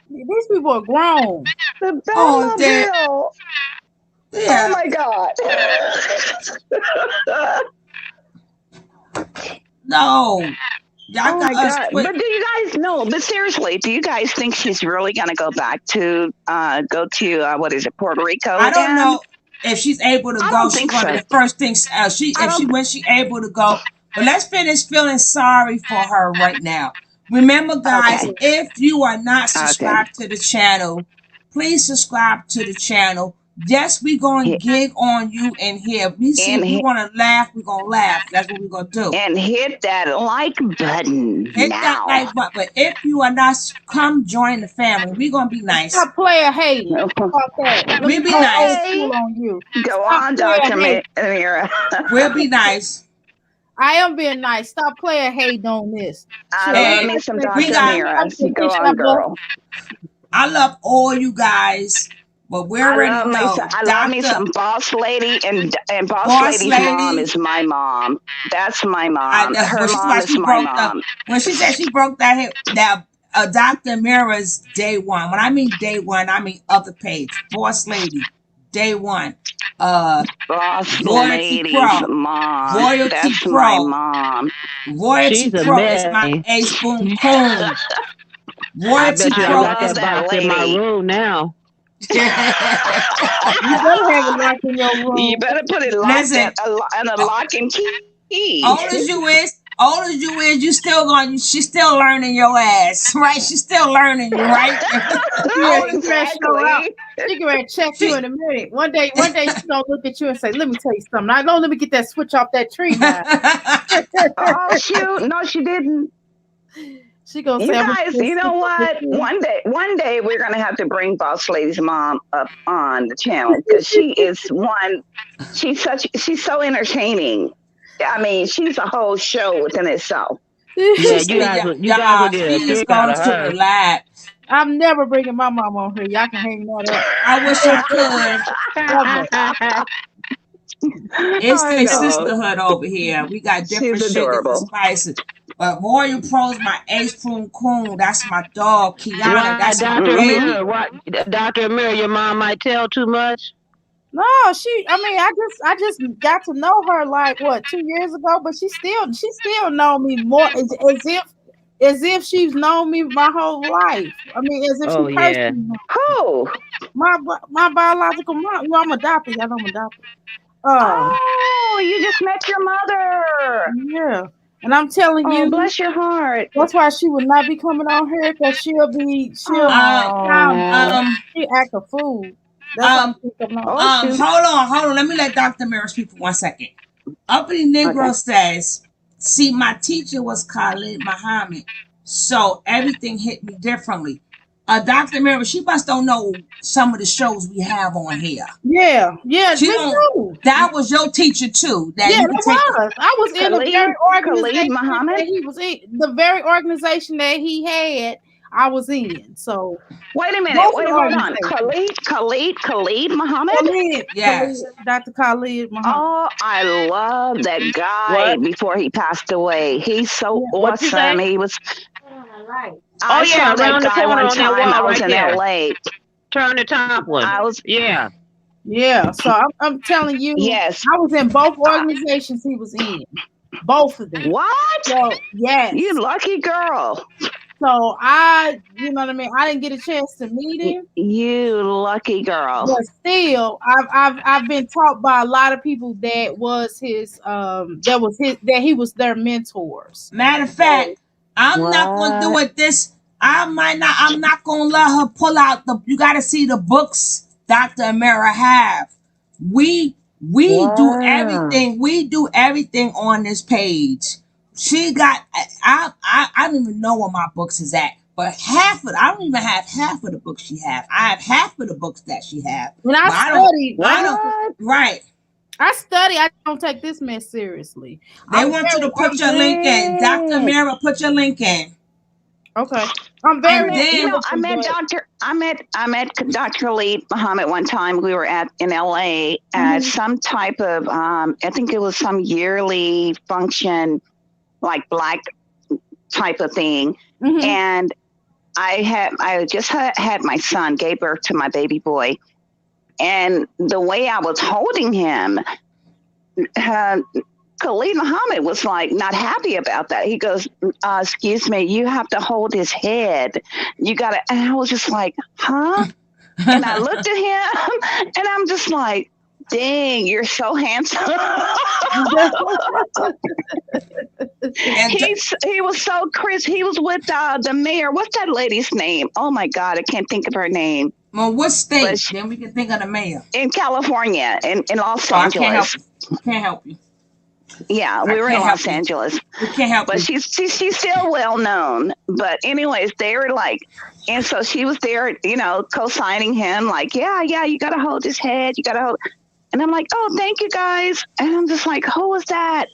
These people are grown. The Batmobile. Yeah. Oh my God. No. Oh my God. But do you guys know, but seriously, do you guys think she's really going to go back to, what is it, Puerto Rico I don't again? know if she's able to go. She's one of the first things, when she able to go. But let's finish feeling sorry for her right now. Remember, guys, if you are not subscribed to the channel, please subscribe to the channel. Yes, we're going to gig on you in here. We want to laugh, we're going to laugh. That's what we're going to do. And hit that like button that like button. But if you are not, come join the family. We're going to be nice. Stop player hating. We'll be nice. On you. Go on, Dr. Mira. We'll be nice. I am being nice. Stop playing hate on this. I love me some Dr. Mira. Go on, girl. I love all you guys. But we already know. I love me some boss lady, and boss lady's mom is my mom. That's my mom. Her mom is my mom. When she said she broke that Dr. Mira's day one. When I mean day one, I mean other page. Boss lady, day one. Boss lady's mom. Royalty That's Pro. my mom. Royalty Pro is my ace boom coon. Royalty Pro is that lady. In my room now. You better have it locked in your room. You better put it locked and a lock and key. Old as you is, you still she's still learning your ass, right? She's still learning you, right? Exactly. She can check you in a minute. One day she's gonna look at you and say, "Let me tell you something. I know. Let me get that switch off that tree now." Oh shoot! No, she didn't. She gonna you say, guys, you know what? One day we're gonna have to bring Boss Lady's mom up on the channel because she's so entertaining. I mean, she's a whole show within itself. Yeah, you guys will get a kick out of her. I'm never bringing my mom on here. Y'all can hang that up. I wish I could. It's the sisterhood over here. We got different sugars and spices. But Royal Pro's my ace boom coon. That's my dog, Kiana. That's my baby. Dr. Amir, your mom might tell too much. No, I just got to know her like 2 years ago, but she still know me more as if she's known me my whole life. I mean, as if she personally. Who? My biological mom. You know, I'm adopted. I'm adopted. Oh, you just met your mother. Yeah. And I'm telling you, bless your heart. That's why she would not be coming on here because she'll act a fool. Hold on. Let me let Dr. Mira speak for 1 second. Uppity Negro says, see, my teacher was Khalid Muhammad, so everything hit me differently. Dr. Mira, she must don't know some of the shows we have on here. Yeah. That was your teacher too. I was in the very organization that he was in. The very organization that he had, I was in. So wait a minute. Hold on. Khalid Muhammad? Yes. Dr. Khalid Muhammad. Oh, I love that guy before he passed away. He's so awesome. I saw that around the guy corner one on that time. I wall was right in there. LA. Turn the top one. I was Yeah. So I'm telling you, yes. I was in both organizations he was in, both of them. What? So yes. You lucky girl. So I, you know what I mean. I didn't get a chance to meet him. You lucky girl. But still, I've been taught by a lot of people that he was their mentors. Matter of fact, I'm not gonna do it this. I'm not gonna let her pull out you gotta see the books Dr. Amira have. We do everything. We do everything on this page. She got I don't even know where my books is at. But I don't even have half of the books she have. I have half of the books that she have. When I study, I don't take this mess seriously. They want you to put your link in. Dr. Amira, put your link in. Okay. I'm very I met Dr. Khalid Muhammad one time. We were in LA at some type of I think it was some yearly function, like Black type of thing. And I just had my son, gave birth to my baby boy. And the way I was holding him, Khalid Muhammad was like not happy about that. He goes, excuse me, you have to hold his head. You got to, and I was just like, huh? And I looked at him and I'm just like, dang, you're so handsome. He was so crisp. He was with the mayor. What's that lady's name? Oh my God, I can't think of her name. Well, what state? Then we can think of the mayor. In California, in Los Angeles. Can't help you. Yeah, we were in Los Angeles. We can't help but you. She's still well known. But anyways, they were like, and so she was there, co-signing him, like, yeah, you got to hold his head. You got to hold. And I'm like, oh, thank you guys. And I'm just like, who was that?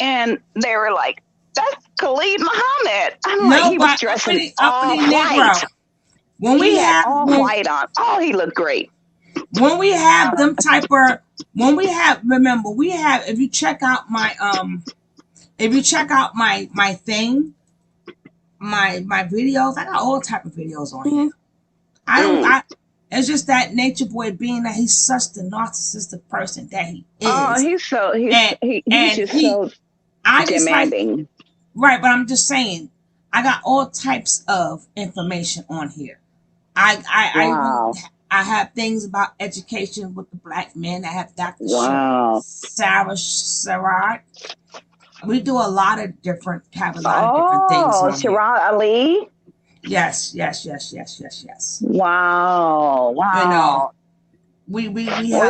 And they were like, that's Khalid Muhammad. I'm like, he was dressing all white. When we have all white on. Oh, he looked great. When we have them remember, we have, if you check out my thing, my videos, I got all type of videos on here. It's just that Nature Boy, being that he's such the narcissistic person that he is. Oh, he's so demanding. Right, but I'm just saying, I got all types of information on here. I have things about education with the Black men. I have Dr. Sarah Sarad. We do a lot of different things on here. Sarad Ali? Yes. Wow. You know, we're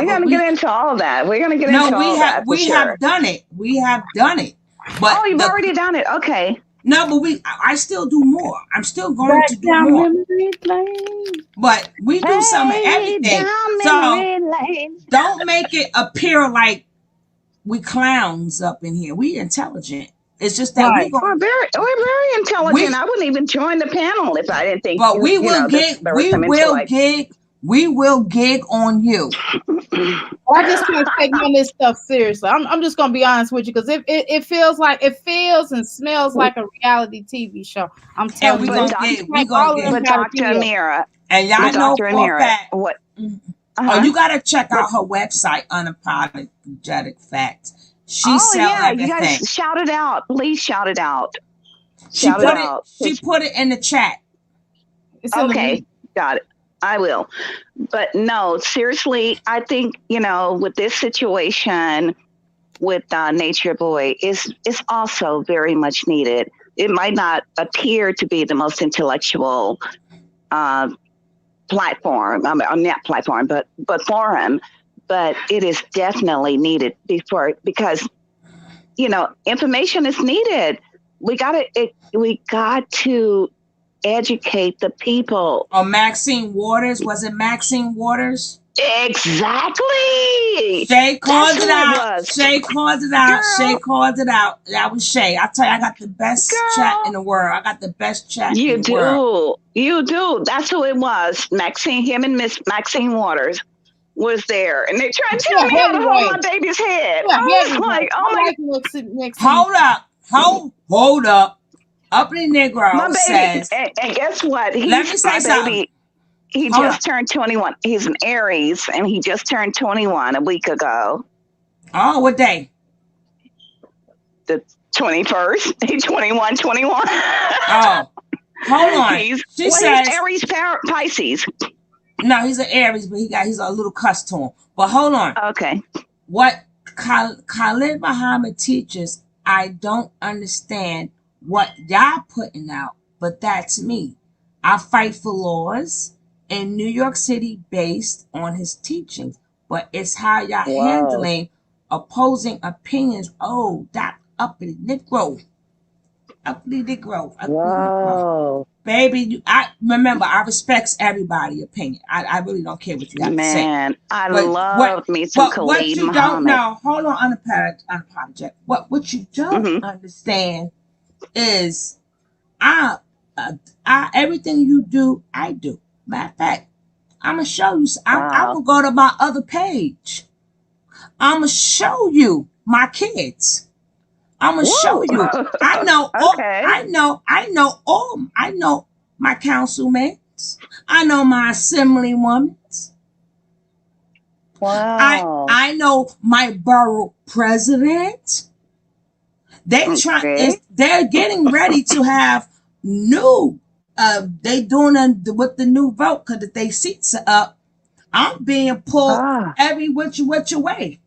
gonna get into all that. We're gonna get into all that. We have done it. We have done it. But you've already done it. Okay. No, but I still do more. I'm still going to do more. But we do some of everything. So don't make it appear like we clowns up in here. We intelligent. It's just that we're very intelligent. I wouldn't even join the panel if I didn't think. But we will gig on you. I just can't take none of this stuff seriously. I'm just gonna be honest with you, because it feels and smells like a reality TV show. I'm telling you. We gonna get Dr. Amira. And y'all know for a fact. What? Oh, you gotta check out her website, Unapologetic Facts. She sells everything. You guys shout it out. Please shout it out. She put it in the chat. Okay, got it. I will. But no, seriously, I think, with this situation with Nature Boy is also very much needed. It might not appear to be the most intellectual platform, not platform, but forum, but it is definitely needed because information is needed. We got to educate the people. Or Maxine Waters. Was it Maxine Waters? Exactly. Shay called it out. Shay called it out. Shay called it out. That was Shay. I tell you, I got the best chat in the world. I got the best chat in the world. You do. That's who it was. Maxine, him and Miss Maxine Waters was there. And they tried to tell me how to hold my baby's head. I was like, oh my. Hold up. Uppity My Negro baby, says, and guess what? let me say My something. baby. He Hold just turned 21. He's an Aries, and he just turned 21 a week ago. Oh, what day? The 21st. He's 21, 21. Oh, hold on. He's She he's says, Aries Pisces. no, he's an Aries, but he's a little cuss to him. But hold on. Okay. What Khalid Muhammad teaches, I don't understand what y'all putting out, but that's me. I fight for laws in New York City based on his teachings, but it's how y'all Whoa. handling opposing opinions. Oh, that uppity Negro. Uppity Negro. Uppity Negro. Whoa. Baby, I remember I respects everybody's opinion. I really don't care what you have to say. Man, I But love me some what Khalid you don't Muhammad. know, hold on, unapologetic. What you don't understand is I everything you do, I do. Matter of fact, I'm gonna show you. I'm gonna go to my other page. I'm gonna show you my kids. I'm gonna show you. I know. Okay. I know my councilmen. I know my assemblywomen. Wow. I know my borough president. They're getting ready to have new. They doing with the new vote because if they seats are up, I'm being pulled every which way.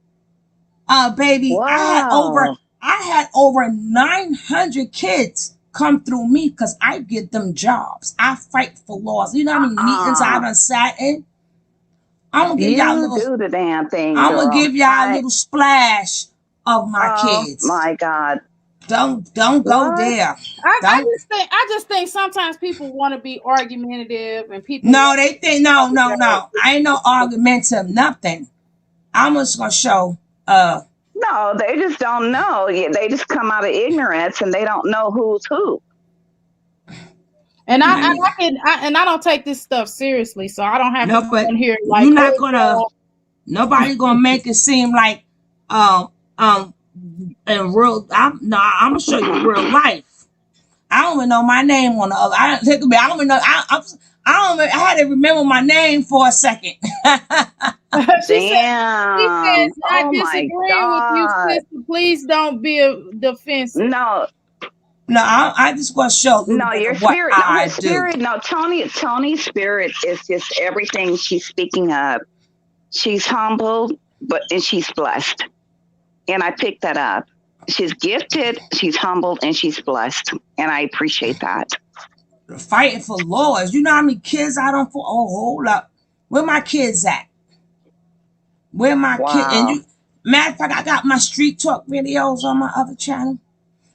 Baby, Wow. I had over 900 kids come through me because I get them jobs. I fight for laws. You know how many meetings I done sat in? I'm gonna give y'all a little. do the damn thing, I'm gonna girl. give y'all a little splash of my kids. My God. Don't go there. I just think sometimes people want to be argumentative and people. No, they think no. I ain't no argumentative nothing. I'm just gonna show. No, they just don't know. They just come out of ignorance and they don't know who's who. And I don't take this stuff seriously, so I don't have to come in here like you're not gonna. Nobody gonna make it seem like in real. I'm gonna show you real life. I don't even know my name on the other. I don't even know. I had to remember my name for a second. She said, I disagree with you, sister. Please don't be defensive. No, I just want to show a little bit of what I do. Spirit. No, Tony's spirit is just everything she's speaking of. She's humble, and she's blessed. And I picked that up. She's gifted, she's humbled, and she's blessed. And I appreciate that. Fighting for laws. You know how many kids I don't for? Oh, hold up. Where my kids at? Where my kids? And matter of fact, I got my street talk videos on my other channel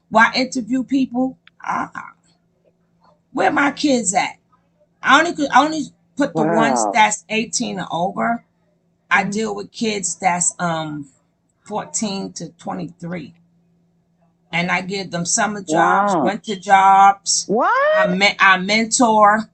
where I interview people. Where my kids at? I only put the ones that's 18 or over. I deal with kids that's 14 to 23. And I give them summer jobs, winter jobs. I mentor.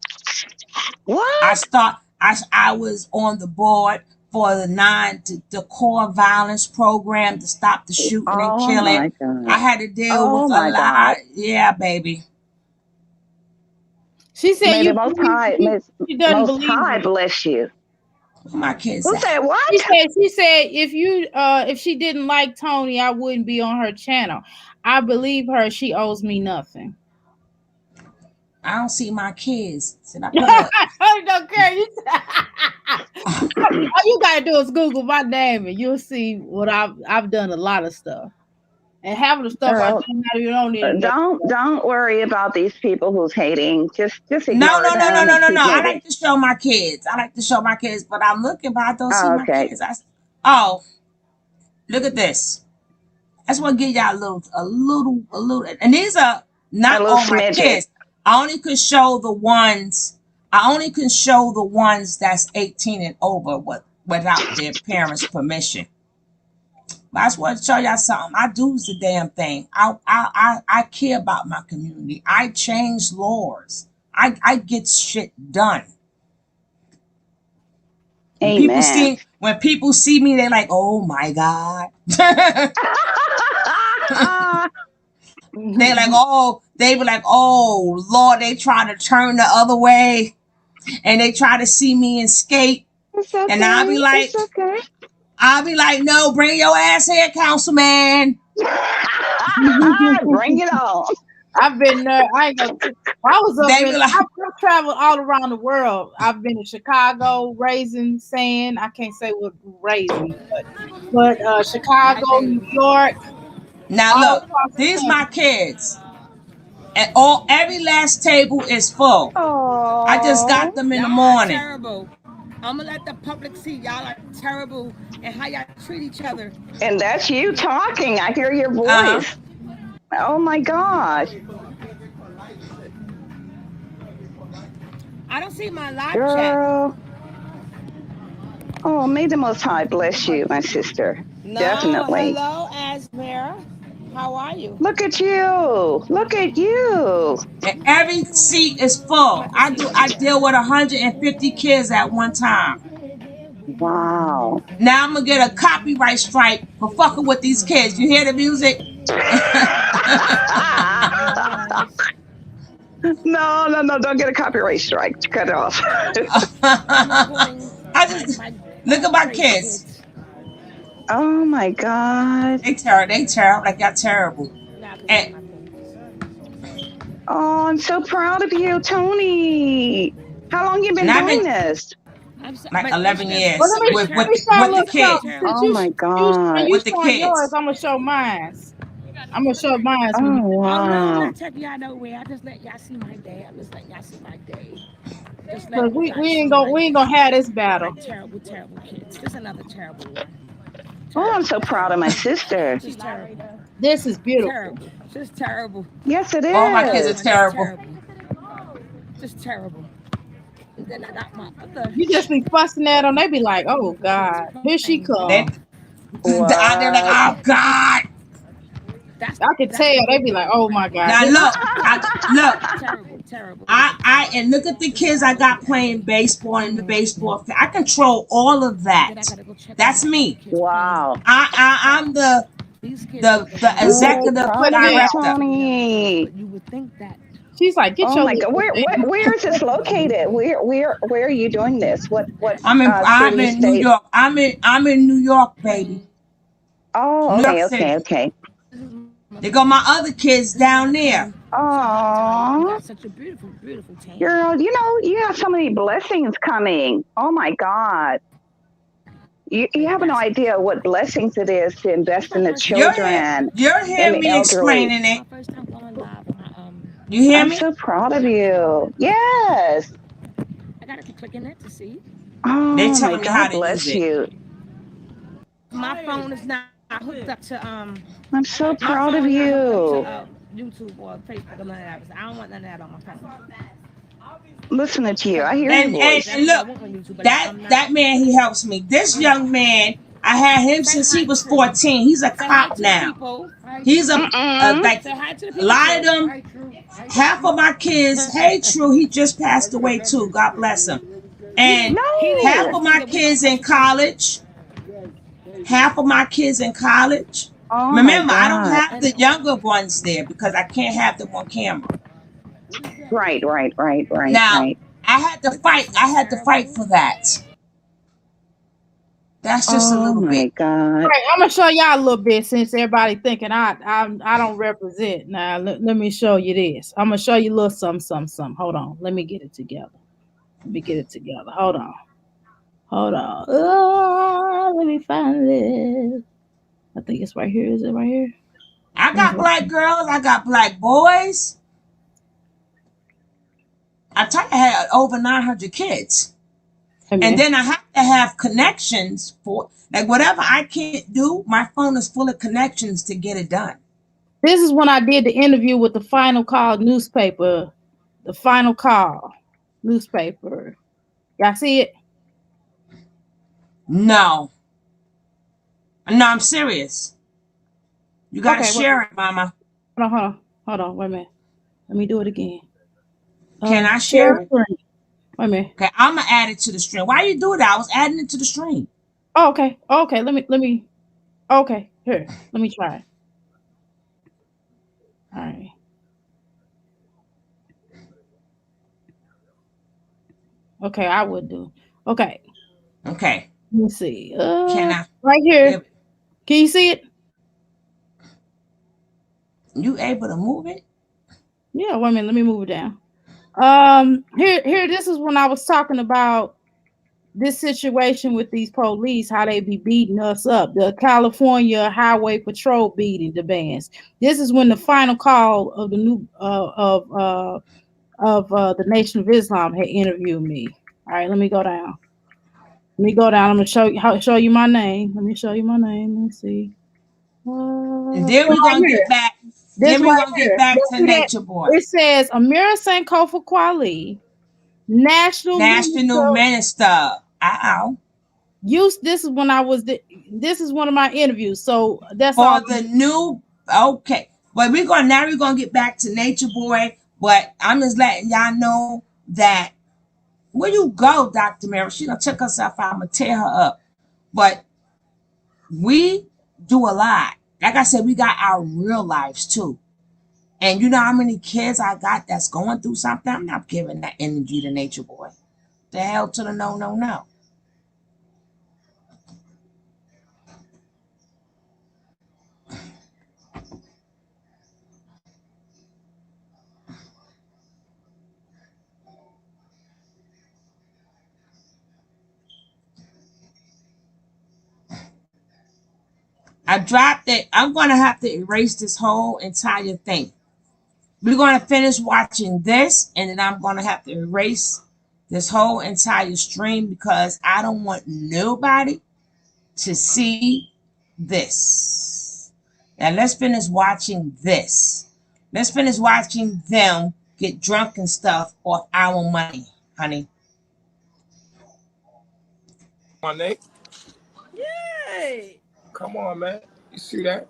I was on the board for the core violence program to stop the shooting and killing. I had to deal with a lot. Yeah, baby. She said she doesn't believe High bless you. My kids. Who said what? She said if she didn't like Tony, I wouldn't be on her channel. I believe her. She owes me nothing. I don't see my kids. I don't care. All you gotta do is Google my name and you'll see what I've done. A lot of stuff. And half of the stuff I do now, you don't need to know. Don't worry about these people who's hating. Just ignore No. them. I like to show my kids. But I'm looking, but I don't see my kids. Look at this. I just want to give y'all a little, and these are not all my kids. I only can show the ones that's 18 and over without their parents' permission. But I just want to show y'all something. I do the damn thing. I care about my community. I change laws. I get shit done. When people see me, they're like, "Oh my God." They're like, "Oh, they be like, oh Lord, they try to turn the other way and they try to see me and skate. It's And I'll be okay. like, It's okay. no, bring your ass here, councilman. Bring it on. I've been there. I ain't gonna. I was up They in. be like, I've traveled all around the world. I've been to Chicago, raising sand. I can't say what raising, but Chicago, New York, now all look, across the these my country. kids. And every last table is full. I just Oh. got them in the Y'all are morning. terrible. I'm gonna let the public see y'all are terrible and how y'all treat each other. And that's you talking. I hear your Uh-huh. voice. Oh my gosh. I don't see my live chat. Girl. Oh, may the Most High bless you, my sister. No, Definitely. hello, Asmira. How are you? Look at you. Look at you. And every seat is full. I deal with 150 kids at one time. Wow. Now I'm gonna get a copyright strike for fucking with these kids. You hear the music? No. Don't get a copyright strike. Cut it off. I just look at my kids. Oh my God. They terrible. Like y'all terrible. And Oh, I'm so proud of you, Tony. How long you been I've doing been this? like 11 Well, years let me show a with the little kids. something. Since Oh my when God. you With the showing yours, kids. I'm gonna show mine. I'm gonna show mine when Oh you. Oh no, I'm wow. not taking y'all nowhere. I just let y'all see my day. I'm just letting y'all see my day. Just Cause letting you guys see we ain't gonna have this battle. my terrible, terrible kids. Just another terrible one. Oh, I'm Terrible, so proud of my sister. just terrible, This is beautiful. terrible, just terrible. Yes, it All my kids are is. Just terrible. terrible, just terrible. And then I got my other. You just be fussing at them. They be like, "Oh God, here she They come." they're like, What? oh God. I could tell. They be like, "Oh my God." Now look, look. Terrible, terrible. And look at the kids I got playing baseball in the baseball. I control all of that. That's me. Wow. I'm the I'm so executive But proud of you, now director. Tony. You would think that. she's like, "Get Oh your my little God. Where is this located? Where are you doing this? What I'm city, in New state? York. I'm in New York, baby. Oh, New York okay. City. They got my other kids down there. You Oh, got such a beautiful, beautiful tan. girl, you have so many blessings coming. Oh my God. You have no idea what blessings it is to invest in the children You're and hearing the me elderly. explaining it. You hear I'm me? so proud of you. Yes. I gotta keep clicking that to see. They Oh my telling me how God to use bless it. you. My phone is not hooked up to I'm so my proud of phone is not hooked up you. to YouTube or Facebook or none of that. I don't want none of that on my phone. Listening to you. I hear your And voice. look, that man, he helps me. This young man, I had him since he was 14. He's a cop now. He's Mm-mm. like a lot of them. Half of my kids, hey, true, he just passed away too. God bless him. And half No. of my kids in college. Half of my kids in college. Oh my Remember, I don't God. have the younger ones there because I can't have them on camera. Now, Right. I had to fight. I had to fight for that. That's just a Oh little bit. my God. Right, I'm gonna show y'all a little bit since everybody thinking I don't represent. Now let me show you this. I'm gonna show you a little some. Hold on, let me get it together. Hold on. Let me find this. I think it's right here. Is it right here? I got black girls. I got black boys. I tell you, I had over 900 kids. And then I have to have connections for, like, whatever I can't do, my phone is full of connections to get it done. This is when I did the interview with the Final Call newspaper. The Final Call newspaper. Y'all see it? No, I'm serious. You gotta share it, mama. Hold on. Wait a minute. Let me do it again. Can I share it? Wait a minute. Okay, I'm gonna add it to the stream. Why you do that? I was adding it to the stream. Oh, okay. Let me. Okay, here. Let me try it. All right. Okay, I would do. Okay. Okay. Let me see. Can I? Right here. Yeah, Can you see it? you able to move it? Yeah, wait a minute. Let me move it down. Here. This is when I was talking about this situation with these police, how they be beating us up. The California Highway Patrol beating the bands. This is when the final call of the new the Nation of Islam had interviewed me. All right, let me go down. Let me go down. I'm gonna show you my name. Let me show you my name. Let me see. And then we're Right gonna here. get back. This Then we're right gonna get here. back You to see that? Nature Boy. It says Amira Sankofa Kwali, National National Minister. Minister. Ow. This is when I was this is one of my interviews. So that's all. For the new, okay. But we're gonna get back to Nature Boy. But I'm just letting y'all know that where you go, Dr. Mary, she done took herself out. I'm gonna tear her up. But we do a lot. Like I said, we got our real lives too. And you know how many kids I got that's going through something? I'm not giving that energy to Nature Boy. The hell to the no, no, no. I dropped it. I'm going to have to erase this whole entire thing. We're going to finish watching this, and then I'm going to have to erase this whole entire stream because I don't want nobody to see this. Now, let's finish watching this. Let's finish watching them get drunk and stuff off our money, honey. Come on, Nate. Yay! Come on, man. You see that?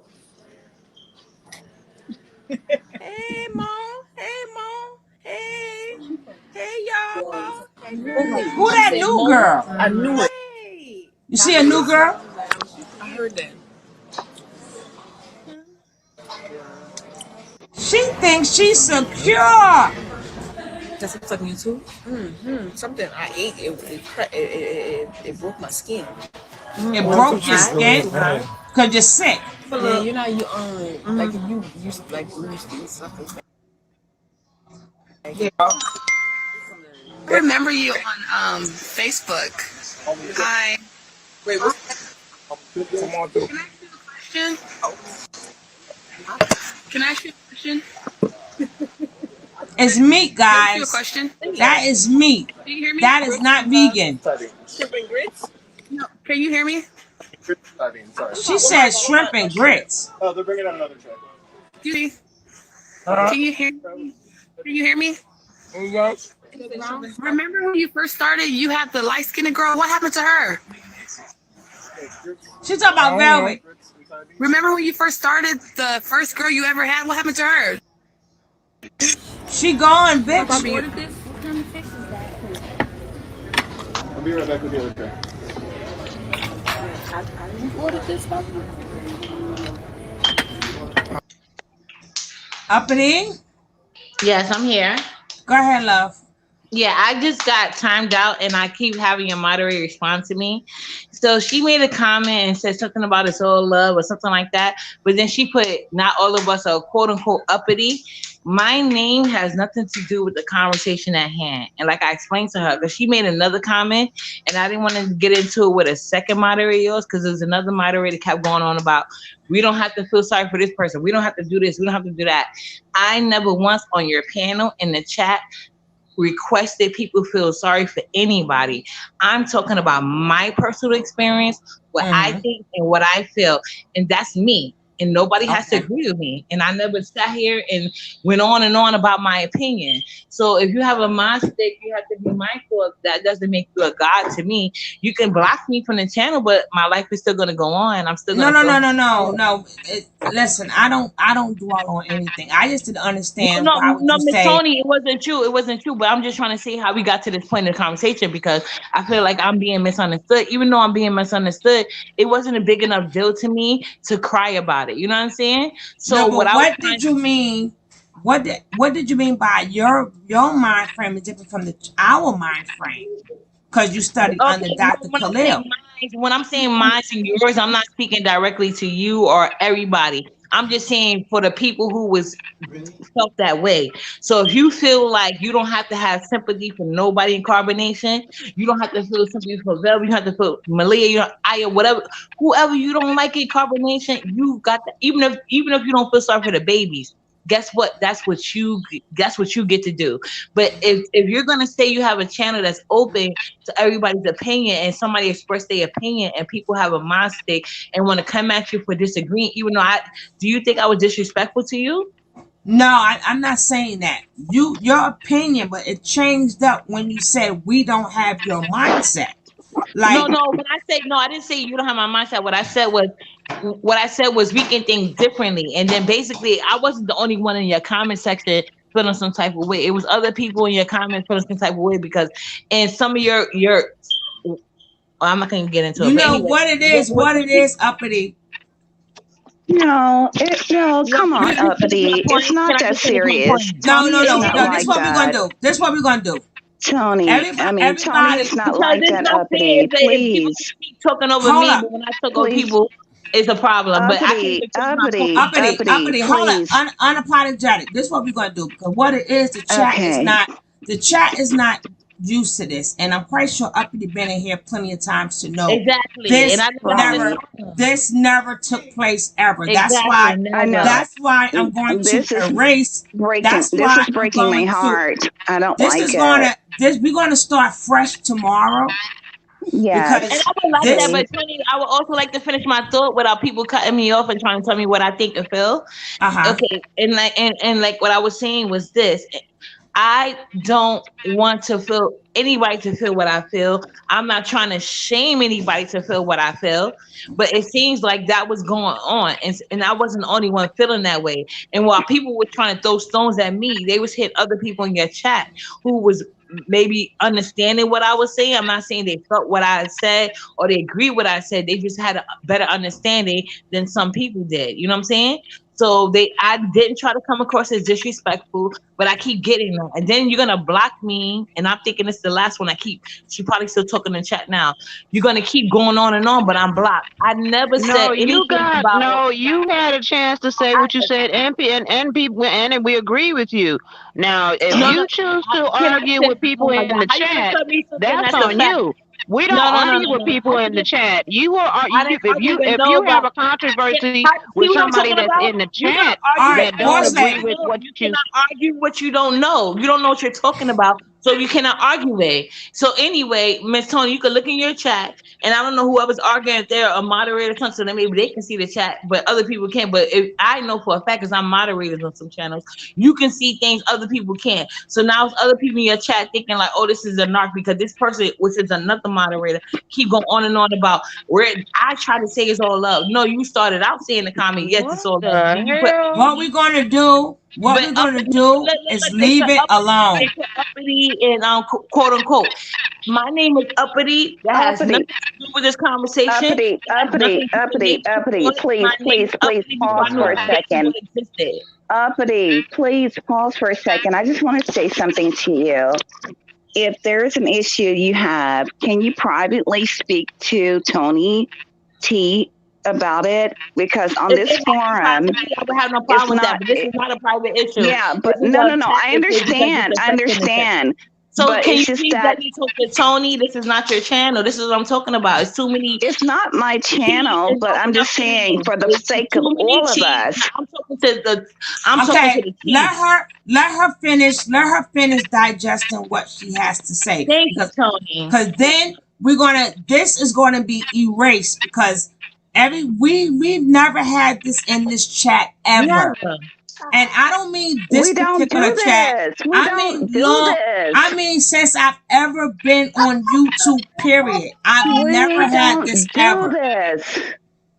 Hey, Mom. Hey, Mom. Hey. Hey, y'all. Hey, girl. Who that new girl? I knew it. Hey. You see a new girl? I heard that. She thinks she's secure. That looks like me too. Something I ate, it broke my skin. It broke your skin because you're sick. Yeah, you know you like if you used like we used to eat something. Yeah. I remember you on Facebook. Hi. Wait, what's come on through. Can Can I ask you a question? It's meat, Can I ask you a guys. question? That is meat. Can you hear me? That is not vegan. Shrimp and grits? No. Can you hear me? She said shrimp and grits. Oh, they're bringing out another tray. Do you see? Can you hear me? Can you hear me? Remember when you first started, you had the light-skinned girl. What happened to her? She talking about Velvet. Remember when you first started, the first girl you ever had? What happened to her? She gone, bitch. What kind of fish is that? I'll be right back with the other tray. You ordered this stuff? Uppity? Yes, I'm here. Go ahead, love. Yeah, I just got timed out and I keep having a moderator respond to me. So she made a comment and said something about it's all love or something like that. But then she put, not all of us are quote unquote uppity. My name has nothing to do with the conversation at hand. And like I explained to her, because she made another comment and I didn't want to get into it with a second moderator yours because there's another moderator kept going on about we don't have to feel sorry for this person. We don't have to do this. We don't have to do that. I never once on your panel in the chat requested people feel sorry for anybody. I'm talking about my personal experience, what I think and what I feel. And that's me. And nobody has to agree with me. And I never sat here and went on and on about my opinion. So if you have a mind state, you have to be mindful of that. Doesn't make you a god to me. You can block me from the channel, but my life is still going to go on. I'm still going to No. Listen, I don't dwell on anything. I just didn't understand why would you Miss say Tony, it wasn't true. It wasn't true. But I'm just trying to see how we got to this point in the conversation because I feel like I'm being misunderstood. Even though I'm being misunderstood, it wasn't a big enough deal to me to cry about it. You know what I'm saying? So no, but what did you mean? what did you mean by your mind frame is different from our mind frame? Because you studied under Okay, Dr. Khalil. when I'm saying mine and yours, I'm not speaking directly to you or everybody. I'm just saying for the people who was felt that way. So if you feel like you don't have to have sympathy for nobody in carbonation, you don't have to feel sympathy for Velvet, you don't have to feel Malia, you know, Aya, whatever, whoever you don't like in carbonation, you got to, even if you don't feel sorry for the babies. Guess what? That's what you get to do. But if you're gonna say you have a channel that's open to everybody's opinion and somebody express their opinion and people have a mind state and want to come at you for disagreeing, even though do you think I was disrespectful to you? No, I'm not saying that. Your opinion, but it changed up when you said we don't have your mindset. Like No. When I say no, I didn't say you don't have my mindset. What I said was we can think differently. And then basically, I wasn't the only one in your comment section feeling some type of way. It was other people in your comments feeling some type of way because in some of your I'm not gonna get into it. you But know anyway, what it is, uppity. No, come on, let me finish my uppity. point. It's not Can I that just finish my serious. point? No, Tony no, is no, not no. This is like what we're gonna that. do. This is what we're gonna do. Tony, Tony is not Because like it's that, not fair uppity. if people Please. keep talking over Hold me, up. but when I talk over Please. people, it's a problem. But I can Uppity, finish my point. Uppity, hold up. please. Unapologetic. This is what we're gonna do. Because what it is, the chat Okay. is not used to this. And I'm quite sure Uppity been in here plenty of times to know Exactly. And I this never took place ever. Exactly. I know. That's why I'm going to This is erase. breaking. This is breaking my heart. I don't like it. We're gonna start fresh tomorrow. Yes. And I would like that, but Tony, I would also like to finish my thought without people cutting me off and trying to tell me what I think and feel. Okay, and like what I was saying was this. I don't want to feel anybody to feel what I feel. I'm not trying to shame anybody to feel what I feel, but it seems like that was going on, and I wasn't the only one feeling that way. And while people were trying to throw stones at me, they was hitting other people in your chat who was maybe understanding what I was saying. I'm not saying they felt what I said or they agree what I said. They just had a better understanding than some people did. You know what I'm saying? So I didn't try to come across as disrespectful, but I keep getting that. And then you're gonna block me, and I'm thinking it's the last one. She probably still talking in chat now. You're gonna keep going on and on, but I'm blocked. I never said anything about. You had a chance to say what you said, and we agree with you. Now, if you choose to argue with people in the chat, that's on you. We don't argue with people in the chat. You are if you have a controversy with somebody that's in the chat that don't agree with what you cannot argue what you don't know. You don't know what you're talking about, so you cannot argue it. So anyway, Miss Tony, you can look in your chat, and I don't know whoever's arguing if they're a moderator or something, so then maybe they can see the chat, but other people can't. But if I know for a fact, because I'm moderators on some channels, you can see things other people can't. So now it's other people in your chat thinking like, oh, this is a narc because this person, which is another moderator, keep going on and on about where I try to say it's all love. No, you started out saying the comment, yes, it's all love. What we're gonna do is leave it alone. Uppity and quote unquote. My name is Uppity. That has nothing to do with this conversation. Uppity. Please pause for a second. Uppity, please pause for a second. I just want to say something to you. If there is an issue you have, can you privately speak to Tony T about it? Because on this forum, I would have no problem with that, but this is not a private issue. Yeah, but no. I understand. So but can you please let me talk to Tony? This is not your channel. This is what I'm talking about. It's too many. It's not my channel, but I'm just saying for the sake of all of us. I'm talking to the team. Let her finish digesting what she has to say. Thank you, Tony. Because then this is gonna be erased because we've never had this in this chat ever. Never. And I don't mean this particular chat. I mean since I've ever been on YouTube, period. I've never had this ever.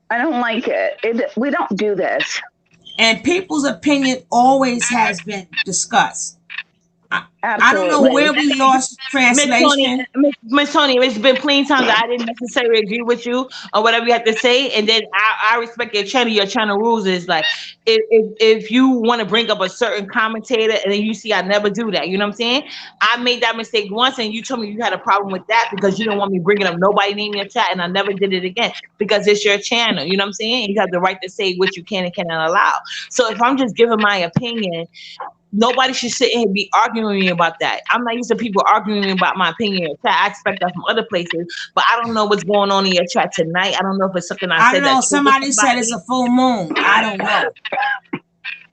I don't like it. We don't do this. And people's opinion always has been discussed. I don't know where we lost translation. Miss Tony, it's been plenty times that I didn't necessarily agree with you or whatever you have to say, and then I respect your channel. Your channel rules is like if you want to bring up a certain commentator, and then you see I never do that. You know what I'm saying? I made that mistake once, and you told me you had a problem with that because you didn't want me bringing up nobody name in your chat, and I never did it again because it's your channel. You know what I'm saying? You have the right to say what you can and cannot allow. So if I'm just giving my opinion, nobody should sit here and be arguing with me about that. I'm not used to people arguing with me about my opinion in chat. I expect that from other places, but I don't know what's going on in your chat tonight. I don't know if it's something I I said don't know. that triggered Somebody said it's somebody. a full moon. I don't know.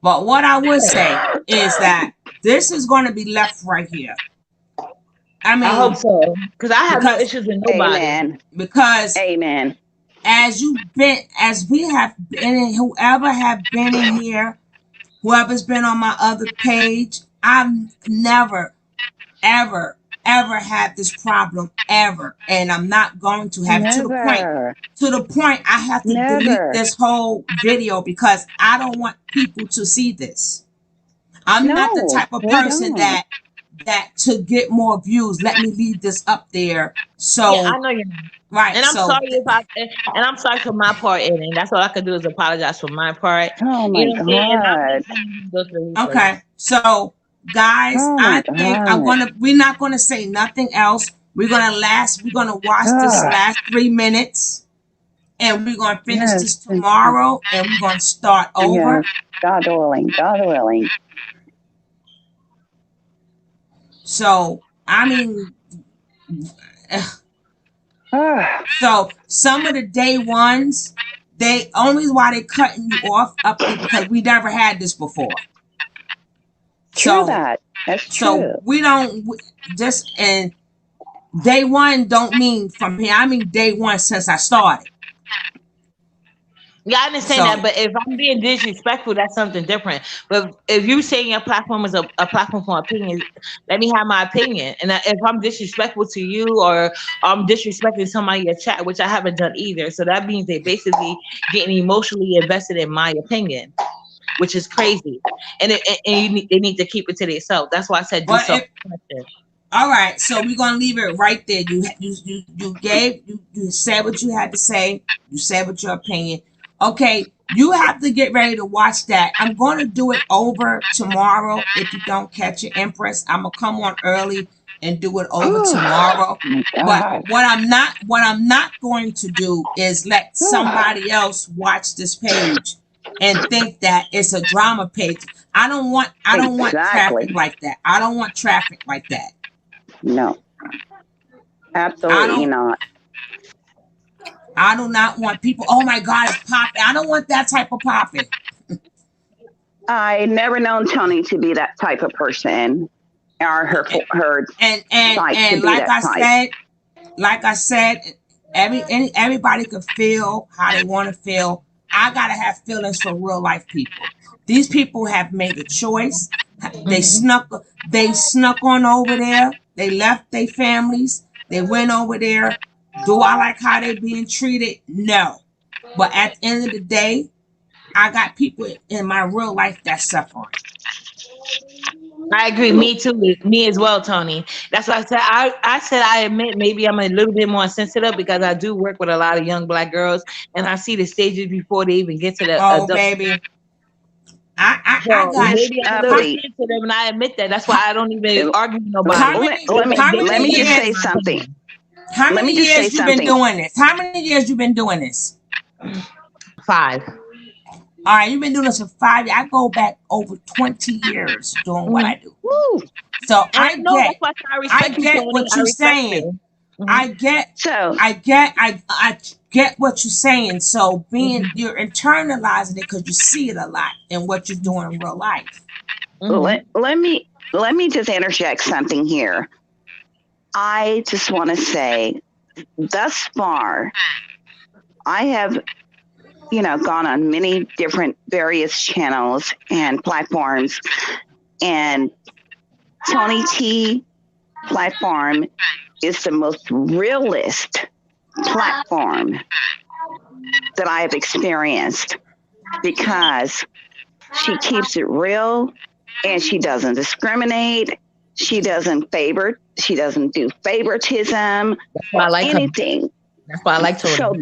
But what I would say is that this is going to be left right here. I mean, I hope so, because I have no issues with nobody. Amen. Because Amen. as we have been in, whoever have been in here, whoever's been on my other page, I've never, ever, ever had this problem ever, and I'm not going to have to the point I have to delete this whole video because I don't want people to see this. I'm not the type of person that to get more views, let me leave this up there. So Yeah, I know you're not. Right. And I'm So sorry and I'm sorry for my part in it. And that's all I can do is apologize for my part. Oh my You know what I'm saying? And I'm God. just go through this okay. So guys, Oh I my think God. we're not gonna say nothing else. We're gonna watch this last 3 minutes and we're gonna finish Yes. this tomorrow and we're gonna start over. Yes. God willing. God willing. So I mean so some of the day ones, they only why they cutting you off up there because we never had this before. True that. That's true. So we don't just and day one don't mean from here. I mean day one since I started. Yeah, I understand that, but if I'm being disrespectful, that's something different. But if you saying your platform is a platform for opinions, let me have my opinion. And if I'm disrespectful to you or I'm disrespecting somebody in your chat, which I haven't done either, so that means they basically getting emotionally invested in my opinion, which is crazy. And they need to keep it to themselves. That's why I said do something. All right, so we're gonna leave it right there. You said what you had to say. You said what your opinion. Okay, you have to get ready to watch that. I'm gonna do it over tomorrow. If you don't catch it, Empress, I'm gonna come on early and do it over tomorrow. But what I'm not going to do is let somebody else watch this page and think that it's a drama page. I don't want traffic like that. I don't want traffic like that. No. Absolutely not. I do not want people, oh my God, it's popping. I don't want that type of popping. I never known Tony to be that type of person. Or her and like I said, everybody could feel how they want to feel. I gotta have feelings for real life people. These people have made a choice. They snuck on over there. They left their families. They went over there. Do I like how they being treated? No. But at the end of the day, I got people in my real life that's suffering. I agree. Me too. Me as well, Tony. That's why I said I admit maybe I'm a little bit more sensitive because I do work with a lot of young Black girls and I see the stages before they even get to the adult. Baby. I got maybe I'm a little sensitive and I admit that. That's why I don't even argue with nobody. Let me just say something. How many years you been doing this? How many years you been doing this? 5. All right, you've been doing this for 5 years. I go back over 20 years doing what I do. Woo. So I get what you're saying. I get what you're saying. So you're internalizing it because you see it a lot in what you're doing in real life. Let me just interject something here. I just want to say, thus far, I have, gone on many different various channels and platforms, and Tony T platform is the most realist platform that I have experienced because she keeps it real and she doesn't discriminate She doesn't do favoritism why I or like her. anything. That's why I like Tony. So,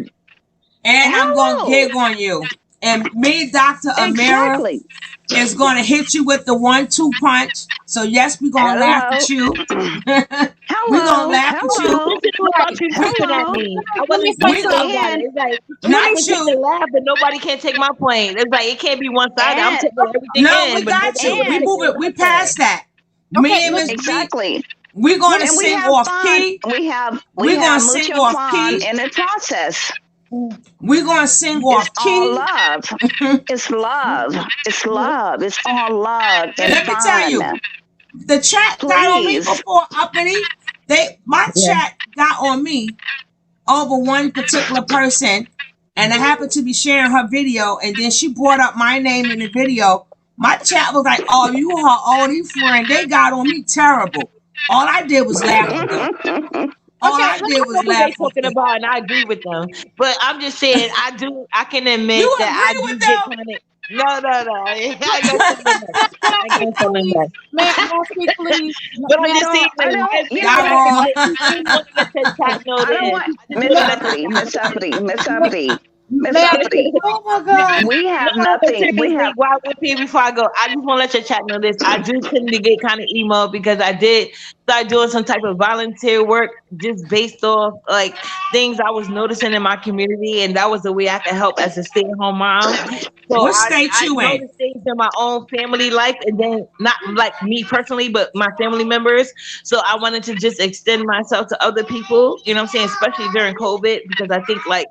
And I'm going to hello. gig on you. And me, Dr. Amira, Exactly. is going to hit you with the 1-2 punch. So yes, we're going to laugh Hello. at you. We're going to Hello. laugh at you. Hello. What you do about you picking at Hello. me? I Let me wasn't say We thinking go, something. about it. And It's like I not can take a you. laugh, but nobody can take my point. It's like it can't be one sided. I'm and taking everything No, we in, but got nobody you. can We and take move it. what We I said. past that. Okay, Me and let Miss me B, exactly. we're going to And we sing have off fun. key. We have We're going to sing mutual off fun key. in the process. We're going to sing It's off all key. love. It's love. It's love. It's all love and Let me tell you, fun. the chat got on me Please. before uppity. My chat got on me over one particular person, and I happened to be sharing her video, and then she brought up my name in the video. My chat was like, "Oh, you her oldie friend." They got on me terrible. All I did was laugh with them. All okay, I let did me I know was what they laugh with talking them. about, and I agree with them. But I'm just saying, I can admit You that I agree do with get them? kind of. No. I ain't gonna say no more. can I I ain't speak, gonna say no please? more. May I speak, please? But I'm May I just So saying, I don't, as you big as know, I can Y'all get, wrong. I just want to let your chat know I don't this. want I just want to Miss let your Uppity, chat Miss know Uppity, Miss may, Uppity, Miss may I Uppity. speak? Oh my God. We have No, but nothing. We seriously, have while up here before I go, I just want to let your chat know this. I do tend to get kind of emo because I did start doing some type of volunteer work just based off like things I was noticing in my community, and that was the way I could help as a stay-at-home mom. So What state I you in? noticed things in my own family life, and then not like me personally, but my family members. So I wanted to just extend myself to other people, you know what I'm saying, especially during COVID, because I think like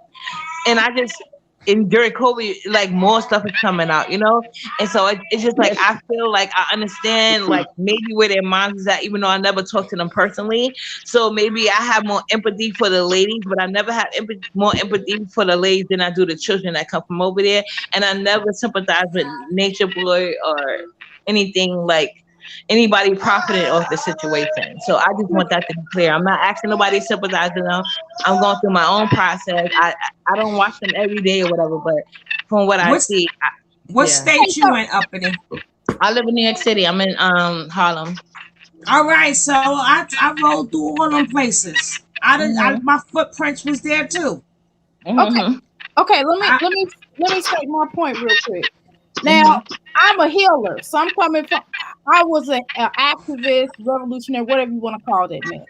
and I just and during COVID, like more stuff is coming out, you know, and so it's just like I feel like I understand like maybe where their minds is at, even though I never talked to them personally. So maybe I have more empathy for the ladies, but I never have more empathy for the ladies than I do the children that come from over there, and I never sympathize with Nature Boy or anything like anybody profiting off the situation. So I just want that to be clear. I'm not asking nobody to sympathize with them. I'm going through my own process. I don't watch them every day or whatever, but from what I What see, what yeah. state you in, uppity? I live in New York City. I'm in Harlem. All right, so I rode through all them places. Mm-hmm. My footprints was there too. Okay, Mm-hmm. okay. Let me I, let me let me state my point real quick. Now, Mm-hmm. I'm a healer, so I'm coming from. I was an activist, revolutionary, whatever you want to call that, man.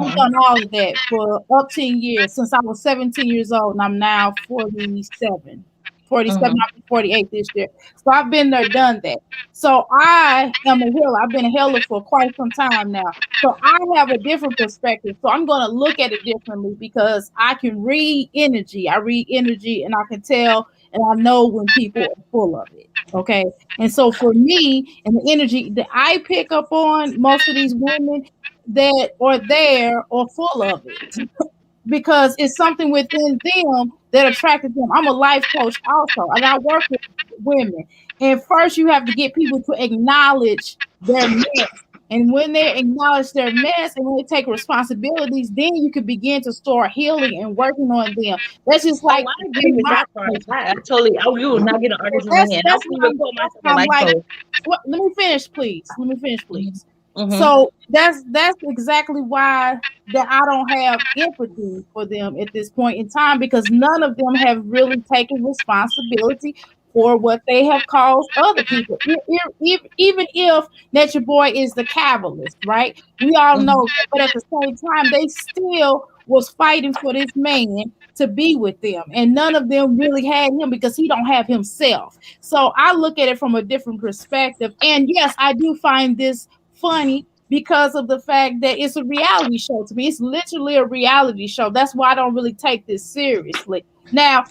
I've Mm-hmm. done all of that for up 10 years since I was 17 years old, and I'm now 47. 47, Mm-hmm. I'll be 48 this year. So I've been there, done that. So I am a healer. I've been a healer for quite some time now. So I have a different perspective. So I'm going to look at it differently because I can read energy. I read energy and I can tell and I know when people are full of it. Okay. And so for me and the energy that I pick up on, most of these women that are there are full of it because it's something within them that attracted them. I'm a life coach also, and I work with women. And first, you have to get people to acknowledge their mess. And when they acknowledge their mess and when they take responsibilities, then you can begin to start healing and working on them. That's just Oh, like I agree in with my that part. relationship. I totally. Oh, you will not get an artist in my hand. I That's wouldn't why even call that's myself why a I'm life like, coach. let me finish, please. Let me finish, please. Mm-hmm. So that's exactly why that I don't have empathy for them at this point in time because none of them have really taken responsibility for what they have caused other people. Even if Nature Boy is the cabalist, right? We all Mm-hmm. know that, but at the same time, they still was fighting for this man to be with them, and none of them really had him because he don't have himself. So I look at it from a different perspective, and yes, I do find this funny because of the fact that it's a reality show to me. It's literally a reality show. That's why I don't really take this seriously. Now,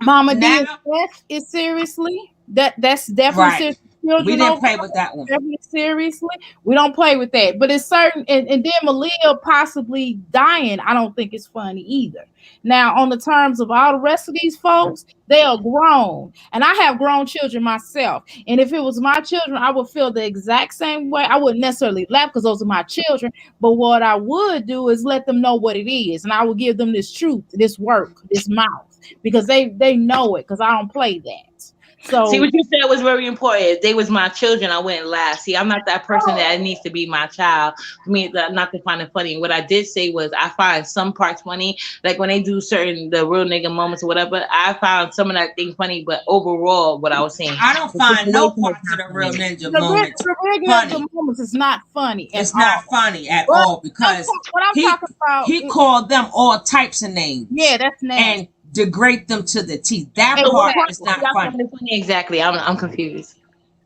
Mama D and now, Steph is seriously. That's definitely right. serious. We Children didn't over play with that one. definitely seriously. We don't play with that. But it's certain and then Malia possibly dying, I don't think it's funny either. Now, on the terms of all the rest of these folks, they are grown. And I have grown children myself. And if it was my children, I would feel the exact same way. I wouldn't necessarily laugh because those are my children. But what I would do is let them know what it is. And I would give them this truth, this work, this mouth, because they know it because I don't play that. So see, what you said was very important. If they was my children, I wouldn't laugh. See, I'm not that person that it needs to be my child for me not to find it funny. What I did say was I find some parts funny, like when they do the real nigga moments or whatever. I found some of that thing funny, but overall, what I was saying, I don't find no parts of the real ninja moments funny. Moments is not funny at It's not all. funny at But all because what I'm talking about, he called them all types of names. Yeah, that's nasty. And degrade them to the teeth. That Exactly. part is not funny. Exactly. I'm confused.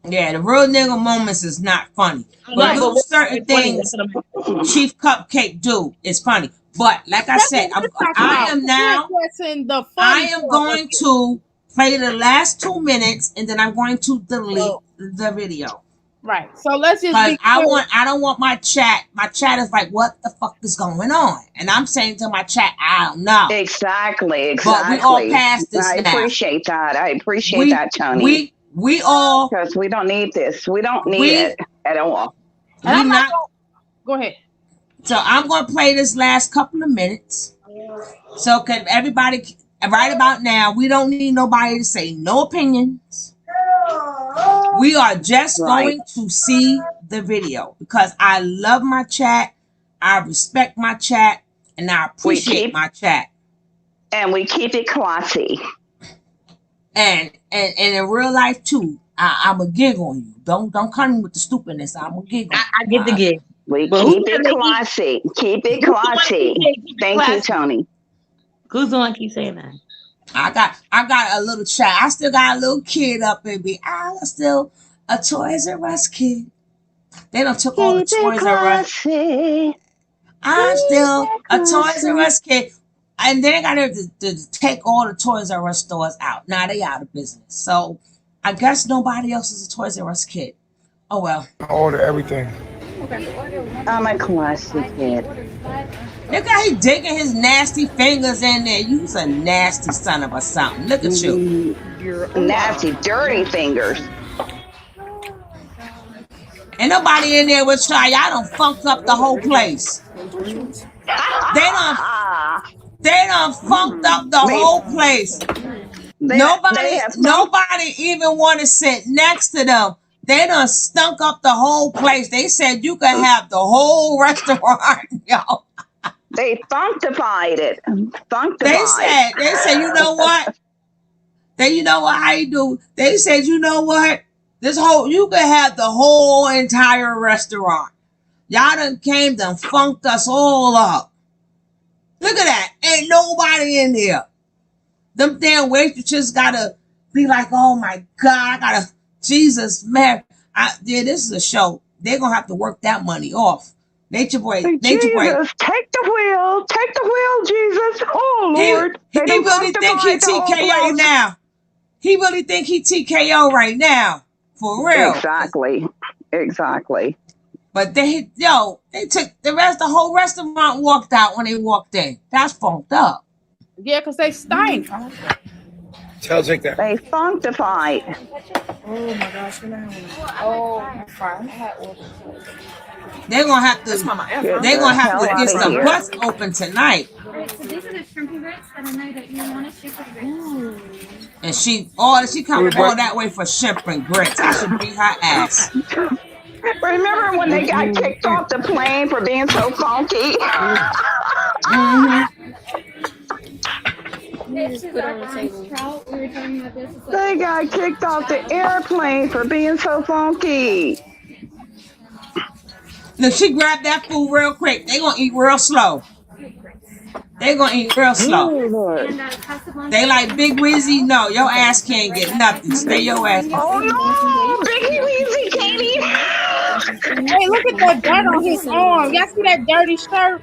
Yeah, the real nigga moments is not funny. But little certain things Chief Cupcake do is funny. But like I said, I am going to play the last 2 minutes and then I'm going to delete the video. Right. So let's just because I don't want my chat. My chat is like, what the fuck is going on? And I'm saying to my chat, I don't know. Exactly. But we all passed this. I appreciate that. I appreciate that, Tony. We all, because we don't need this. We don't need it at all. Go ahead. So I'm going to play this last couple of minutes. So can everybody, right about now, we don't need nobody to say no opinions. We are just going to see the video because I love my chat, I respect my chat, and I appreciate my chat. And we keep it classy. And in real life too, I'm a gig on you. Don't come with the stupidness. I'm a gig on you. I get the gig. We keep it classy. Keep it classy. Thank you, Tony. Who's the one keep saying that? I got a little child. I still got a little kid up in me. I'm still a Toys R Us kid. They done took all the Toys R Us. I'm still a Toys R Us kid. And they got to take all the Toys R Us stores out. Now they out of business. So I guess nobody else is a Toys R Us kid. Oh well. I order everything. I'm a classic kid. Look how he digging his nasty fingers in there. You's a nasty son of a something. Look at you. Nasty, dirty fingers. Ain't nobody in there with y'all. Y'all done funked up the whole place. They done funked up the whole place. Nobody even want to sit next to them. They done stunk up the whole place. They said you could have the whole restaurant, yo. They functified it. They said, you know what? How you do? They said, you know what? You could have the whole entire restaurant. Y'all done funked us all up. Look at that. Ain't nobody in there. Them damn waitresses gotta be like, oh my God, Jesus, man. This is a show. They're gonna have to work that money off. Nature Boy. Take the wheel, Jesus. Oh Lord. He really think he TKO now. He really think he TKO right now. For real. Exactly. But they took the whole restaurant walked out when they walked in. That's funked up. Yeah, because they stank. Take that. They functified. Oh my gosh, oh, fine. They're gonna have to get some butts open tonight. Alright, so these are the shrimpy grits that I know that you want to shake with grits. And she come all that way for shrimp and grits. I should beat her ass. Remember when they got kicked off the plane for being so funky? They got kicked off the airplane for being so funky. Look, she grabbed that food real quick. They gonna eat real slow. They like Big Weezy. No, your ass can't get nothing. Stay your ass. Oh no, Big Weezy can't eat. Hey, look at that dirt on his arm. Y'all see that dirty shirt?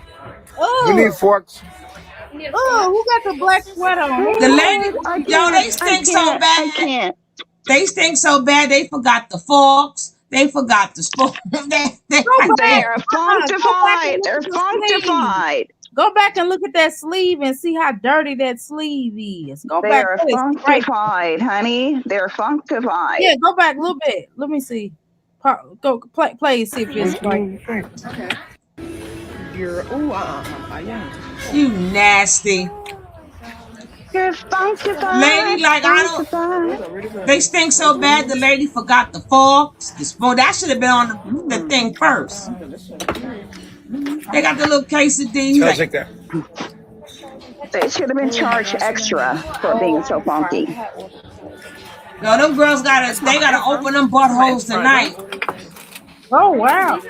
Oh. We need forks. Oh, who got the black sweater on? The lady, they stink so bad. I can't. They stink so bad. They forgot the forks. They forgot the spoon. They're functified. They're functified. Go back and look at that sleeve and see how dirty that sleeve is. They're functified, honey. They're functified. Yeah, go back a little bit. Let me see. Go play. See if it's right. Okay. You nasty. Lady, like I don't. They stink so bad. The lady forgot the forks, the spoon. That should have been on the thing first. They got the little quesadilla. Smells like that. They should have been charged extra for being so funky. No, them girls gotta open them buttholes tonight. Oh wow.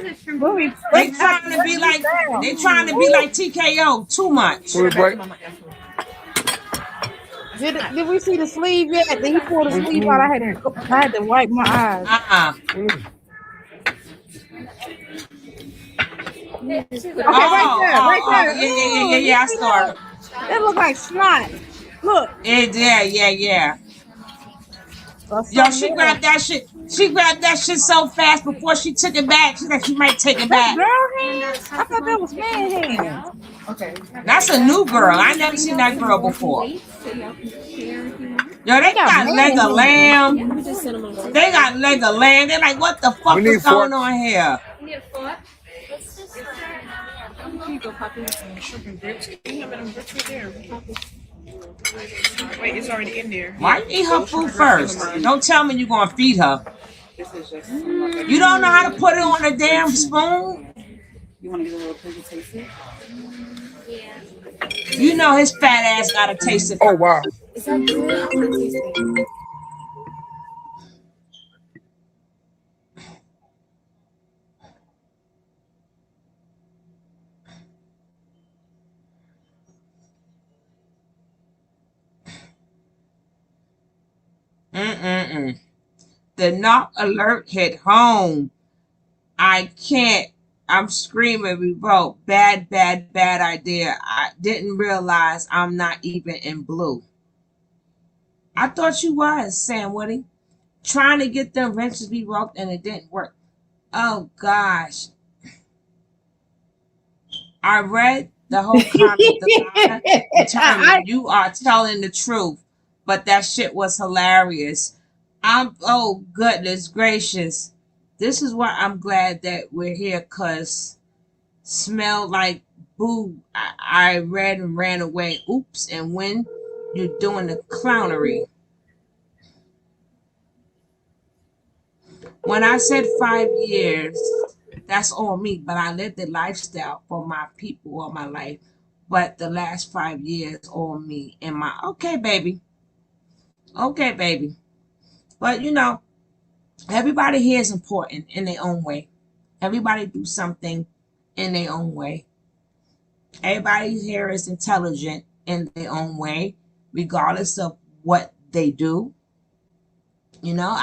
They trying to be like TKO too much. Did we see the sleeve yet? Did he pull the sleeve out? I had to wipe my eyes. Okay, right there. Yeah. I saw it. That look like snot. Look. Yeah. Yo, she grabbed that shit. She grabbed that shit so fast before she took it back. She said she might take it back. Girl hands? I thought that was man hands. Okay. That's a new girl. I never seen that girl before. Yo, they got leg of lamb. They got leg of lamb. They're like, what the fuck is going on here? You need a fork? Here you go, Poppy. Shrimp and grits. Can you have them grits right there? Wait, it's already in there. Why eat her food first? Don't tell me you're gonna feed her. You don't know how to put it on a damn spoon? You want to get a little pig to taste it? Yeah. You know his fat ass gotta taste it. Oh wow. Is that good? The knock alert hit home. I can't. I'm screaming revolt. Bad idea. I didn't realize I'm not even in blue. I thought you was, Sam Woody. Trying to get them wrenches revoked and it didn't work. Oh gosh. I read the whole comment. Determined you are telling the truth. But that shit was hilarious. Oh goodness gracious. This is why I'm glad that we're here, cause smell like boo. I read and ran away. Oops. And when you're doing the clownery. When I said 5 years, that's all me, but I lived the lifestyle for my people all my life. But the last 5 years, all me and my okay, baby. But you know, everybody here is important in their own way. Everybody do something in their own way. Everybody here is intelligent in their own way, regardless of what they do. You know,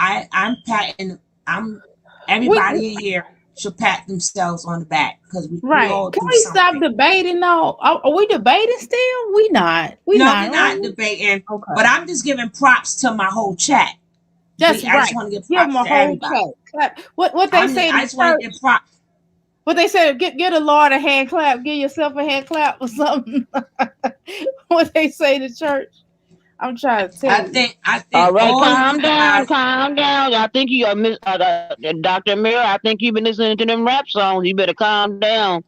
everybody in here should pat themselves on the back because we all Can do we something. stop debating though? Are we debating still? We not. We're not debating. Okay. But I'm just giving props to my whole chat. Just I just want to give props them a to whole everybody. chat. What they say? I just want to give props. What they say? Get a Lord a hand clap. Give yourself a hand clap or something. What they say to church? I'm trying to tell you. I think. All right, calm down. I think you Miss Dr. Mirror. I think you've been listening to them rap songs. You better calm down.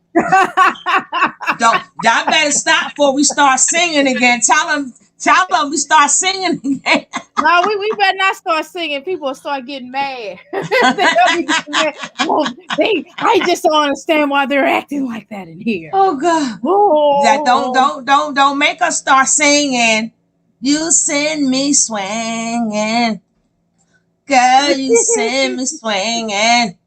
Y'all better stop before we start singing again. Tell them we start singing again. No, we better not start singing. People will start getting mad. I just don't understand why they're acting like that in here. Oh God! Yeah, don't make us start singing. You send me swinging, girl. You send me swinging.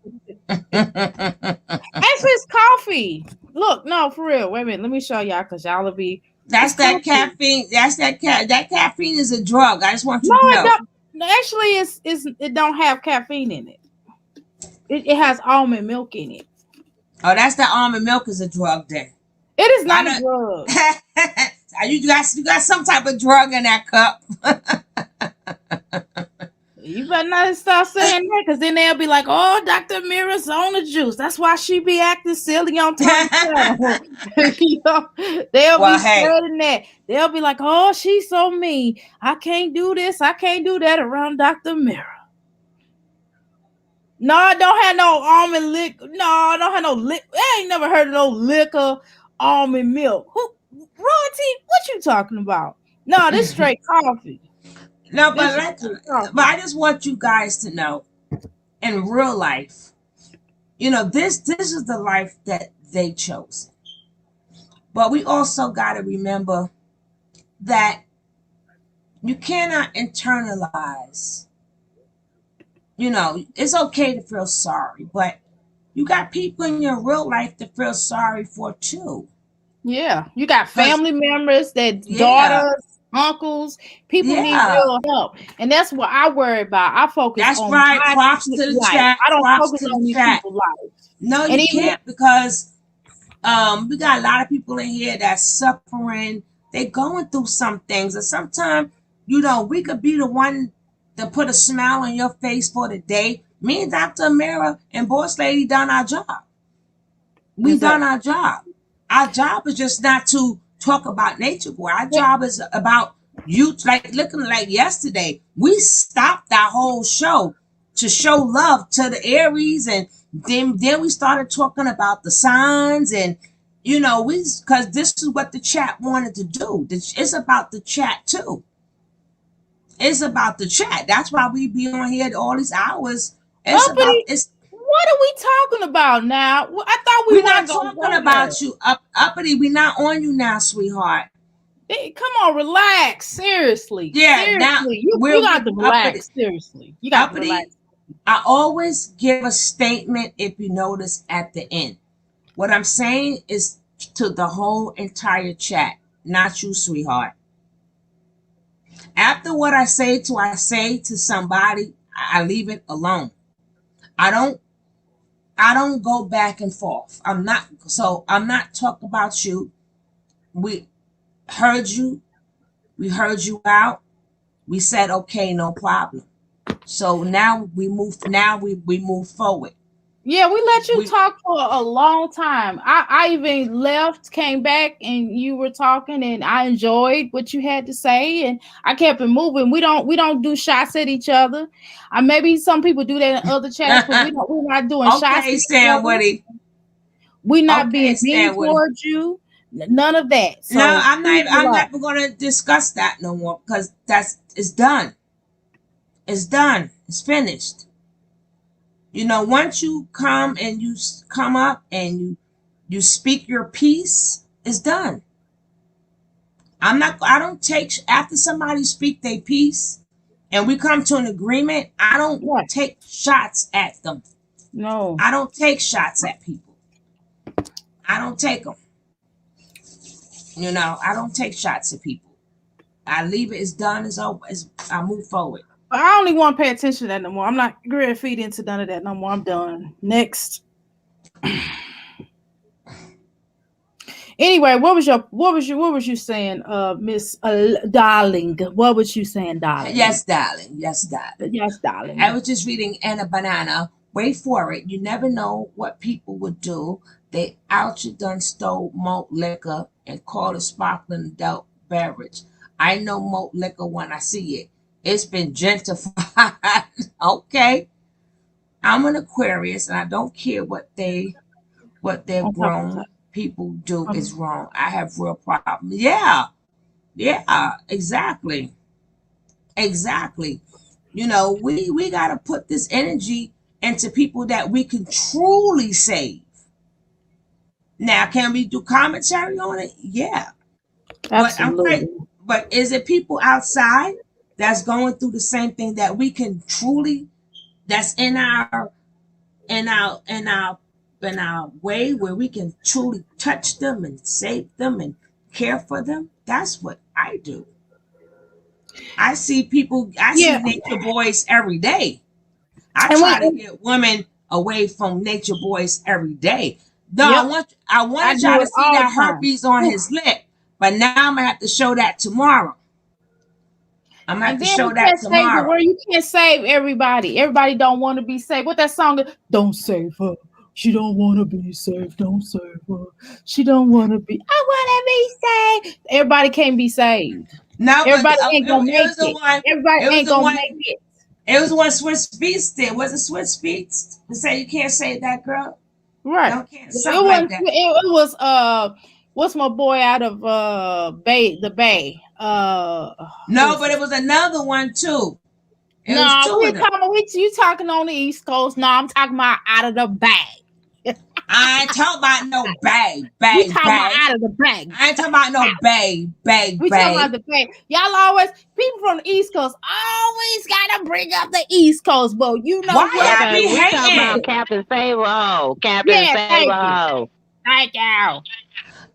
Actually, it's coffee. Look, no, for real. Wait a minute. Let me show y'all because y'all will be. That's that caffeine. That caffeine is a drug. I just want you to know. It don't. Actually, it don't have caffeine in it. It has almond milk in it. Oh, that's the almond milk is a drug then. It is not a drug. You got some type of drug in that cup. You better not start saying that because then they'll be like, oh, Dr. Mira's on the juice. That's why she be acting silly on time. You know, they'll be spreading that. They'll be like, oh, she's so mean. I can't do this. I can't do that around Dr. Mira. No, I don't have no almond liquor. No, I don't have no liquor. I ain't never heard of no liquor almond milk. Royalty, what you talking about? No, this straight coffee. No, This but is like, straight coffee. but I just want you guys to know, in real life, this is the life that they chose. But we also got to remember that you cannot internalize. It's okay to feel sorry, but you got people in your real life to feel sorry for too. Yeah, you got 'Cause family members, that yeah, daughters, uncles, people need yeah, real help, and that's what I worry about. I focus that's on right. my Props to the life. chat. I don't Props focus to the on these chat. people's lives. No, And you even can't because we got a lot of people in here that's suffering. They going through some things, and sometimes we could be the one to put a smile on your face for the day. Me and Dr. Amira and Boss Lady done our job. We done exactly. our job. Our job is just not to talk about Nature Boy. Our job is about you. Like looking like yesterday, we stopped our whole show to show love to the Aries, and then we started talking about the signs, and we because this is what the chat wanted to do. It's about the chat too. It's about the chat. That's why we be on here all these hours. Uppity, It's what are we talking about now? I thought we we're not weren't gonna talking go there. about you uppity. We're not on you now, sweetheart. Hey, come on, relax. Seriously, Yeah, now seriously, you we're got to uppity. relax. Seriously, you got to Uppity. relax. I always give a statement if you notice at the end. What I'm saying is to the whole entire chat, not you, sweetheart. After what I say to somebody, I leave it alone. I don't go back and forth. I'm not talking about you. We heard you. We heard you out. We said okay, no problem. So now we move forward. Yeah, we let you We talk for a long time. I even left, came back, and you were talking, and I enjoyed what you had to say, and I kept it moving. We don't do shots at each other. Maybe some people do that in other chats, but we're not doing shots at okay, each Stan other. Woody. We're not Okay, being mean Stan Woody. towards you. None of that. No, So please I'm relax. never gonna discuss that no more because it's done. It's done. It's finished. Once you come and you come up and you speak your piece, it's done. I don't take after somebody speak their piece and we come to an agreement, I don't Right. take shots at them. No. I don't take shots at people. I don't take them. I don't take shots at people. I leave it. It's done. It's over. I move forward. I don't even want to pay attention to that no more. I'm not gonna feed into none of that no more. I'm done. Next. Anyway, what was you saying, Miss Darling? What was you saying, darling? Yes, darling. Yes, darling. Yes, darling. I was just reading Anna Banana. Wait for it. You never know what people would do. They out you done stole malt liquor and call it sparkling adult beverage. I know malt liquor when I see it. It's been gentrified. Okay. I'm an Aquarius and I don't care what their grown people do is wrong. I have real problems. Yeah. Yeah, exactly. Exactly. We got to put this energy into people that we can truly save. Now, can we do commentary on it? Yeah. Absolutely. But is it people outside that's going through the same thing that we can truly, that's in our way where we can truly touch them and save them and care for them? That's what I do. I see nature boys every day. I try to get women away from nature boys every day. No, Yep. I wanted y'all to see that herpes on his lip, but now I'm gonna have to show that tomorrow. I'm gonna have to show that tomorrow. Where you can't save everybody. Everybody don't want to be saved. What that song is? Don't save her. She don't want to be saved. Don't save her. She don't want to be. I want to be saved. Everybody can't be saved. No, everybody ain't gonna make it. Everybody ain't gonna make it. It was one Swiss Beats did. Was it Swiss Beats to say you can't save that girl? Right. Something like that. It was what's my boy out of the Bay? No, but it was another one too. It was No, two we of them. talking. You talking on the East Coast? No, I'm talking about out of the bag. I ain't talking about no bag. We talking about out of the bag. I ain't talking about no bag. We talking about the bag. Y'all always, people from the East Coast always gotta bring up the East Coast, but you know Why what? y'all be We talking hating? about Captain Save-A-Ho. Captain Yeah, thank you. Save-A-Ho. Thank you.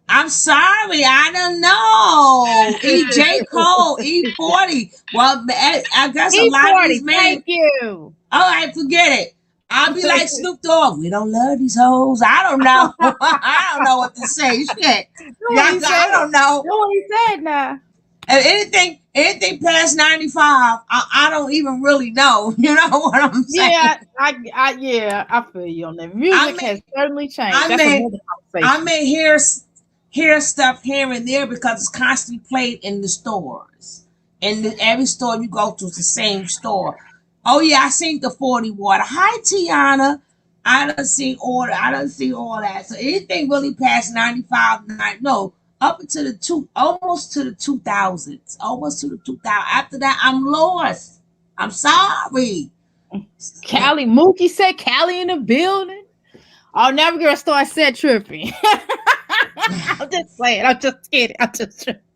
I'm sorry, I don't know. J. Cole, E40. Well, I guess a lot of these E40, men. thank you. All right, forget it. I'll be like Snoop Dogg. We don't love these hoes. I don't know. I don't know what to say. Shit. I don't know. Know what he said now. Anything past 95, I don't even really know. You know what I'm saying? Yeah, I feel you on that. Music has certainly changed. That's another I conversation. may hear stuff here and there because it's constantly played in the stores. And every store you go to is the same store. Oh yeah, I seen the 40 water. Hi Tiana. I done see all that. So anything really past 95, no, up into almost to the 2000s. Almost to the 2000. After that, I'm lost. I'm sorry. Callie, Mookie said Callie in the building. I'll never get a start said tripping. I'm just playing. I'm just kidding.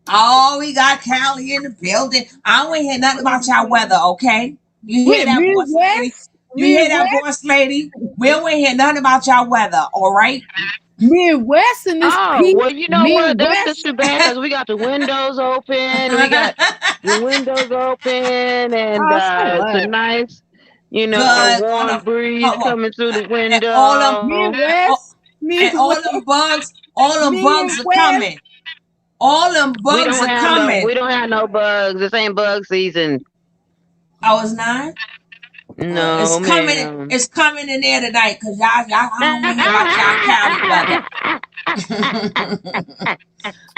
Oh, we got Callie in the building. I don't hear nothing about y'all weather, okay? You hear that, boss lady? You hear that, boss lady? We don't hear nothing about y'all weather, all right? Midwest in this piece. Well, you know what? That's just too bad because we got the windows open. We got the windows open, and it's a nice, warm breeze coming through the window. All them bugs are coming. All them bugs are coming. We don't have no bugs. This ain't bug season. Oh, it's not? No, it's coming. ma'am. It's coming in there tonight because I don't want to hear about y'all Cali weather.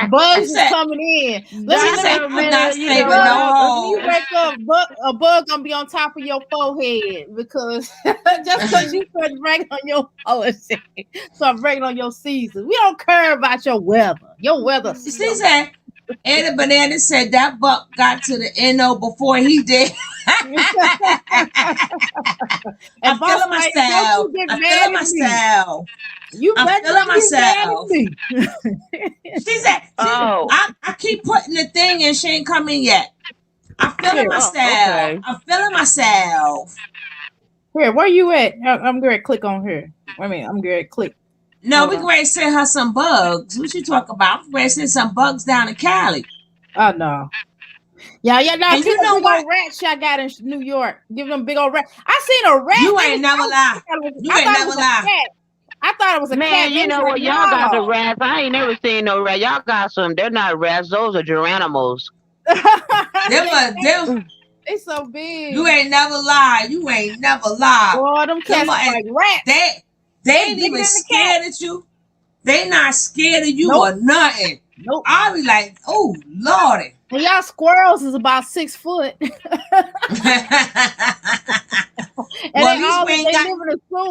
Bugs is coming in. I'm not saving when no you wake up, a bug gonna be on top of your forehead because just because you put rain on your policy, so I'm bringing on your season. We don't care about your weather. Your weather. She said, Eddie Banana said that buck got to the NO before he did. I'm feeling myself. I'm feeling myself. I'm feeling myself. She said, I keep putting the thing in. She ain't coming yet. I'm feeling myself. Okay. I'm feeling myself. Here, where you at? I'm going to click on her. Wait a minute. I'm going to click. No, we going to send her some bugs. What you talk about? I'm going to send some bugs down to Cali. Oh, no. Yeah. No, and you know what? Rats I got in New York. Give them big old rats. I seen a rat. You ain't never lie. You ain't never lie. I thought it was a cat. Man, you know what? Y'all got the rats. I ain't never seen no rat. Y'all got some. They're not rats. Those are geranimals. They so big. You ain't never lie. You ain't never lie. Boy, them cats like rats. They ain't even scared at you. They not scared of you or nothing. Nope. I'll be like, oh Lordy. And y'all squirrels is about 6 foot. And well, at least we ain't got.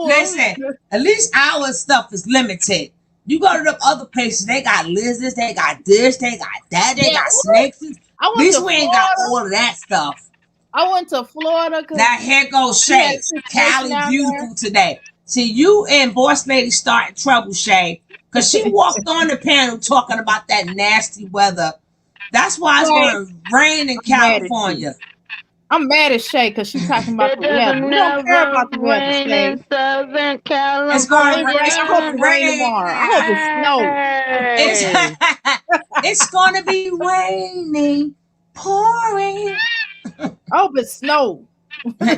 Listen, at least our stuff is limited. You go to the other places, they got lizards, they got this, they got that, they got snakes. At least we ain't got all of that stuff. I went to Florida. Now here goes Shay. Cali beautiful today. See, you and Boss Lady starting trouble, Shay, because she walked on the panel talking about that nasty weather. That's why it's going to rain in California. I'm mad at Shay because she's talking about the weather. We don't care about the weather, Shay. In Southern California. It's going to rain. I hope it rain tomorrow. I hope it snows. It's going to be raining, pouring. I hope it snows.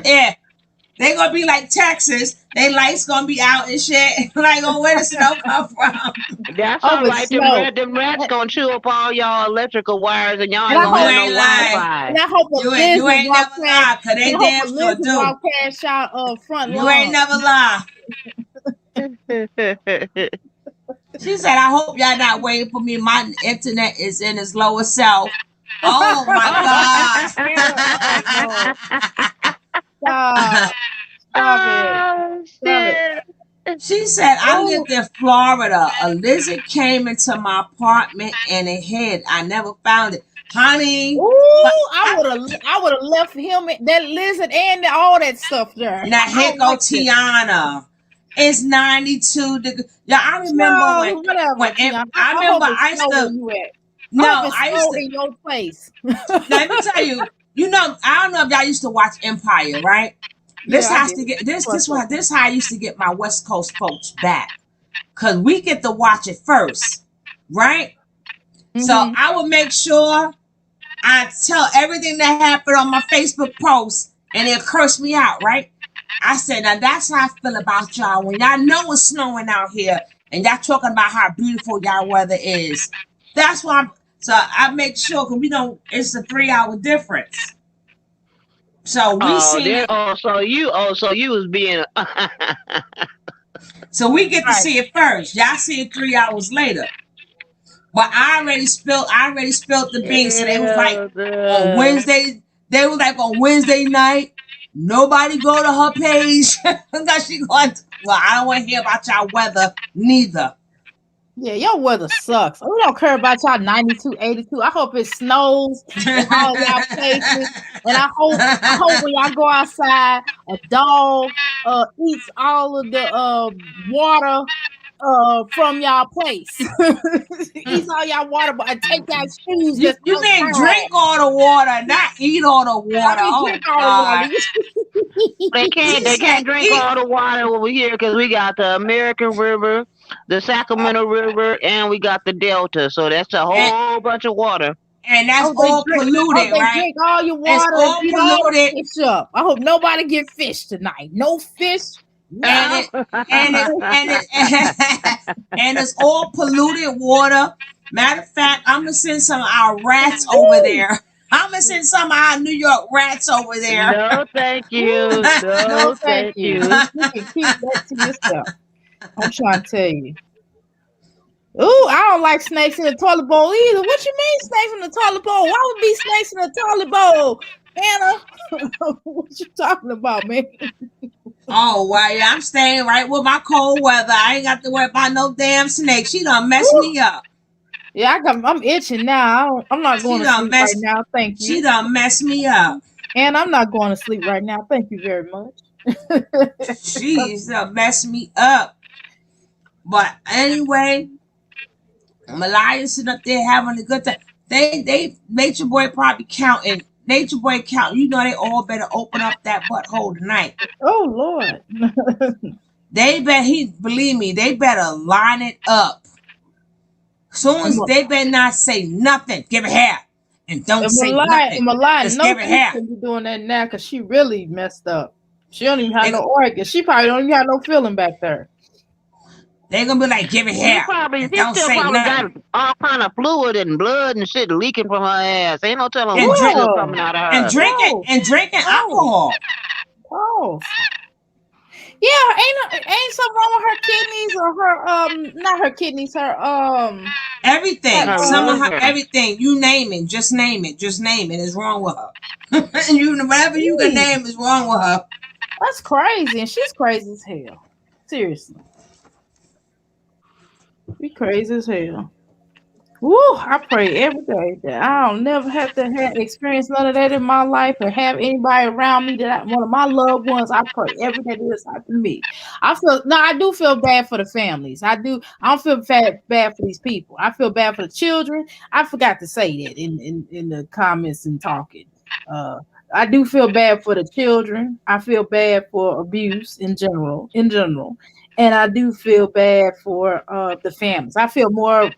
Yeah. They gonna be like Texas. They lights gonna be out and shit. Like, oh, where the snow come from? That's all right. Them rats gonna chew up all y'all electrical wires, and y'all ain't gonna have no Wi-Fi. And I hope you ain't never lie, cause they damn sure do. You ain't never lie. She said, "I hope y'all not waiting for me. My internet is in its lower self." Oh my God. Stop it. She said, I lived in Florida. A lizard came into my apartment and it hid. I never found it. honey. Ooh, I would have left him that lizard and all that stuff there. Now I here don't go like this. Tiana. It's 92 degrees. Yeah, I remember Child, when whatever, Tiana. I I hope remember it I used snow where to you at. no, I hope it I used snow to in your place. let me tell you, I don't know if y'all used to watch Empire, right? This Yeah, I has did. to get this how I used to get my West Coast folks back. Cause we get to watch it first, right? So Mm-hmm. I would make sure I tell everything that happened on my Facebook post and it cursed me out, right? I said, now that's how I feel about y'all. When y'all know it's snowing out here and y'all talking about how beautiful y'all weather is. That's why so I make sure because we don't it's a 3 hour difference. So we seen it. So you was being. So we get to Right. see it first. Y'all see it 3 hours later. But I already spilled the beans. So they was like on Wednesday, they was like on Wednesday night. Nobody go to her page. Because she going, well, I don't want to hear about y'all weather neither. Yeah, your weather sucks. We don't care about y'all 92, 82. I hope it snows in all y'all places. And I hope when y'all go outside, a dog eats all of the water from y'all place. Eats all y'all water, but take y'all shoes You that's can outside. drink all the water, not eat all the water. Drink all the water. They can't drink all the water over here because we got the American River, the Sacramento River, and we got the Delta. So that's a whole bunch of water. And that's all polluted, they right? drink all your It's water all and eat all the polluted. fish up. I hope nobody get fish tonight. No fish. No. And it's all polluted water. Matter of fact, I'm gonna send some of our rats over there. I'm gonna send some of our New York rats over there. No, thank you. No, thank you. You can keep that to yourself. I'm trying to tell you. Ooh, I don't like snakes in the toilet bowl either. What you mean snakes in the toilet bowl? Why would be snakes in the toilet bowl? Anna, what you talking about, man? Oh, well, yeah, I'm staying right with my cold weather. I ain't got to worry about no damn snake. She done messed me up. Yeah, I'm itching now. I'm not going to sleep right now. Thank you. She done messed me up. And I'm not going to sleep right now. Thank you very much. She done messed me up. But anyway, Malaya sitting up there having a good time. They Nature Boy probably counting. Nature Boy count. You know they all better open up that butthole tonight. Oh Lord. Believe me, they better line it up. Soon as they better not say nothing, give it hair. And don't say nothing. Just give it hair. Be doing that now because she really messed up. She don't even have no organ. She probably don't even have no feeling back there. They're gonna be like, give it hair. She don't still say probably nothing. got all kind of fluid and blood and shit leaking from her ass. Ain't no telling And what's drink- still coming out of her. And drinking alcohol. Oh. Yeah, ain't something wrong with her kidneys or her not her kidneys, her everything. Some of her everything. You name it. Just name it. Just name it is wrong with her. Whatever you can name is wrong with her. That's crazy, and she's crazy as hell. Seriously. She crazy as hell. Woo, I pray every day that I'll never have to experience none of that in my life or have anybody around me one of my loved ones. I pray every day this happen to me. I do feel bad for the families. I don't feel bad for these people. I feel bad for the children. I forgot to say that in the comments and talking. I do feel bad for the children. I feel bad for abuse in general. And I do feel bad for the families. I feel bad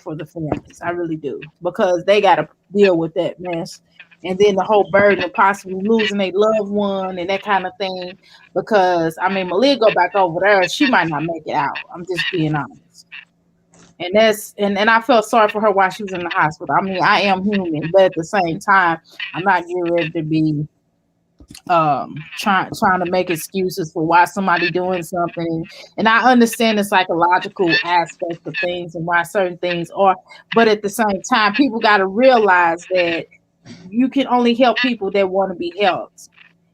for the families. I really do, because they got to deal with that mess, and then the whole burden of possibly losing a loved one and that kind of thing. Because Malia go back over there, she might not make it out. I'm just being honest. And and I felt sorry for her while she was in the hospital. I am human, but at the same time, I'm not getting ready to be trying to make excuses for why somebody doing something. And I understand the psychological aspect of things and why certain things are, but at the same time, people got to realize that you can only help people that want to be helped.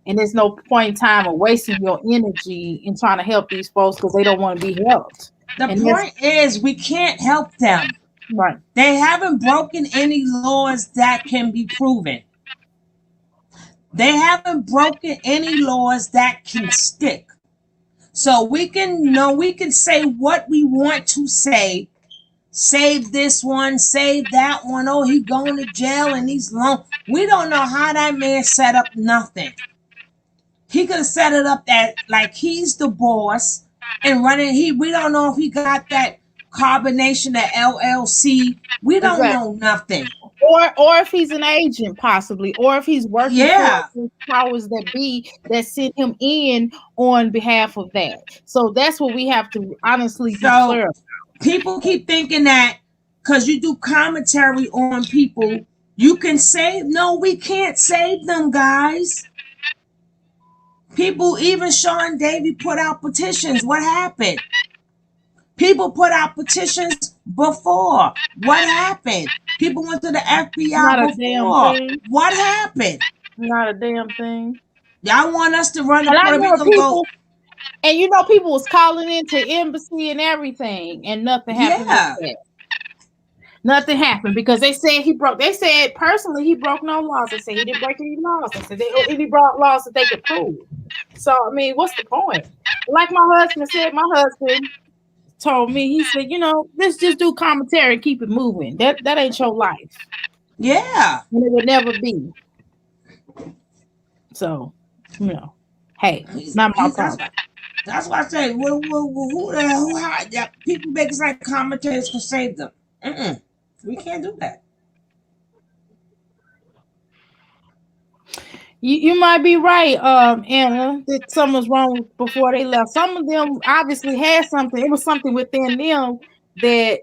And there's no point in time of wasting your energy in trying to help these folks because they don't want to be helped. The point is we can't help them. Right. They haven't broken any laws that can be proven. They haven't broken any laws that can stick. So we can say what we want to say. Save this one, save that one. Oh, he going to jail and he's long. We don't know how that man set up nothing. He could have set it up that like he's the boss and running. We don't know if he got that combination of LLC. We don't know nothing. Or if he's an agent, possibly, or if he's working for the powers that be that sent him in on behalf of that. So that's what we have to honestly be clear about. People keep thinking that because you do commentary on people, you can save. No, we can't save them, guys. People, even Sean Davy put out petitions. What happened? People put out petitions before. What happened? People went to the FBI Not a before. damn thing. What happened? Not a damn thing. Y'all want us to run the And I Puerto know Rico people, and you know, people was calling into embassy and everything, and nothing happened with that. Nothing happened because they said he broke. They said personally he broke no laws. They said he didn't break any laws. They said he broke laws that they could prove. So I mean, what's the point? Like my husband said, my husband told me, he said, you know, let's just do commentary and keep it moving. That ain't your life. Yeah, and it would never be. So, you know, hey, it's not my problem. That's why I say, who the hell? People make it like commentators can save them. We can't do that. You might be right, Anna, that something was wrong before they left. Some of them obviously had something. It was something within them that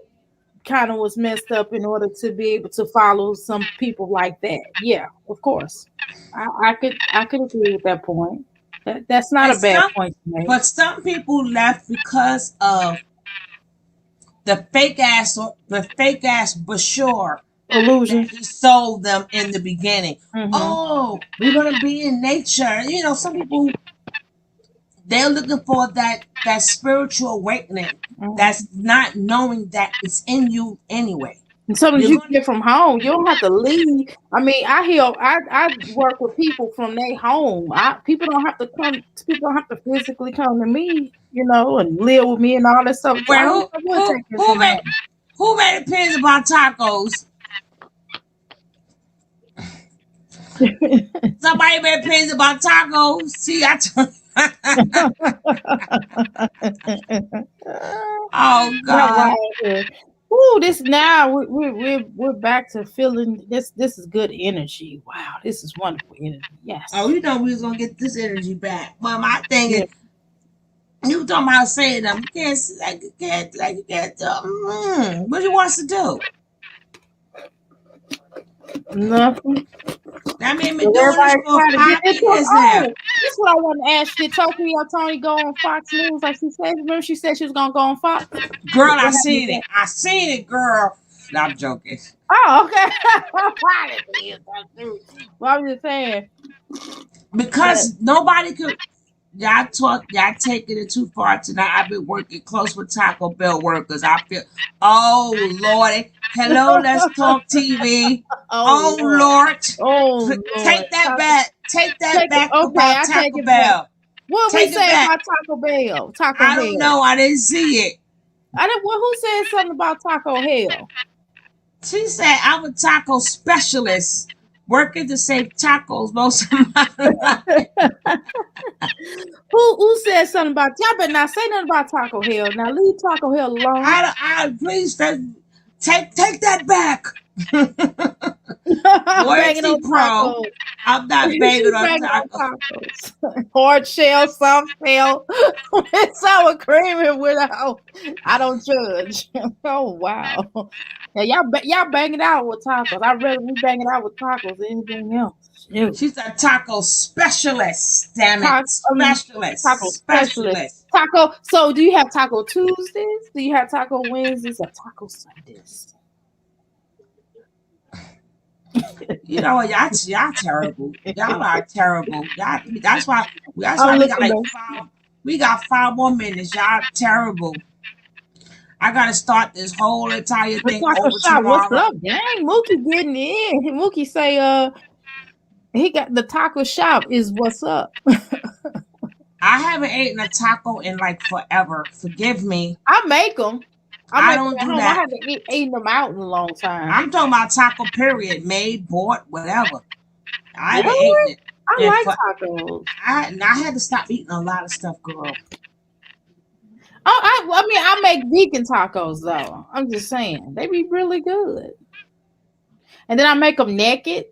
kind of was messed up in order to be able to follow some people like that. Yeah, of course. I could agree with that point. That's not a bad point to make. But some people left because of the fake ass Bashir illusion. He sold them in the beginning. Oh, we're gonna be in nature. You know, some people they're looking for that spiritual awakening. That's not knowing that it's in you anyway. And something you can get from home. You don't have to leave. I mean, I work with people from their home. People don't have to come. People don't have to physically come to me, you know, and live with me and all that stuff. Well, who made opinions about tacos? Somebody made opinions about tacos. See, oh God. Ooh, this now we're back to feeling this. This is good energy. Wow, this is wonderful energy. Yes. Oh, you know we was gonna get this energy back. But my thing is, you talking about saying them? You can't. What you want us to do? Nothing. I mean, been doing this for 5 years now. That's what I want to ask you. Tony go on Fox News like she said. Remember she said she was gonna go on Fox? Girl, I seen it, girl. No, I'm joking. Oh, okay. Well, I'm just saying. Because nobody could. Y'all taking it too far tonight. I've been working close with Taco Bell workers. I feel, oh Lord. Hello, Let's Talk TV. Oh Lord. Oh Lord. Take that back. Take that back about Taco Bell. What we say about Taco Bell? I don't know. I didn't see it. Who said something about Taco Hell? She said I'm a taco specialist. Working to save tacos most of my life. Who said something about y'all? Better not say nothing about Taco Hell. Now leave Taco Hell alone. I please take that back. Loyalty Pro. I'm not banging on tacos. Hard shell, soft shell, with sour cream and without. I don't judge. Oh wow. Yeah, y'all banging out with tacos. I'd rather be banging out with tacos than anything else. Shoot. She's a taco specialist. Damn it, taco specialist. Taco. So, do you have Taco Tuesdays? Do you have Taco Wednesdays or Taco Sundays? You know what? Y'all terrible. Y'all are terrible. That's why we got 5 more minutes. Y'all terrible. I gotta start this whole entire The thing taco over shop, what's tomorrow. up? Dang, Mookie getting in. Mookie say, he got the taco shop is what's up. I haven't eaten a taco in like forever. Forgive me. I make them. I Make them don't at do home. I that. haven't eaten them out in a long time. I'm talking about taco period, made, bought, whatever. I haven't eaten What? it. I in like for- tacos. I had to stop eating a lot of stuff, girl. I mean, I make vegan tacos though. I'm just saying they be really good. And then I make them naked.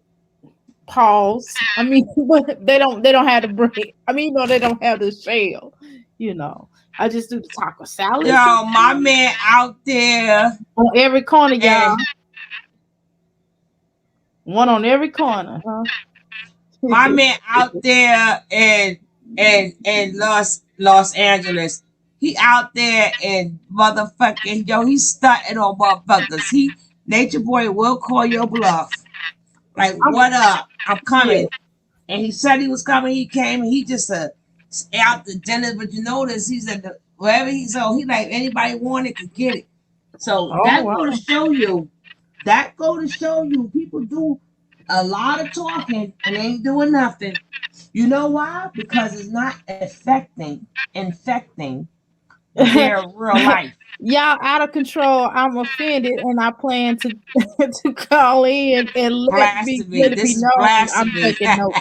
Pause. I mean, but they don't have the bread. I mean, they don't have the shell. I just do the taco salad. Yo, my man out there on every corner, y'all. One on every corner, huh? My man out there in Los Angeles. He out there in motherfucking he's stunting on motherfuckers. Nature Boy will call your bluff. Like, what up? I'm coming. Yeah. And he said he was coming. He came. And he just out to dinner. But you notice he's at the wherever he like anybody want it could get it. So go to show you. That go to show you people do a lot of talking and ain't doing nothing. You know why? Because it's not infecting their real life. Y'all out of control. I'm offended, and I plan to to call in and let it be known. I'm taking notes.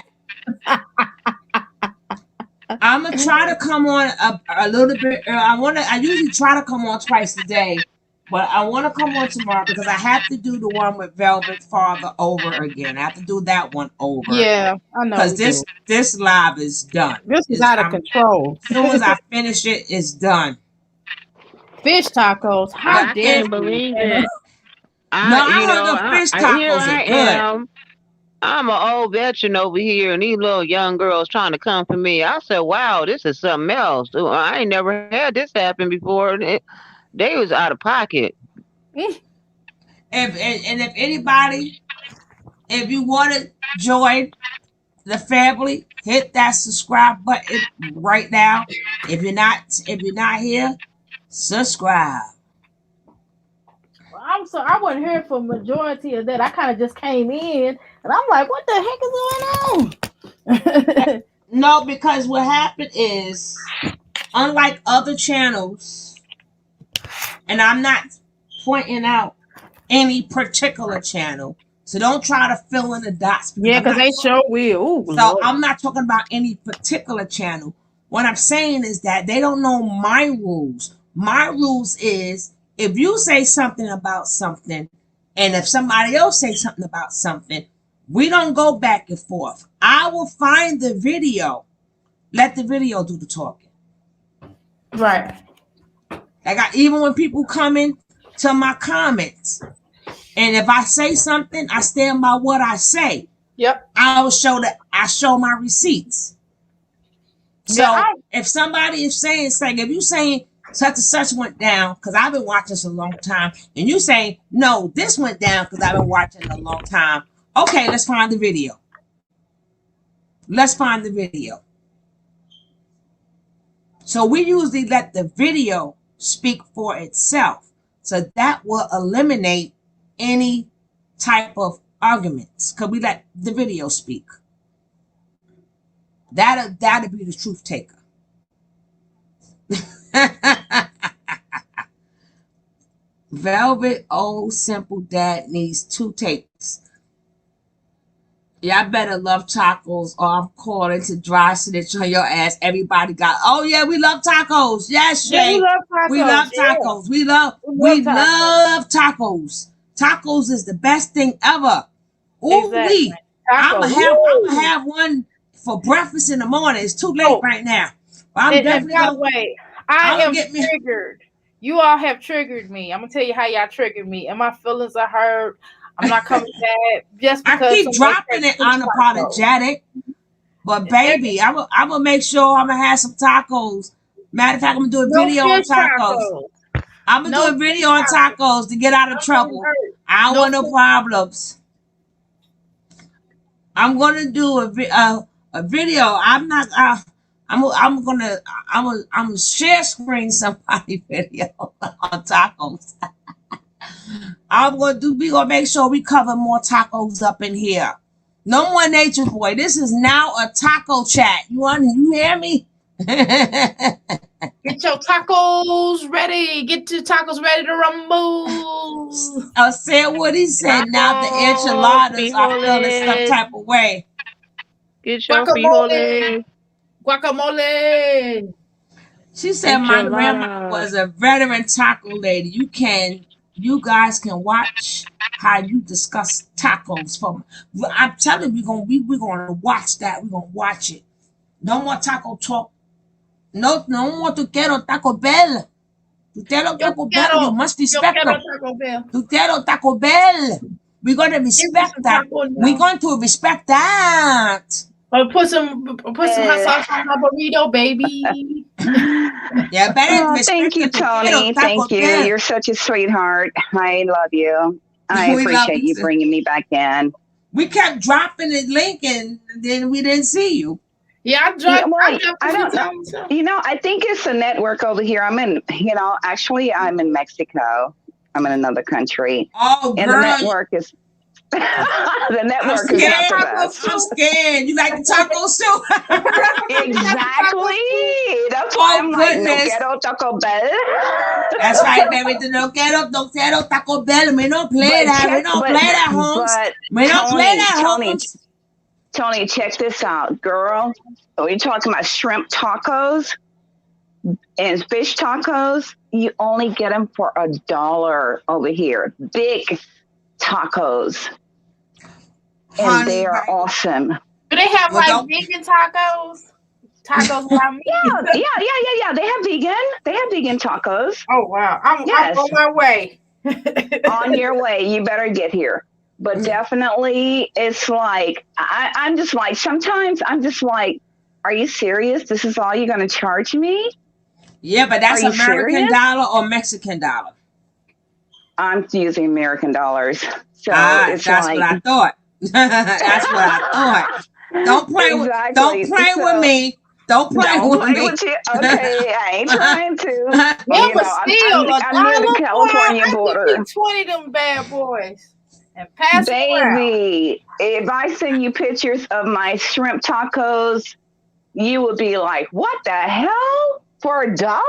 I'm gonna try to come on a little bit. I usually try to come on twice a day, but I want to come on tomorrow because I have to do the one with Velvet Father over again. I have to do that one over. Yeah, I know. Because this live is done. This is out of control. As soon as I finish it, it's done. Fish tacos. How I dare can't believe you? it. I heard the fish tacos here I am. I'm an old veteran over here, and these little young girls trying to come for me. I said, "Wow, this is something else. I ain't never had this happen before." They was out of pocket. If anybody, if you want to join the family, hit that subscribe button right now. If you're not here, subscribe. I wasn't here for majority of that. I kind of just came in, and I'm like, "What the heck is going on?" No, because what happened is, unlike other channels, and I'm not pointing out any particular channel, so don't try to fill in the dots. Yeah, because they sure will. Ooh, so Lord. I'm not talking about any particular channel. What I'm saying is that they don't know my rules. My rules is if you say something about something, and if somebody else says something about something, we don't go back and forth. I will find the video. Let the video do the talking. Right. Even when people come in to my comments, and if I say something, I stand by what I say. Yep. I show my receipts. So if somebody is saying, if you saying such and such went down, because I've been watching this a long time, and you saying, no, this went down because I've been watching it a long time. Okay, let's find the video. So we usually let the video speak for itself. So that will eliminate any type of arguments because we let the video speak. That'll be the truth taker. Velvet old simple dad needs 2 takes. Y'all better love tacos or I'm calling to dry snitch on your ass. Everybody got, oh yeah, we love tacos. Yes, Shay. Yeah, we love tacos. Yeah. We love tacos. Tacos is the best thing ever. Ooh, exactly. I'm gonna have one for breakfast in the morning. It's too late right now. But I'm definitely by the way, I am triggered. You all have triggered me. I'm gonna tell you how y'all triggered me, and my feelings are hurt. I'm not coming back just because I keep dropping it unapologetic. But baby, I'm gonna make sure I'm gonna have some tacos. Matter of fact, I'm gonna do a video on tacos. I'm gonna do a video on tacos to get out of trouble. I don't want no problems. I'm gonna do a video. I'm not. I'm gonna share screen somebody video on tacos. We gonna make sure we cover more tacos up in here. No more Nature Boy. This is now a taco chat. You hear me? Get your tacos ready. Get your tacos ready to rumble. Said what he said. Now the enchiladas are feeling some type of way. Get your Guacamole. Guacamole. She said my grandma was a veteran taco lady. You guys can watch how you discuss tacos. I'm telling you, we're gonna watch that. We're gonna watch it. No more taco talk. No more tu quiero Taco Bell. Tu quiero Taco Bell. You must respect them. Tu quiero Taco Bell. We're gonna respect that. We're going to respect that. Put some hot sauce on my burrito, baby. Yeah, better thank you, Tony. Thank you. Bell. You're such a sweetheart. I love you. I appreciate you bringing me back in. We kept dropping the link and then we didn't see you. Yeah, I don't know. I think it's a network over here. Actually, I'm in Mexico. I'm in another country. Oh, and girl. The network is the network is not the best. I'm scared. You like the tacos too? Exactly. That's why I'm like, no quiero Taco Bell. That's right, baby. No quiero Taco Bell. We don't play that. We don't play that, Holmes. We don't play that, Holmes. Tony, check this out, girl. We're talking about shrimp tacos and fish tacos. You only get them for $1 over here. Big tacos. And they are awesome. Do they have vegan tacos? Tacos without meat? Yeah. They have vegan tacos. Oh, wow. I'm on my way. On your way. You better get here. But definitely, it's like, I'm just like, sometimes I'm just like, are you serious? This is all you're going to charge me? Yeah, but that's American dollar or Mexican dollar? I'm using American dollars. So that's what I thought. That's what I thought. Don't play with me. Don't play with you. Okay, I ain't trying to. I'm near the California border. 20 them bad boys. And baby, if I send you pictures of my shrimp tacos, you would be like, what the hell? For $1?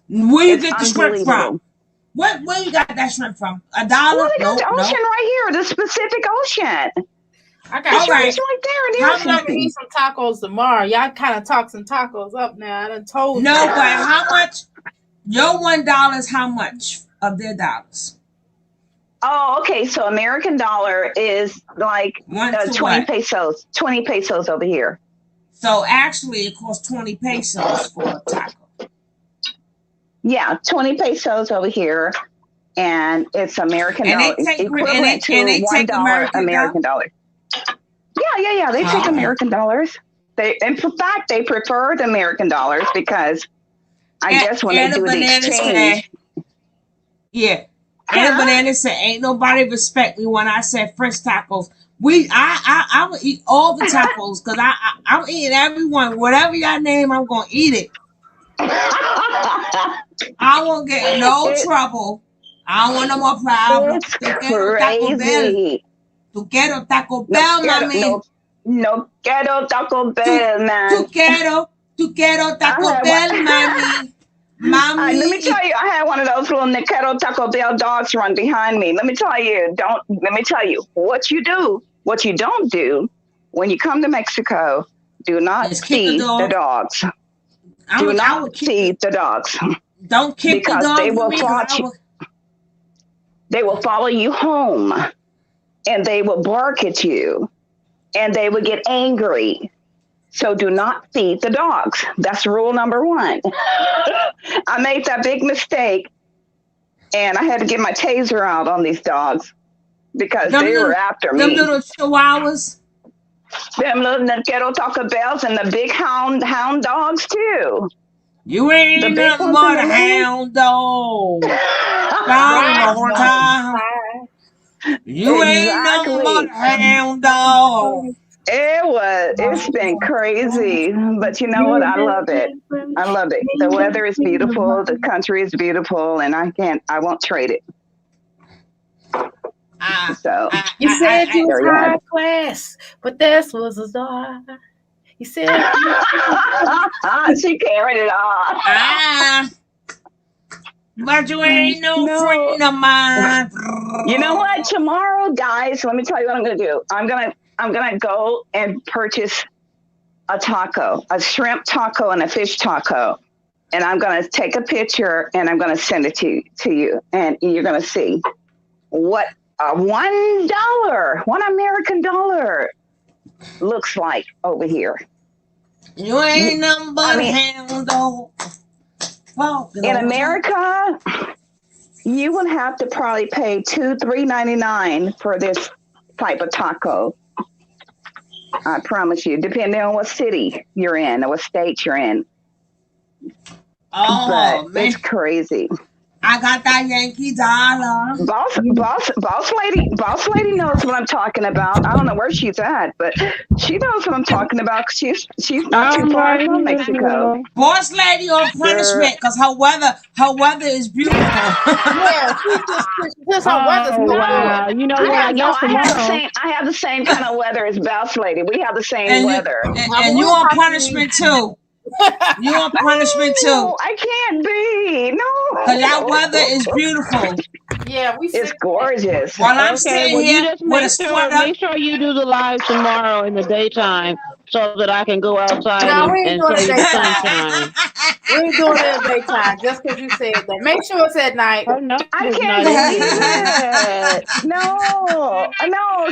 Where you get the shrimp from? Where you got that shrimp from? $1? Well, they got the ocean right here, the Pacific Ocean. I got shrimps right there. I'm gonna eat some tacos tomorrow. Y'all kind of talk some tacos up now. I done told No, you. but how much? Your $1 is how much of their dollars? Oh, okay. So American dollar is like 20 pesos. 20 pesos over here. So actually, it costs 20 pesos for a taco. Yeah, 20 pesos over here, and it's American dollar equivalent to $1 American dollar. Yeah. They take American dollars. In fact, they prefer the American dollars because I guess when they do the exchange. And the banana said, "Ain't nobody respect me when I said French tacos." I will eat all the tacos because I'm eating every one. Whatever y'all name, I'm gonna eat it. I won't get no trouble. I don't want no more problems. Crazy. Tu quiero Taco Bell, mami. No quiero Taco Bell, man. Tu quiero Taco Bell, mami. Mommy. Let me tell you, I had one of those little Nicketo Taco Bell dogs run behind me. Let me tell you what you don't do when you come to Mexico. Do not feed the dogs. Do not feed the dogs. Don't kick the dog. They will They will follow you home, and they will bark at you, and they will get angry. So do not feed the dogs. That's rule number 1. I made that big mistake, and I had to get my taser out on these dogs because they were after me. Them little chihuahuas? Them little Quiero Taco Bells and the big hound dogs, too. You ain't nothing but a hound dog. You ain't nothing but a hound dog. It's been crazy, but you know what? I love it. I love it. The weather is beautiful. The country is beautiful, and I won't trade it. So You said you was there you have high it. class, but this was a star. You said She carried it off. But you ain't no friend of mine. You know what? Tomorrow, guys, let me tell you what I'm gonna do. I'm gonna go and purchase a taco, a shrimp taco and a fish taco. And I'm gonna take a picture and I'm gonna send it to you. And you're gonna see what $1, $1 looks like over here. You ain't nothing but a hound dog. In America, you would have to probably pay $3.99 for this type of taco. I promise you, depending on what city you're in or what state you're in. Oh, but man. It's crazy. I got that Yankee dollar. Boss lady knows what I'm talking about. I don't know where she's at, but she knows what I'm talking about. She's not too far from Mexico. Boss lady on punishment because her weather is beautiful. Yeah, just her weather's Oh wow! You know what? I guess tomorrow. I have the same kind of weather as Boss lady. We have the same weather. And you on punishment too. You on punishment too. No, I can't be. No. Cause that weather is beautiful. Yeah, it's gorgeous. While I'm Okay, sitting well, here you just with a sweater. make sure you do the live tomorrow in the daytime so that I can go outside No, we ain't and doing show it you the daytime. sunshine. We ain't doing it in daytime just because you said that. Make sure it's at night. Oh, no, I it's can't not. believe it. No,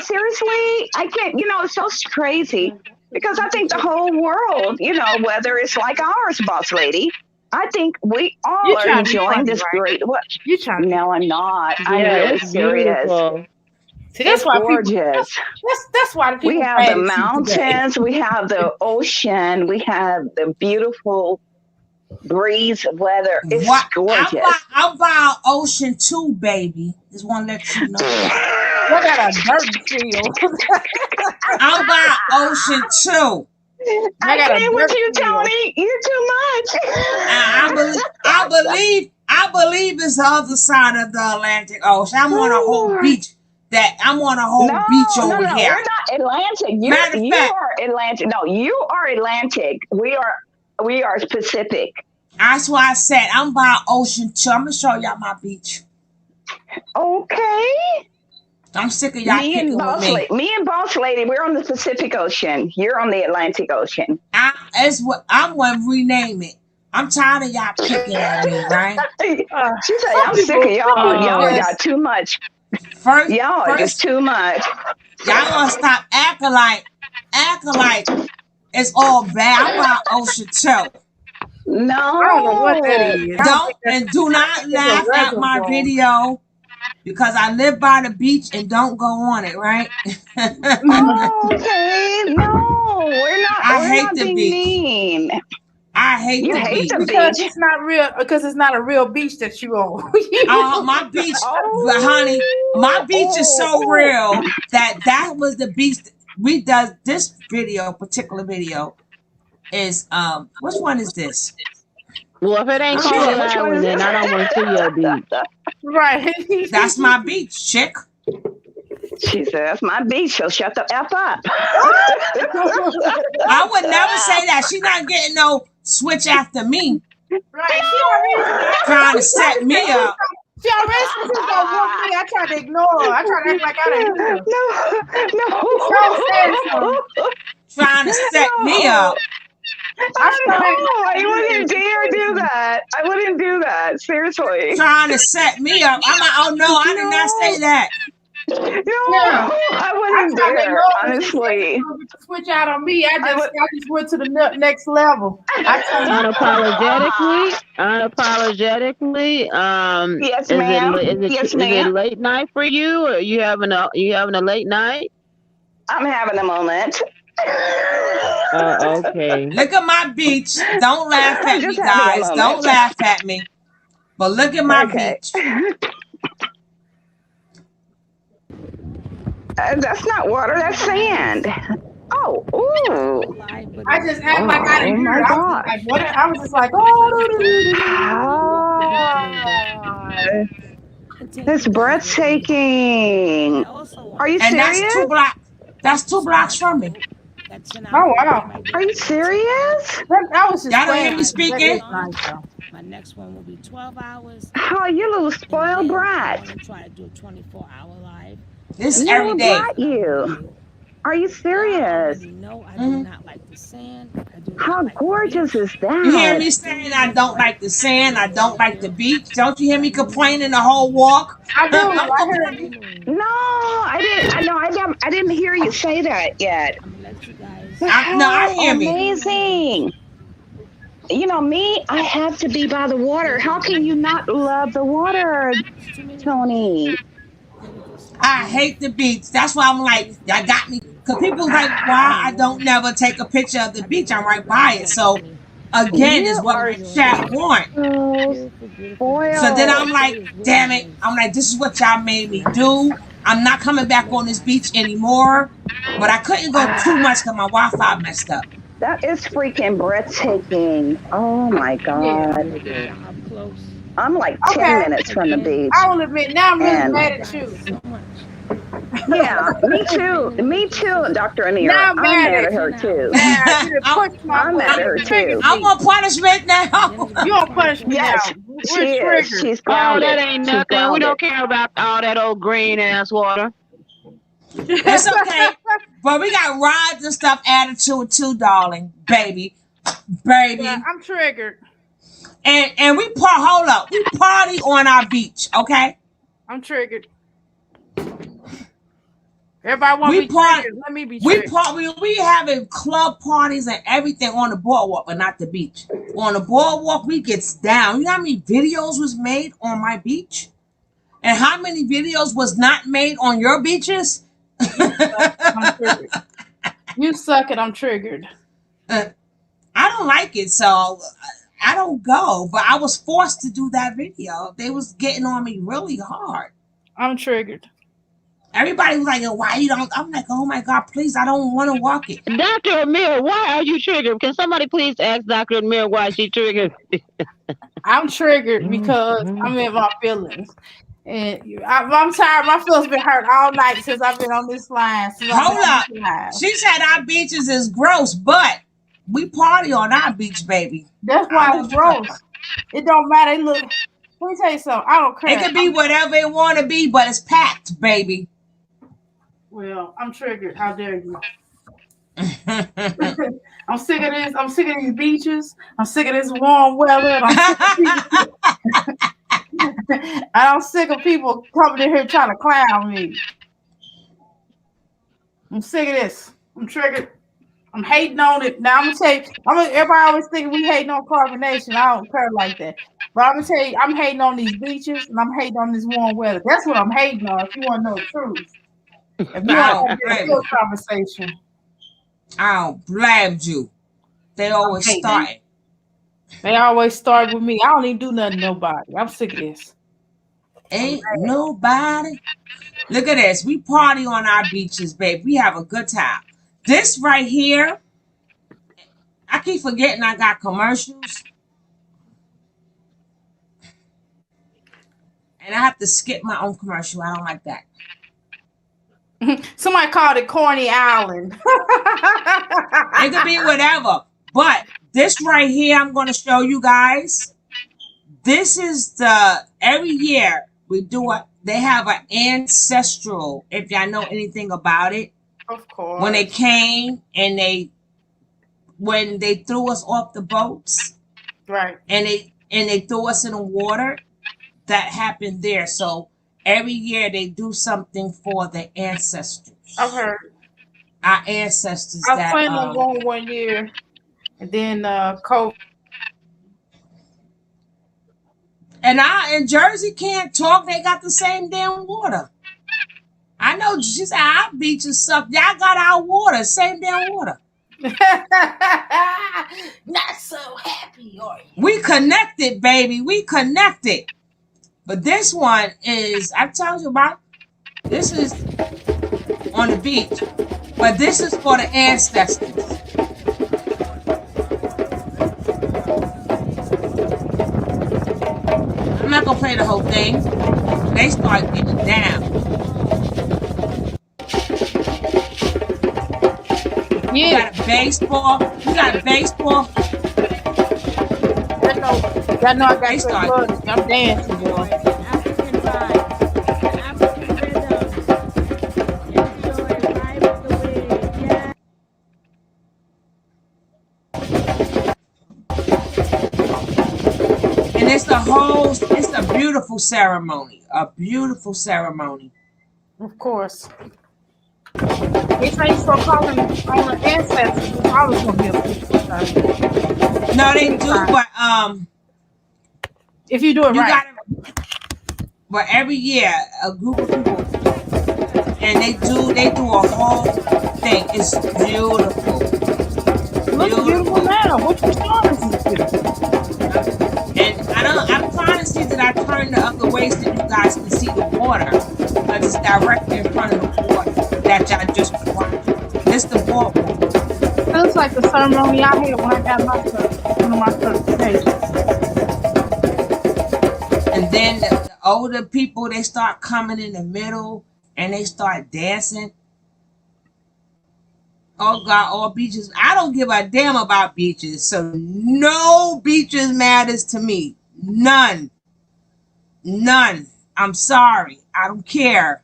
seriously. I can't, it's so crazy because I think the whole world, whether it's like ours, Boss Lady, I think we all are enjoying this great. What? You trying? No, I'm not. I'm Yeah, really it's serious. beautiful. See, that's It's why gorgeous. That's why the people We have the mountains, we have the ocean, we have the beautiful breeze weather. It's gorgeous. I'm by ocean too, baby. Just want to let you know. I got a dirt field. I'm by ocean too. I can't with you, Tony. You're too much. I believe it's the other side of the Atlantic Ocean. I'm on a whole beach. I'm on a whole beach over here. We're not Atlantic. You are Atlantic. No, you are Atlantic. We are Pacific. That's why I said I'm by ocean too. I'm gonna show y'all my beach. Okay. I'm sick of y'all kicking with me. Me and Boss Lady, we're on the Pacific Ocean. You're on the Atlantic Ocean. I'm gonna rename it. I'm tired of y'all picking at me, right? She said, I'm sick of y'all. Y'all got too much. Y'all are just too much. Y'all gonna stop acting like it's all bad. I'm by ocean too. No. I don't know what that is. Do not laugh at my video because I live by the beach and don't go on it, right? Oh, okay. No, we're not. I we're hate not the being beach. mean. I hate You the hate beach. the Because beach. it's not real. Because it's not a real beach that you own. My beach, honey, my beach is so real that was the beach. We does this particular video is which one is this? Well, if it ain't called the island, then I don't want to see your beach. Right. That's my beach, chick. She said, that's my beach, so shut the F up. I would never say that. She's not getting no switch after me. Right. She already trying to set me up. She already said she was gonna whoop me. I tried to ignore her. I tried to act like I didn't hear. No. Trying to set me up. I wouldn't dare do that. I wouldn't do that. Seriously. Trying to set me up. I'm like, oh no, I did not say that. No, I wouldn't dare, honestly. Switch out on me. I just went to the next level. Unapologetically. Yes, ma'am. Is it late night for you, or you having a late night? I'm having a moment. Okay. Look at my beach. Don't laugh at me, guys. Don't laugh at me. But look at my beach. That's not water. That's sand. Oh Oh, ooh. I just act like I Oh didn't hear my it. I was just gosh. like, what? I was just like, oh. Ah, that's breathtaking. Are you And that's serious? that's 2 blocks from me. Oh wow. Are you serious? I was just Y'all don't hear playing. me That is speaking? nice though. My next one will be 12 hours. Oh, you little And spoiled then I brat. want to try to do a 24-hour live. This is You know every what day. brat you? Are you serious? No, I do not like the sand. I do not How like the gorgeous beach. is You hear that? me saying I don't like the sand, I don't like the beach? Don't you hear me complaining the whole walk? I do. I'm I heard complaining. you. No, I didn't. I know. I didn't hear you say that yet. I'm gonna let you guys. But No, I how hear me. amazing! You know me. I have to be by the water. How can you not love the water, Tony? I hate the beach. That's why I'm like, y'all got me. Because people like, why I don't never take a picture of the beach. I'm right by it. So, again, is You what are my chat want. so So then I'm spoiled. like, damn it. I'm like, this is what y'all made me do. I'm not coming back on this beach anymore. But I couldn't go too much because my Wi-Fi messed up. That is freaking breathtaking. Oh my Yeah. God. How close. I'm like 10 Okay. minutes from the beach. I will admit, now I'm really And mad at you. yeah, me too. Me too, Dr. Anira. Now I'm I'm mad mad at at her you. too. Now you done pushed my I'm mad at her button. too. Triggered I'm me. on punishment now. You on punishment Yes, now. she We're is. triggered. She's Oh, that grounded. ain't She's nothing. We grounded. don't care about all that old green ass water. It's okay. But we got rides and stuff added to it too, darling. Baby. Yeah, Baby. I'm triggered. And we hold up. We party on our beach, okay? I'm triggered. Everybody want We to be party. triggered. Let me be triggered. We having club parties and everything on the boardwalk, but not the beach. On the boardwalk, we gets down. You know how many videos was made on my beach? And how many videos was not made on your beaches? I'm triggered. You suck it. I'm triggered. I don't like it, so I don't go. But I was forced to do that video. They was getting on me really hard. I'm triggered. Everybody was like, why you don't? I'm like, oh my God, please, I don't want to walk it. Dr. Amir, why are you triggered? Can somebody please ask Dr. Amir why she triggered? I'm triggered because I'm in my feelings. And I'm tired. My feelings been hurt all night since I've been on this line. Hold up. She said our beaches is gross, but we party on our beach, baby. That's why it's gross. It don't matter. Look, let me tell you something. I don't care. It can be whatever it want to be, but it's packed, baby. Well, I'm triggered. How dare you? I'm sick of this. I'm sick of these beaches. I'm sick of this warm weather. And I'm sick of people coming in here trying to clown me. I'm sick of this. I'm triggered. I'm hating on it. Now I'm gonna tell you, everybody always think we hating on carbonation. I don't care like that. But I'm gonna tell you, I'm hating on these beaches and I'm hating on this warm weather. That's what I'm hating on. If you want to know the truth, if you want to have this real conversation, I don't blame you. They always start. They always start with me. I don't even do nothing to nobody. I'm sick of this. Ain't nobody. Look at this. We party on our beaches, babe. We have a good time. This right here, I keep forgetting I got commercials. And I have to skip my own commercial. I don't like that. Somebody called it Corny Island. It could be whatever. But this right here, I'm going to show you guys. This is every year we do they have an ancestral, if y'all know anything about it. Of course. When they came and when they threw us off the boats. Right. And they threw us in the water. That happened there. So every year they do something for the ancestors. I've heard. Our ancestors. I was planning on going one year, and then COVID. And Jersey can't talk. They got the same damn water. I know. She said our beaches suck. Y'all got our water, same damn water. Not so happy, are you? We connected, baby. We connected. But this one is, I told you about, this is on the beach. But this is for the ancestors. I'm not gonna play the whole thing. They start getting down. Yeah. You got a baseball. You got a baseball. I know I got They your start. blood. I'm dancing, boy. African vibe, African rhythm. Enjoy vibe with the way. Yeah. And it's a beautiful ceremony. A beautiful ceremony. Of course. They say so calling ancestors. It's always gonna be a beautiful time. No, they do, but if you do it you right. But every year a group of people, and they do a whole thing. It's beautiful. Looks beautiful now. What you showing us is beautiful. And I'm trying to see that I turn the other way so you guys can see the water. But it's directly in front of the water that y'all just watched. This the boardwalk. Looks like the ceremony I had when I got my one of my certifications. And then the older people, they start coming in the middle and they start dancing. Oh God, all beaches. I don't give a damn about beaches. So no beaches matters to me. None. None. I'm sorry. I don't care.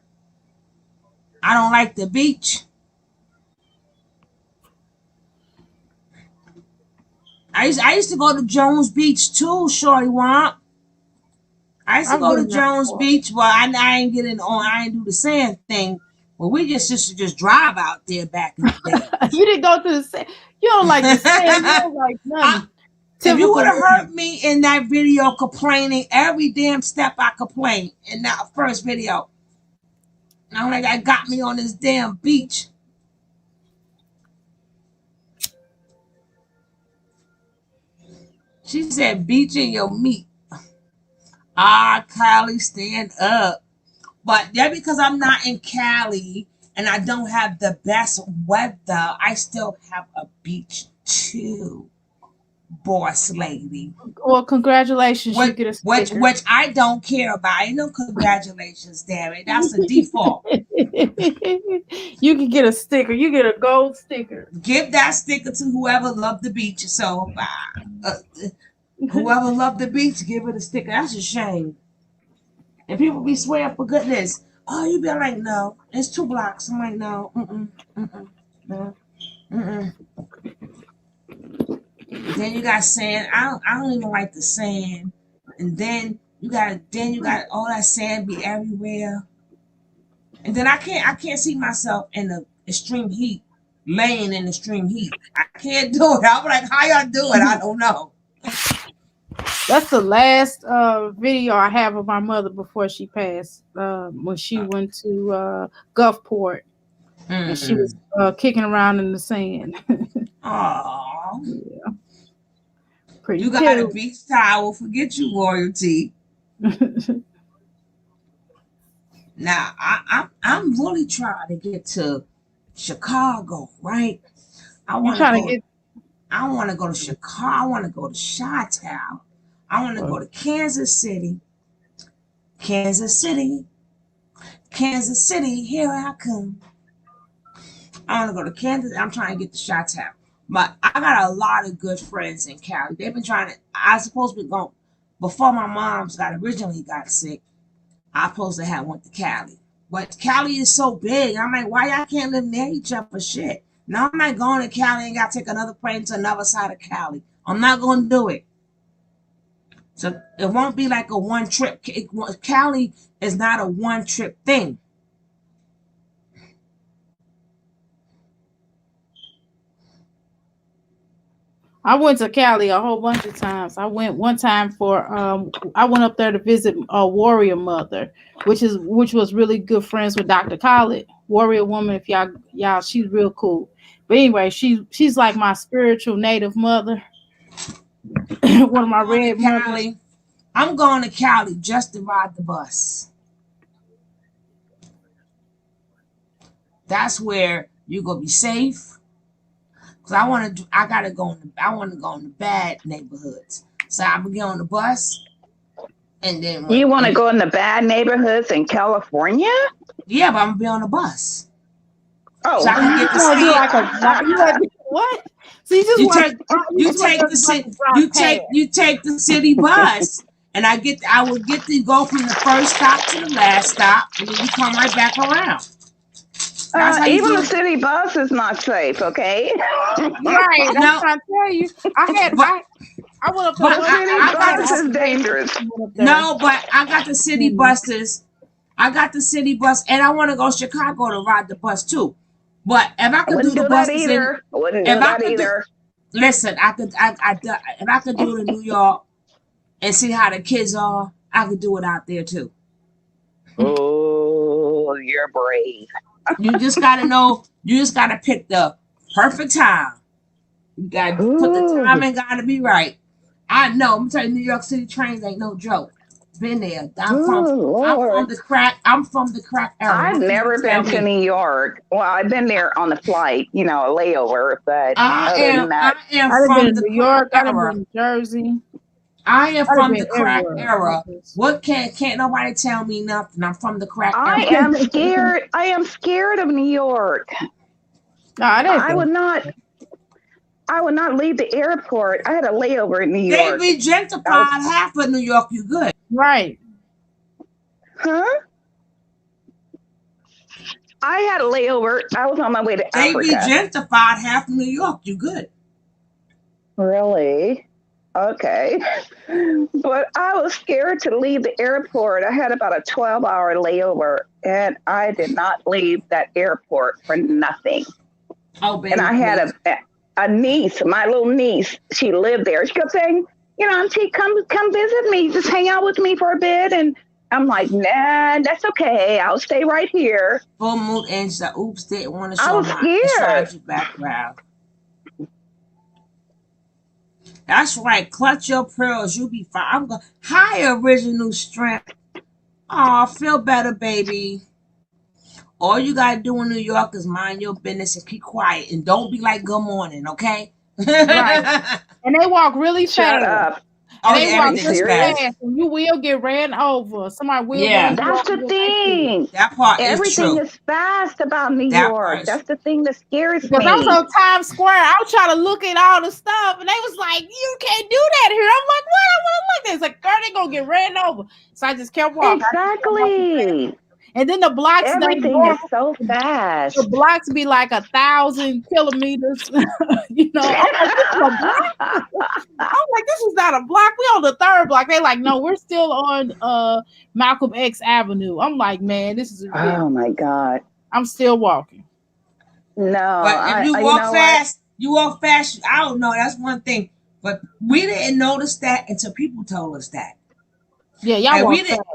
I don't like the beach. I used to go to Jones Beach too, Shorty Womp. I used to go to Jones Beach, but I ain't getting on. I ain't do the sand thing. Well, we just used to just drive out there back in the day. You didn't go to the sand. You don't like the sand. You don't like nothing. If you would have heard me in that video complaining every damn step I complained in that first video, I'm like, that got me on this damn beach. She said, beach in your meat. Cali, stand up. But yeah, because I'm not in Cali and I don't have the best weather, I still have a beach too, boss lady. Well, congratulations, you get a sticker. Which I don't care about. Ain't no congratulations, damn it. That's a default. You can get a sticker. You get a gold sticker. Give that sticker to whoever loved the beach. So whoever loved the beach, give it a sticker. That's a shame. And people be swearing for goodness. Oh, you be like, no, it's 2 blocks. I'm like, no, no. Then you got sand. I don't even like the sand. And then you got all that sand be everywhere. And then I can't see myself in the extreme heat, laying in extreme heat. I can't do it. I'm like, how y'all do it? I don't know. That's the last video I have of my mother before she passed. When she went to Gulfport, and she was kicking around in the sand. Aww. Yeah. Pretty you got cute. a beach towel. Forget you, royalty. Now I'm really trying to get to Chicago, right? I want to go to Chicago. I want to go to Chi-Town. I want to go to Kansas City. Kansas City. Kansas City, here I come. I want to go to Kansas. I'm trying to get to Chi-Town. But I got a lot of good friends in Cali. They've been trying to, I supposed to be going, before my mom's originally got sick, I supposed to have went to Cali. But Cali is so big. I'm like, why y'all can't live near each other for shit? Now I'm not going to Cali and got to take another plane to another side of Cali. I'm not going to do it. So it won't be like a one trip. Cali is not a one trip thing. I went to Cali a whole bunch of times. I went one time for I went up there to visit a warrior mother, which was really good friends with Dr. Khaled. Warrior woman, if y'all she's real cool. But anyway, she's like my spiritual native mother. One of my red mothers. I'm going to Cali just to ride the bus. That's where You gonna be safe. Cause I want to. I gotta go. I want to go in the bad neighborhoods. So I'm gonna get on the bus, and then You want to and, go in the bad neighborhoods in California? yeah, but I'm gonna be on the bus, so Oh, I can get to You want to do see. like a you want to do what? So you just You want take you you just want take the the bus city to drive past. you take the city bus, and I will get to go from the first stop to the last stop, and then you come right back around. That's how you even do the it. city bus is not safe. Okay. Right, I'm No, trying to tell you. but I went up to the but The bus city I stop got bus this. is dangerous. up there. No, but I got the city buses. I got the city bus, and I want to go to Chicago to ride the bus too. But if I I could do wouldn't the do that buses in, either. I wouldn't if do I that could do, either. listen, if I could do it in New York and see how the kids are, I could do it out there too. Oh, you're brave. You just gotta know. You just gotta pick the perfect time. You gotta put the Ooh. timing. Gotta be right. I know. I'm telling you, New York City trains ain't no joke. Been there. Oh, I'm from Lord. the crack. I'm from the crack era. I've What can you never tell been to me? New York. Well, I've been there on the flight, you know, a layover, but other than I that, am I've been from in the New crack York. I've era. been in Jersey. I am I've from been the crack everywhere. era. What can't nobody tell me nothing. I'm from the crack I era. am scared. I am scared of New York. No, it ain't I that. would not. I would not leave the airport. I had a layover in New They York. be I was, gentrified half of New York. You good? Right. huh? I had a layover. I was on my way to They be Africa. gentrified half of New York. You good? Really? Okay. But I was scared to leave the airport. I had about a 12-hour layover, and I did not leave that airport for nothing. Oh, And baby, I had please. a niece, my little niece. She lived there. She kept saying, you know, Auntie, come visit me. Just hang out with me for a bit. And I'm like, nah, that's okay. I'll stay right here. Full moon and the oops didn't want to I show was my scared. astrology background. That's right. Clutch your pearls. You be fine. I'm going. Hi, original strength. Aw, feel better, baby. All you gotta do in New York is mind your business and keep quiet and don't be like good morning, okay? Right. And they walk really Shut fast. up. And Oh they yeah, Are walk you everything is really serious? fast. fast. And you will get ran over. Somebody will run Yeah, you That's over the and take you. thing. that part is Everything true. is fast about New That part York. is That's the thing that scares Because I was me. on Times Square. I was trying to look at all the stuff. And they was like, you can't do that here. I'm like, what? I want to look at this. Like, girl, they going to get ran over. So I just kept walking. Exactly. And then the blocks, they Everything is normal. so The fast. blocks be like 1,000 kilometers. You know, I'm like, this is a block. I'm like, this is not a block. We on the third block. They like, no, we're still on Malcolm X Avenue. I'm like, man, this is ridiculous. Oh my God. I'm still walking. No, But if you you walk know what? fast, you walk fast. I don't know. That's one thing. But we didn't notice that until people told us that. Yeah, y'all And we walk didn't. fast.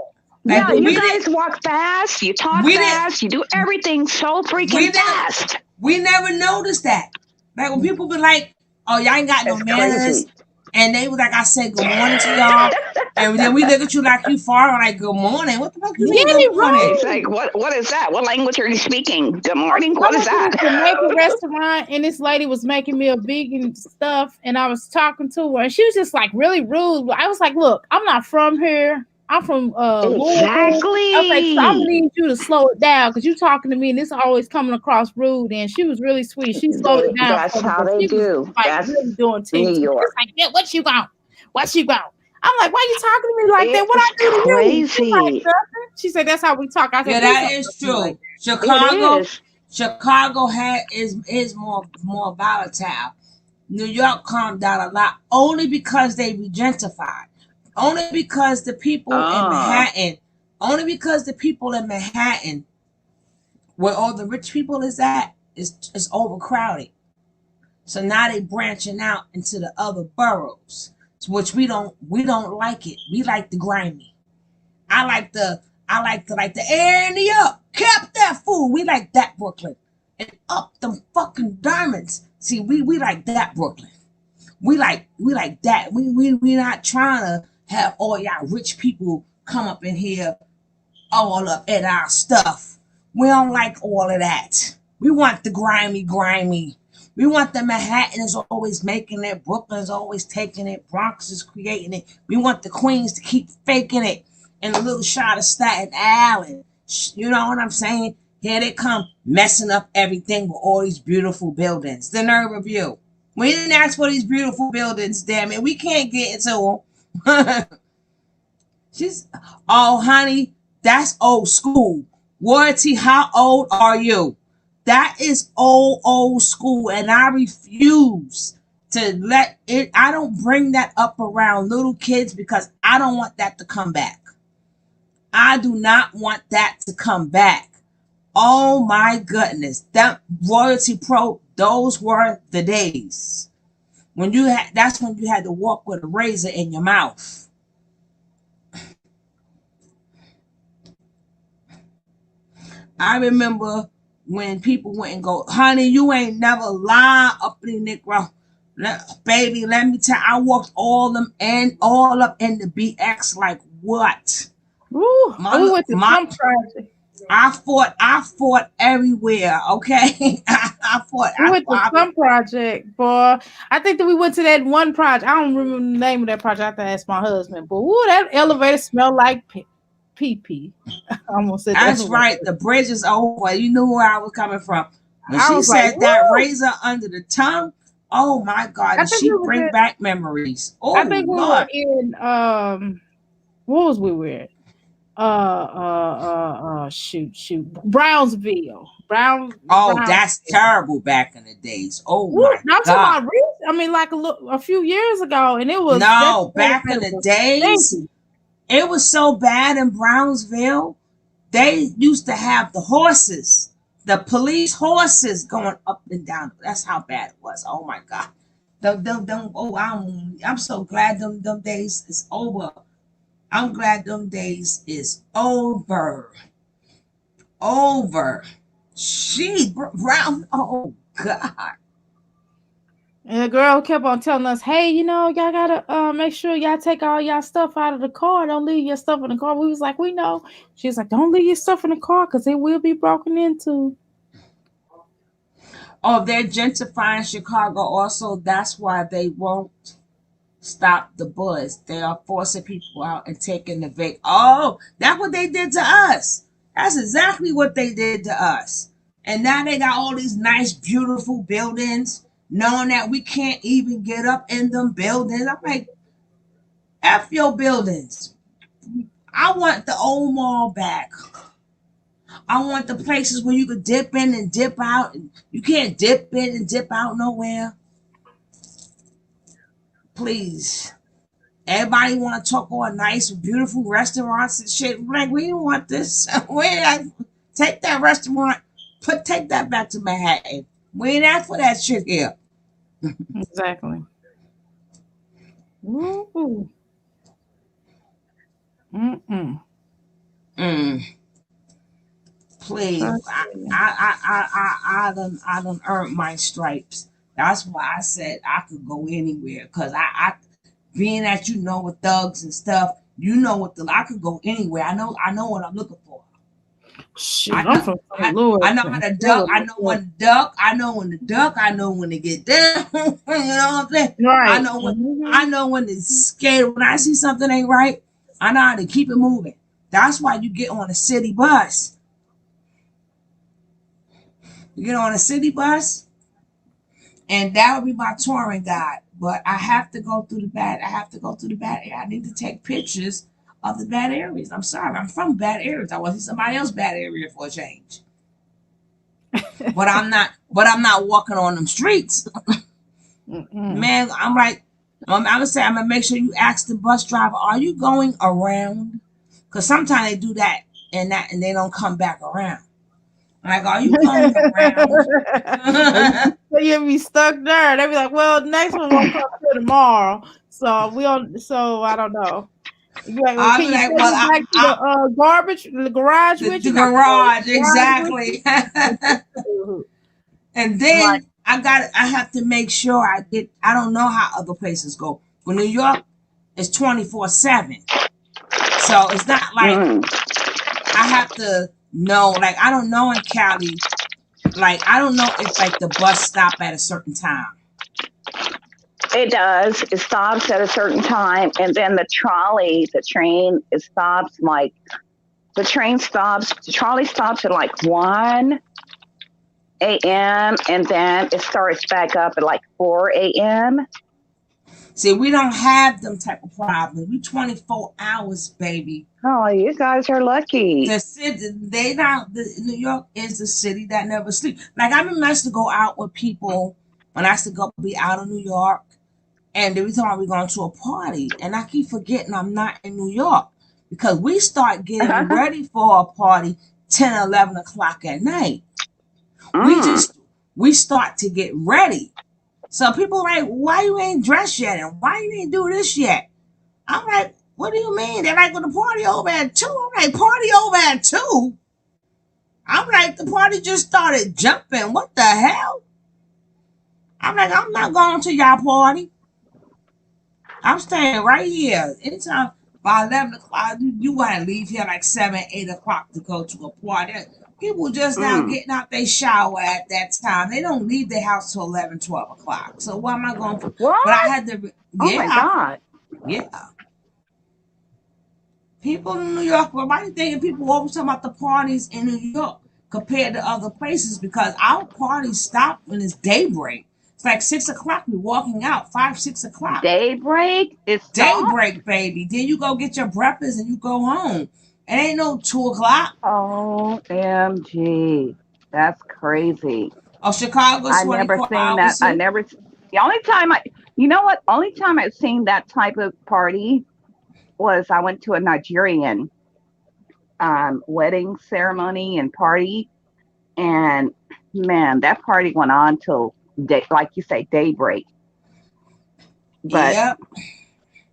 And Yeah, you we guys didn't. walk fast, you talk We didn't. fast, you do everything so We freaking didn't. fast. We never noticed that. Like when people be like, "Oh, y'all ain't got no It's manners," crazy. and they was like, "I said good morning to y'all," and then we look at you like you far, like good morning. What the fuck you mean Yeah, good morning? It's like, what is that? What language are you speaking? Good I morning. What is went to that? this Jamaican restaurant and this lady was making me a vegan stuff and I was talking to her and she was just like really rude. I was like, look, I'm not from here. I'm from Louisville. I was like, so I'm gonna Exactly. need you to slow it down because you talking to me and this always coming across rude. And she was really sweet. She slowed it down That's for me, how but they she was do. like That's really doing New things. It's York. like, yeah, what you got? What you got? I'm like, why you talking to me like that? What I It's do to you? She's like, crazy. nothing. She said, that's how we talk. I said, Yeah, please that don't is talk to me like true. that. It Chicago, is. Chicago is more volatile. New York calmed down a lot only because they be gentrified. Only because the people in Oh, Manhattan, only because the people in Manhattan, where all the rich people is overcrowded. So now they branching out into the other boroughs, which we don't like it. We like the grimy. I like the air in the up. Cap that fool. We like that Brooklyn. And up them fucking diamonds. See, we like that Brooklyn. We like that. We not trying to have all y'all rich people come up in here all up at our stuff. We don't like all of that. We want the grimy. We want the Manhattan is always making it. Brooklyn's always taking it. Bronx is creating it. We want the Queens to keep faking it. And a little shot of Staten Island. You know what I'm saying? Here they come messing up everything with all these beautiful buildings. The nerve of you. We didn't ask for these beautiful buildings, damn it. We can't get into them. Oh, honey, that's old school. Royalty, how old are you? That is old school, and I refuse to let it. I don't bring that up around little kids because I don't want that to come back. I do not want that to come back. Oh my goodness, that Royalty Pro, those were the days when you had. That's when you had to walk with a razor in your mouth. I remember when people went and go, honey, you ain't never lie up in the Negro. Baby, let me tell you, I walked all up in the BX like what? Ooh, we went to some project. I fought everywhere, okay? I fought. We went to some project, boy. I think that we went to that one project. I don't remember the name of that project. I have to ask my husband. But ooh, that elevator smelled like pee. I almost said that's right. The bridge is over. You knew where I was coming from. When she said like, that razor under the tongue, oh my God, did she bring back memories? Oh, I think Lord. we were in what was we with? Shoot. Brownsville. That's terrible back in the days. Oh my not God. about I mean, like a few years ago, and it was back in the days. It was so bad in Brownsville. They used to have the horses, the police horses going up and down. That's how bad it was. Oh my God. I'm so glad them days is over. I'm glad them days is over. Brown. Oh God. And the girl kept on telling us, hey, y'all gotta make sure y'all take all y'all stuff out of the car. Don't leave your stuff in the car. We was like, we know. She was like, don't leave your stuff in the car because it will be broken into. Oh, they're gentrifying Chicago also. That's why they won't stop the buzz. They are forcing people out and taking the vape. Oh, that's what they did to us. That's exactly what they did to us. And now they got all these nice, beautiful buildings, knowing that we can't even get up in them buildings. I'm like, F your buildings. I want the old mall back. I want the places where you could dip in and dip out. You can't dip in and dip out nowhere. Please. Everybody want to talk all nice, beautiful restaurants and shit. Like, we don't want this. Take that restaurant, take that back to Manhattan. We ain't asked for that shit here. Exactly. Ooh. Please, I done earned my stripes. That's why I said I could go anywhere. Cause I being that with thugs and stuff, I could go anywhere. I know what I'm looking for. Shoot, I know how to duck. I know when to duck. I know when to duck. I know when to get down. You know what I'm saying? Right. I know when to skate. When I see something ain't right, I know how to keep it moving. That's why you get on a city bus. You get on a city bus, and that would be my touring guide. But I have to go through the bad. area. I need to take pictures of the bad areas. I'm sorry, I'm from bad areas. I was in somebody else's bad area for a change. But I'm not walking on them streets. Man, I'm like, I'm gonna make sure you ask the bus driver, are you going around? Because sometimes they do that and they don't come back around. Like, are you going around? You'll be stuck there. They'll be like, well, next one won't come till tomorrow. So I don't know. Like, well, can you take back to the garbage, the garage with you? The garage, exactly. And then I have to make sure I don't know how other places go. But New York is 24/7. So it's not like I have to know, like I don't know in Cali Like I don't know if like the bus stop at a certain time. It does. It stops at a certain time, and then the train, it stops like the trolley stops at like 1 a.m. and then it starts back up at like 4 a.m. See, we don't have them type of problems. We 24 hours, baby. Oh, you guys are lucky. The city, New York is the city that never sleeps. Like I remember I used to go out with people when I used to go be out of New York, and every time we going to a party, and I keep forgetting I'm not in New York because we start getting ready for a party 10, 11 o'clock at night. We start to get ready. So people are like, why you ain't dressed yet? And why you ain't do this yet? I'm like, what do you mean? They're like, well, the party over at 2. I'm like, party over at 2? I'm like, the party just started jumping. What the hell? I'm like, I'm not going to y'all party. I'm staying right here. Anytime by 11 o'clock, you got to leave here like 7, 8 o'clock to go to a party. People just now getting out their shower at that time. They don't leave their house till 11, 12 o'clock. So what am I going for? What? But I had to, Oh my God. Yeah. People in New York, well, why do you think people always talk about the parties in New York compared to other places? Because our parties stop when it's daybreak. It's like 6 o'clock. We're walking out 5, 6 o'clock. Daybreak? It's daybreak, baby. Then you go get your breakfast and you go home. It ain't no 2 o'clock. OMG. That's crazy. Oh, Chicago's I never 24 seen that. hours too? The only time you know what? Only time I've seen that type of party was I went to a Nigerian wedding ceremony and party, and man, that party went on till like you say, daybreak. But Yep.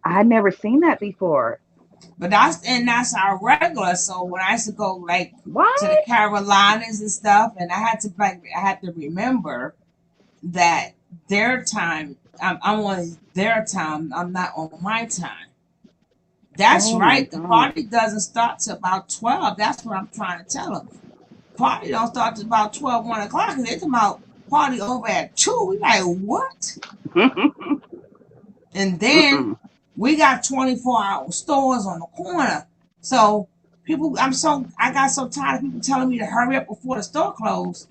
I'd never seen that before. But that's our regular. So when I used to go like to the Carolinas and stuff, and I had to remember that their time, I'm on their time. I'm not on my time. That's right. The party doesn't start till about 12. That's what I'm trying to tell them. Party don't start till about 12, 1 o'clock. Cause they talking about party over at 2. We like what? And then we got 24-hour stores on the corner. So I got so tired of people telling me to hurry up before the store closed.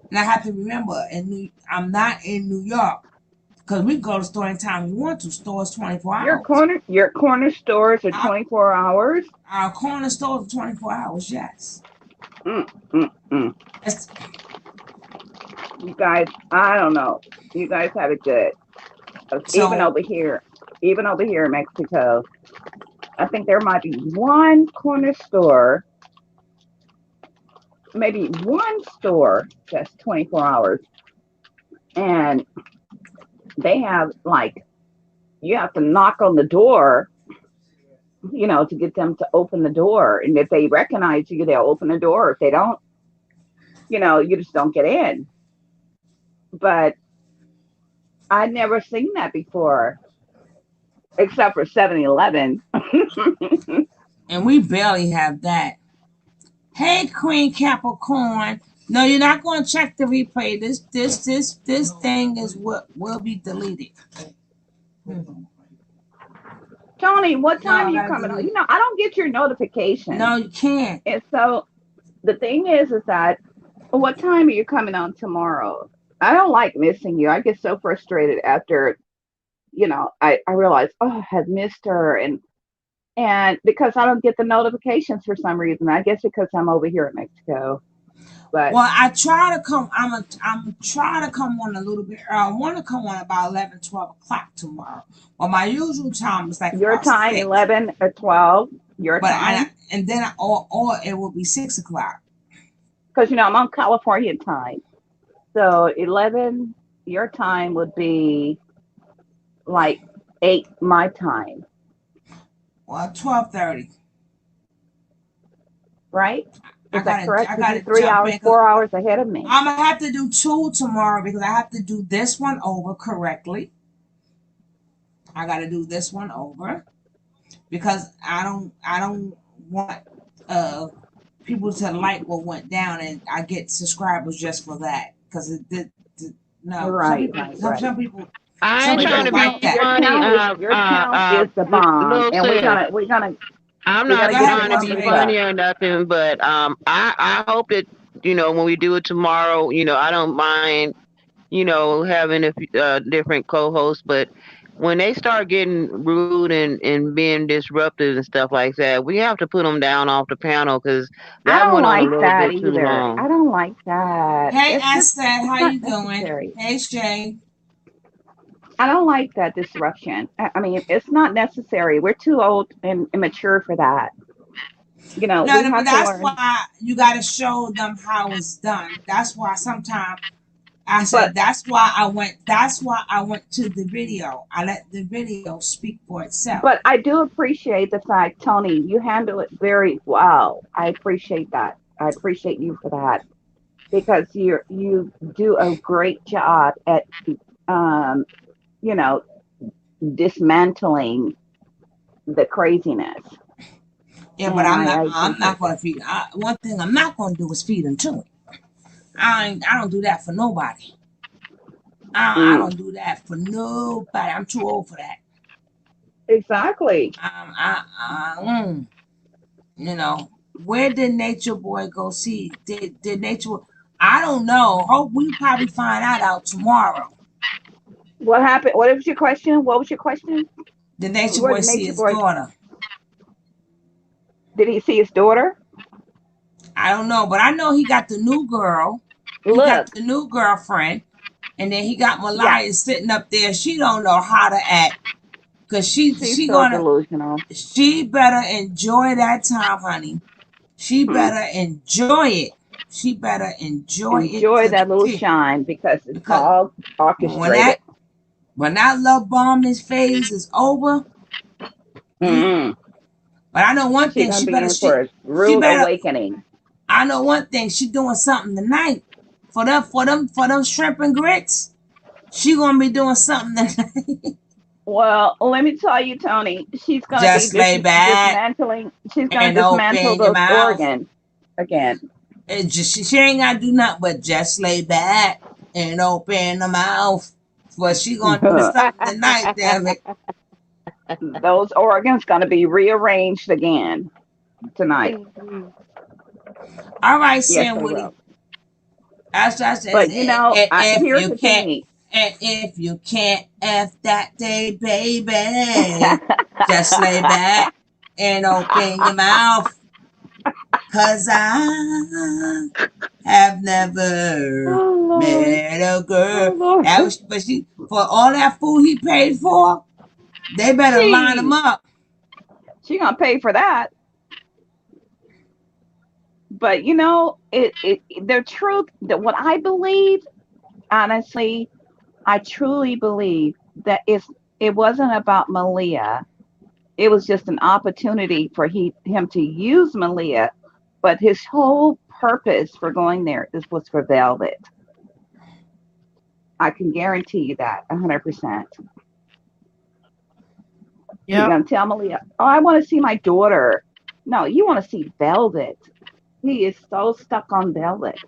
And I have to remember, I'm not in New York. Because we can go to the store anytime we want to. Stores 24 hours. Your corner stores are 24 hours? Our corner stores are 24 hours, yes. You guys, I don't know. You guys have it good. Even over here in Mexico, I think there might be one corner store, maybe one store that's 24 hours. And they have you have to knock on the door, to get them to open the door. And if they recognize you, they'll open the door. If they don't, you just don't get in. But I'd never seen that before, except for 7-Eleven. And we barely have that. Hey, Queen Capricorn. No, you're not going to check the replay. This thing is what will be deleted. Tony, what time are you coming on? I don't get your notification. No, you can't. And so the thing is that what time are you coming on tomorrow? I don't like missing you. I get so frustrated after, I realize, I have missed her. And because I don't get the notifications for some reason. I guess because I'm over here in Mexico. But well, I try to come. I'm try to come on a little bit. I want to come on about 11, 12 o'clock tomorrow. Well, my usual time is like your time 6. 11 or 12. Your time, and then or it will be 6 o'clock. Because I'm on California time, so 11 your time would be like 8 my time. Well, 12:30. Right? Is that correct? I got 3 hours, 4 hours ahead of me. I'm gonna have to do 2 tomorrow because I have to do this one over correctly. I got to do this one over because I don't want people to like what went down, and I get subscribers just for that because it did. No, some Right, people, right, right. I ain't some Well, trying people to like be that. funny. your count is the bomb, Little and we're sis, gonna we're gonna I'm we're not gonna Go get the ahead, trying to Miss be numbers J. up. funny or nothing, but I hope that when we do it tomorrow, I don't mind having a different co-host, but when they start getting rude and being disruptive and stuff like that, we have to put them down off the panel because I that don't went on a like little that bit too either. long. I don't like that. Hey, It's just Esther, it's how not you doing? necessary. Hey, Shay. I don't like that disruption. I mean, it's not necessary. We're too old and immature for that. No, We no, but have to that's learn. why you got to show them how it's done. That's why sometimes I But said that's why I went. That's why I went to the video. I let the video speak for itself. but I do appreciate the fact, Tony, you handle it very well. I appreciate that. I appreciate you for that because you do a great job at um, you know, dismantling the craziness. Yeah, but And I I'm not appreciate gonna that. feed. One thing I'm not gonna do is feed them to it. I don't do that for nobody. I Mm, don't do that for nobody. I'm too old for that. exactly. You know, where did Nature Boy go see? Did Nature? I don't know. Hope we probably find out tomorrow. What happened? What was your question? What was your question? Did Nature Where Boy did see Nature his Boy? daughter? Did he see his daughter? I don't know, but I know he got the new girl. He got Look, the new girlfriend, and then he got yeah, Malaya sitting up there. She don't know how to act, cause she's so delusional. she better enjoy that time, honey. She Hmm. better enjoy it. She better enjoy it Enjoy to the that little T. shine because it's Because all when orchestrated. that love bombing phase is over, Mm-hmm. but I know one She's thing. gonna be in for a She rude better. awakening. I know one thing. She doing something tonight for them shrimp and grits. She gonna be doing something tonight. Well, let me tell you, Tony, she's gonna be Just lay back dismantling. She's gonna and dismantle open your those mouth. organs again. She ain't gotta do nothing but just lay back and open the mouth. But she gonna do something tonight, damn it. Those organs gonna be rearranged again tonight. All right, Yes, Sam they Woody. will. That's what I said. But If here's you the can't, thing. and if you can't F that day, baby, just lay back and open your mouth. Cause I have never Oh Lord. met a girl Oh Lord. that was, but for all that food he paid for, they better line him She up. she gonna pay for that. But the truth that what I believe, honestly, I truly believe that it wasn't about Malia. It was just an opportunity for him to use Malia, but his whole purpose for going there was for Velvet. I can guarantee you that 100%. He's Yep. gonna tell Malia, "Oh, I want to see my daughter." No, you want to see Velvet. He is so stuck on Velvet.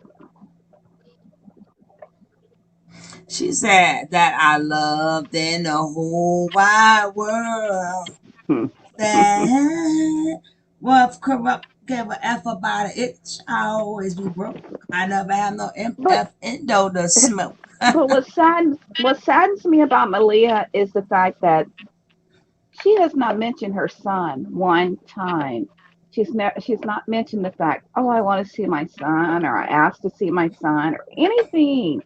She said that I loved in the whole wide world. Hmm. That was corrupt, give a F about it. It shall always be broke. I never have no But MF endo to smoke. but what saddens me about Malia is the fact that she has not mentioned her son one time. She's not mentioned the fact, oh, I want to see my son, or I asked to see my son, or anything.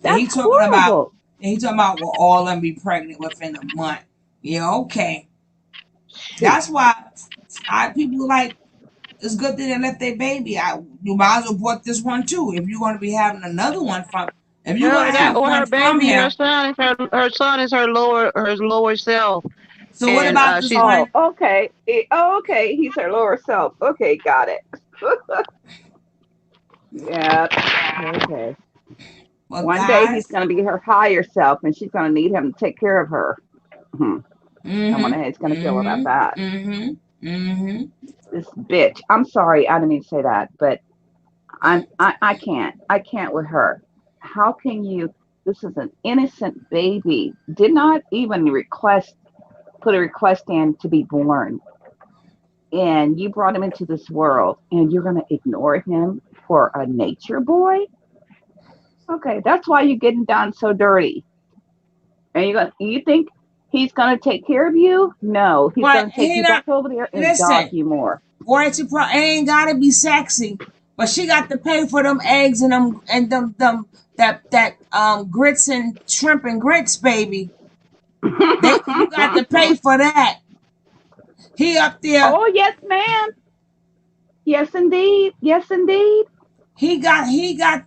And That's horrible. he talking about will all of them be pregnant within a month. Yeah, okay. Shoot. That's why people like it's good that they let their baby out. You might as well put this one too. If you're gonna be having another one from if you're Well, gonna that have or one her from baby, him. her son is her lower self, So what and about this she's Oh, one? okay. Okay. He's her lower self. Okay, got it. Yep. Okay. Well One day he's guys, going to be her higher self, and she's going to need him to take care of her. Hmm. I mm-hmm, wonder how he's going to feel about mm-hmm, that. mm-hmm, mm-hmm. this bitch. I'm sorry, I didn't mean to say that, but I can't with her. How can you? This is an innocent baby. Did not even put a request in to be born, and you brought him into this world, and you're gonna ignore him for a nature boy? Okay, that's why you're getting done so dirty. And you think he's gonna take care of you? No, he's But gonna take he you not back over there and dog listen. you more. Royalty Pro ain't gotta be sexy, but she got to pay for them eggs and them grits and shrimp and grits, baby. You got to pay for that. He up there. Oh yes, ma'am. Yes, indeed. Yes, indeed. He got.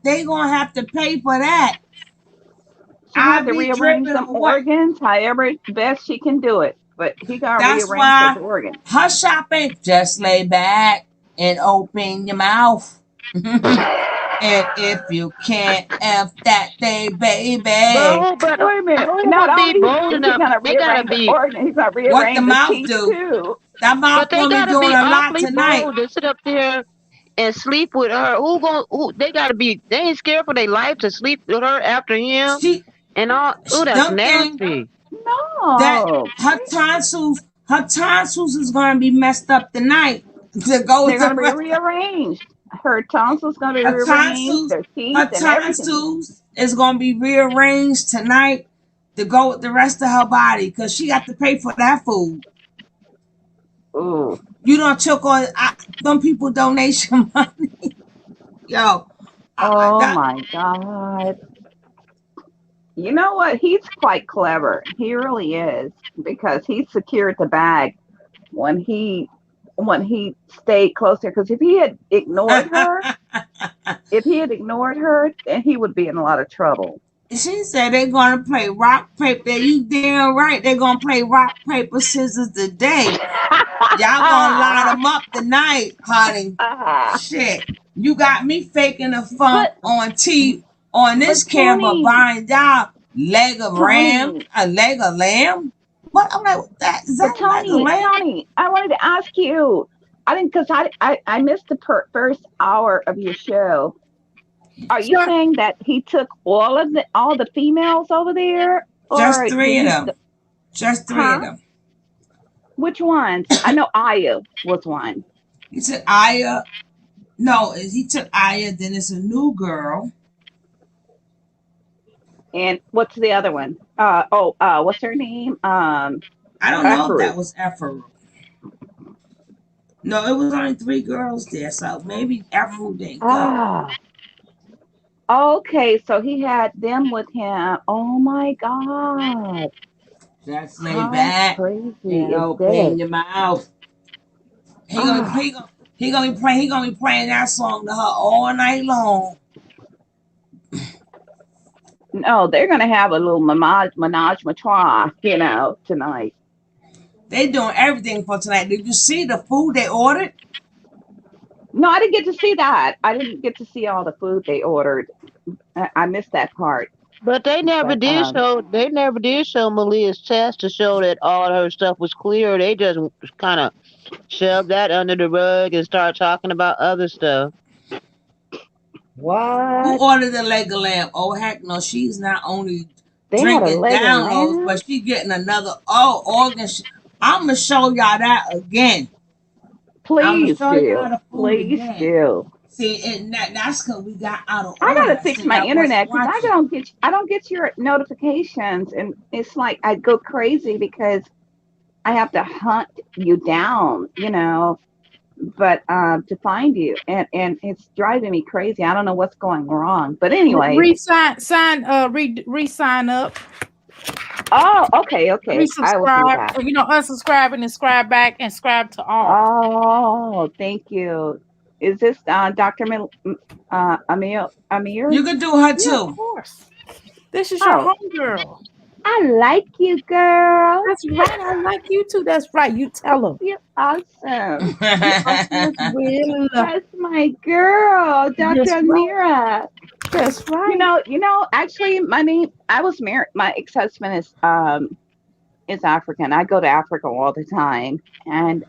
They gonna have to pay for that. She had to IV rearrange dripping them or what? organs however best she can do it. But he got to That's rearrange those why organs. her shopping. Just lay back and open your mouth. And if you can't F that thing, baby. But Wait a minute. who Not would be only bold is he enough? going to They gotta rearrange the be, organ, he's going to What the rearrange the mouth teeth do? too. That mouth but they gonna be gotta doing be a lot awfully tonight. bold to sit up there and sleep with her. Who they gotta be? They ain't scared for their life to sleep with her after him She, and all. Ooh, that's them thing nasty. that No. her tonsils is gonna be messed up tonight to go They're with going the to be rest. rearranged. Her tonsils going to be Her rearranged, tonsils, their teeth her and everything. tonsils is gonna be rearranged tonight to go with the rest of her body because she got to pay for that food. Ooh. You don't took on them people donation money. Yo, Oh that my God. You know what? He's quite clever. He really is because he secured the bag when he stayed closer. Because if he had ignored her, then he would be in a lot of trouble. she said they're gonna play rock paper. You damn right they're gonna play rock paper scissors today. Y'all gonna line them up tonight, honey. Shit, you got me faking the funk but on but this camera Tony, buying y'all leg of ram, Tony, a leg of lamb. What I'm like, that is but that leg of lamb? Tony, I wanted to ask you. I didn't because I missed the first hour of your show. Are you Sure. saying that he took all the females over there, Just or three did of he? them. Just three of Huh? them. Which ones? I know Aya was one. He took Aya. No, he took Aya. Then it's a new girl. And what's the other one? What's her name? I don't know if Efru. that was Efru. No, it was only three girls there, so maybe Efru didn't go. Ah, okay. So he had them with him. Oh my God. Just lay How back crazy and is this? open your mouth. He gonna Ah, he gonna be playing that song to her all night long. no, they're gonna have a little menage a trois, tonight. They doing everything for tonight. Did you see the food they ordered? No, I didn't get to see that. I didn't get to see all the food they ordered. I missed that part. But they never But did show. They never did show Malia's test to show that all her stuff was clear. They just kind of shoved that under the rug and start talking about other stuff. Who what? ordered the leg of lamb? Oh heck no, she's not only They had a drinking leg of down those, lamb? but she getting another organ. I'm gonna show y'all that again. I'm gonna Please show y'all do. the food Please again. do. See, that's because we got out of I order. gotta I fix said my I wasn't internet because watching. I don't get your notifications, and it's like I go crazy because I have to hunt you down, but to find you, and it's driving me crazy. I don't know what's going wrong, but anyways. Re-sign up. Oh, okay. I will do Resubscribe. that. Unsubscribe and subscribe back and subscribe to all. Oh, thank you. Is this Dr. Amir? You can do her Yeah, of too. course. This is your Oh, homegirl. I like you, girl. That's right. I like you too. That's right. You tell them. You're awesome. You awesome as well. That's my girl, Dr. That's right. Amira. That's right. Actually, I was married. My ex-husband is African. I go to Africa all the time, and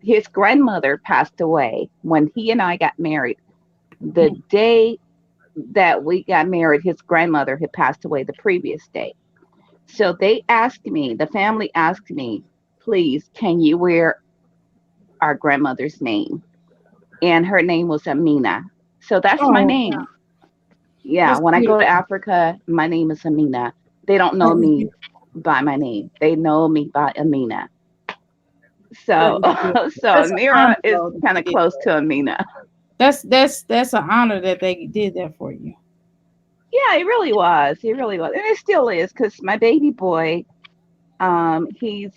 his grandmother passed away when he and I got married. The day that we got married, his grandmother had passed away the previous day. So they asked me, the family asked me, please, can you wear our grandmother's name? And her name was Amina. So that's my Oh, name. Yeah, that's when I go to beautiful. Africa, my name is Amina. They don't know That is me beautiful. by my name. They know me by Amina. That So is beautiful. so That's an Amira honor, is though, that kind they of did close that. to Amina. That's an honor that they did that for you. Yeah, it really was. It really was. And it still is because my baby boy, he's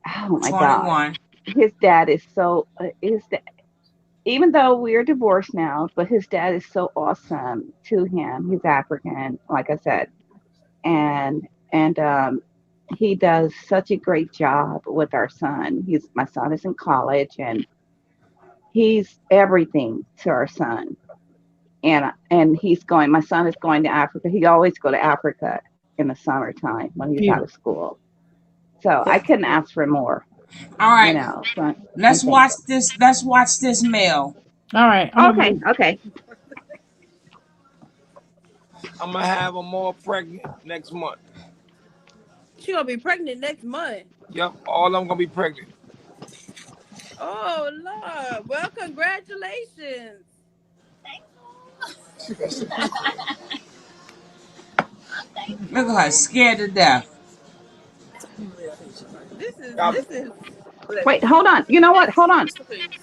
oh my God. 21. His dad is so even though we're divorced now, but his dad is so awesome to him. He's African, like I said. And he does such a great job with our son. He's my son is in college and he's everything to our son. And he's going my son is going to Africa. He always go to Africa in the summertime when he's out of Beautiful. school. So I That's couldn't beautiful. ask for more, All you right. know. So I'm Let's watch thankful. this. Let's watch this mail. All right, I'm gonna Okay, be. okay. I'm gonna have them all pregnant next month. She gonna be pregnant next month. Yep, all of them gonna be pregnant. Oh Lord! Well, congratulations. Look at her, scared to death. This is. Wait, hold on. You know what? Hold on.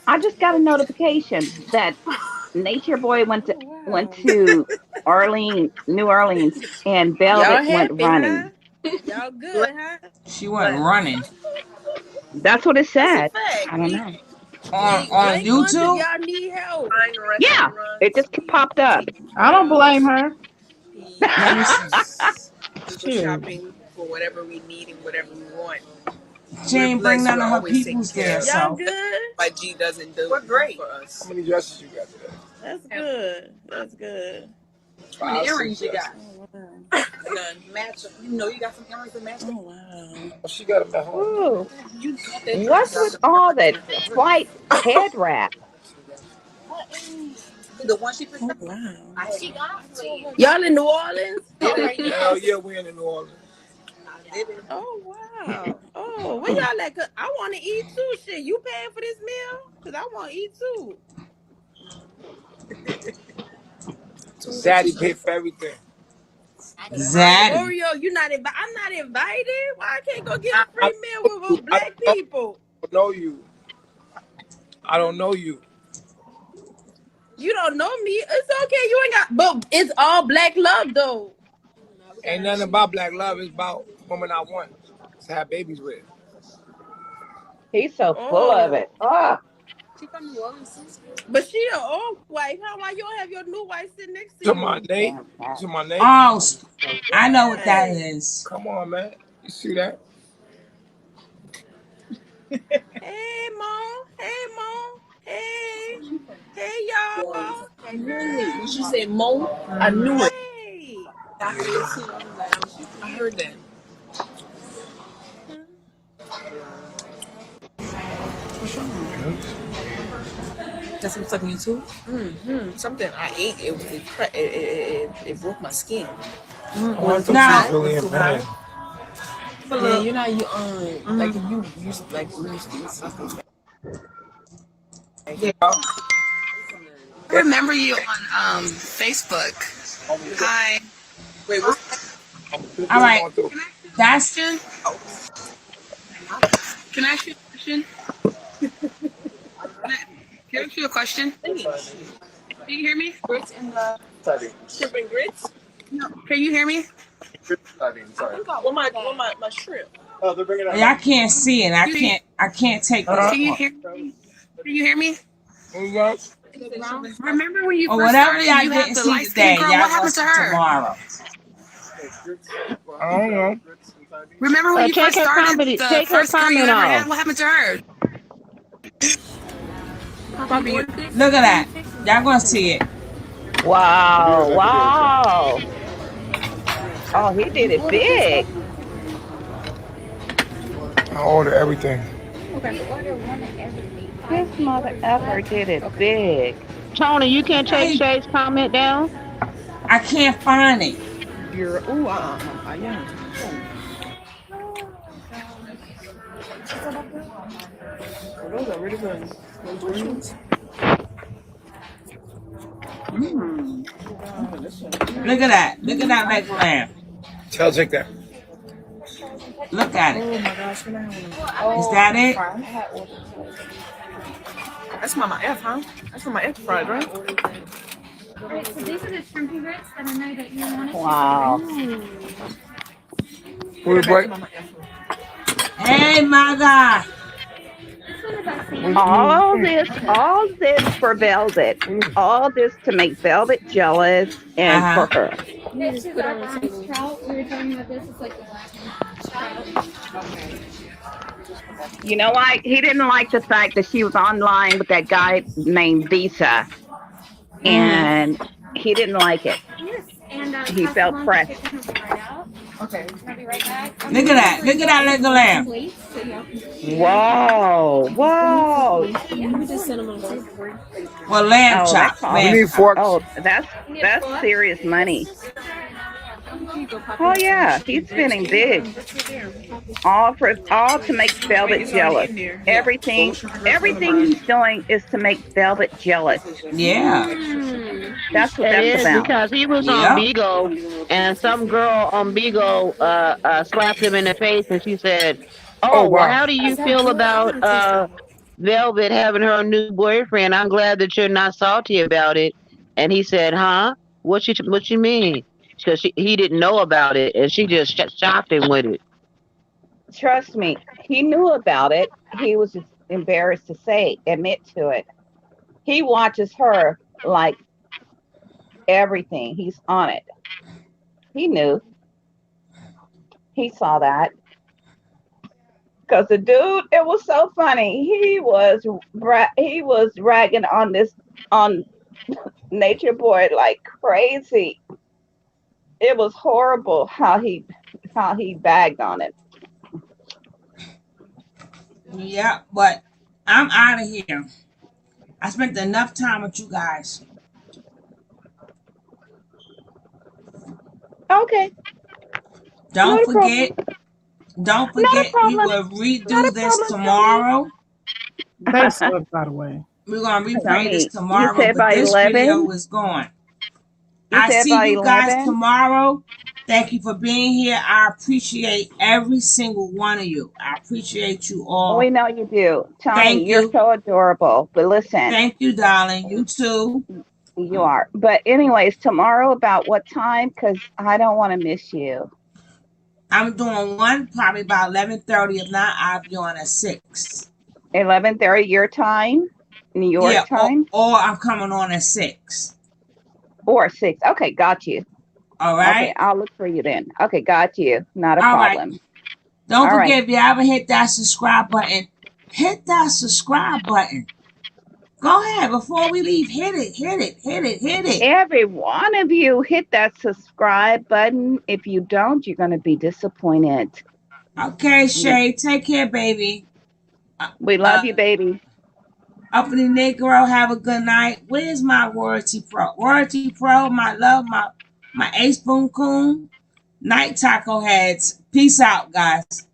I just got a notification that Nature Boy went to New Orleans, and Y'all Velvet went happy, huh? running. Y'all good, huh? She went running That's what it That's a said. fact. I don't know. on Blink once if YouTube. y'all need help. Yeah, it just popped up. I don't blame her. Let me see. We go Shoot. shopping for whatever we need and whatever we want. She We're ain't bring blessed. none We're of her always taken peoples care there, of. Y'all so good? My G doesn't do for us. How many dresses you got today? That's good. That's good. How many earrings you got? Oh, wow. None. Match. You know you got some earrings that match. Oh wow. Oh, she got them at home. Ooh, You got that dress. what's with all that white head wrap? The one she picked Oh up. wow. She got it. Y'all in New Orleans? Hell yeah, we in New Orleans. Oh wow. Oh, where y'all at? 'Cause I want to eat too. Shit, you paying for this meal? Cause I want to eat too. Zaddy paid for everything. Zaddy. Oreo, you not invited? I'm not invited. Why I can't go get a free meal with I black people? don't know you. I don't know you. You don't know me. It's okay. You ain't got. But it's all black love though. Ain't nothing about black love. It's about women I want to have babies with. He's so full of Oh, it. Oh, She from New Orleans. but she an old wife. How why you don't have your new wife sitting next to To my you? Nate. damn cat. To my Nate. Oh, I know what that Yes. is. Come on, man. You see that? Hey, Mom. Hey, Mom. Hey. Hey, y'all. When she said Mo, I knew it. Hey. I heard it too. I heard that. That's what's up on YouTube. Something I ate. It broke my skin. Oh, I thought you Now, was really in pain. Yeah, you know you like if you used like we used to eat something. Yeah. I remember you on Facebook. Hi. Wait, what's all right. That's Question? Can I ask you a question? Can I ask you a question? thingy? Can you hear me? Grits and the shrimp and grits. No. Can you hear me? I think my shrimp. I can't see it. You hear- I can't take this Can you off. hear me? Can you hear me? Ground. Remember when you Or first whatever started, y'all you had didn't the see light skinned today, girl? y'all What gonna happened to see her? tomorrow. I don't know. Remember when you Take first her started, comment. the Take her first girl you comment ever had? off. What happened to her? Probably you. Look at that. Y'all gonna see it. Wow, wow. Oh, he did it big. I order everything. We order one of everything. This 5 mother orders effer left. did it big. Tony, you can't take Hey, Shay's comment down? I can't find it. You're I am. Oh, those are really good. Those greens. Look at that. Look at that leg lamb. Tell take that. Look at it. Oh my gosh, can I have one? Is that it? That's Mama F, huh? That's from my F fried, right? Alright, so these are the shrimpy grits that I know that you want to Wow. Where's break? Hey, my God. All this for Velvet. All this to make Velvet jealous and for her. This is our bronze trout. We were talking about this. It's like the black trout. You know why? He didn't like the fact that she was online with that guy named Visa. And he didn't like it. Yes, and He felt pressed. Okay. I'll be right back. Look at that. Look at that leg lamb. Whoa. Whoa. Well, lamb Oh, chops. that's Lamb chops. Oh, that's serious money. Oh yeah, he's spending big. All to make Velvet jealous. Everything he's doing is to make Velvet jealous. Yeah. That's what It that's is about. because he was on Bigo, and some girl on Bigo slapped him in the face, and she said, "Oh, well, how do you feel about Velvet having her new boyfriend? I'm glad that you're not salty about it." And he said, "Huh? What you mean?" Because he didn't know about it, and she just shocked him with it. Trust me, he knew about it. He was just embarrassed to admit to it. He watches her like everything. He's on it. He knew. He saw that. Because the dude, it was so funny. He was ragging on Nature Boy like crazy. It was horrible how he bagged on it. Yeah, but I'm out of here. I spent enough time with you guys. Okay. Don't forget we will redo this tomorrow. Thanks, by the way. We're gonna replay Tony, this you tomorrow, said but by this 11? video is gone. I said see by you guys 11? tomorrow. Thank you for being here. I appreciate every single one of you. I appreciate you all. We know you do. Tony, Thank you're you. so adorable. But listen. Thank you, darling. You too. You are. But anyways, tomorrow about what time? Because I don't want to miss you. I'm doing one probably about 11:30. If not, I'll be on at 6. 11:30 your time? New York time? Or I'm coming on at 6. Or 6. Okay, got you. All right. Okay, I'll look for you then. Okay, got you. Not a All problem. Right. Don't forget, if you ever hit that subscribe button, hit that subscribe button. Go ahead. Before we leave, hit it. Every one of you hit that subscribe button. If you don't, you're going to be disappointed. Okay, Shay. Take care, baby. We love you, baby. Uppity Negro, have a good night. Where's my Royalty Pro? Royalty Pro, my love, my Ace Boom Coon. Night Taco Heads. Peace out, guys.